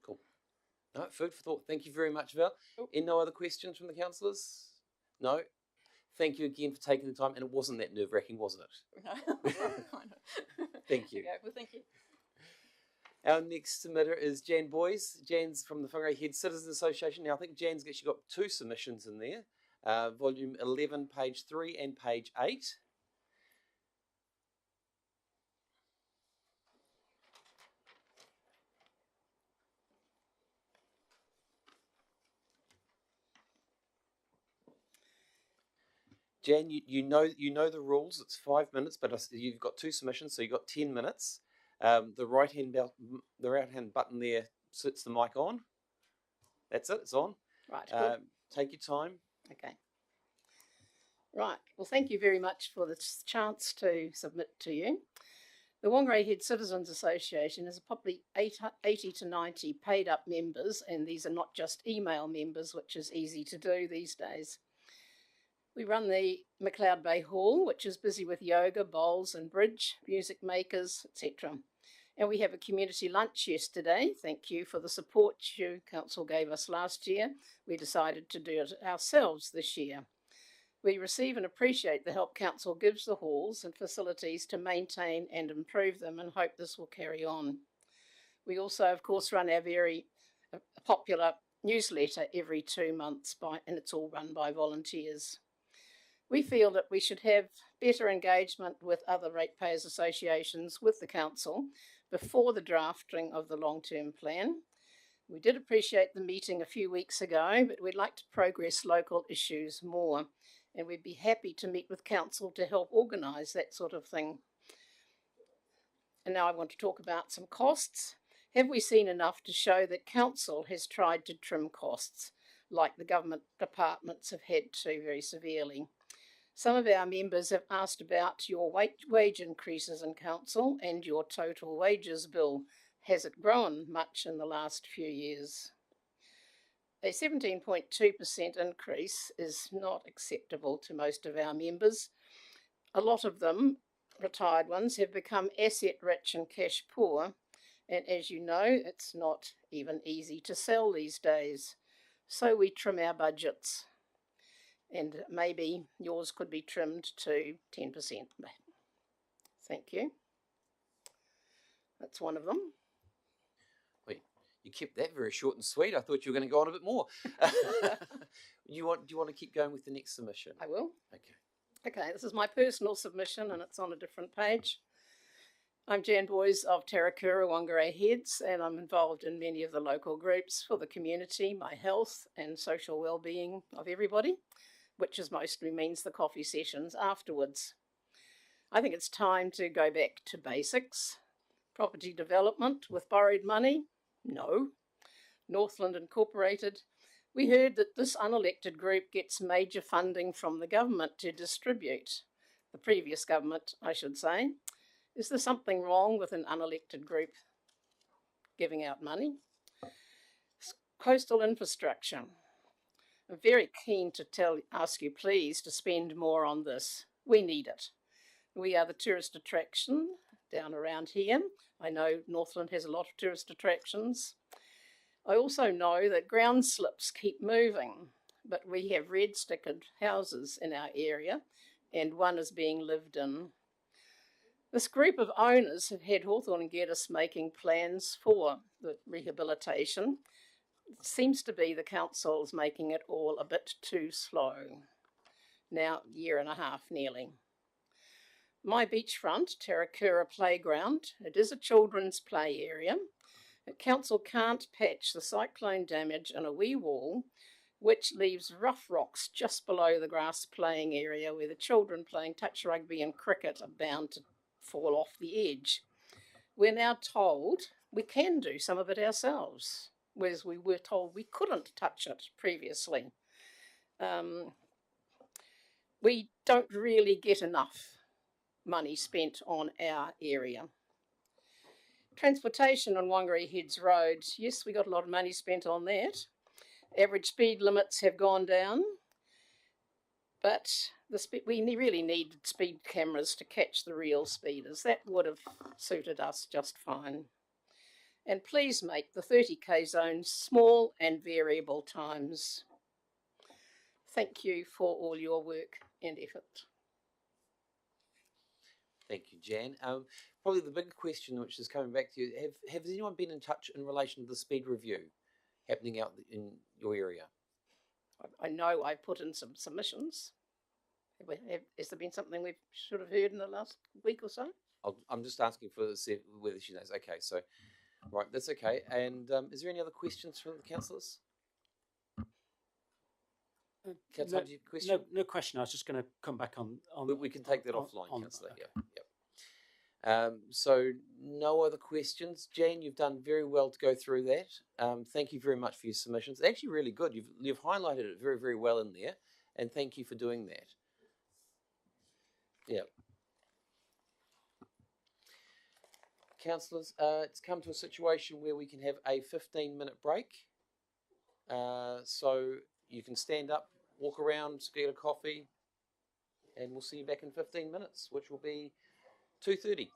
Cool. All right, food for thought. Thank you very much, Val. Cool. And no other questions from the councillors? No. Thank you again for taking the time, and it wasn't that nerve-wracking, was it? No. Thank you. Okay, well, thank you. Our next submitter is Jan Boys. Jan's from the Whangarei Head Citizens Association. Now, I think Jan's actually got 2 submissions in there, volume 11, page 3 and page 8. Jan, you know the rules. It's 5 minutes, but you've got 2 submissions, so you've got 10 minutes. The right hand button there sets the mic on. That's it. It's on. Right. Good. Take your time. Okay. Right. Well, thank you very much for the chance to submit to you. The Whangarei Head Citizens Association is probably 80 to 90 paid up members, and these are not just email members, which is easy to do these days. We run the McLeod Bay Hall, which is busy with yoga, bowls and bridge, music makers, etc. And we have a community lunch yesterday. Thank you for the support you council gave us last year. We decided to do it ourselves this year. We receive and appreciate the help council gives the halls and facilities to maintain and improve them, and hope this will carry on. We also, of course, run our very popular newsletter every 2 months, and it's all run by volunteers. We feel that we should have better engagement with other ratepayers associations with the council before the drafting of the long-term plan. We did appreciate the meeting a few weeks ago, but we'd like to progress local issues more, and we'd be happy to meet with council to help organise that sort of thing. And now I want to talk about some costs. Have we seen enough to show that council has tried to trim costs, like the government departments have had to very severely? Some of our members have asked about your wage increases in council and your total wages bill. Has it grown much in the last few years? A 17.2% increase is not acceptable to most of our members. A lot of them, retired ones, have become asset rich and cash poor, and as you know, it's not even easy to sell these days. So we trim our budgets, and maybe yours could be trimmed to 10%. Thank you. That's one of them. Wait, you kept that very short and sweet. I thought you were going to go on a bit more. Do you want to keep going with the next submission? I will. Okay. Okay, this is my personal submission and it's on a different page. I'm Jan Boys of Tarakura Whangarei Heads, and I'm involved in many of the local groups for the community, my health and social well-being of everybody, which is mostly means the coffee sessions afterwards. I think it's time to go back to basics. Property development with borrowed money? No. Northland Incorporated. We heard that this unelected group gets major funding from the government to distribute. The previous government, I should say. Is there something wrong with an unelected group giving out money? Coastal infrastructure. I'm very keen to ask you please to spend more on this. We need it. We are the tourist attraction down around here. I know Northland has a lot of tourist attractions. I also know that ground slips keep moving, but we have red stickered houses in our area and one is being lived in. This group of owners have had Hawthorn and Geddes making plans for the rehabilitation. It seems to be the council's making it all a bit too slow. Now, a year and a half nearly. My beachfront, Tarakura Playground, it is a children's play area. The council can't patch the cyclone damage in a wee wall, which leaves rough rocks just below the grass playing area where the children playing touch rugby and cricket are bound to fall off the edge. We're now told we can do some of it ourselves, whereas we were told we couldn't touch it previously. We don't really get enough money spent on our area. Transportation on Whangarei Heads Road, yes, we got a lot of money spent on that. Average speed limits have gone down, but we really needed speed cameras to catch the real speeders. That would have suited us just fine. And please make the 30k zones small and variable times. Thank you for all your work and effort. Thank you, Jan. Probably the big question which is coming back to you, has anyone been in touch in relation to the speed review happening out in your area? I know I put in some submissions. Has there been something we should have heard in the last week or so? I'm just asking for whether she knows. Okay, so, right, that's okay. And is there any other questions from the councillors? No question. I was just going to come back on. We can take that offline, councillor. Okay. Yep. So no other questions. Jan, you've done very well to go through that. Thank you very much for your submissions. It's actually really good. You've highlighted it very, very well in there, and thank you for doing that. Yeah. Councillors, it's come to a situation where we can have a 15-minute break. So you can stand up, walk around, get a coffee, and we'll see you back in 15 minutes, which will be 2:30.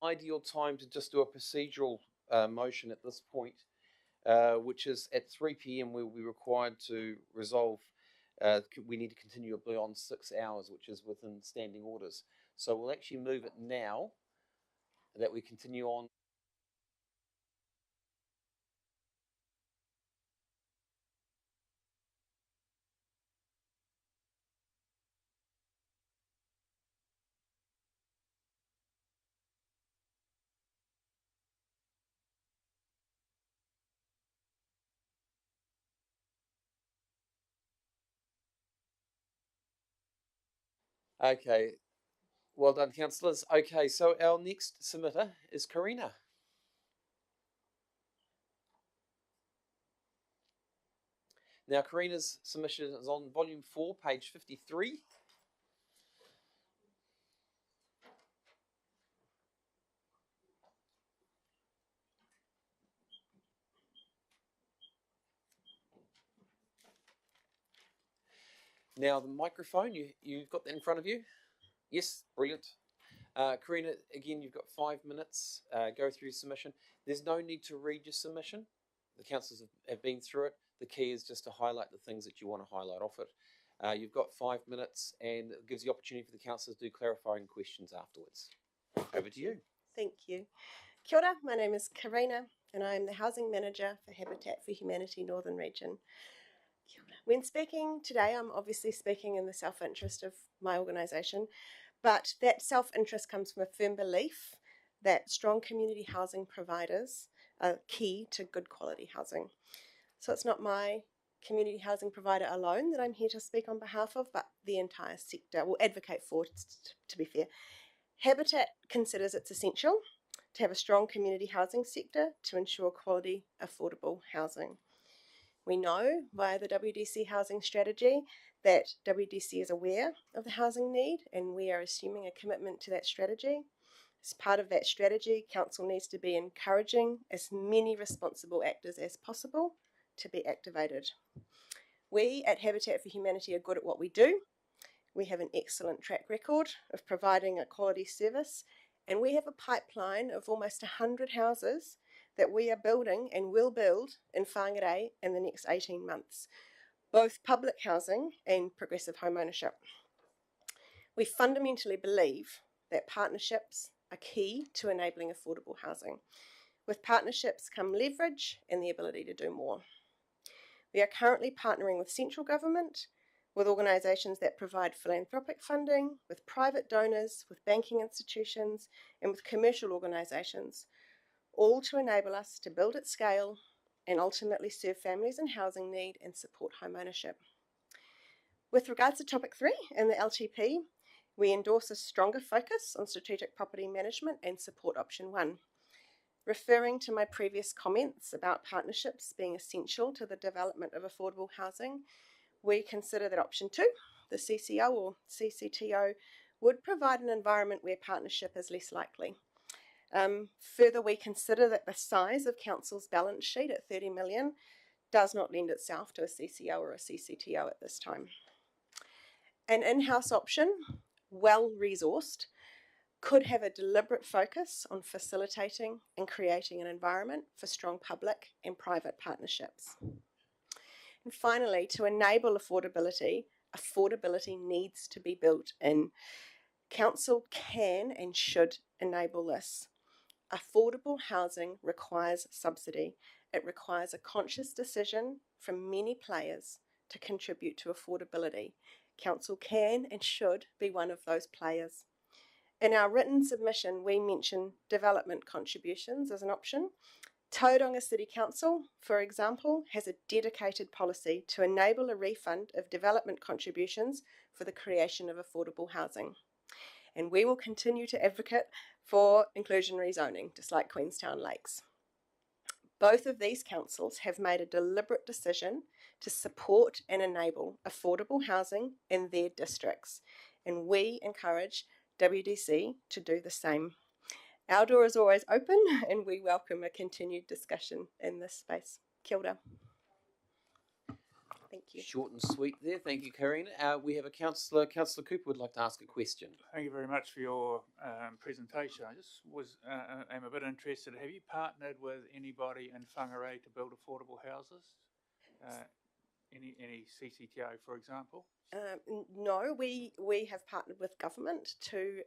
ideal time to just do a procedural motion at this point, which is at 3 p.m. we'll be required to resolve. We need to continue beyond 6 hours, which is within standing orders. So we'll actually move it now that we continue on. Okay, well done, councillors. Okay, so our next submitter is Karina. Now, Karina's submission is on volume 4, page 53. Now, the microphone, you've got that in front of you? Yes, brilliant. Karina, again, you've got 5 minutes. Go through your submission. There's no need to read your submission. The councillors have been through it. The key is just to highlight the things that you want to highlight off it. You've got 5 minutes, and it gives the opportunity for the councillors to do clarifying questions afterwards. Over to you. Thank you. Kia ora, my name is Karina, and I am the Housing Manager for Habitat for Humanity Northern Region. When speaking today, I'm obviously speaking in the self-interest of my organisation, but that self-interest comes from a firm belief that strong community housing providers are key to good quality housing. So it's not my community housing provider alone that I'm here to speak on behalf of, but the entire sector, will advocate for, to be fair. Habitat considers it's essential to have a strong community housing sector to ensure quality, affordable housing. We know via the WDC housing strategy that WDC is aware of the housing need, and we are assuming a commitment to that strategy. As part of that strategy, Council needs to be encouraging as many responsible actors as possible to be activated. We at Habitat for Humanity are good at what we do. We have an excellent track record of providing a quality service, and we have a pipeline of almost 100 houses that we are building and will build in Whangarei in the next 18 months, both public housing and progressive home ownership. We fundamentally believe that partnerships are key to enabling affordable housing. With partnerships come leverage and the ability to do more. We are currently partnering with central government, with organisations that provide philanthropic funding, with private donors, with banking institutions, and with commercial organisations, all to enable us to build at scale and ultimately serve families in housing need and support home ownership. With regards to topic 3 in the LTP, we endorse a stronger focus on strategic property management and support option 1. Referring to my previous comments about partnerships being essential to the development of affordable housing, we consider that option 2, the CCO or CCTO, would provide an environment where partnership is less likely. Further, we consider that the size of Council's balance sheet at 30 million does not lend itself to a CCO or a CCTO at this time. An in-house option, well resourced, could have a deliberate focus on facilitating and creating an environment for strong public and private partnerships. And finally, to enable affordability, affordability needs to be built in. Council can and should enable this. Affordable housing requires subsidy. It requires a conscious decision from many players to contribute to affordability. Council can and should be one of those players. In our written submission, we mention development contributions as an option. Tauranga City Council, for example, has a dedicated policy to enable a refund of development contributions for the creation of affordable housing. And we will continue to advocate for inclusionary zoning, just like Queenstown Lakes. Both of these councils have made a deliberate decision to support and enable affordable housing in their districts, and we encourage WDC to do the same. Our door is always open, and we welcome a continued discussion in this space. Kia ora. Thank you. Short and sweet there. Thank you, Karina. We have a councillor. Councillor Cooper would like to ask a question. Thank you very much for your presentation. I just am a bit interested. Have you partnered with anybody in Whangarei to build affordable houses? Any CCTO, for example? No, we have partnered with government to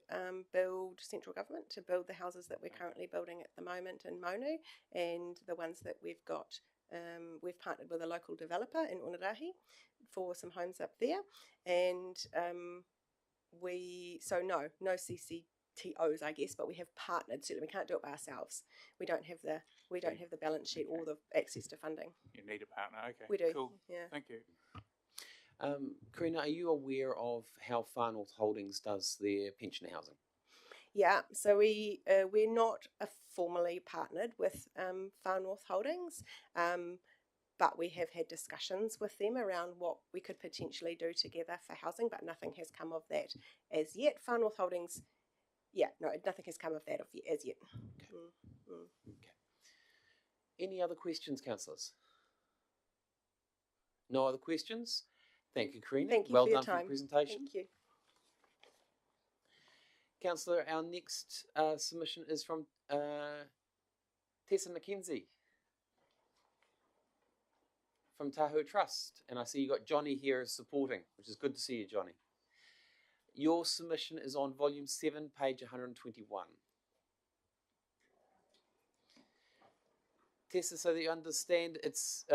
build, central government, to build the houses that we're currently building at the moment in Monu, and the ones that we've got, we've partnered with a local developer in Onerahi for some homes up there, and no CCTOs, I guess, but we have partnered. Certainly, we can't do it by ourselves. We don't have the balance sheet or the access to funding. You need a partner. Okay, we do. Cool. Yeah. Thank you. Karina, are you aware of how Far North Holdings does their pension housing? Yeah, so we're not formally partnered with Far North Holdings, but we have had discussions with them around what we could potentially do together for housing, but nothing has come of that as yet. Far North Holdings, nothing has come of that as yet. Okay. Okay. Any other questions, councillors? No other questions? Thank you, Karina. Thank you well for your done for time. your presentation. Thank you. Councillor, our next submission is from Tessa McKenzie from Tahoe Trust, and I see you got Johnny here as supporting, which is good to see you, Johnny. Your submission is on volume 7, page 121. Tessa, so that you understand, it's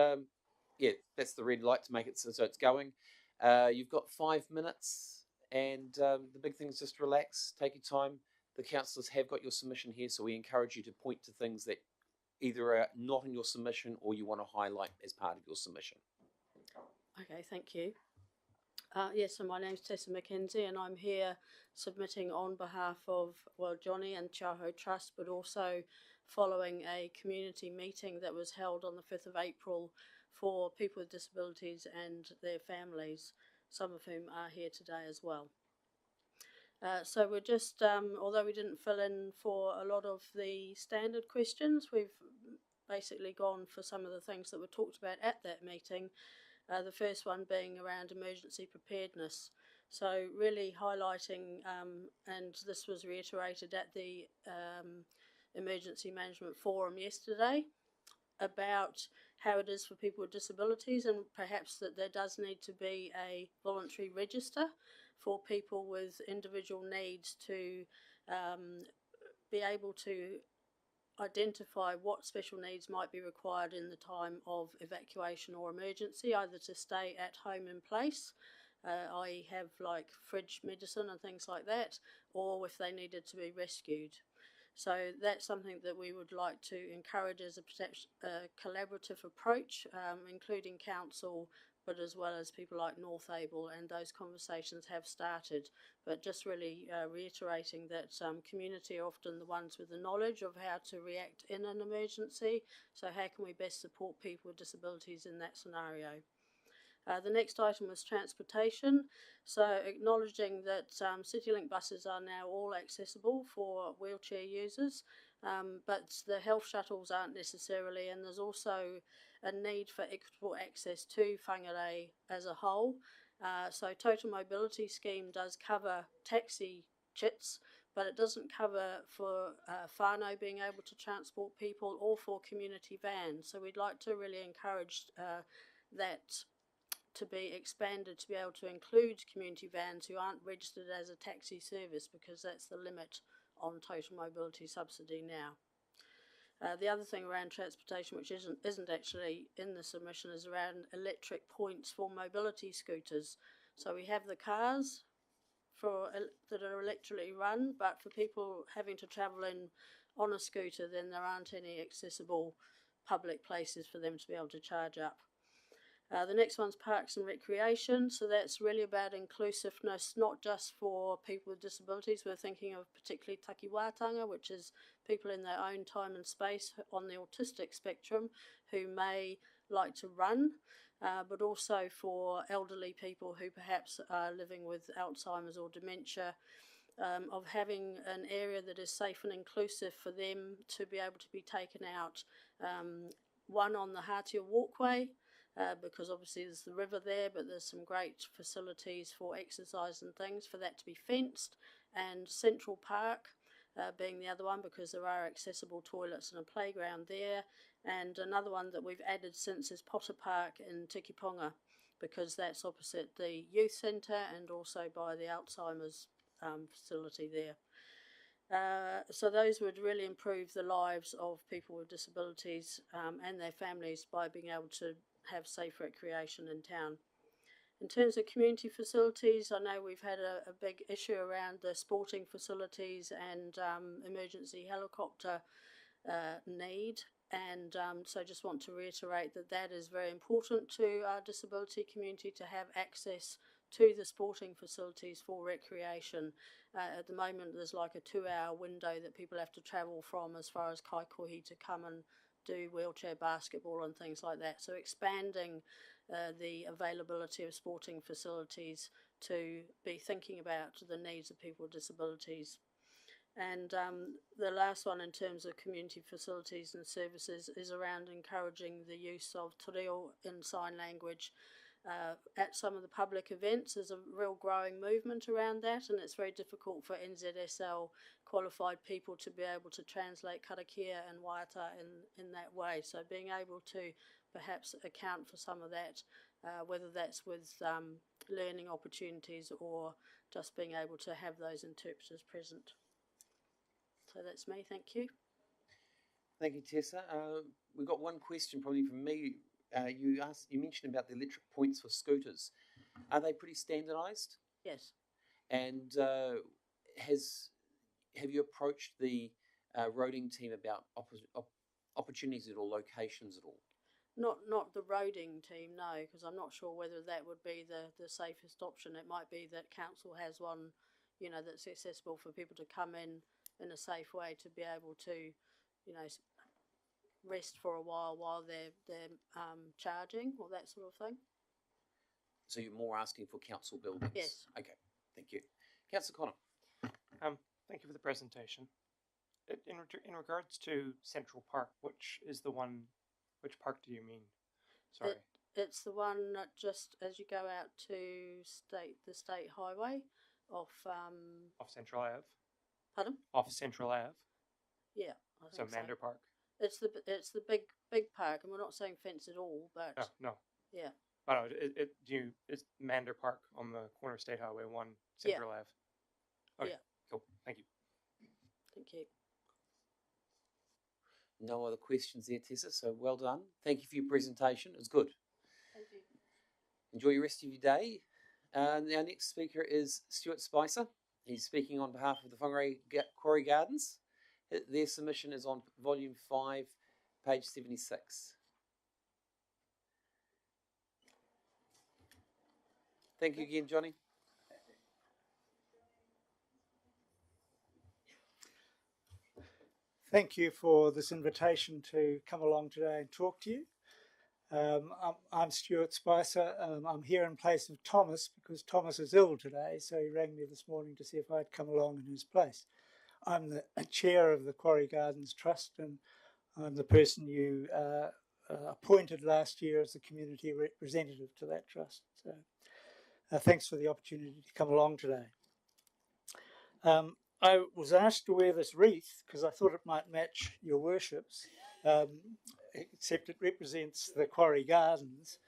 that's the red light to make it so it's going. You've got 5 minutes, and the big thing is just relax, take your time. The councillors have got your submission here, so we encourage you to point to things that either are not in your submission or you want to highlight as part of your submission. Okay, thank you. Yes, so my name's Tessa McKenzie, and I'm here submitting on behalf of, Johnny and Tahoe Trust, but also following a community meeting that was held on the 5th of April for people with disabilities and their families, some of whom are here today as well. So we're just, although we didn't fill in for a lot of the standard questions, we've basically gone for some of the things that were talked about at that meeting. The first one being around emergency preparedness. So really highlighting, and this was reiterated at the Emergency Management Forum yesterday, about how it is for people with disabilities, and perhaps that there does need to be a voluntary register for people with individual needs to be able to identify what special needs might be required in the time of evacuation or emergency, either to stay at home in place, i.e. have like fridge medicine and things like that, or if they needed to be rescued. So that's something that we would like to encourage as a collaborative approach, including council, but as well as people like North Able, and those conversations have started. But just really reiterating that community are often the ones with the knowledge of how to react in an emergency. So how can we best support people with disabilities in that scenario? The next item was transportation. So acknowledging that CityLink buses are now all accessible for wheelchair users, but the health shuttles aren't necessarily, and there's also a need for equitable access to Whangarei as a whole. So Total Mobility Scheme does cover taxi chits, but it doesn't cover for whānau being able to transport people, or for community vans. So we'd like to really encourage that to be expanded to be able to include community vans who aren't registered as a taxi service, because that's the limit on total mobility subsidy now. The other thing around transportation, which isn't actually in the submission, is around electric points for mobility scooters. So we have the cars that are electrically run, but for people having to travel in on a scooter, then there aren't any accessible public places for them to be able to charge up. The next one's parks and recreation, so that's really about inclusiveness, not just for people with disabilities. We're thinking of particularly takiwātanga, which is people in their own time and space on the autistic spectrum who may like to run, but also for elderly people who perhaps are living with Alzheimer's or dementia, of having an area that is safe and inclusive for them to be able to be taken out, one on the Hatia walkway, because obviously there's the river there, but there's some great facilities for exercise and things for that to be fenced. And Central Park being the other one, because there are accessible toilets and a playground there. And another one that we've added since is Potter Park in Tikiponga, because that's opposite the youth centre and also by the Alzheimer's facility there. So those would really improve the lives of people with disabilities and their families by being able to have safe recreation in town. In terms of community facilities, I know we've had a big issue around the sporting facilities and emergency helicopter need. And so just want to reiterate that that is very important to our disability community, to have access to the sporting facilities for recreation. At the moment, there's like a 2-hour window that people have to travel from as far as Kaikohi to come and do wheelchair basketball and things like that. So expanding the availability of sporting facilities to be thinking about the needs of people with disabilities. And the last one in terms of community facilities and services is around encouraging the use of te reo in sign language at some of the public events. There's a real growing movement around that, and it's very difficult for NZSL qualified people to be able to translate karakia and waiata in that way. So being able to perhaps account for some of that, whether that's with learning opportunities or just being able to have those interpreters present. So that's me, thank you. Thank you, Tessa. We've got one question probably from me. You mentioned about the electric points for scooters. Are they pretty standardised? Yes. And have you approached the roading team about opportunities at all, locations at all? Not the roading team, no, because I'm not sure whether that would be the safest option. It might be that council has one, you know, that's accessible for people to come in a safe way to be able to, you know, rest for a while they're charging or that sort of thing. So you're more asking for council buildings? Yes. Okay, thank you. Councillor Connor. Thank you for the presentation. In regards to Central Park, which park do you mean? Sorry. It's the one just as you go out to the state highway off Central Ave. Pardon? Off Central Ave. Yeah, I think so. Mander Park. It's the big park, and we're not saying fence at all, but no. Yeah. Oh no, it's Mander Park on the corner of State Highway 1, Central Ave. Okay, yeah. Cool. Thank you. Thank you. No other questions there, Tessa, so well done. Thank you for your presentation. It was good. Thank you. Enjoy the rest of your day. Our next speaker is Stuart Spicer. He's speaking on behalf of the Whangarei Quarry Gardens. Their submission is on volume 5, page 76. Thank you again, Johnny. Thank you for this invitation to come along today and talk to you. I'm Stuart Spicer. I'm here in place of Thomas because Thomas is ill today, so he rang me this morning to see if I'd come along in his place. I'm the chair of the Quarry Gardens Trust, and I'm the person you appointed last year as the community representative to that trust. So thanks for the opportunity to come along today. I was asked to wear this wreath because I thought it might match your worships, except it represents the Quarry Gardens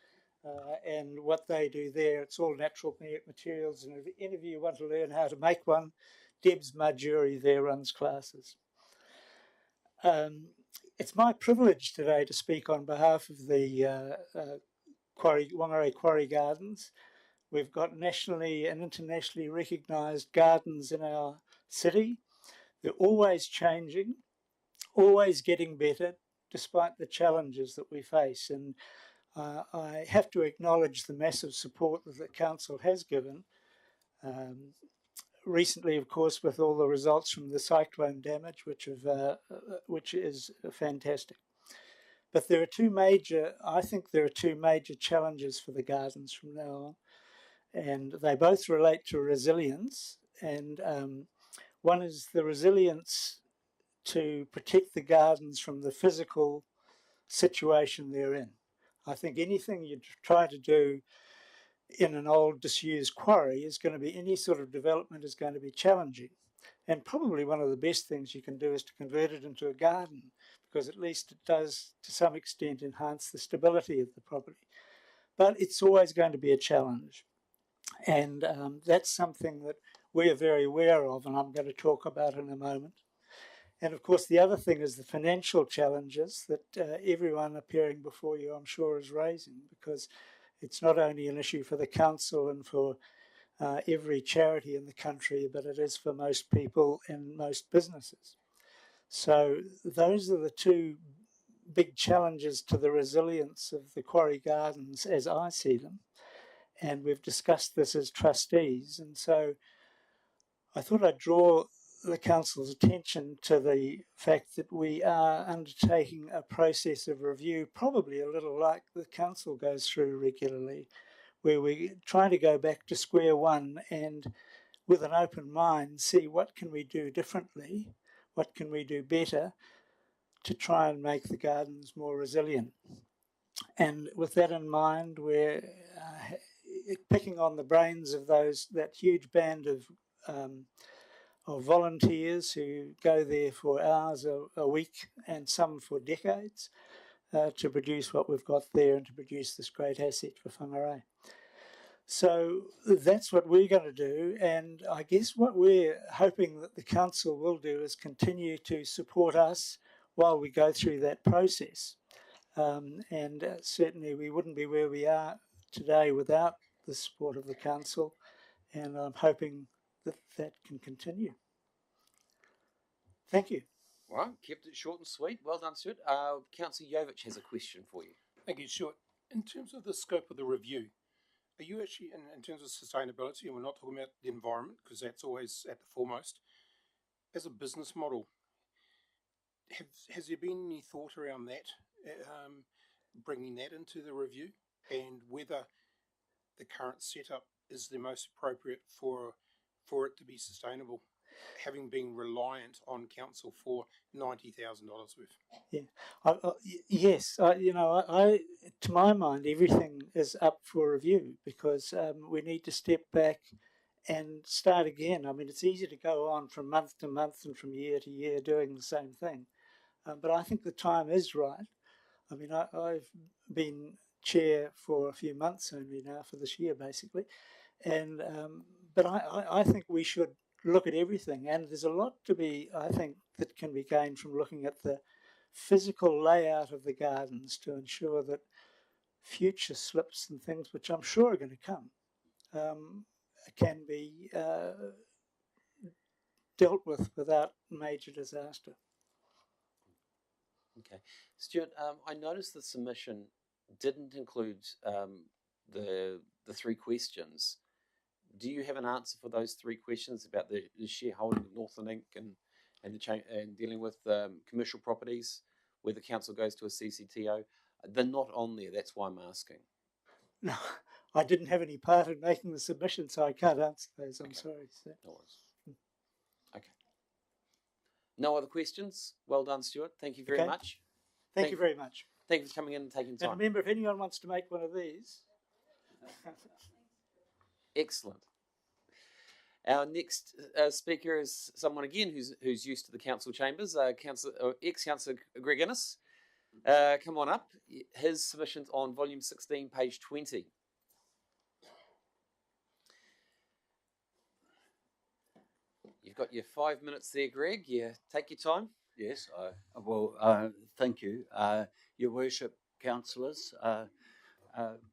and what they do there. It's all natural materials, and if any of you want to learn how to make one, Deb's Marjorie there runs classes. It's my privilege today to speak on behalf of the Whangarei Quarry Gardens. We've got nationally and internationally recognised gardens in our city. They're always changing, always getting better, despite the challenges that we face. And I have to acknowledge the massive support that the council has given. Recently, of course, with all the results from the cyclone damage, which is fantastic. But there are I think there are two major challenges for the gardens from now on. And they both relate to resilience. And one is the resilience to protect the gardens from the physical situation they're in. I think anything you try to do in an old disused quarry is going to be, any sort of development is going to be challenging. And probably one of the best things you can do is to convert it into a garden, because at least it does to some extent enhance the stability of the property. But it's always going to be a challenge. And that's something that we're very aware of, and I'm going to talk about in a moment. And of course, the other thing is the financial challenges that everyone appearing before you, I'm sure, is raising, because it's not only an issue for the council and for every charity in the country, but it is for most people and most businesses. So those are the two big challenges to the resilience of the quarry gardens as I see them. And we've discussed this as trustees. And so I thought I'd draw the council's attention to the fact that we are undertaking a process of review, probably a little like the council goes through regularly, where we're trying to go back to square one and with an open mind see what can we do differently, what can we do better to try and make the gardens more resilient. And with that in mind, we're picking on the brains of that huge band of volunteers who go there for hours a week and some for decades to produce what we've got there and to produce this great asset for whangarei. So that's what we're going to do, and I guess what we're hoping that the council will do is continue to support us while we go through that process. And certainly we wouldn't be where we are today without the support of the council, and I'm hoping that that can continue. Thank you. All right, kept it short and sweet. Well done, Stuart. Councillor Jovic has a question for you. Thank you, Stuart. In terms of the scope of the review, are you actually, in terms of sustainability, and we're not talking about the environment because that's always at the foremost, as a business model, has there been any thought around that, bringing that into the review, and whether the current setup is the most appropriate for it to be sustainable, having been reliant on council for $90,000 worth? Yeah, yes. To my mind, everything is up for review because we need to step back and start again. I mean, it's easy to go on from month to month and from year to year doing the same thing, but I think the time is right. I mean, I've been chair for a few months only now for this year, basically, and but I think we should look at everything, and there's a lot to be, I think, that can be gained from looking at the physical layout of the gardens to ensure that future slips and things, which I'm sure are going to come, can be dealt with without major disaster. Okay, Stuart, I noticed the submission didn't include the three questions. Do you have an answer for those three questions about the shareholding of Northern Inc. and dealing with commercial properties where the council goes to a CCTO? They're not on there. That's why I'm asking. No, I didn't have any part in making the submission, so I can't answer those. I'm sorry. So. No worries. Okay. No other questions? Well done, Stuart. Thank you very much. Thank you very much. Thank you for coming in and taking time. And remember, if anyone wants to make one of these. Excellent. Our next speaker is someone again who's used to the council chambers, ex-councillor Greg Innes. Come on up. His submission's on volume 16, page 20. You've got your 5 minutes there, Greg. Yeah, take your time. Yes, thank you. Your Worship, councillors,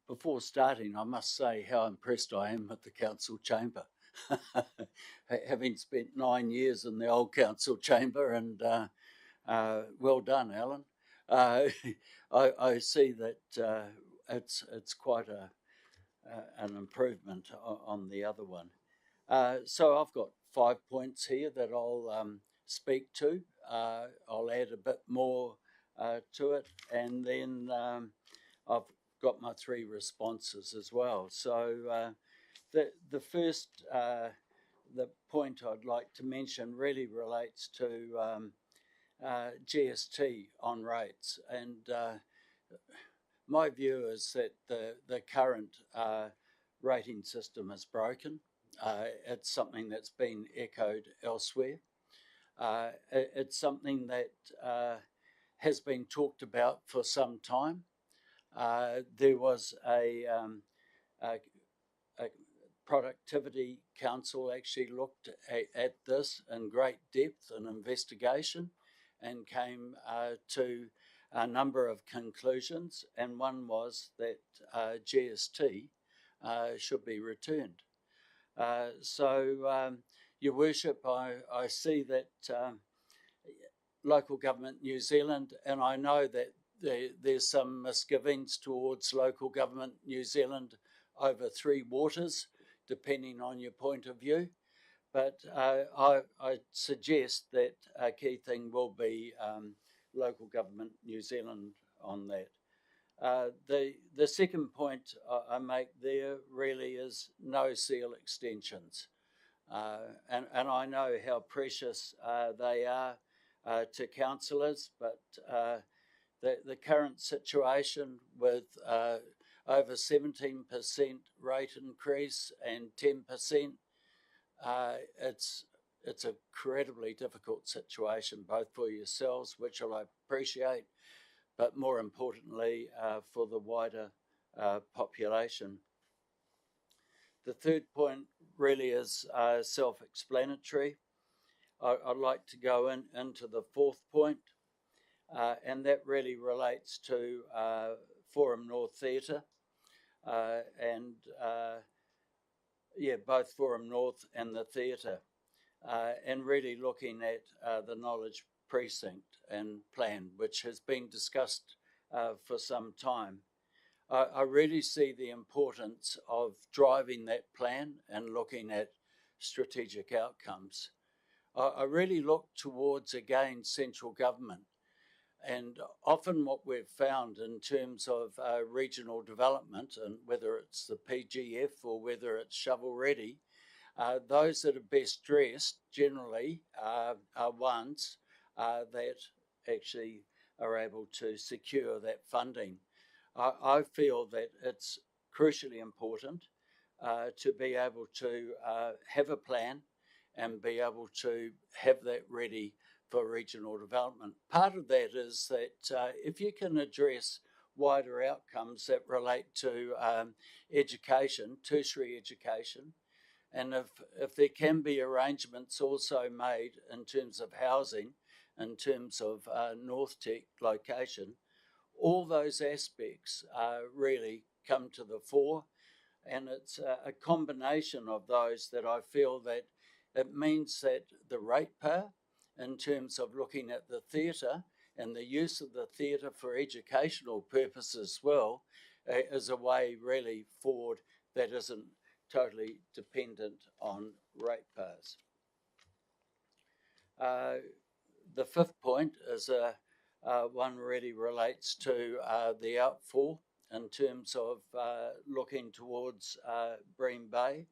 before starting, I must say how impressed I am with the council chamber. Having spent 9 years in the old council chamber, and well done, Alan. I see that it's quite an improvement on the other one. So I've got 5 points here that I'll speak to. I'll add a bit more to it, and then I've got my 3 responses as well. So the first the point I'd like to mention really relates to GST on rates, and my view is that the current rating system is broken. It's something that's been echoed elsewhere. It's something that has been talked about for some time. There was a productivity council actually looked at this in great depth and investigation and came to a number of conclusions, and one was that GST should be returned. Your Worship, I see that Local Government New Zealand, and I know that there's some misgivings towards Local Government New Zealand over three waters, depending on your point of view. But I suggest that a key thing will be Local Government New Zealand on that. The second point I make there really is no seal extensions. And I know how precious they are to councillors, but the current situation with over 17% rate increase and 10%, it's an incredibly difficult situation, both for yourselves, which I appreciate, but more importantly for the wider population. The third point really is self-explanatory. I'd like to go into the fourth point, and that really relates to Forum North Theatre, and both Forum North and the theatre, and really looking at the knowledge precinct and plan, which has been discussed for some time. I really see the importance of driving that plan and looking at strategic outcomes. I really look towards, again, central government. And often what we've found in terms of regional development, and whether it's the PGF or whether it's shovel ready, those that are best dressed generally are ones that actually are able to secure that funding. I feel that it's crucially important to be able to have a plan and be able to have that ready for regional development. Part of that is that if you can address wider outcomes that relate to education, tertiary education, and if there can be arrangements also made in terms of housing, in terms of North Tech location, all those aspects really come to the fore, and it's a combination of those that I feel that it means that the ratepayer, in terms of looking at the theatre and the use of the theatre for educational purposes as well, is a way really forward that isn't totally dependent on ratepayers. The fifth point is one really relates to the outfall in terms of looking towards Bream Bay.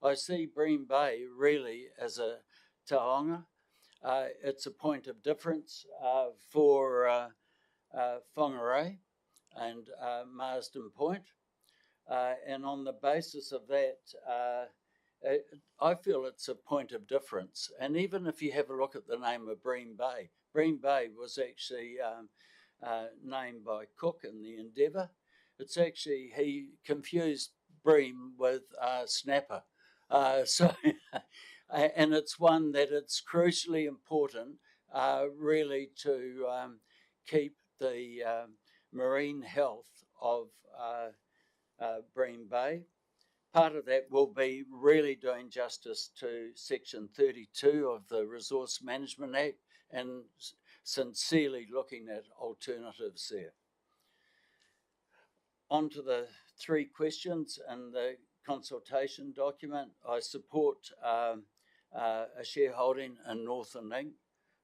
I see Bream Bay really as a taonga. It's a point of difference for Whangarei and Marsden Point. And on the basis of that, I feel it's a point of difference. And even if you have a look at the name of Bream Bay was actually named by Cook in the Endeavour. It's actually, he confused bream with snapper. And it's one that it's crucially important really to keep the marine health of Bream Bay. Part of that will be really doing justice to Section 32 of the Resource Management Act and sincerely looking at alternatives there. On to the three questions in the consultation document. I support a shareholding in Northern Inc.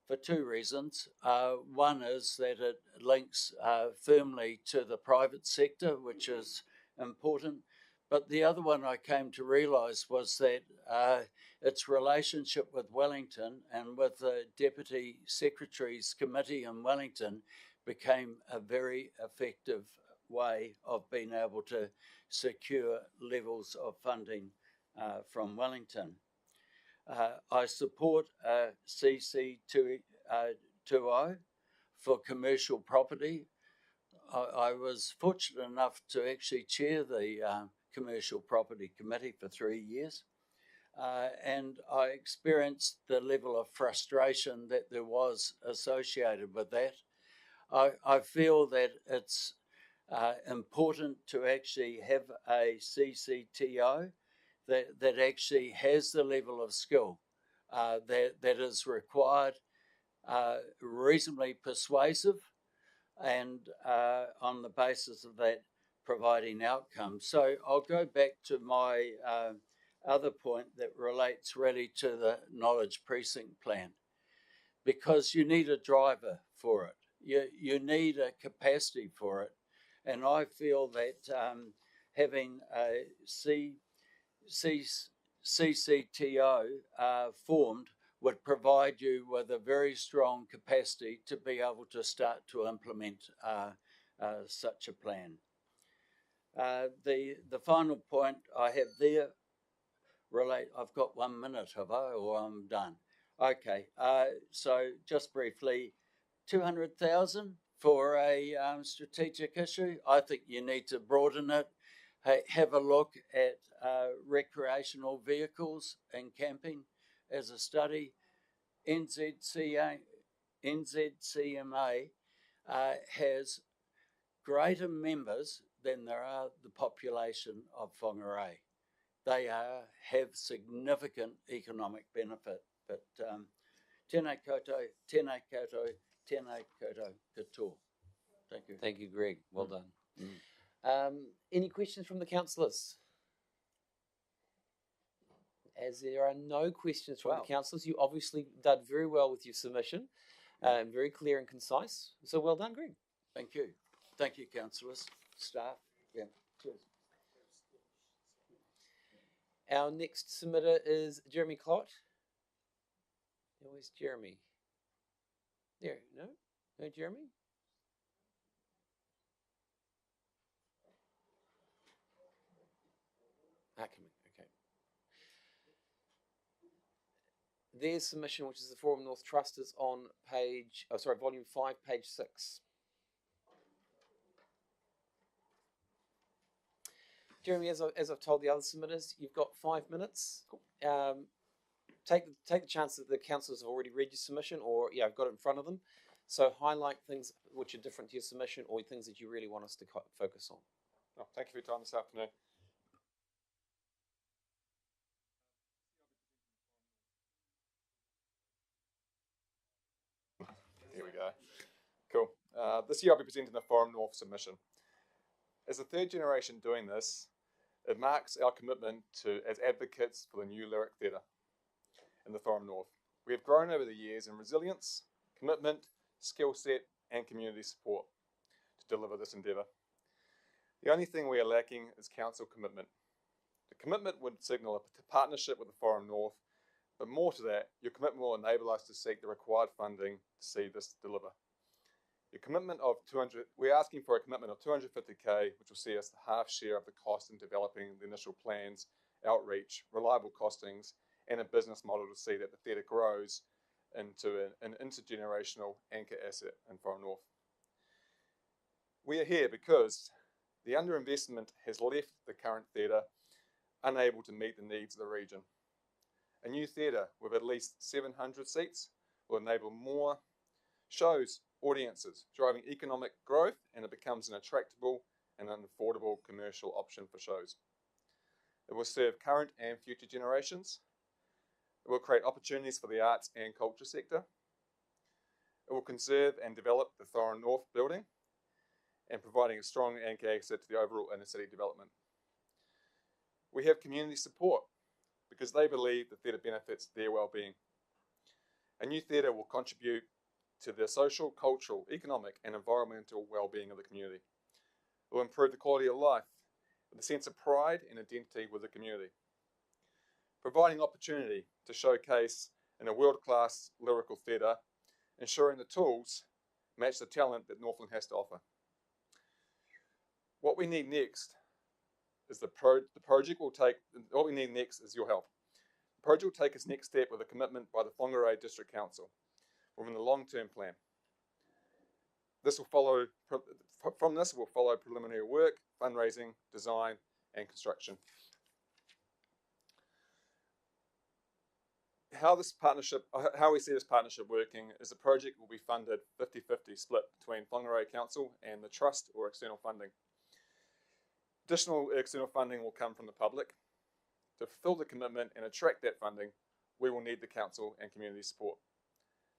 for two reasons. One is that it links firmly to the private sector, which is important. But the other one I came to realise was that its relationship with Wellington and with the Deputy Secretary's Committee in Wellington became a very effective way of being able to secure levels of funding from Wellington. I support CC20 for commercial property. I was fortunate enough to actually chair the Commercial Property Committee for 3 years. And I experienced the level of frustration that there was associated with that. I feel that it's important to actually have a CCTO that actually has the level of skill that is required, reasonably persuasive, and on the basis of that, providing outcomes. So I'll go back to my other point that relates really to the Knowledge Precinct Plan, because you need a driver for it. You need a capacity for it. And I feel that having a CCTO formed would provide you with a very strong capacity to be able to start to implement such a plan. The final point I have there I've got 1 minute, have I, or I'm done? Okay, so just briefly, 200,000 for a strategic issue. I think you need to broaden it. Have a look at recreational vehicles and camping as a study. NZCMA has greater members than there are the population of Whangarei. They have significant economic benefit, but tēnā koutou, tēnā koutou, tēnā koutou katoa. Thank you. Thank you, Greg. Well done. Any questions from the councillors? As there are no questions from the councillors, you obviously did very well with your submission, very clear and concise. So well done, Greg. Thank you. Thank you, councillors, staff. Yeah. Cheers. Our next submitter is Jeremy Clott. Where's Jeremy? There, no? No, Jeremy? Come in, okay. Their submission, which is the Forum North Trust, is on volume 5, page 6. Jeremy, as I've told the other submitters, you've got 5 minutes. Cool. Take the chance that the councillors have already read your submission, or I've got it in front of them. So highlight things which are different to your submission, or things that you really want us to focus on. Oh, thank you for your time this afternoon. Here we go. Cool. This year I'll be presenting the Forum North submission. As a third generation doing this, it marks our commitment as advocates for the new lyric theatre in the Forum North. We have grown over the years in resilience, commitment, skill set and community support to deliver this endeavour. The only thing we are lacking is council commitment. The commitment would signal a partnership with the Forum North, but more to that, your commitment will enable us to seek the required funding to see this deliver. Your commitment of we're asking for a commitment of 250k, which will see us the half share of the cost in developing the initial plans, outreach, reliable costings, and a business model to see that the theatre grows into an intergenerational anchor asset in Forum North. We are here because the underinvestment has left the current theatre unable to meet the needs of the region. A new theatre with at least 700 seats will enable more shows, audiences, driving economic growth, and it becomes an attractable and an affordable commercial option for shows. It will serve current and future generations. It will create opportunities for the arts and culture sector. It will conserve and develop the Forum North building and providing a strong anchor asset to the overall inner city development. We have community support because they believe the theatre benefits their well-being. A new theatre will contribute to the social, cultural, economic and environmental well-being of the community. It will improve the quality of life with a sense of pride and identity with the community. Providing opportunity to showcase in a world-class lyrical theatre, ensuring the tools match the talent that Northland has to offer. What we need next is the project will take, what we need next is your help. The project will take its next step with a commitment by the Whangarei District Council within the long-term plan. This will follow, from this will follow preliminary work, fundraising, design, and construction. How we see this partnership working is the project will be funded 50-50 split between Whangarei Council and the Trust or external funding. Additional external funding will come from the public. To fulfill the commitment and attract that funding, we will need the council and community support.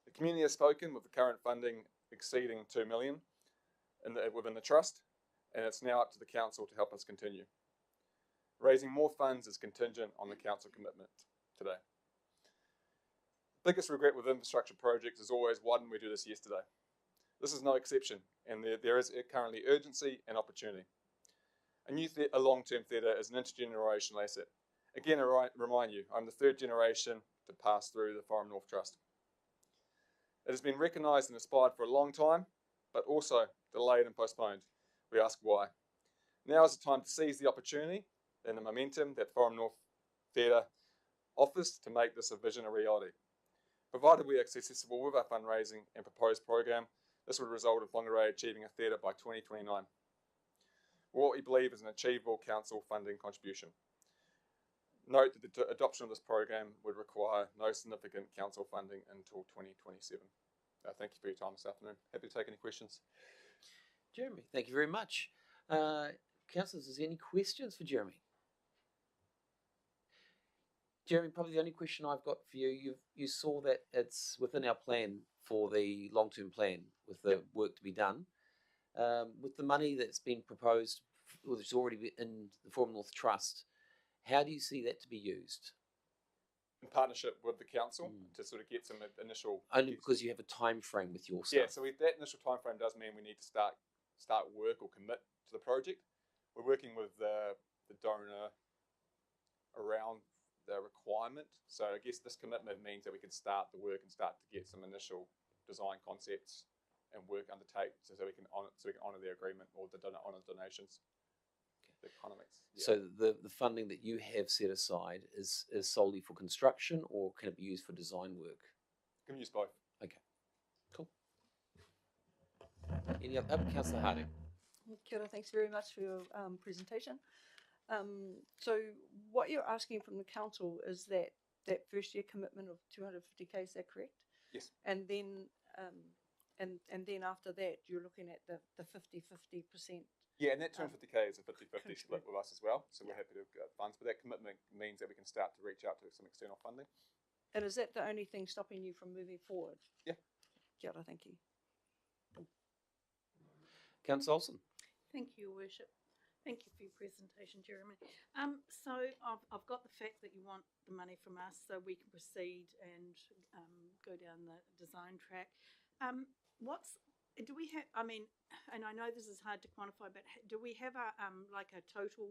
The community has spoken with the current funding exceeding $2 million within the Trust, and it's now up to the council to help us continue. Raising more funds is contingent on the council commitment today. The biggest regret with infrastructure projects is always, why didn't we do this yesterday? This is no exception, and there is currently urgency and opportunity. A long-term theatre is an intergenerational asset. Again, I remind you, I'm the third generation to pass through the Forum North Trust. It has been recognised and aspired for a long time, but also delayed and postponed. We ask why. Now is the time to seize the opportunity and the momentum that Forum North Theatre offers to make this vision a reality. Provided we are successful with our fundraising and proposed program, this would result in Whangarei achieving a theatre by 2029. What we believe is an achievable council funding contribution. Note that the adoption of this program would require no significant council funding until 2027. Thank you for your time this afternoon. Happy to take any questions. Jeremy, thank you very much. Councillors, is there any questions for Jeremy? Jeremy, probably the only question I've got for you, you saw that it's within our plan for the long-term plan with the work to be done. With the money that's been proposed, or that's already in the Forum North Trust, how do you see that to be used? In partnership with the council to sort of get some initial... Only because you have a time frame with your stuff. Yeah, so that initial time frame does mean we need to start work or commit to the project. We're working with the donor around the requirement. So I guess this commitment means that we can start the work and start to get some initial design concepts and work undertake so we can honour the agreement or honour donations. The economics. Yeah. So the funding that you have set aside is solely for construction, or can it be used for design work? Can use both. Okay, cool. Any other? Councillor Harding. Kia ora, thanks very much for your presentation. So what you're asking from the council is that first year commitment of 250k, is that correct? Yes. And then after that you're looking at the 50-50%. Yeah, and that 250k is a 50-50 split with us as well, so we're happy to get funds. But that commitment means that we can start to reach out to some external funding. And is that the only thing stopping you from moving forward? Yeah. Kia ora, thank you. Councillor Olsen. Thank you, Your Worship. Thank you for your presentation, Jeremy. So I've got the fact that you want the money from us so we can proceed and go down the design track. Do we have, I mean, and I know this is hard to quantify, but do we have a like a total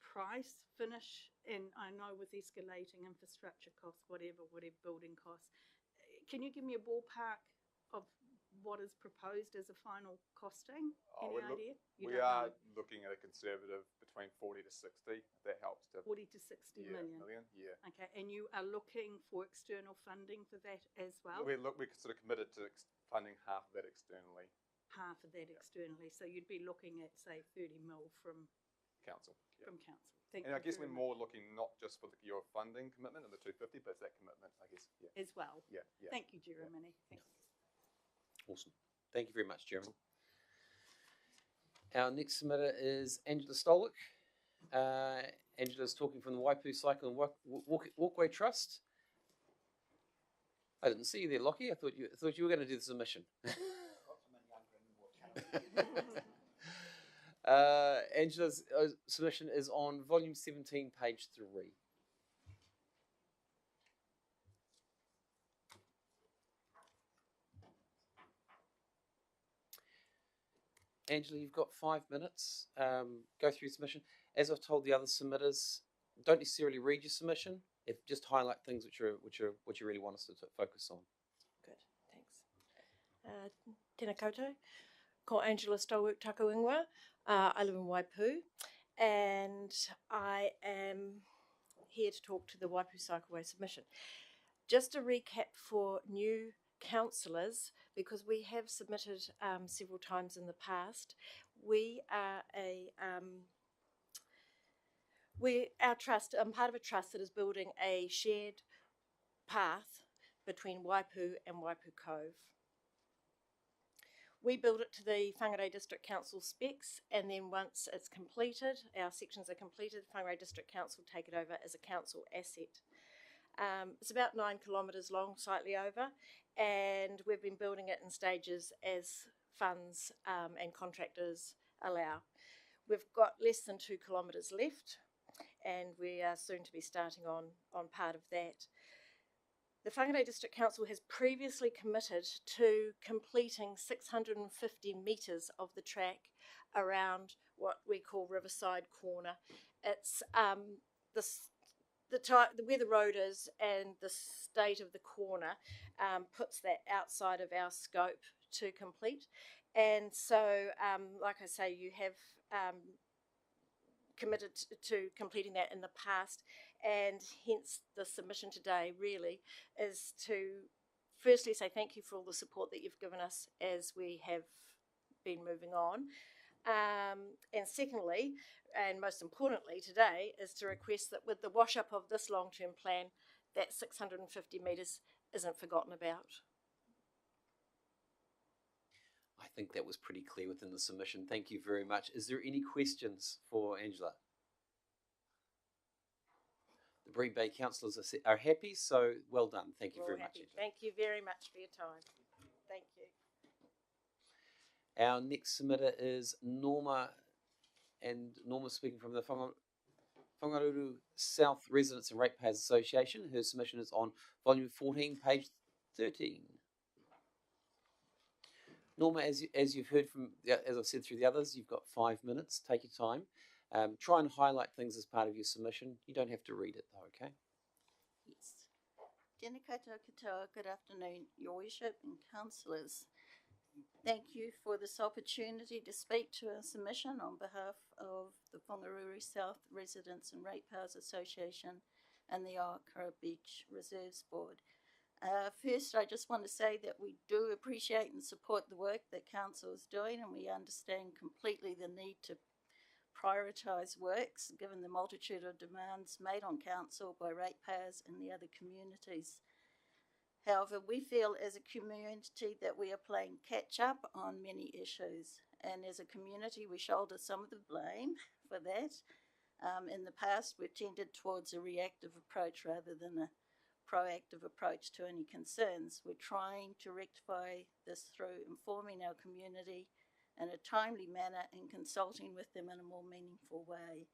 price finish? And I know with escalating infrastructure costs, whatever building costs, can you give me a ballpark of what is proposed as a final costing? Any idea? We are looking at a conservative between 40 to 60. If that helps to 40 to 60 million. Yeah. Okay, and you are looking for external funding for that as well? We're sort of committed to funding half of that externally. Half of that externally. So you'd be looking at, say, 30 mil from council. Yeah. From council. Thank and you I guess we're much. more looking not just for your funding commitment of the 250, but it's that commitment, I guess. Yeah. As well. Yeah. Yeah. Thank you, Jeremy. Yeah. Thanks. Awesome. Thank you very much, Jeremy. Our next submitter is Angela Stolick. Angela's talking from the Waipu Cycle and Walkway Trust. I didn't see you there, Lockie. I thought you were going to do the submission. Angela's submission is on volume 17, page 3. Angela, you've got 5 minutes. Go through your submission. As I've told the other submitters, don't necessarily read your submission. Just highlight things which you really want us to focus on. Good, thanks. Tēnā koutou. Ko Angela Stolwork Takuingwa. I live in Waipu, and I am here to talk to the Waipu Cycleway submission. Just a recap for new councillors, because we have submitted several times in the past. We are our trust. I'm part of a trust that is building a shared path between Waipu and Waipu Cove. We build it to the Whangarei District Council specs, and then once it's completed, our sections are completed, Whangarei District Council take it over as a council asset. It's about 9 kilometres long, slightly over, and we've been building it in stages as funds and contractors allow. We've got less than 2 kilometres left, and we are soon to be starting on part of that. The Whangarei District Council has previously committed to completing 650 metres of the track around what we call Riverside Corner. It's where the road is and the state of the corner puts that outside of our scope to complete. And so, like I say, you have committed to completing that in the past, and hence the submission today really is to firstly say thank you for all the support that you've given us as we have been moving on, and secondly, and most importantly today, is to request that with the wash up of this long-term plan, that 650 metres isn't forgotten about. I think that was pretty clear within the submission. Thank you very much. Is there any questions for Angela? The Bream Bay councillors are happy, so well done. Thank you very much, Angela. Thank you very much for your time. Thank you. Our next submitter is Norma, and Norma speaking from the Whangaruru South Residents and Ratepayers Association. Her submission is on volume 14, page 13. Norma, as you've heard from, as I've said through the others, you've got 5 minutes. Take your time. Try and highlight things as part of your submission. You don't have to read it though, okay? Yes. Tēnā koutou katoa, good afternoon, Your Worship and councillors. Thank you for this opportunity to speak to our submission on behalf of the Whangaruru South Residents and Ratepayers Association and the Aokara Beach Reserves Board. First, I just want to say that we do appreciate and support the work that Council is doing, and we understand completely the need to prioritise works given the multitude of demands made on Council by ratepayers and the other communities. However, we feel as a community that we are playing catch up on many issues, and as a community we shoulder some of the blame for that. In the past we've tended towards a reactive approach rather than a proactive approach to any concerns. We're trying to rectify this through informing our community in a timely manner and consulting with them in a more meaningful way.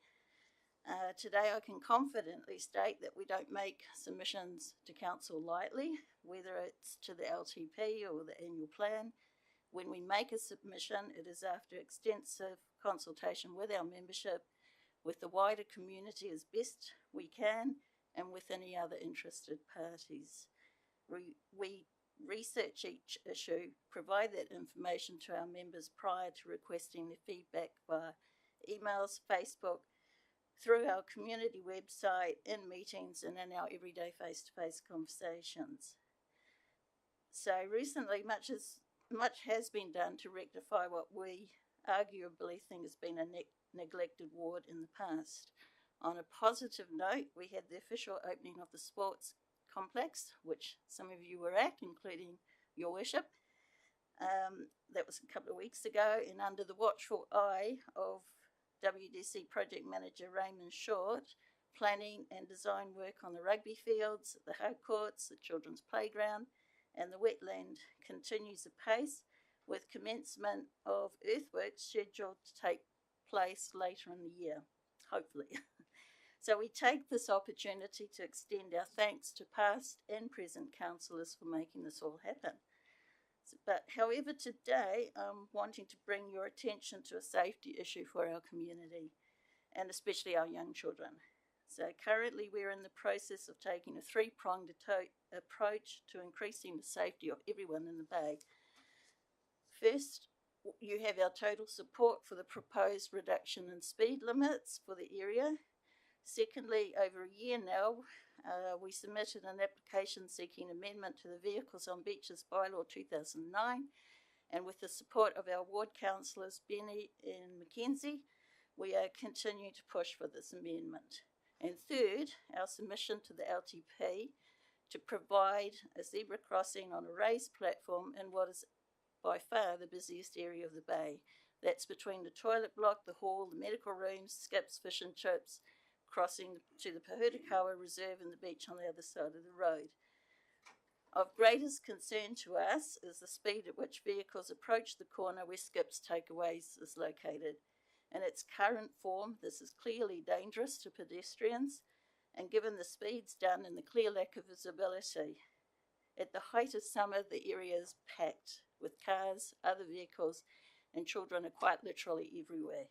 Today I can confidently state that we don't make submissions to Council lightly, whether it's to the LTP or the annual plan. When we make a submission, it is after extensive consultation with our membership, with the wider community as best we can, and with any other interested parties. We research each issue, provide that information to our members prior to requesting their feedback via emails, Facebook, through our community website, in meetings, and in our everyday face-to-face conversations. So recently, much has been done to rectify what we arguably think has been a neglected ward in the past. On a positive note, we had the official opening of the sports complex, which some of you were at, including Your Worship. That was a couple of weeks ago, and under the watchful eye of WDC Project Manager Raymond Short, planning and design work on the rugby fields, the high courts, the children's playground, and the wetland continues apace, with commencement of earthworks scheduled to take place later in the year, hopefully. So we take this opportunity to extend our thanks to past and present councillors for making this all happen. But however, today I'm wanting to bring your attention to a safety issue for our community, and especially our young children. So currently we're in the process of taking a three-pronged approach to increasing the safety of everyone in the Bay. First, You have our total support for the proposed reduction in speed limits for the area. Secondly, over a year now, we submitted an application seeking amendment to the Vehicles on Beaches Bylaw 2009, and with the support of our ward councillors Benny and Mackenzie, we are continuing to push for this amendment. And third, our submission to the LTP to provide a zebra crossing on a raised platform in what is by far the busiest area of the bay. That's between the toilet block, the hall, the medical rooms, Skips, Fish and Chips, crossing to the Pahutakawa Reserve and the beach on the other side of the road. Of greatest concern to us is the speed at which vehicles approach the corner where Skips Takeaways is located. In its current form, this is clearly dangerous to pedestrians, and given the speeds done and the clear lack of visibility, at the height of summer, the area is packed with cars, other vehicles, and children are quite literally everywhere.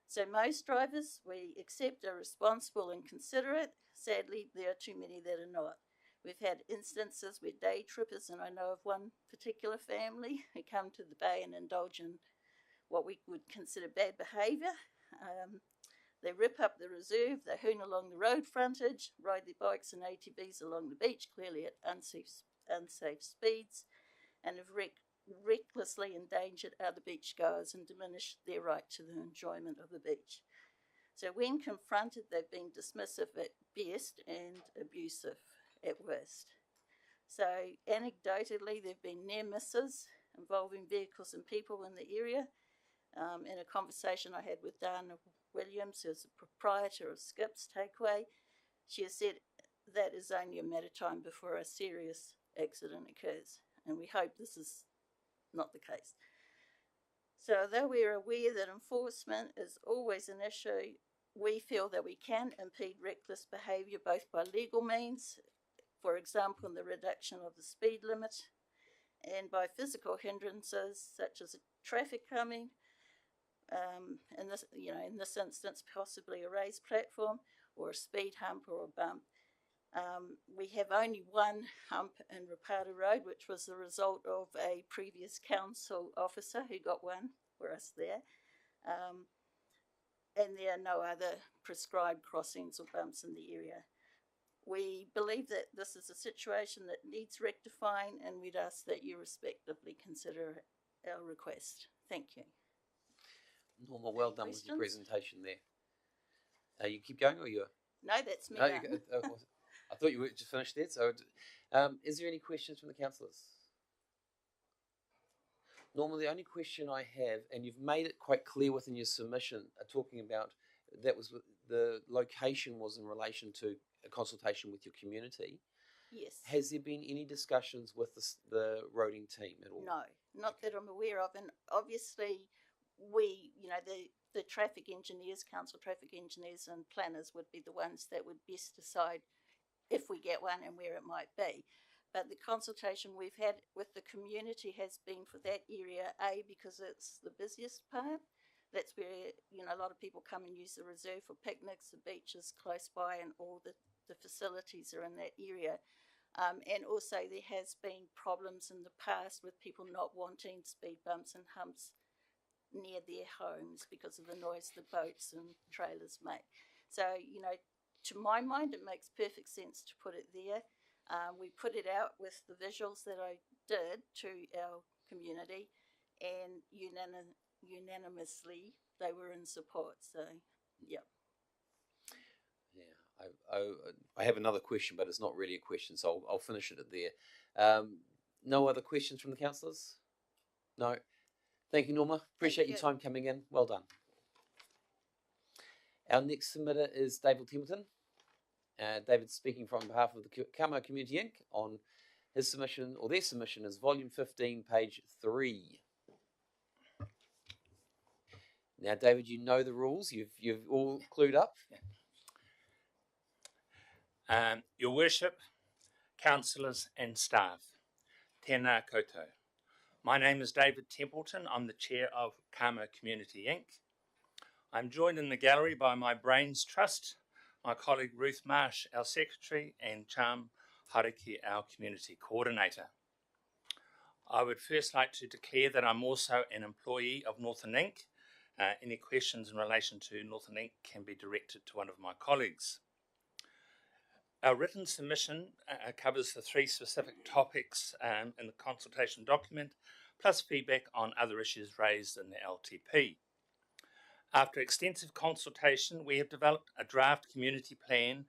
So most drivers we accept are responsible and considerate. Sadly, there are too many that are not. We've had instances where day trippers, and I know of one particular family who come to the bay and indulge in what we would consider bad behaviour. They rip up the reserve, they hoon along the road frontage, ride their bikes and ATVs along the beach, clearly at unsafe speeds, and have recklessly endangered other beachgoers and diminished their right to the enjoyment of the beach. So when confronted, they've been dismissive at best and abusive at worst. So anecdotally, there have been near misses involving vehicles and people in the area. In a conversation I had with Dana Williams, who's the proprietor of Skips Takeaway, she has said that is only a matter of time before a serious accident occurs, and we hope this is not the case. So though we're aware that enforcement is always an issue, we feel that we can impede reckless behaviour both by legal means, for example in the reduction of the speed limit, and by physical hindrances such as traffic calming, in this instance possibly a raised platform or a speed hump or a bump. We have only one hump in Rapata Road, which was the result of a previous council officer who got one for us there. And there are no other prescribed crossings or bumps in the area. We believe that this is a situation that needs rectifying, and we'd ask that you respectively consider our request. Thank you. Norma, well done with your presentation there. You keep going, or you? No, that's me. No, I thought you were just finished there. So, is there any questions from the councillors? Norma, the only question I have, and you've made it quite clear within your submission, talking about that was the location was in relation to a consultation with your community. Yes. Has there been any discussions with the roading team at all? No, not that I'm aware of, and obviously we, the traffic engineers, council traffic engineers and planners would be the ones that would best decide if we get one and where it might be. But the consultation we've had with the community has been for that area, because it's the busiest part. That's where, a lot of people come and use the reserve for picnics, the beaches close by, and all the facilities are in that area. And also there has been problems in the past with people not wanting speed bumps and humps near their homes because of the noise the boats and trailers make. So, to my mind, it makes perfect sense to put it there. We put it out with the visuals that I did to our community, and unanimously they were in support. So, yeah. Yeah, I have another question, but it's not really a question, so I'll finish it at there. No other questions from the councillors? No. Thank you, Norma. Appreciate your time coming in. Well done. Our next submitter is David Templeton. David's speaking from behalf of the Kamo Community Inc. on his submission, or their submission is volume 15, page 3. Now, David, you know the rules. You've all clued up. Your Worship, councillors and staff, tēnā koutou. My name is David Templeton. I'm the chair of Kamo Community Inc. I'm joined in the gallery by my Brains Trust, my colleague Ruth Marsh, our secretary, and Cham Hariki, our community coordinator. I would first like to declare that I'm also an employee of Northern Inc. Any questions in relation to Northern Inc. can be directed to one of my colleagues. Our written submission covers the 3 specific topics in the consultation document, plus feedback on other issues raised in the LTP. After extensive consultation, we have developed a draft community plan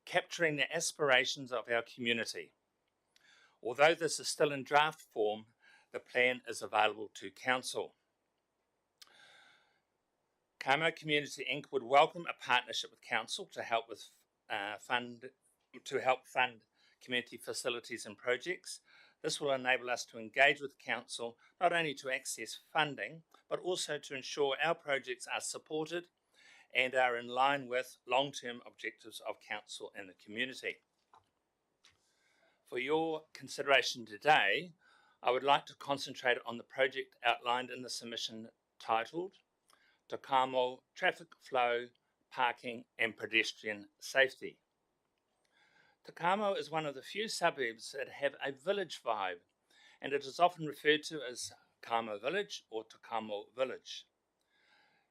capturing the aspirations of our community. Although this is still in draft form, the plan is available to Council. Kamo Community Inc. would welcome a partnership with Council to help fund community facilities and projects. This will enable us to engage with Council not only to access funding, but also to ensure our projects are supported and are in line with long-term objectives of Council and the community. For your consideration today, I would like to concentrate on the project outlined in the submission titled Takamo Traffic Flow, Parking and Pedestrian Safety. Takamo is one of the few suburbs that have a village vibe, and it is often referred to as Kamo Village or Takamo Village.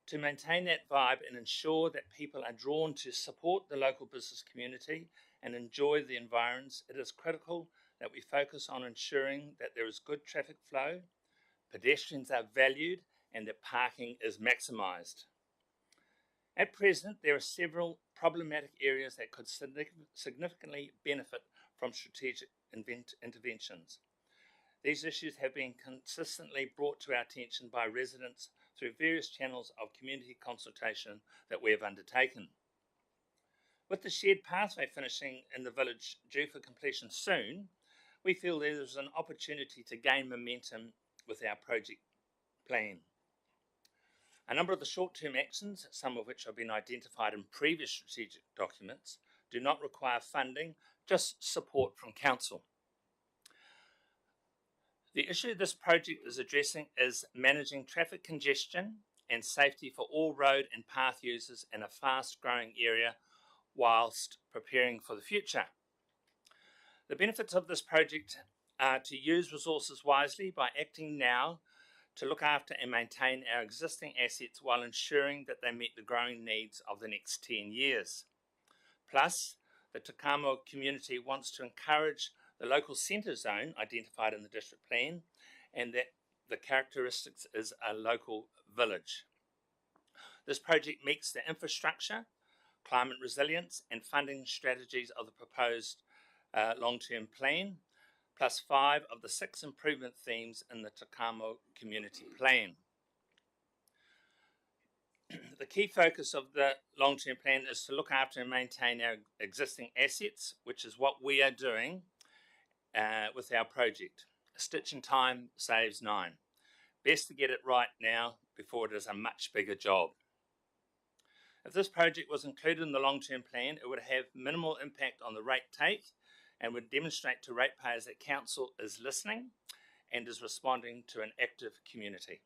To maintain that vibe and ensure that people are drawn to support the local business community and enjoy the environs, it is critical that we focus on ensuring that there is good traffic flow, pedestrians are valued, and that parking is maximised. At present, there are several problematic areas that could significantly benefit from strategic interventions. These issues have been consistently brought to our attention by residents through various channels of community consultation that we have undertaken. With the shared pathway finishing in the village due for completion soon, we feel there is an opportunity to gain momentum with our project plan. A number of the short-term actions, some of which have been identified in previous strategic documents, do not require funding, just support from Council. The issue this project is addressing is managing traffic congestion and safety for all road and path users in a fast-growing area whilst preparing for the future. The benefits of this project are to use resources wisely by acting now to look after and maintain our existing assets while ensuring that they meet the growing needs of the next 10 years. Plus, the Takamo community wants to encourage the local centre zone identified in the district plan, and that the characteristics is a local village. This project meets the infrastructure, climate resilience and funding strategies of the proposed long-term plan, plus 5 of the 6 improvement themes in the Takamo community plan. The key focus of the long-term plan is to look after and maintain our existing assets, which is what we are doing with our project. A stitch in time saves 9. Best to get it right now before it is a much bigger job. If this project was included in the long-term plan, it would have minimal impact on the rate take and would demonstrate to ratepayers that Council is listening and is responding to an active community.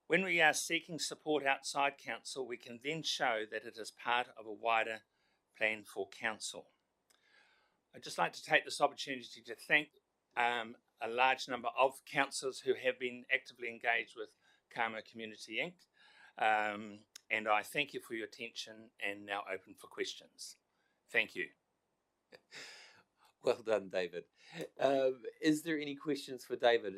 When we are seeking support outside Council, we can then show that it is part of a wider plan for Council. I'd just like to take this opportunity to thank a large number of councillors who have been actively engaged with Kamo Community Inc. And I thank you for your attention and now open for questions. Thank you. Well done, David. Is there any questions for David?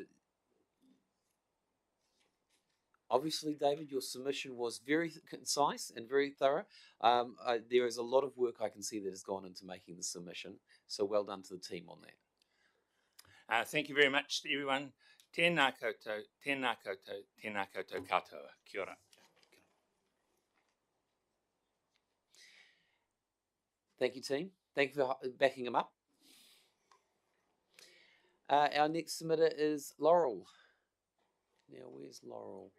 Obviously, David, your submission was very concise and very thorough. There is a lot of work I can see that has gone into making the submission, so well done to the team on that. Thank you very much to everyone. Tēnā koutou, tēnā koutou, tēnā koutou katoa. Kia ora. Thank you, team. Thank you for backing him up. Our next submitter is Laurel. Now, where's Laurel?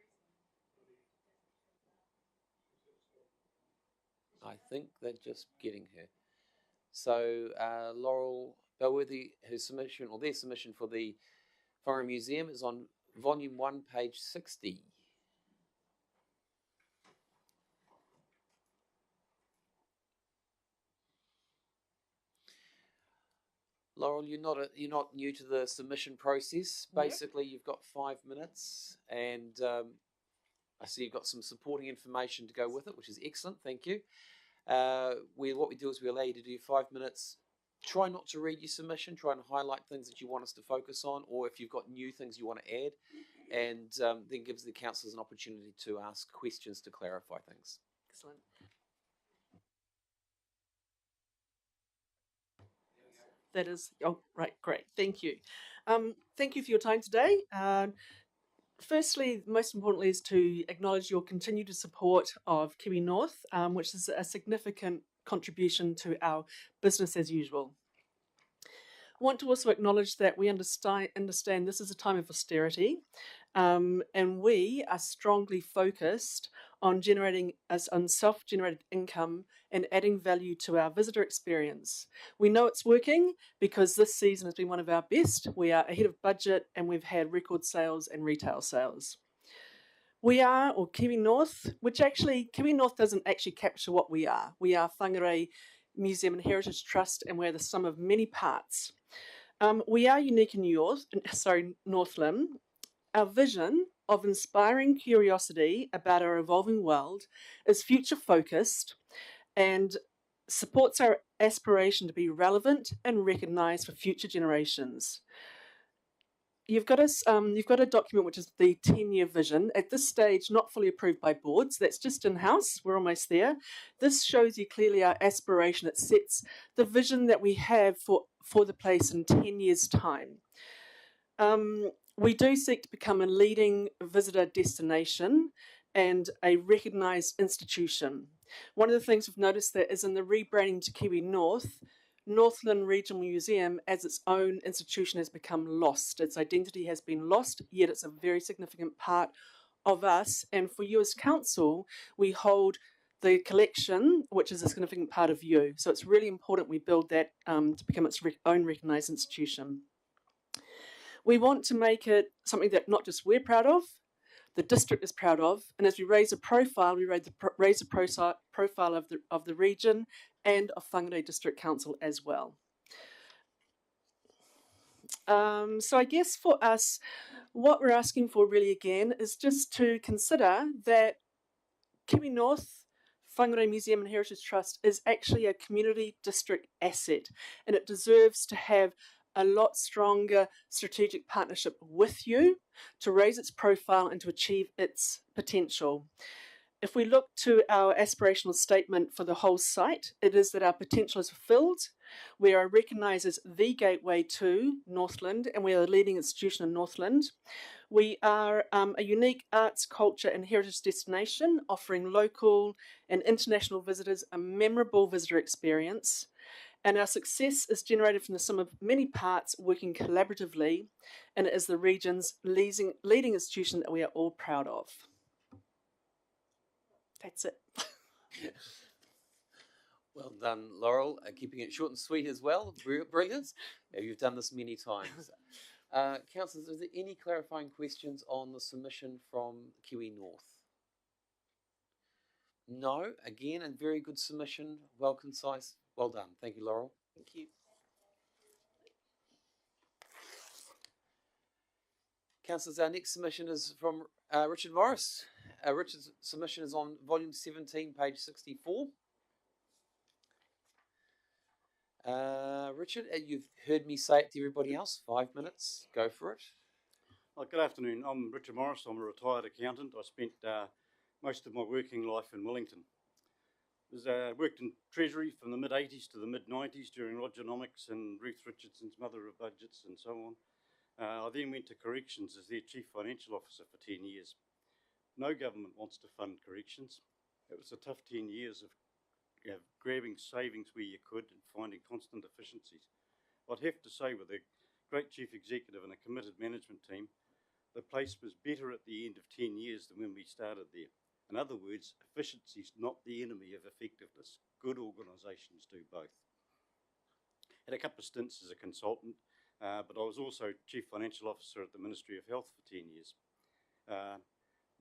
I think they're just getting her. So, Laurel Belworthy, her submission, or their submission for the Foreign Museum is on volume 1, page 60. Laurel, you're not new to the submission process. Nope. Basically, you've got 5 minutes, and I see you've got some supporting information to go with it, which is excellent. Thank you. What we do is we allow you to do 5 minutes. Try not to read your submission. Try and highlight things that you want us to focus on, or if you've got new things you want to add, and then gives the councillors an opportunity to ask questions to clarify things. Excellent. That is, oh, right, great. Thank you. Thank you for your time today. Firstly, most importantly, is to acknowledge your continued support of Kiwi North, which is a significant contribution to our business as usual. I want to also acknowledge that we understand this is a time of austerity, and we are strongly focused on generating self-generated income and adding value to our visitor experience. We know it's working because this season has been one of our best. We are ahead of budget and we've had record sales and retail sales. We are, or Kiwi North, Kiwi North doesn't actually capture what we are. We are Whangarei Museum and Heritage Trust, and we're the sum of many parts. We are unique in Northland. Our vision of inspiring curiosity about our evolving world is future-focused and supports our aspiration to be relevant and recognised for future generations. You've got a document which is the 10-year vision. At this stage, not fully approved by boards. That's just in-house. We're almost there. This shows you clearly our aspiration. It sets the vision that we have for the place in 10 years' time. We do seek to become a leading visitor destination and a recognised institution. One of the things we've noticed that is in the rebranding to Kiwi North, Northland Regional Museum as its own institution has become lost. Its identity has been lost, yet it's a very significant part of us. And for you as council, we hold the collection, which is a significant part of you. So it's really important we build that to become its own recognised institution. We want to make it something that not just we're proud of, the district is proud of, and as we raise a profile, we raise the profile of the region and of Whangarei District Council as well. So I guess for us, what we're asking for really again is just to consider that Kiwi North Whangarei Museum and Heritage Trust is actually a community district asset, and it deserves to have a lot stronger strategic partnership with you to raise its profile and to achieve its potential. If we look to our aspirational statement for the whole site, it is that our potential is fulfilled. We are recognised as the gateway to Northland, and we are the leading institution in Northland. We are a unique arts, culture and heritage destination, offering local and international visitors a memorable visitor experience. And our success is generated from the sum of many parts working collaboratively, and it is the region's leading institution that we are all proud of. That's it. Well done, Laurel. Keeping it short and sweet as well. Brilliant. Yeah, you've done this many times. Councillors, is there any clarifying questions on the submission from Kiwi North? No. Again, a very good submission. Well concise. Well done. Thank you, Laurel. Thank you. Councillors, our next submission is from Richard Morris. Richard's submission is on volume 17, page 64. Richard, you've heard me say it to everybody else. 5 minutes. Go for it. Well, good afternoon. I'm Richard Morris. I'm a retired accountant. I spent most of my working life in Wellington. I worked in Treasury from the mid-80s to the mid-90s during Rogernomics and Ruth Richardson's Mother of Budgets and so on. I then went to Corrections as their Chief Financial Officer for 10 years. No government wants to fund corrections. It was a tough 10 years of grabbing savings where you could and finding constant efficiencies. I'd have to say, with a great Chief Executive and a committed management team, the place was better at the end of 10 years than when we started there. In other words, efficiency is not the enemy of effectiveness. Good organisations do both. Had a couple of stints as a consultant, but I was also Chief Financial Officer at the Ministry of Health for 10 years.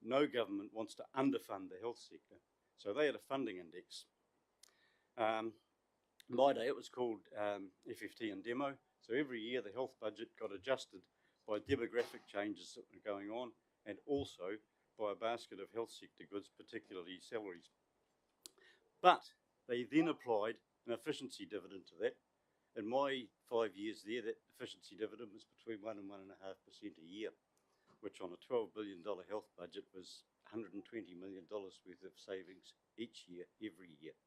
No government wants to underfund the health sector, so they had a funding index. In my day, it was called FFT and Demo, So every year the health budget got adjusted by demographic changes that were going on, and also by a basket of health sector goods, particularly salaries. But they then applied an efficiency dividend to that. In my 5 years there, that efficiency dividend was between 1 and 1.5% a year, which on a $12 billion health budget was $120 million worth of savings each year, every year.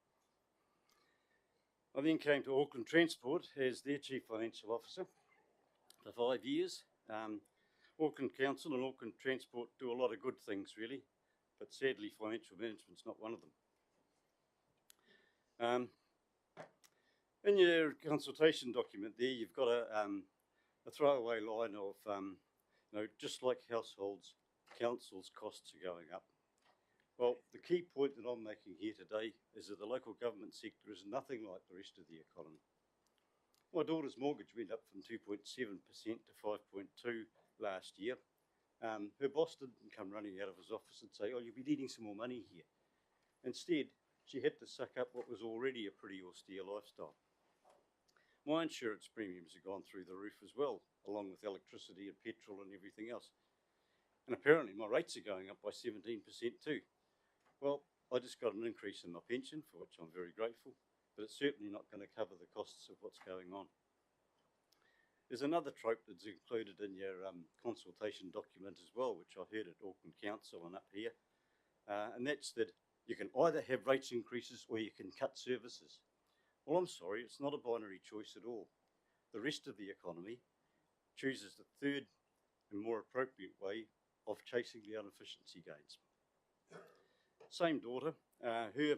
I then came to Auckland Transport as their Chief Financial Officer for 5 years. Auckland Council and Auckland Transport do a lot of good things, really, but sadly financial management's not one of them. In your consultation document there, you've got a throwaway line of, just like households, councils' costs are going up. Well, the key point that I'm making here today is that the local government sector is nothing like the rest of the economy. My daughter's mortgage went up from 2.7% to 5.2% last year. Her boss didn't come running out of his office and say, "Oh, you'll be needing some more money here." Instead, she had to suck up what was already a pretty austere lifestyle. My insurance premiums have gone through the roof as well, along with electricity and petrol and everything else. And apparently my rates are going up by 17% too. Well, I just got an increase in my pension, for which I'm very grateful, but it's certainly not going to cover the costs of what's going on. There's another trope that's included in your consultation document as well, which I heard at Auckland Council and up here, and that's that you can either have rates increases or you can cut services. Well, I'm sorry, it's not a binary choice at all. The rest of the economy chooses the third and more appropriate way of chasing the inefficiency gains. Same daughter, her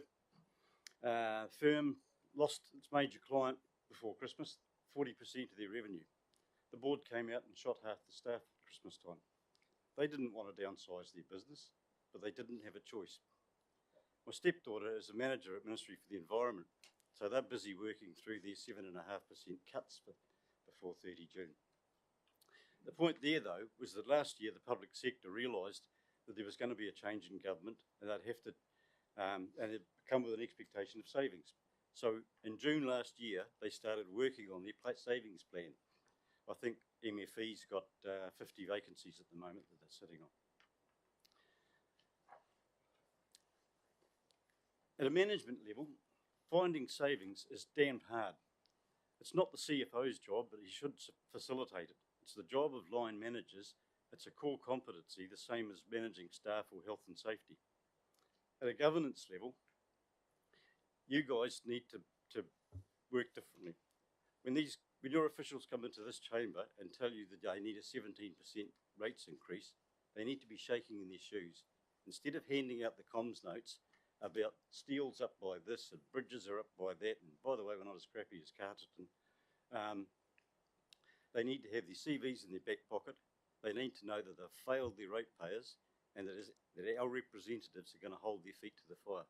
firm lost its major client before Christmas, 40% of their revenue. The board came out and shot half the staff at Christmas time. They didn't want to downsize their business, but they didn't have a choice. My stepdaughter is a manager at Ministry for the Environment, so they're busy working through their 7.5% cuts before 30 June. The point there, though, was that last year the public sector realised that there was going to be a change in government and they'd have to, and it'd come with an expectation of savings. So in June last year, they started working on their savings plan. I think MFE's got 50 vacancies at the moment that they're sitting on. At a management level, finding savings is damned hard. It's not the CFO's job, but he should facilitate it. It's the job of line managers. It's a core competency, the same as managing staff or health and safety. At a governance level, you guys need to work differently. When your officials come into this chamber and tell you that they need a 17% rates increase, they need to be shaking in their shoes. Instead of handing out the comms notes about steel's up by this and bridges are up by that, and by the way, we're not as crappy as Carterton, they need to have their CVs in their back pocket. They need to know that they've failed their ratepayers and that our representatives are going to hold their feet to the fire.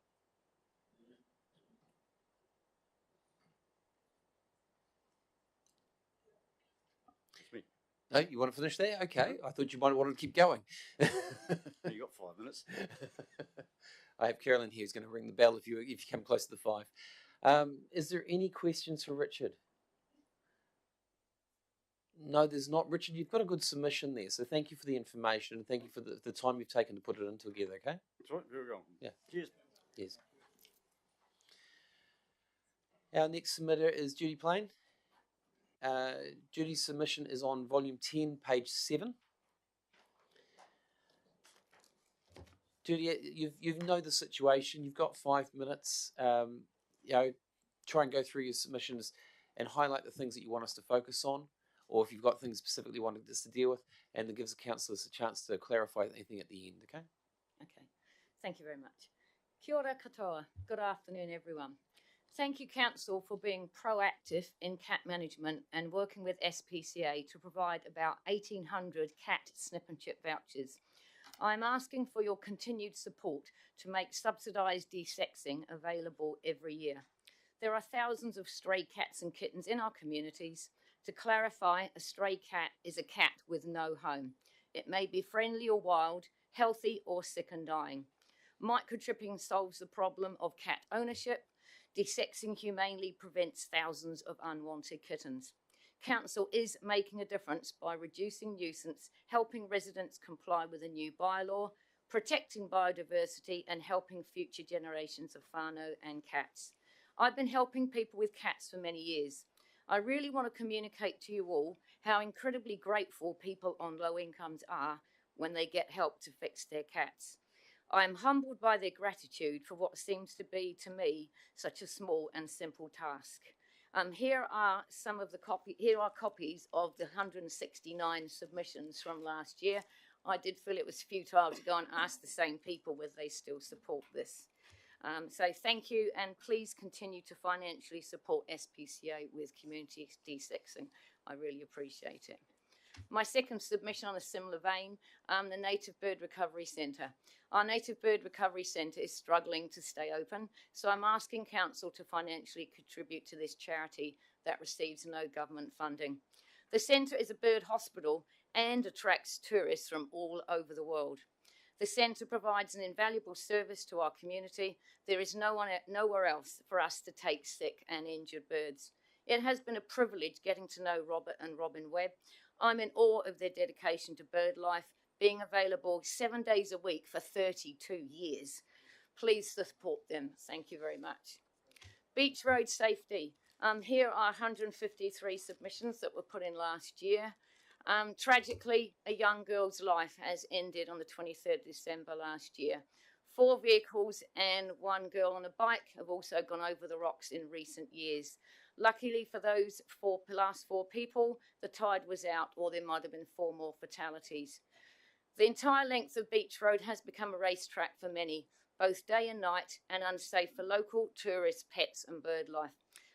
No, you want to finish there? Okay, I thought you might want to keep going. You got 5 minutes. I have Carolyn here who's going to ring the bell if you come close to the 5. Is there any questions for Richard? No, there's not. Richard, you've got a good submission there, so thank you for the information and thank you for the time you've taken to put it in together, okay? That's right, very well. Yeah. Cheers. Cheers. Our next submitter is Judy Plain. Judy's submission is on volume 10, page 7. Judy, you know the situation. You've got 5 minutes. Try and go through your submissions and highlight the things that you want us to focus on, or if you've got things specifically you want us to deal with, and it gives the councillors a chance to clarify anything at the end, okay? Okay, thank you very much. Kia ora katoa. Good afternoon, everyone. Thank you, Council, for being proactive in cat management and working with SPCA to provide about 1,800 cat snip and chip vouchers. I'm asking for your continued support to make subsidised desexing available every year. There are thousands of stray cats and kittens in our communities. To clarify, a stray cat is a cat with no home. It may be friendly or wild, healthy or sick and dying. Microchipping solves the problem of cat ownership. Desexing humanely prevents thousands of unwanted kittens. Council is making a difference by reducing nuisance, helping residents comply with a new bylaw, protecting biodiversity and helping future generations of whānau and cats. I've been helping people with cats for many years. I really want to communicate to you all how incredibly grateful people on low incomes are when they get help to fix their cats. I am humbled by their gratitude for what seems to be, to me, such a small and simple task. Here are copies of the 169 submissions from last year. I did feel it was futile to go and ask the same people whether they still support this. So thank you, and please continue to financially support SPCA with community de-sexing. I really appreciate it. My second submission on a similar vein, the Native Bird Recovery Centre. Our Native Bird Recovery Centre is struggling to stay open, so I'm asking Council to financially contribute to this charity that receives no government funding. The centre is a bird hospital and attracts tourists from all over the world. The centre provides an invaluable service to our community. There is nowhere else for us to take sick and injured birds. It has been a privilege getting to know Robert and Robin Webb. I'm in awe of their dedication to bird life, being available 7 days a week for 32 years. Please support them. Thank you very much. Beach road safety. Here are 153 submissions that were put in last year. Tragically, a young girl's life has ended on the 23rd December last year. 4 vehicles and 1 girl on a bike have also gone over the rocks in recent years. Luckily for those last 4 people, the tide was out, or there might have been 4 more fatalities. The entire length of Beach Road has become a racetrack for many, both day and night, and unsafe for local, tourists, pets and bird life.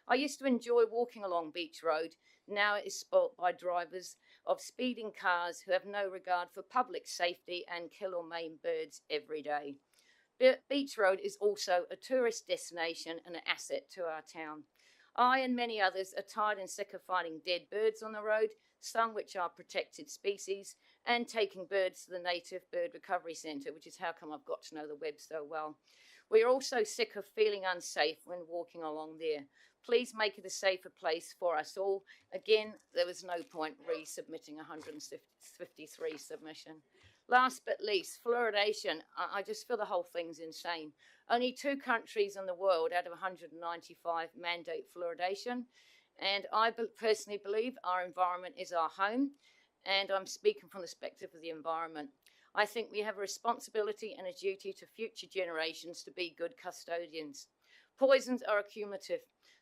I used to enjoy walking along Beach Road. Now it is spoilt by drivers of speeding cars who have no regard for public safety and kill or maim birds every day. Beach Road is also a tourist destination and an asset to our town. I and many others are tired and sick of finding dead birds on the road, some which are protected species, and taking birds to the Native Bird Recovery Centre, which is how come I've got to know the web so well. We are also sick of feeling unsafe when walking along there. Please make it a safer place for us all. Again, there was no point resubmitting 153 submission. Last but least, fluoridation. I just feel the whole thing's insane. Only 2 countries in the world out of 195 mandate fluoridation. And I personally believe our environment is our home. And I'm speaking from the perspective of the environment. I think we have a responsibility and a duty to future generations to be good custodians. Poisons are accumulative.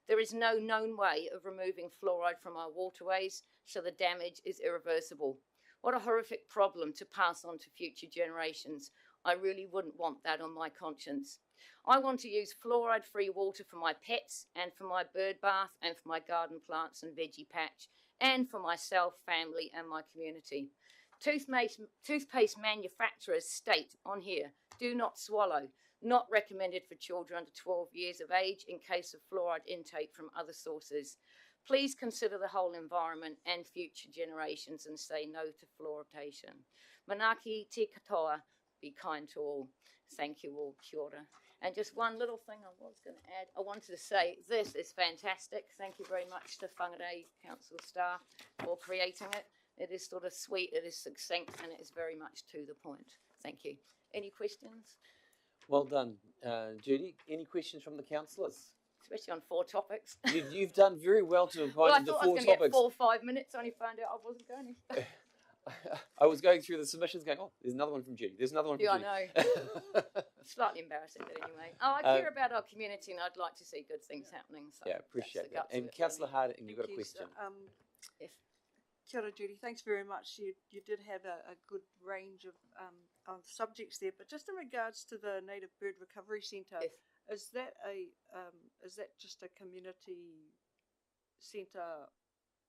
There is no known way of removing fluoride from our waterways, so the damage is irreversible. What a horrific problem to pass on to future generations. I really wouldn't want that on my conscience. I want to use fluoride-free water for my pets and for my bird bath and for my garden plants and veggie patch and for myself, family and my community. Toothpaste manufacturers state on here, do not swallow, not recommended for children under 12 years of age in case of fluoride intake from other sources. Please consider the whole environment and future generations and say no to fluoridation. Manaki te katoa, be kind to all. Thank you all, kia ora. And just one little thing I was going to add. I wanted to say this is fantastic. Thank you very much to Whangarei Council staff for creating it. It is sort of sweet, it is succinct, and it is very much to the point. Thank you. Any questions? Well done, Judy. Any questions from the councillors? Especially on 4 topics. You've done very well to Well, I avoid the thought 4 I was going to get topics. 4 or 5 minutes. I only found out I wasn't going to. I was going through the submissions going, oh, there's another one from Judy. There's another one from Judy. I know. Slightly embarrassing, but anyway. I care about our community and I'd like to see good things happening. So yeah, appreciate that. And Councillor Harding, you've got a question. Yes. Kia ora, Judy. Thanks very much. You did have a good range of subjects there, but just in regards to the Native Bird Recovery Centre, is that just a community centre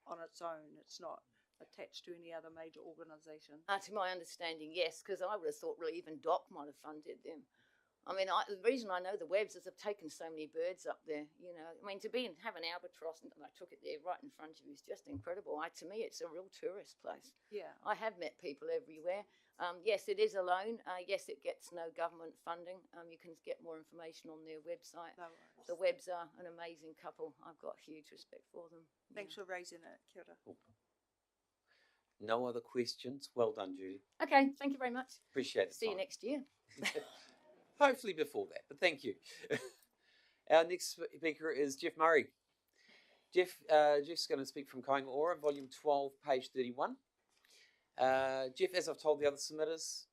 on its own? It's not attached to any other major organisation? To my understanding, yes, because I would have thought really even DOC might have funded them. I mean, the reason I know the Webbs is I've taken so many birds up there. You know, I mean, to have an albatross and I took it there right in front of you is just incredible. To me, it's a real tourist place. Yeah. I have met people everywhere. Yes, it is a loan. Yes, it gets no government funding. You can get more information on their website. No worries. The Webbs are an amazing couple. I've got huge respect for them. Thanks for raising it, Kia ora. No other questions? Well done, Judy. Okay, thank you very much. Appreciate it. See you next year. Hopefully before that, but thank you. Our next speaker is Jeff Murray. Jeff's going to speak from Kāinga Ora, Volume 12, page 31. Jeff, as I've told the other submitters,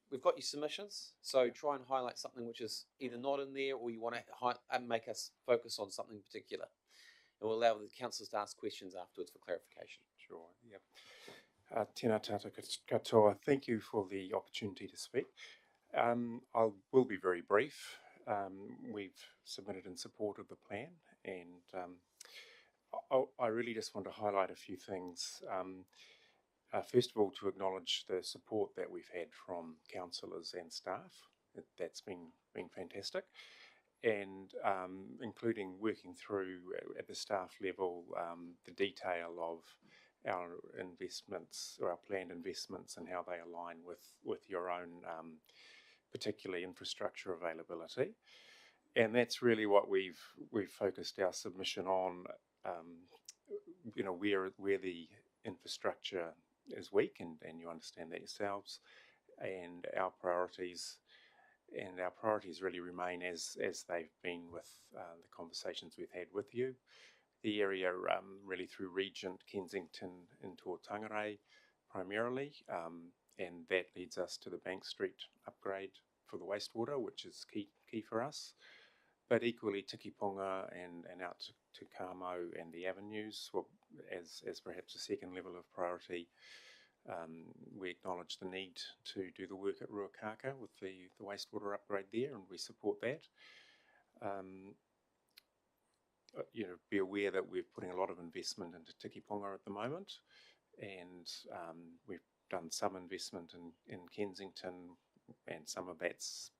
we've got your submissions, so try and highlight something which is either not in there or you want to make us focus on something particular. And we'll allow the councillors to ask questions afterwards for clarification. Sure, yep. Tēnā tātou katoa. Thank you for the opportunity to speak. I will be very brief. We've submitted in support of the plan, and I really just want to highlight a few things. First of all, to acknowledge the support that we've had from councillors and staff. That's been fantastic, and including working through at the staff level the detail of our investments or our planned investments and how they align with your own particularly infrastructure availability. And that's really what we've focused our submission on, you know, where the infrastructure is weak, and you understand that yourselves, and our priorities really remain as they've been with the conversations we've had with you. The area really through Regent, Kensington into Tangarai primarily, and that leads us to the Bank Street upgrade for the wastewater, which is key for us. But equally Tikiponga and out to Kamo and the avenues, well, as perhaps a second level of priority. We acknowledge the need to do the work at Ruakaka with the wastewater upgrade there, and we support that. You know, be aware that we're putting a lot of investment into Tikiponga at the moment, and we've done some investment in Kensington, and some of that's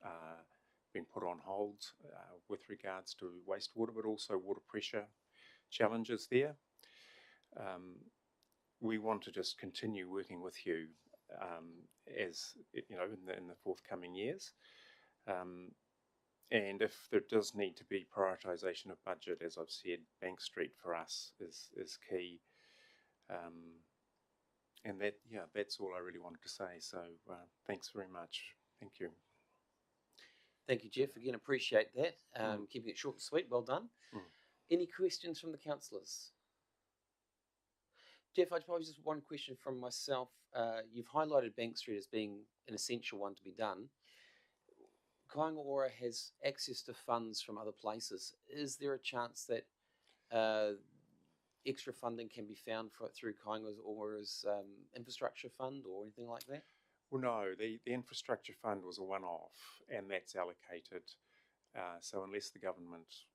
been put on hold with regards to wastewater, but also water pressure challenges there. We want to just continue working with you as you know in the forthcoming years. And if there does need to be prioritisation of budget, as I've said, Bank Street for us is key. And that's all I really wanted to say. So thanks very much. Thank you. Thank you, Jeff. Again, appreciate that. Keeping it short and sweet. Well done. Any questions from the councillors? Jeff, I suppose just one question from myself. You've highlighted Bank Street as being an essential one to be done. Kāinga Ora has access to funds from other places. Is there a chance that extra funding can be found through Kāinga Ora's infrastructure fund or anything like that? Well, no, the infrastructure fund was a one-off, and that's allocated. So unless the government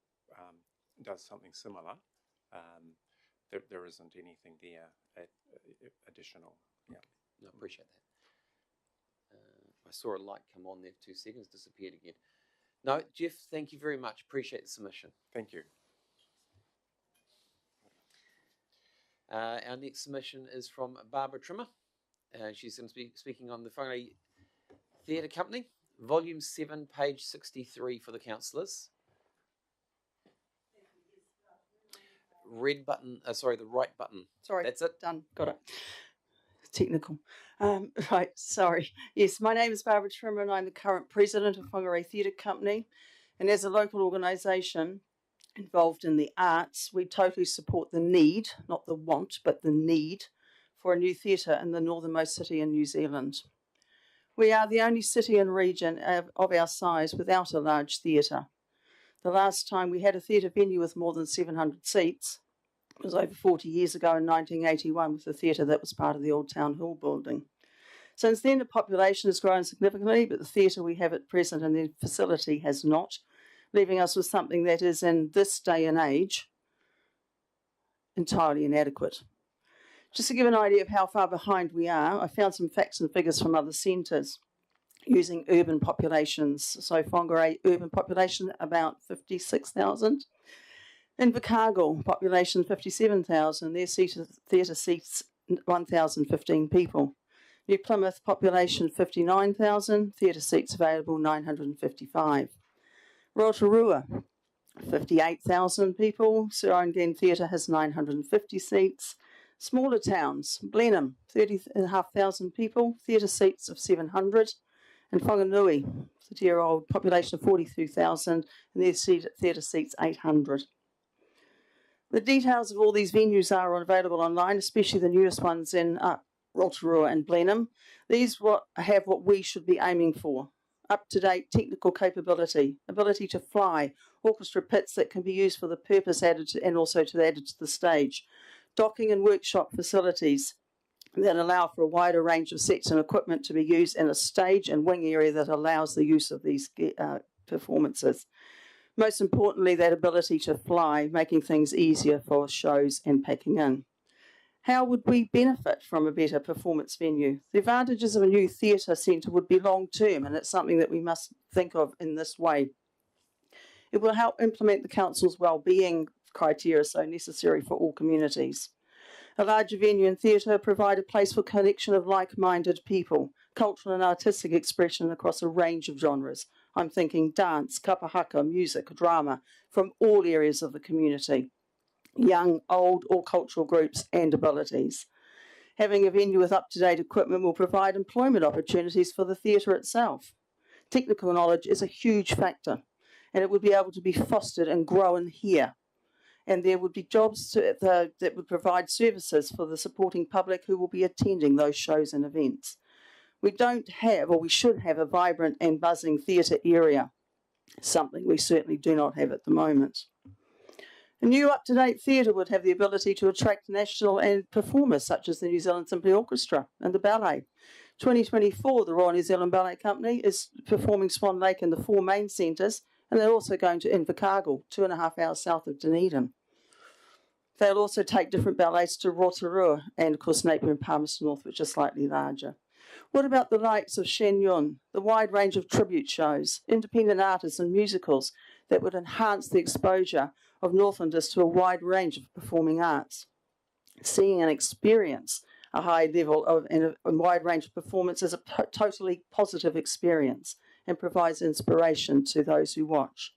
does something similar, there isn't anything there additional. Yeah, no, appreciate that. I saw a light come on there for 2 seconds, disappeared again. No, Jeff, thank you very much. Appreciate the submission. Thank you. Our next submission is from Barbara Trimmer. She's going to be speaking on the Whangarei Theatre Company, Volume 7, page 63 for the councillors. Red button, sorry, the right button. Sorry, that's it. Done, got it. Technical. Right, sorry. Yes, my name is Barbara Trimmer and I'm the current president of Whangarei Theatre Company. And as a local organisation involved in the arts, we totally support the need, not the want, but the need for a new theatre in the northernmost city in New Zealand. We are the only city and region of our size without a large theatre. The last time we had a theatre venue with more than 700 seats was over 40 years ago in 1981 with the theatre that was part of the old Town Hall building. Since then, the population has grown significantly, but the theatre we have at present and the facility has not, leaving us with something that is, in this day and age, entirely inadequate. Just to give an idea of how far behind we are, I found some facts and figures from other centres. using urban populations. So Whangarei urban population about 56,000. Invercargill population 57,000. Their theatre seats 1,015 people. New Plymouth population 59,000. Theatre seats available 955. Rotorua 58,000 people. Sir Owen Glen Theatre has 950 seats. Smaller towns, Blenheim, 30,500 people, theatre seats of 700. And Whanganui, 30-year-old population of 42,000, and their theatre seats 800. The details of all these venues are available online, especially the newest ones in Rotorua and Blenheim. These have what we should be aiming for. Up-to-date technical capability, ability to fly, orchestra pits that can be used for the purpose added to, and also added to the stage, docking and workshop facilities that allow for a wider range of sets and equipment to be used in a stage and wing area that allows the use of these performances. Most importantly, that ability to fly, making things easier for shows and packing in. How would we benefit from a better performance venue? The advantages of a new theatre centre would be long-term, and it's something that we must think of in this way. It will help implement the council's wellbeing criteria so necessary for all communities. A larger venue and theatre provide a place for connection of like-minded people, cultural and artistic expression across a range of genres. I'm thinking dance, kapahaka, music, drama, from all areas of the community. Young, old, all cultural groups and abilities. Having a venue with up-to-date equipment will provide employment opportunities for the theatre itself. Technical knowledge is a huge factor, and it would be able to be fostered and grown here. And there would be jobs that would provide services for the supporting public who will be attending those shows and events. We don't have, or we should have, a vibrant and buzzing theatre area, something we certainly do not have at the moment. A new up-to-date theatre would have the ability to attract national and performers such as the New Zealand Symphony Orchestra and the ballet. 2024, the Royal New Zealand Ballet Company is performing Swan Lake in the 4 main centres, and they're also going to Invercargill, 2.5 hours south of Dunedin. They'll also take different ballets to Rotorua and, of course, Napier and Palmerston North, which are slightly larger. What about the likes of Shen Yun, the wide range of tribute shows, independent artists and musicals that would enhance the exposure of Northlanders to a wide range of performing arts? Seeing and experience a high level of and a wide range of performance is a totally positive experience and provides inspiration to those who watch.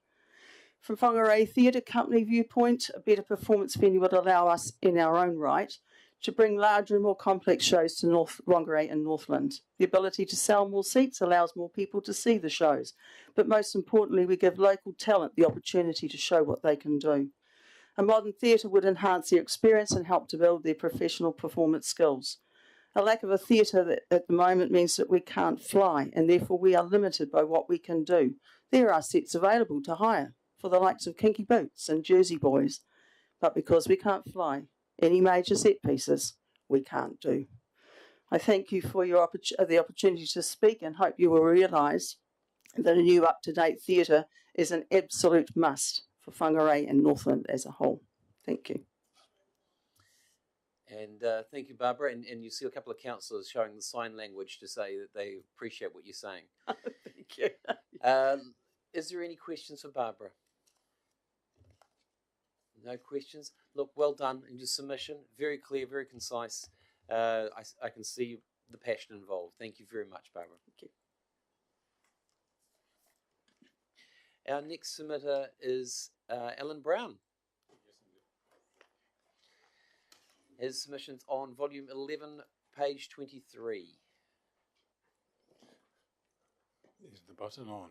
From Whangarei Theatre Company viewpoint, a better performance venue would allow us, in our own right, to bring larger and more complex shows to North Whangarei and Northland. The ability to sell more seats allows more people to see the shows, but most importantly, we give local talent the opportunity to show what they can do. A modern theatre would enhance their experience and help to build their professional performance skills. A lack of a theatre at the moment means that we can't fly, and therefore we are limited by what we can do. There are sets available to hire for the likes of Kinky Boots and Jersey Boys, but because we can't fly, any major set pieces we can't do. I thank you for the opportunity to speak and hope you will realise that a new up-to-date theatre is an absolute must for Whangarei and Northland as a whole. Thank you. And thank you, Barbara. And you see a couple of councillors showing the sign language to say that they appreciate what you're saying. Thank you. Is there any questions for Barbara? No questions? Look, well done in your submission. Very clear, very concise. I can see the passion involved. Thank you very much, Barbara. Thank you. Our next submitter is Alan Brown. His submission's on volume 11, page 23. Is the button on?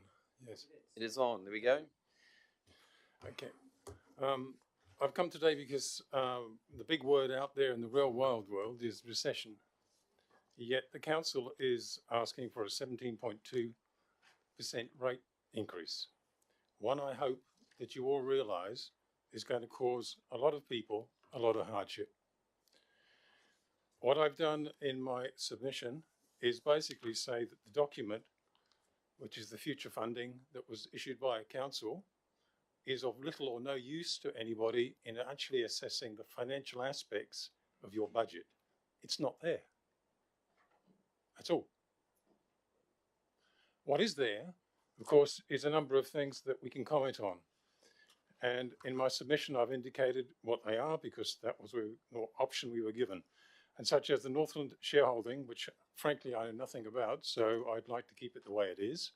Yes. It is on. There we go. Okay. I've come today because the big word out there in the real wild world is recession. Yet the council is asking for a 17.2% rate increase. One I hope that you all realise is going to cause a lot of people a lot of hardship. What I've done in my submission is basically say that the document, which is the future funding that was issued by a council, is of little or no use to anybody in actually assessing the financial aspects of your budget. It's not there. That's all. What is there, of course, is a number of things that we can comment on. And in my submission, I've indicated what they are because that was the option we were given. And such as the Northland shareholding, which frankly I know nothing about, so I'd like to keep it the way it is.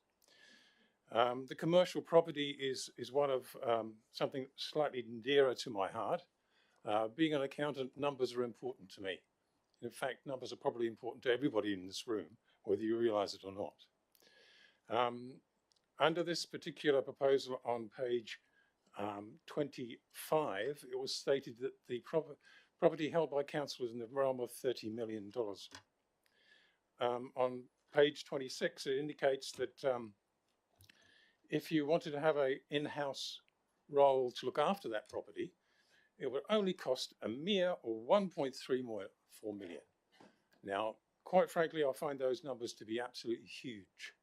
The commercial property is one of something slightly dearer to my heart. Being an accountant, numbers are important to me. In fact, numbers are probably important to everybody in this room, whether you realize it or not. Under this particular proposal on page 25, it was stated that the property held by council is in the realm of $30 million. On page 26, it indicates that if you wanted to have an in-house role to look after that property, it would only cost a mere 1.34 million. Now, quite frankly, I find those numbers to be absolutely huge.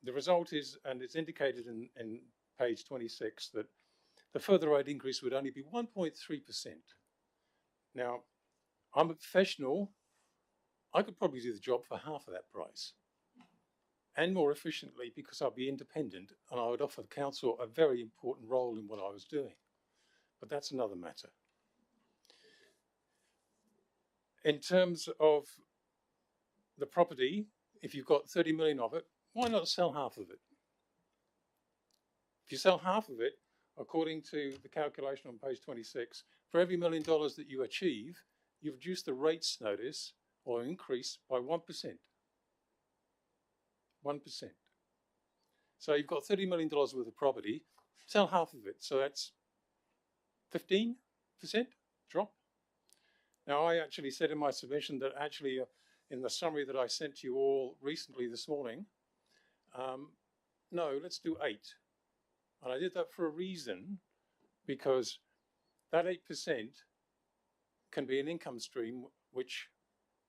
The result is, and it's indicated in page 26, that the further rate increase would only be 1.3%. Now, I'm a professional. I could probably do the job for half of that price and more efficiently because I'd be independent and I would offer the council a very important role in what I was doing. But that's another matter. In terms of the property, if you've got 30 million of it, why not sell half of it? If you sell half of it, according to the calculation on page 26, for every $1 million that you achieve, you reduce the rates notice or increase by 1%. 1%. So you've got $30 million worth of property, sell half of it. So that's 15% drop. Now, I actually said in my submission that actually in the summary that I sent to you all recently this morning, no, let's do 8. And I did that for a reason, because that 8% can be an income stream which,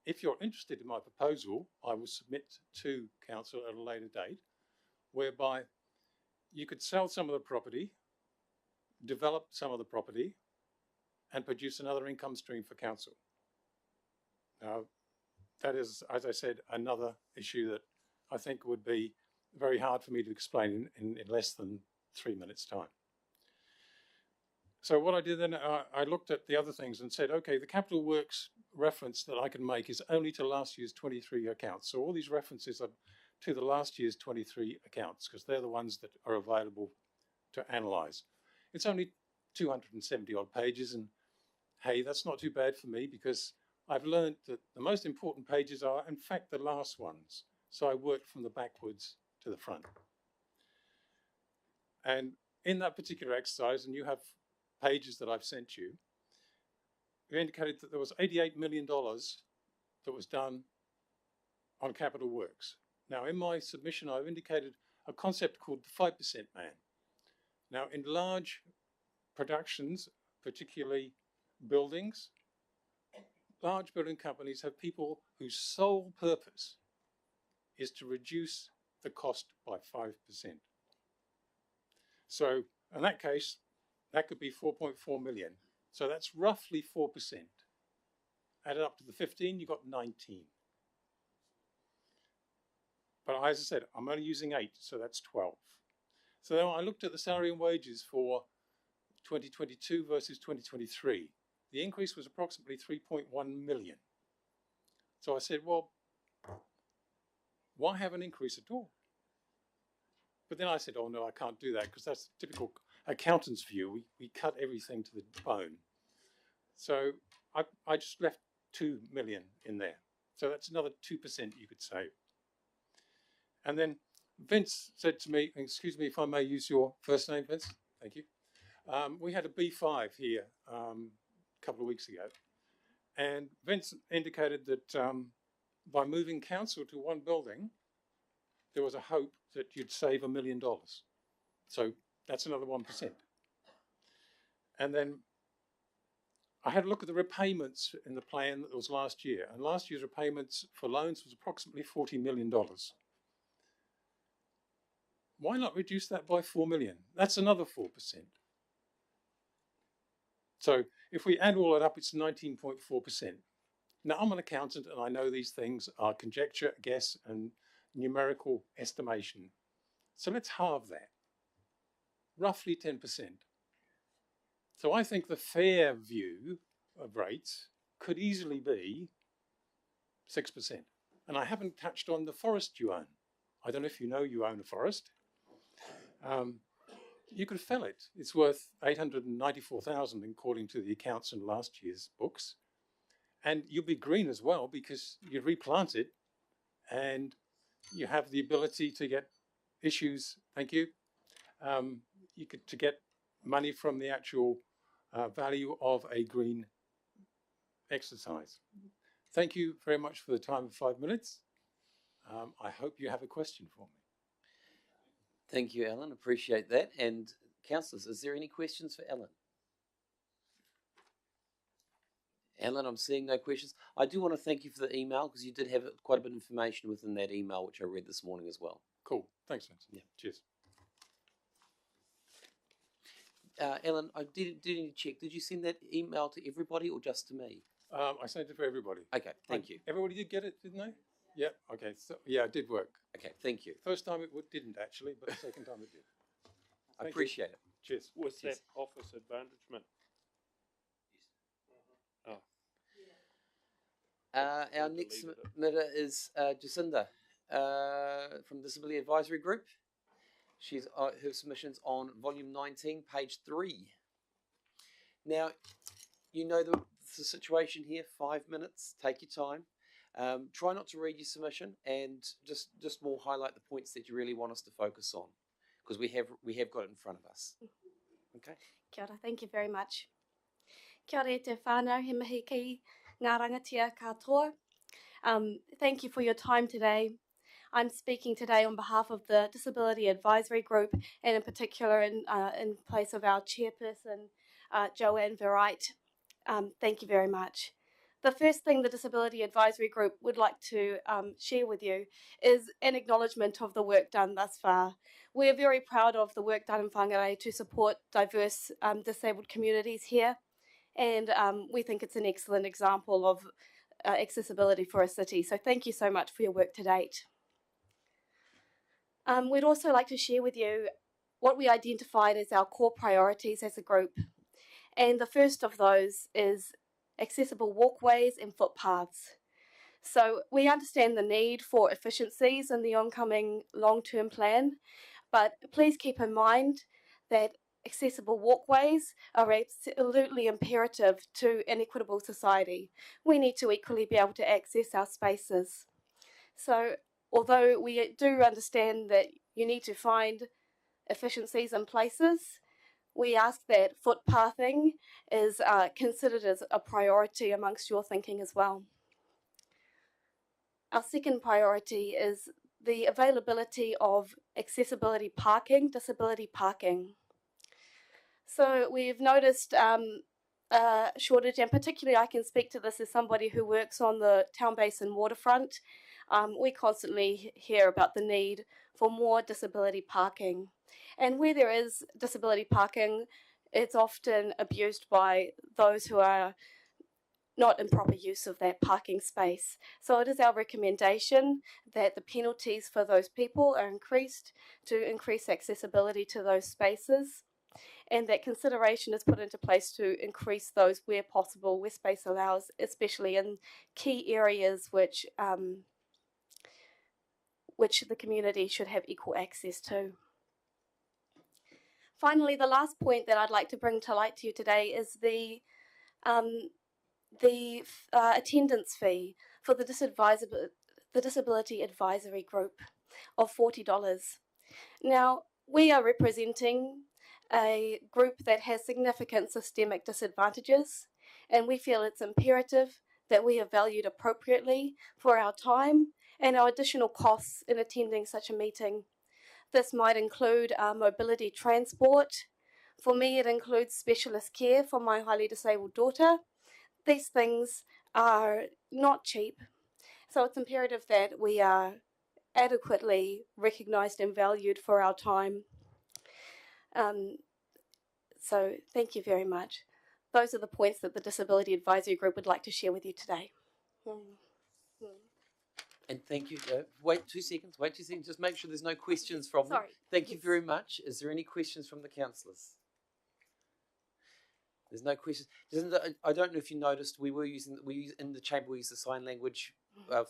if you're interested in my proposal, I will submit to council at a later date, whereby you could sell some of the property, develop some of the property, and produce another income stream for council. Now, that is, as I said, another issue that I think would be very hard for me to explain in less than 3 minutes' time. So what I did then, I looked at the other things and said, okay, the capital works reference that I can make is only to last year's 23 accounts. So all these references are to the last year's 23 accounts because they're the ones that are available to analyse. It's only 270 odd pages, and hey, that's not too bad for me because I've learned that the most important pages are in fact the last ones. So I worked from the backwards to the front. And in that particular exercise, and you have pages that I've sent you, we indicated that there was $88 million that was done on capital works. Now, in my submission, I've indicated a concept called the 5% man. Now, in large productions, particularly buildings, large building companies have people whose sole purpose is to reduce the cost by 5%. So in that case, that could be 4.4 million. So that's roughly 4%. Added up to the 15, you got 19. But as I said, I'm only using 8, so that's 12. So then I looked at the salary and wages for 2022 versus 2023. The increase was approximately 3.1 million. So I said, well, why have an increase at all? But then I said, oh no, I can't do that because that's the typical accountant's view. We cut everything to the bone. So I just left 2 million in there. So that's another 2% you could save. And then Vince said to me, excuse me if I may use your first name, Vince, thank you. We had a B5 here a couple of weeks ago. And Vince indicated that by moving council to one building, there was a hope that you'd save $1 million. So that's another 1%. And then I had a look at the repayments in the plan that was last year. And last year's repayments for loans was approximately $40 million. Why not reduce that by 4 million? That's another 4%. So if we add all that up, it's 19.4%. Now, I'm an accountant and I know these things are conjecture, guess, and numerical estimation. So let's halve that, roughly 10%. So I think the fair view of rates could easily be 6%. And I haven't touched on the forest you own. I don't know if you know you own a forest. You could fell it. It's worth $894,000 according to the accounts in last year's books. And you'll be green as well because you replant it and you have the ability to get issues, thank you, to get money from the actual value of a green exercise. Thank you very much for the time of 5 minutes. I hope you have a question for me. Thank you, Alan. Appreciate that. And councillors, is there any questions for Alan? Alan, I'm seeing no questions. I do want to thank you for the email because you did have quite a bit of information within that email, which I read this morning as well. Cool. Thanks, Vincent. Yeah. Cheers. Alan, I did need to check. Did you send that email to everybody or just to me? I sent it for everybody. Okay, thank you. Everybody did get it, didn't they? Yeah, okay. So, yeah, it did work. Okay, thank you. First time it didn't actually, but the second time it did. I appreciate it. Cheers. Was Cheers. that office advantagement? Oh. Our next submitter is Jacinda from Disability Advisory Group. She's her submission's on volume 19, page 3. Now, you know the situation here. 5 minutes. Take your time. Try not to read your submission and just more highlight the points that you really want us to focus on because we have got it in front of us. Okay. Kia ora, thank you very much. Kia ora e te whānau, he mihi ki ngā rangatia katoa. Thank you for your time today. I'm speaking today on behalf of the Disability Advisory Group and in particular in place of our chairperson, Joanne Verright. Thank you very much. The first thing the Disability Advisory Group would like to share with you is an acknowledgement of the work done thus far. We're very proud of the work done in Whangarei to support diverse disabled communities here, and we think it's an excellent example of accessibility for a city. So thank you so much for your work to date. We'd also like to share with you what we identified as our core priorities as a group. And the first of those is accessible walkways and footpaths. So we understand the need for efficiencies in the oncoming long-term plan, but please keep in mind that accessible walkways are absolutely imperative to an equitable society. We need to equally be able to access our spaces. So although we do understand that you need to find efficiencies in places, we ask that footpathing is considered as a priority amongst your thinking as well. Our second priority is the availability of accessibility parking, disability parking. So we've noticed a shortage, and particularly I can speak to this as somebody who works on the Town Basin waterfront. We constantly hear about the need for more disability parking. And where there is disability parking, it's often abused by those who are not in proper use of that parking space. So it is our recommendation that the penalties for those people are increased to increase accessibility to those spaces, and that consideration is put into place to increase those where possible, where space allows, especially in key areas which the community should have equal access to. Finally, the last point that I'd like to bring to light to you today is the attendance fee for the Disability Advisory Group of $40. Now, we are representing a group that has significant systemic disadvantages, and we feel it's imperative that we are valued appropriately for our time and our additional costs in attending such a meeting. This might include mobility transport. For me, it includes specialist care for my highly disabled daughter. These things are not cheap, so it's imperative that we are adequately recognised and valued for our time. So thank you very much. Those are the points that the Disability Advisory Group would like to share with you today. And thank you. Wait 2 seconds. Wait 2 seconds. Just make sure there's no questions from them. Sorry. Thank you very much. Is there any questions from the councillors? There's no questions. I don't know if you noticed, in the chamber we use the sign language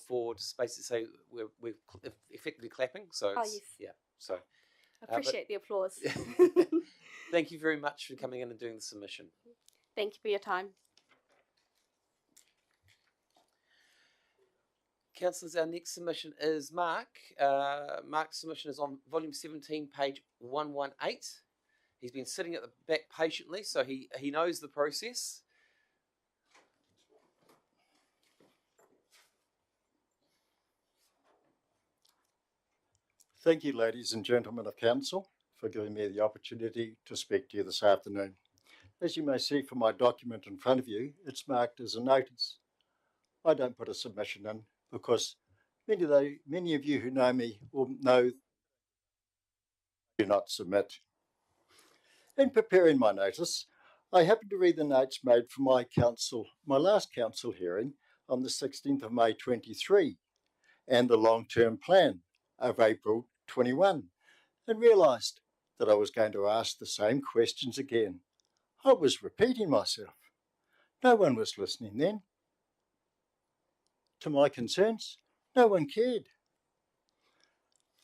for just basically say we're effectively clapping. So Oh, yes. yeah. So I appreciate the applause. thank you very much for coming in and doing the submission. Thank you for your time. Councillors, our next submission is Mark. Mark's submission is on volume 17, page 118. He's been sitting at the back patiently, so he knows the process. Thank you, ladies and gentlemen of Council, for giving me the opportunity to speak to you this afternoon. As you may see from my document in front of you, it's marked as a notice. I don't put a submission in because many of you who know me will know I do not submit. In preparing my notice, I happened to read the notes made for my last council hearing on the 16th of May 23 and the long-term plan of April 21 and realised that I was going to ask the same questions again. I was repeating myself. No one was listening then. To my concerns, no one cared.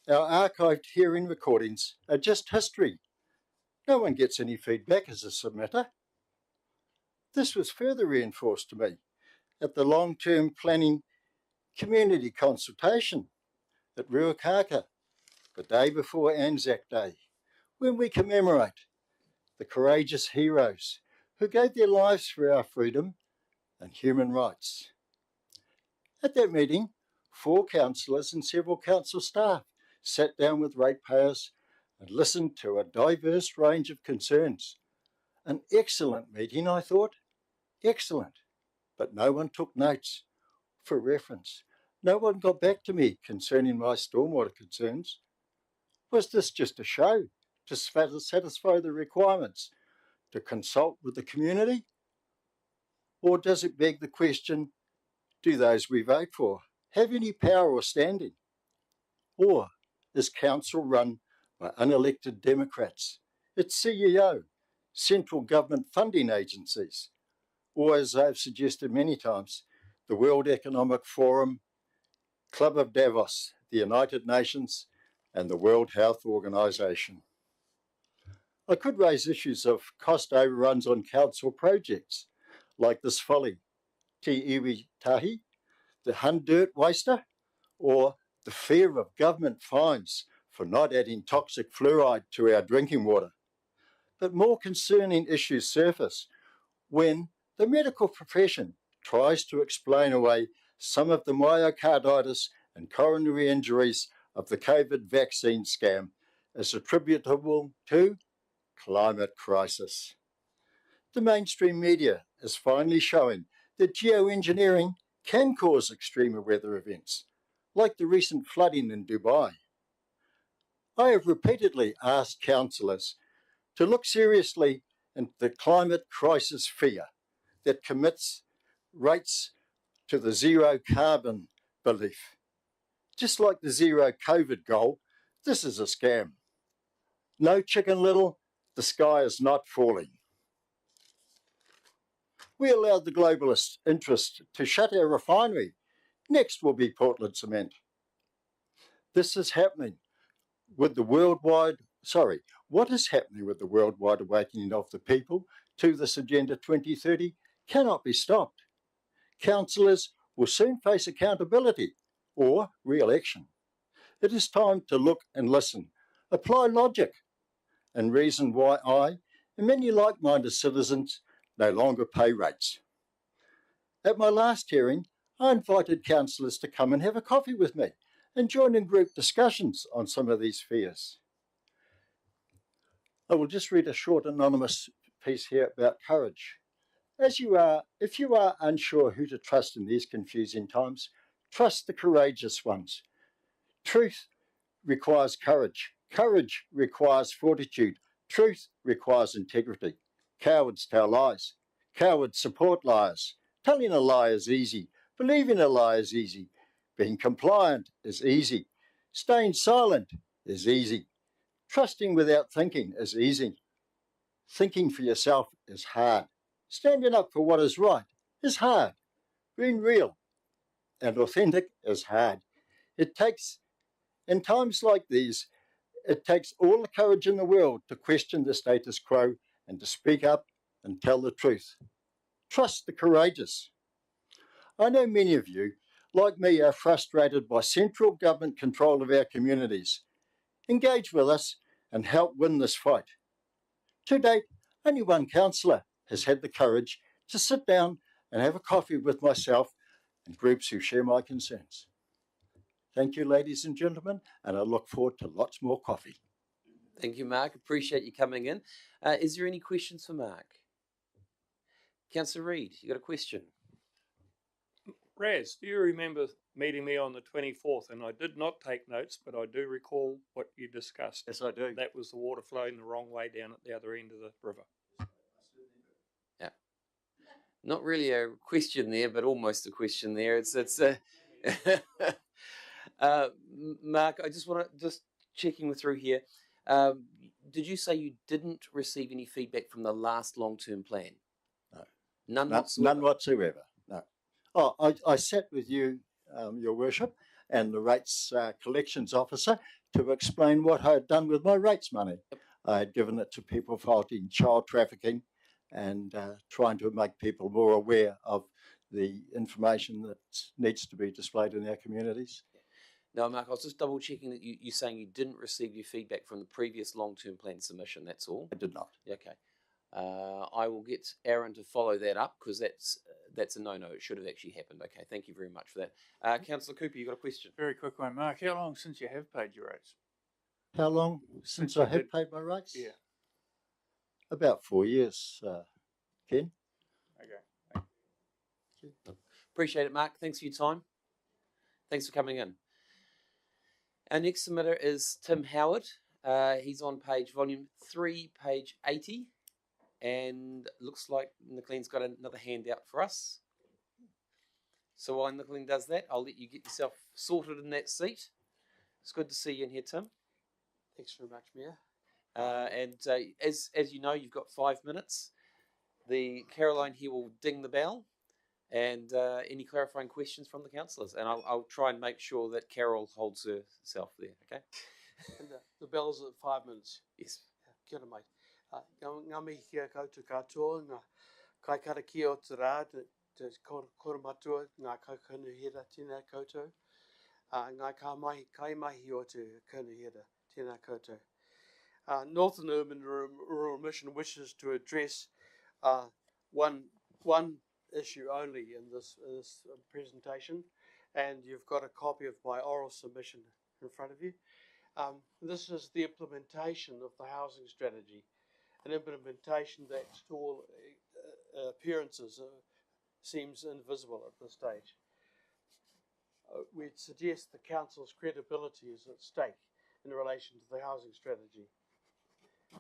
Our archived hearing recordings are just history. No one gets any feedback as a submitter. This was further reinforced to me at the long-term planning community consultation at Ruakaka the day before Anzac Day, when we commemorate the courageous heroes who gave their lives for our freedom and human rights. At that meeting, 4 councillors and several council staff sat down with ratepayers and listened to a diverse range of concerns. An excellent meeting, I thought. Excellent. But no one took notes for reference. No one got back to me concerning my stormwater concerns. Was this just a show to satisfy the requirements, to consult with the community? Or does it beg the question, do those we vote for have any power or standing? Or is council run by unelected Democrats, its CEO, central government funding agencies, or as I've suggested many times, the World Economic Forum, Club of Davos, the United Nations, and the World Health Organization? I could raise issues of cost overruns on council projects, like this folly, Te Iwi Tahi, the Hun Dirt Waster, or the fear of government fines for not adding toxic fluoride to our drinking water. But more concerning issues surface when the medical profession tries to explain away some of the myocarditis and coronary injuries of the COVID vaccine scam as attributable to climate crisis. The mainstream media is finally showing that geoengineering can cause extreme weather events, like the recent flooding in Dubai. I have repeatedly asked councillors to look seriously into the climate crisis fear that commits rates to the zero carbon belief. Just like the zero COVID goal, this is a scam. No Chicken Little, the sky is not falling. We allowed the globalist interest to shut our refinery. Next will be Portland Cement. This is happening with the what is happening with the worldwide awakening of the people to this Agenda 2030 cannot be stopped. Councillors will soon face accountability or re-election. It is time to look and listen, apply logic, and reason why I and many like-minded citizens no longer pay rates. At my last hearing, I invited councillors to come and have a coffee with me and join in group discussions on some of these fears. I will just read a short anonymous piece here about courage. If you are unsure who to trust in these confusing times, trust the courageous ones. Truth requires courage. Courage requires fortitude. Truth requires integrity. Cowards tell lies. Cowards support liars. Telling a lie is easy. Believing a lie is easy. Being compliant is easy. Staying silent is easy. Trusting without thinking is easy. Thinking for yourself is hard. Standing up for what is right is hard. Being real and authentic is hard. It takes, in times like these, it takes all the courage in the world to question the status quo and to speak up and tell the truth. Trust the courageous. I know many of you, like me, are frustrated by central government control of our communities. Engage with us and help win this fight. To date, only one councillor has had the courage to sit down and have a coffee with myself and groups who share my concerns. Thank you, ladies and gentlemen, and I look forward to lots more coffee. Thank you, Mark. Appreciate you coming in. Is there any questions for Mark? Councillor Reid, you got a question? Raz, do you remember meeting me on the 24th? And I did not take notes, but I do recall what you discussed. Yes, I do. That was the water flowing the wrong way down at the other end of the river. Yeah. Not really a question there, but almost a question there. It's Mark, I just want to just checking through here. Did you say you didn't receive any feedback from the last long-term plan? No. None whatsoever? None whatsoever, no. Oh, I sat with you, Your Worship, and the rates collections officer to explain what I had done with my rates money. Yep. I had given it to people fighting child trafficking and trying to make people more aware of the information that needs to be displayed in our communities. No, Mark, I was just double checking that you're saying you didn't receive your feedback from the previous long-term plan submission, that's all? I did not. Okay. I will get Aaron to follow that up because that's a no-no. It should have actually happened. Okay, thank you very much for that. Councillor Cooper, you got a question? Very quick one, Mark. How long since you have paid your rates? How long since I have paid my rates? Yeah. About 4 years, Ken. Okay. Appreciate it, Mark. Thanks for your time. Thanks for coming in. Our next submitter is Tim Howard. He's on volume 3, page 80. And looks like Nicolene's got another handout for us. So while Nicolene does that, I'll let you get yourself sorted in that seat. It's good to see you in here, Tim. Thanks very much, Mayor. As you know, you've got 5 minutes. The Caroline here will ding the bell, and any clarifying questions from the councillors. And I'll try and make sure that Carol holds herself there. Okay. And the bell's at 5 minutes. Yes. Kia ora, mate. Ngā mihi kia koutou katoa, ngā kaikara ki o te rā, te koromatua, ngā kaukanuhera, tēnā koutou. Ngā kaimahi o te kanuhera, tēnā koutou. Northern Urban Rural Mission wishes to address one issue only in this presentation, and you've got a copy of my oral submission in front of you. This is the implementation of the housing strategy, an implementation that to all appearances seems invisible at this stage. We'd suggest the Council's credibility is at stake in relation to the housing strategy.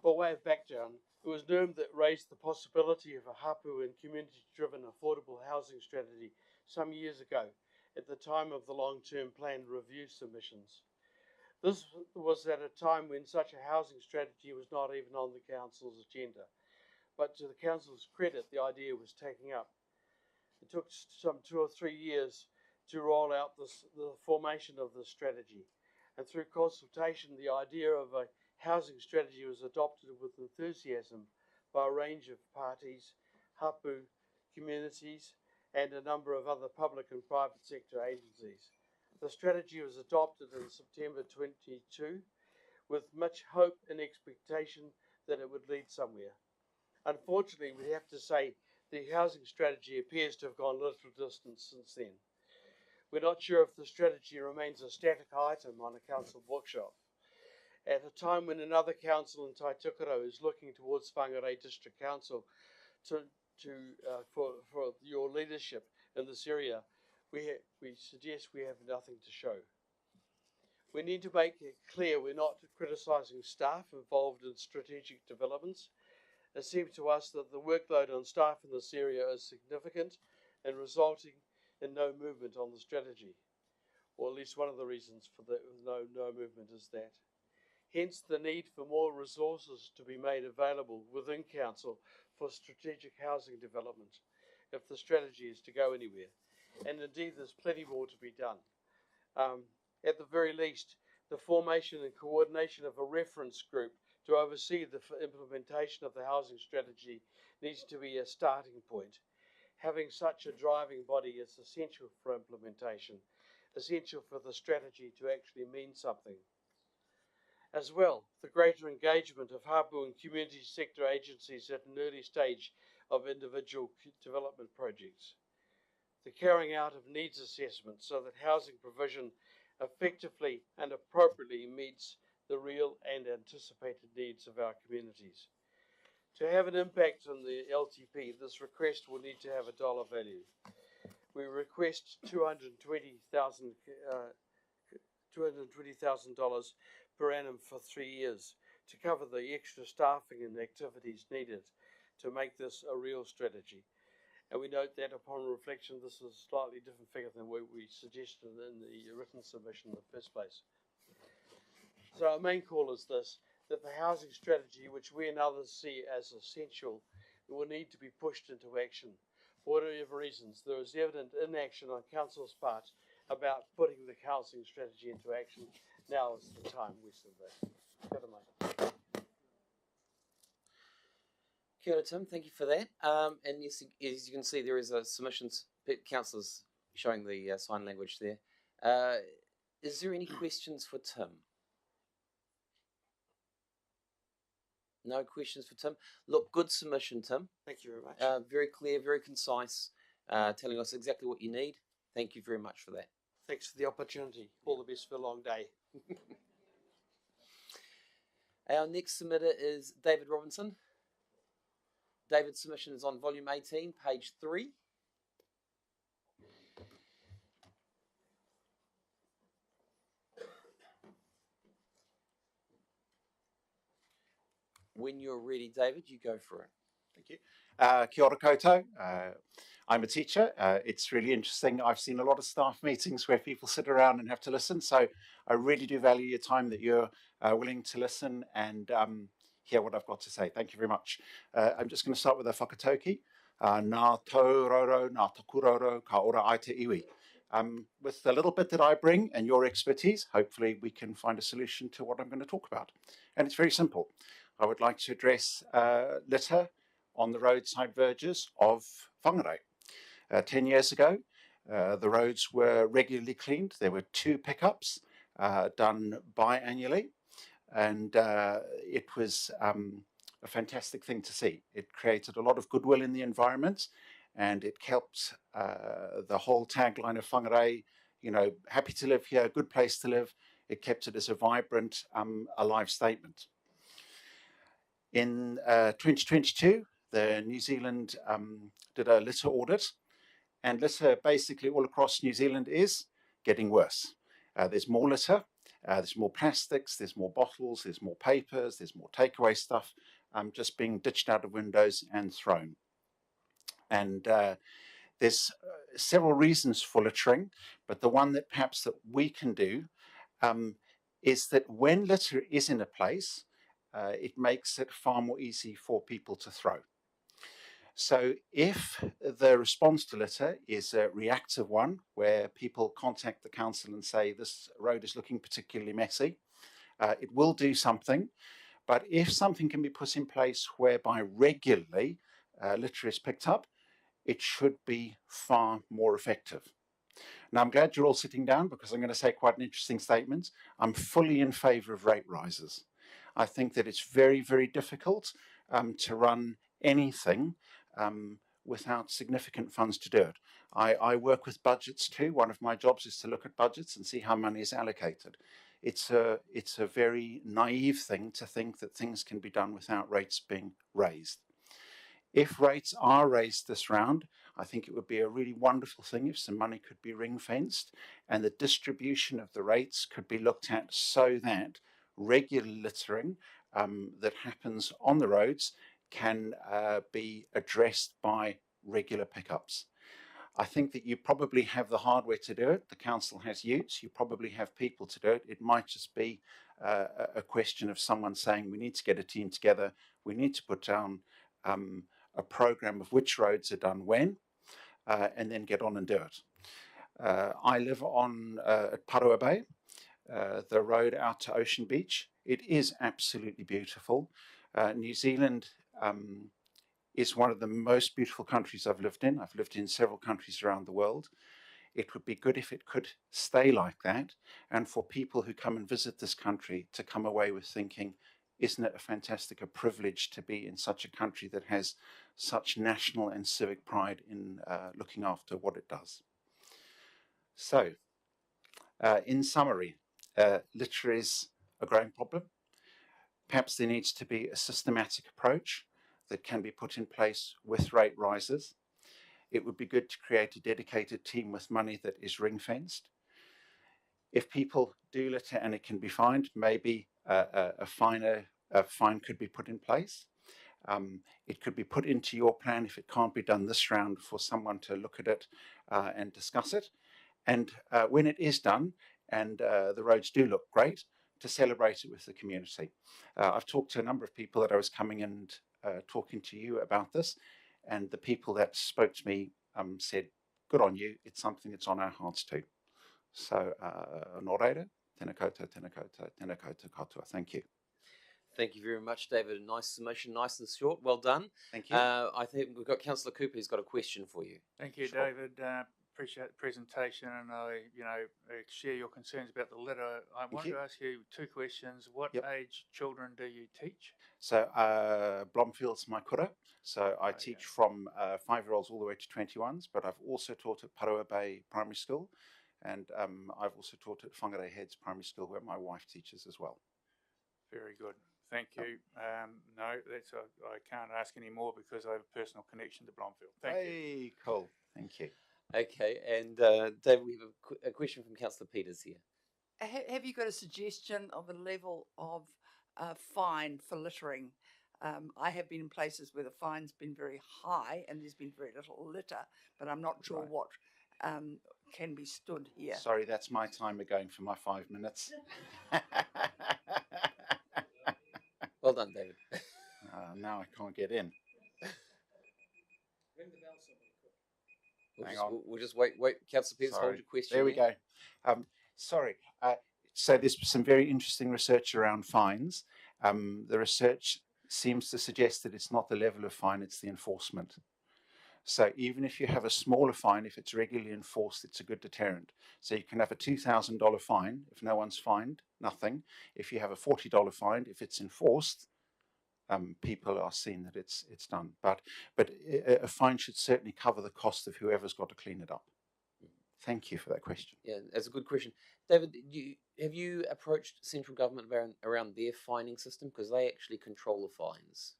By way of background, it was NURM that raised the possibility of a hapu and community-driven affordable housing strategy some years ago at the time of the long-term plan review submissions. This was at a time when such a housing strategy was not even on the Council's agenda, but to the Council's credit, the idea was taken up. It took some 2 or 3 years to roll out the formation of the strategy, and through consultation, the idea of a housing strategy was adopted with enthusiasm by a range of parties, hapu, communities, and a number of other public and private sector agencies. The strategy was adopted in September 2022 with much hope and expectation that it would lead somewhere. Unfortunately, we have to say the housing strategy appears to have gone little distance since then. We're not sure if the strategy remains a static item on a council bookshop. At a time when another council in Taitukaro is looking towards Whangarei District Council for your leadership in this area, we suggest we have nothing to show. We need to make it clear we're not criticising staff involved in strategic developments. It seems to us that the workload on staff in this area is significant and resulting in no movement on the strategy. or at least one of the reasons for the no movement is that. Hence the need for more resources to be made available within Council for strategic housing development, if the strategy is to go anywhere. And indeed there's plenty more to be done. At the very least, the formation and coordination of a reference group to oversee the implementation of the housing strategy needs to be a starting point. Having such a driving body is essential for implementation, essential for the strategy to actually mean something. As well, the greater engagement of hapu and community sector agencies at an early stage of individual development projects. The carrying out of needs assessments so that housing provision effectively and appropriately meets the real and anticipated needs of our communities. To have an impact on the LTP, this request will need to have a dollar value. We request $220,000 per annum for 3 years to cover the extra staffing and activities needed to make this a real strategy. And we note that upon reflection, this is a slightly different figure than what we suggested in the written submission in the first place. So our main call is this, that the housing strategy, which we and others see as essential, will need to be pushed into action. For whatever reasons, there is evident inaction on Council's part about putting the housing strategy into action. Now is the time we said that. Kia ora, Tim. Thank you for that. And yes, as you can see, there is a submissions. Councillors showing the sign language there. Is there any questions for Tim? No questions for Tim. Look, good submission, Tim. Thank you very much. Very clear, very concise, telling us exactly what you need. Thank you very much for that. Thanks for the opportunity. All the best for a long day. Our next submitter is David Robinson. David's submission is on volume 18, page 3. When you're ready, David, you go for it. Thank you. Kia ora koutou. I'm a teacher. It's really interesting. I've seen a lot of staff meetings where people sit around and have to listen. So I really do value your time that you're willing to listen and hear what I've got to say. Thank you very much. I'm just going to start with a whakatauki. Nā tauroro, nā takuroro, ka ora ai te iwi. With the little bit that I bring and your expertise, hopefully we can find a solution to what I'm going to talk about. And it's very simple. I would like to address litter on the roadside verges of Whangarei. 10 years ago, the roads were regularly cleaned. There were 2 pickups done biannually, and it was a fantastic thing to see. It created a lot of goodwill in the environment, and it helped the whole tagline of Whangarei, you know, happy to live here, good place to live. It kept it as a vibrant, alive statement. In 2022, the New Zealand did a litter audit, and litter basically all across New Zealand is getting worse. There's more litter, there's more plastics, there's more bottles, there's more papers, there's more takeaway stuff just being ditched out of windows and thrown. And there's several reasons for littering, but the one that perhaps that we can do is that when litter is in a place, it makes it far more easy for people to throw. So if the response to litter is a reactive one, where people contact the council and say this road is looking particularly messy, it will do something. But if something can be put in place whereby regularly litter is picked up, it should be far more effective. Now, I'm glad you're all sitting down because I'm going to say quite an interesting statement. I'm fully in favour of rate rises. I think that it's very, very difficult to run anything without significant funds to do it. I work with budgets too. One of my jobs is to look at budgets and see how money is allocated. It's a very naive thing to think that things can be done without rates being raised. If rates are raised this round, I think it would be a really wonderful thing if some money could be ring-fenced and the distribution of the rates could be looked at so that regular littering that happens on the roads can be addressed by regular pickups. I think that you probably have the hardware to do it. The council has utes. You probably have people to do it. It might just be a question of someone saying, we need to get a team together. We need to put down a program of which roads are done when, and then get on and do it. I live on at Parua Bay, the road out to Ocean Beach. It is absolutely beautiful. New Zealand is one of the most beautiful countries I've lived in. I've lived in several countries around the world. It would be good if it could stay like that, and for people who come and visit this country to come away with thinking, isn't it a fantastic a privilege to be in such a country that has such national and civic pride in looking after what it does. So, in summary, litter is a growing problem. Perhaps there needs to be a systematic approach that can be put in place with rate rises. It would be good to create a dedicated team with money that is ring-fenced. If people do litter and it can be fined, maybe a fine could be put in place. It could be put into your plan if it can't be done this round for someone to look at it and discuss it. And when it is done and the roads do look great, to celebrate it with the community. I've talked to a number of people that I was coming and talking to you about this, and the people that spoke to me said, good on you, it's something that's on our hearts too. So, nō reira, tēnā koutou, tēnā koutou, tēnā koutou katoa. Thank you. Thank you very much, David. A nice submission, nice and short. Well done. Thank you. I think we've got Councillor Cooper who's got a question for you. Thank you, David. Appreciate the presentation, and I share your concerns about the litter. I want to ask you two questions. What age children do you teach? So Blomfield's my kura. So I teach from 5-year-olds all the way to 21s, but I've also taught at Parua Bay Primary School, and I've also taught at Whangarei Heads Primary School, where my wife teaches as well. Very good. Thank you. No, that's I can't ask any more because I have a personal connection to Blomfield. Thank you. Cool. Thank you. Okay, and David, we have a question from Councillor Peters here. Have you got a suggestion of a level of fine for littering? I have been in places where the fine's been very high and there's been very little litter, but I'm not sure what can be stood here. Sorry, that's my timer going for my 5 minutes. Well done, David. Now I can't get in. Ring the bell, somebody. We'll just wait. Councillor Peters, hold your question. There we go. Sorry. So there's some very interesting research around fines. The research seems to suggest that it's not the level of fine, it's the enforcement. So even if you have a smaller fine, if it's regularly enforced, it's a good deterrent. So you can have a $2,000 fine. If no one's fined, nothing. If you have a $40 fine, if it's enforced, people are seeing that it's done. But a fine should certainly cover the cost of whoever's got to clean it up. Thank you for that question. Yeah, that's a good question. David, have you approached central government around their fining system? Because they actually control the fines.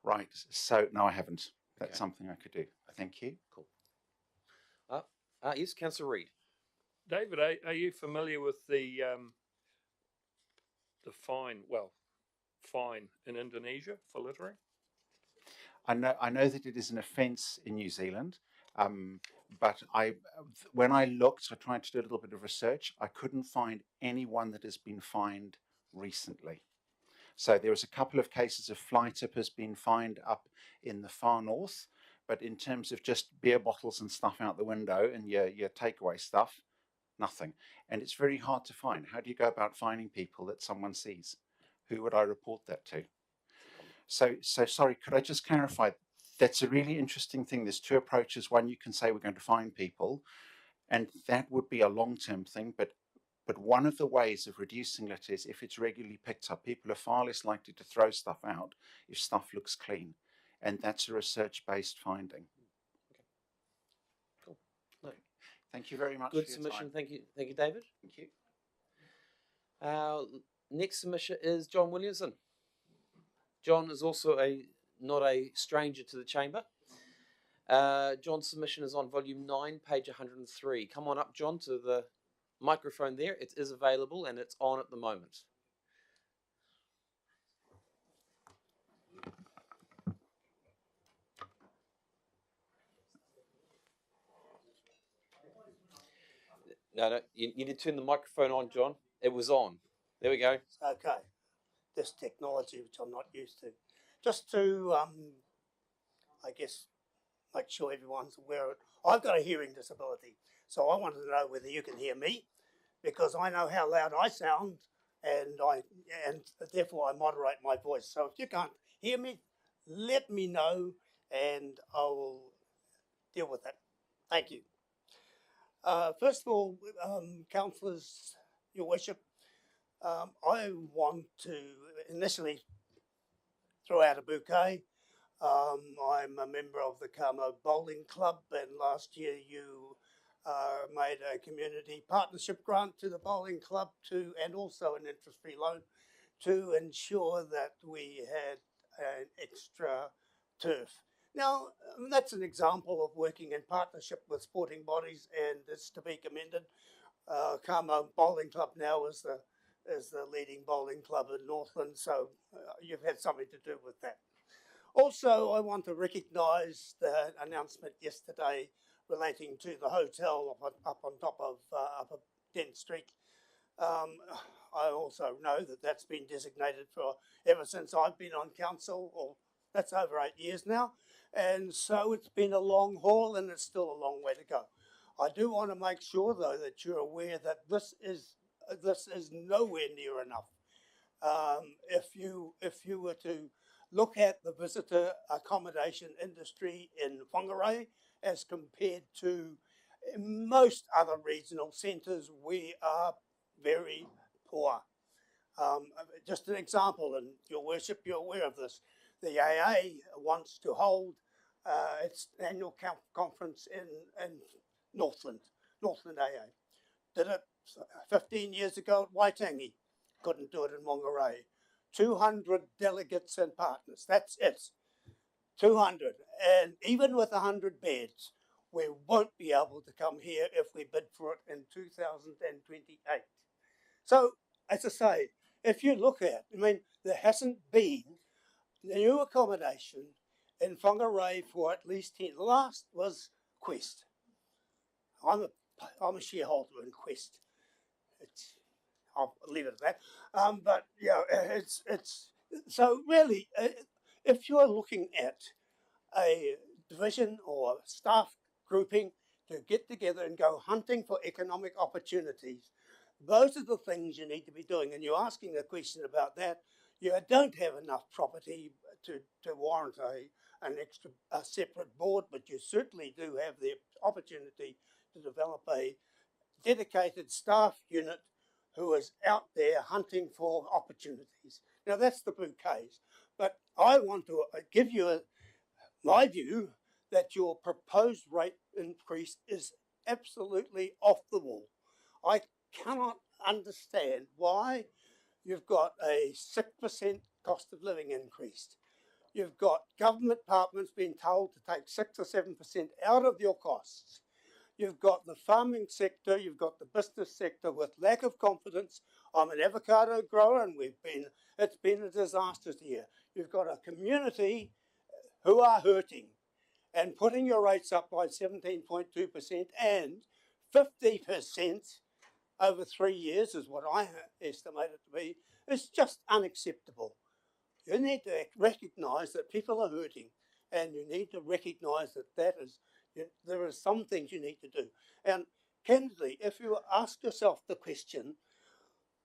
Right. So, no, I haven't. That's something I could do. Thank you. Cool. Yes, Councillor Reid. David, are you familiar with the fine? Well, fine in Indonesia for littering? I know that it is an offence in New Zealand, but when I looked, I tried to do a little bit of research. I couldn't find anyone that has been fined recently. So there was a couple of cases of fly tippers being fined up in the far north, but in terms of just beer bottles and stuff out the window and your takeaway stuff, nothing. And it's very hard to find. How do you go about finding people that someone sees? Who would I report that to? So sorry, could I just clarify? That's a really interesting thing. There's two approaches. One, you can say we're going to find people, and that would be a long-term thing, but one of the ways of reducing litter is if it's regularly picked up. People are far less likely to throw stuff out if stuff looks clean. And that's a research-based finding. Okay. Cool. No. Thank you very much. Good submission. Thank you, David. Thank you. Next submission is John Williamson. John is also not a stranger to the chamber. John's submission is on volume 9, page 103. Come on up, John, to the microphone there. It is available and it's on at the moment. No, you need to turn the microphone on, John. It was on. There we go. Okay. This technology, which I'm not used to. Just to, I guess, make sure everyone's aware of it. I've got a hearing disability, so I wanted to know whether you can hear me, because I know how loud I sound, and therefore I moderate my voice. So if you can't hear me, let me know, and I will deal with that. Thank you. First of all, councillors, Your Worship, I want to initially throw out a bouquet. I'm a member of the Carmo Bowling Club, and last year you made a community partnership grant to the bowling club and also an interest-free loan to ensure that we had an extra turf. Now, that's an example of working in partnership with sporting bodies, and it's to be commended. Carmo Bowling Club now is the leading bowling club in Northland, so you've had something to do with that. Also, I want to recognise the announcement yesterday relating to the hotel up on top of Upper Dent Street. I also know that that's been designated for ever since I've been on council, or that's over 8 years now, and so it's been a long haul and it's still a long way to go. I do want to make sure, though, that you're aware that this is nowhere near enough. If you were to look at the visitor accommodation industry in Whangarei as compared to most other regional centres, we are very poor. Just an example, and Your Worship, you're aware of this. The AA wants to hold its annual conference in Northland AA. Did it 15 years ago at Waitangi. Couldn't do it in Whangarei. 200 delegates and partners. That's it. 200. And even with 100 beds, we won't be able to come here if we bid for it in 2028. So, as I say, if you look at, there hasn't been new accommodation in Whangarei for at least 10. The last was Quest. I'm a shareholder in Quest. I'll leave it at that. But yeah, it's so really, if you're looking at a division or staff grouping to get together and go hunting for economic opportunities, those are the things you need to be doing. And you're asking a question about that. You don't have enough property to warrant a separate board, but you certainly do have the opportunity to develop a dedicated staff unit who is out there hunting for opportunities. Now, that's the bouquets. But I want to give you my view that your proposed rate increase is absolutely off the wall. I cannot understand why you've got a 6% cost of living increase. You've got government departments being told to take 6 or 7% out of your costs. You've got the farming sector, you've got the business sector with lack of confidence. I'm an avocado grower and it's been a disaster here. You've got a community who are hurting, and putting your rates up by 17.2% and 50% over 3 years is what I estimate it to be, is just unacceptable. You need to recognise that people are hurting, and you need to recognise that there are some things you need to do. And candidly, if you ask yourself the question,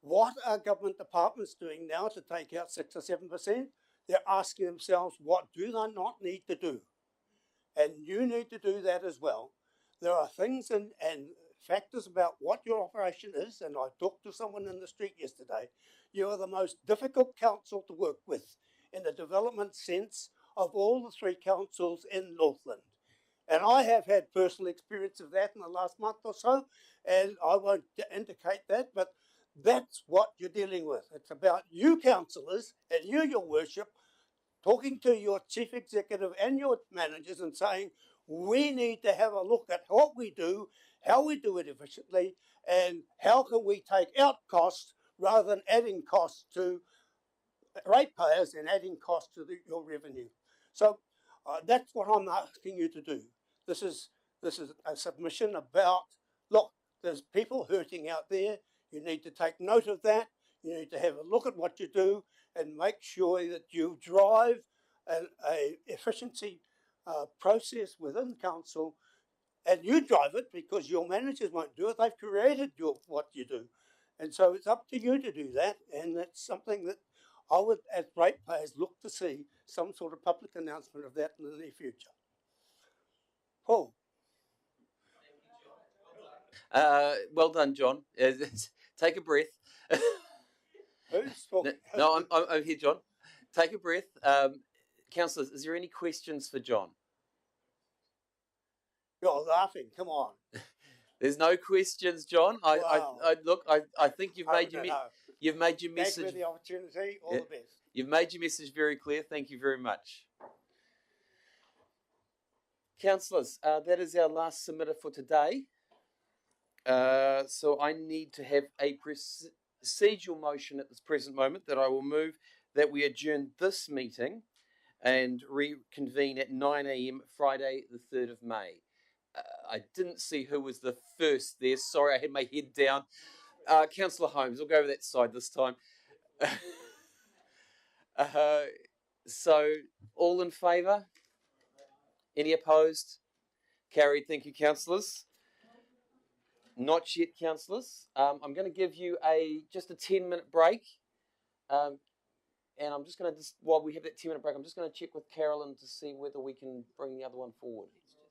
what are government departments doing now to take out 6 or 7%? They're asking themselves, what do they not need to do? And you need to do that as well. There are things and factors about what your operation is, and I talked to someone in the street yesterday. You are the most difficult council to work with in the development sense of all the 3 councils in Northland. And I have had personal experience of that in the last month or so, and I won't indicate that, but that's what you're dealing with. It's about you councillors and you, Your Worship, talking to your chief executive and your managers and saying, we need to have a look at what we do, how we do it efficiently, and how can we take out costs rather than adding costs to ratepayers and adding costs to your revenue. So that's what I'm asking you to do. This is a submission about, look, There's people hurting out there. You need to take note of that. You need to have a look at what you do and make sure that you drive a efficiency process within council, and you drive it because your managers won't do it. They've created what you do. And so it's up to you to do that, and that's something that I would, as ratepayers, look to see some sort of public announcement of that in the near future. Paul. Well done, John. Take a breath. Who's talking? No, I'm here, John. Take a breath. Councillors, is there any questions for John? You're laughing. Come on. There's no questions, John. Wow. I think you've made your message. Thanks for the opportunity. All the best. You've made your message very clear. Thank you very much. Councillors, that is our last submitter for today. So I need to have a procedural motion at this present moment that I will move that we adjourn this meeting and reconvene at 9 a.m. Friday the 3rd of May. I didn't see who was the first there. Sorry, I had my head down. Councillor Holmes, we'll go over that side this time. So, all in favour? Any opposed? Carried. Thank you, councillors. Not yet, councillors. I'm going to give you just a 10-minute break. And I'm just going to, while we have that 10-minute break, I'm just going to check with Carolyn to see whether we can bring the other one forward.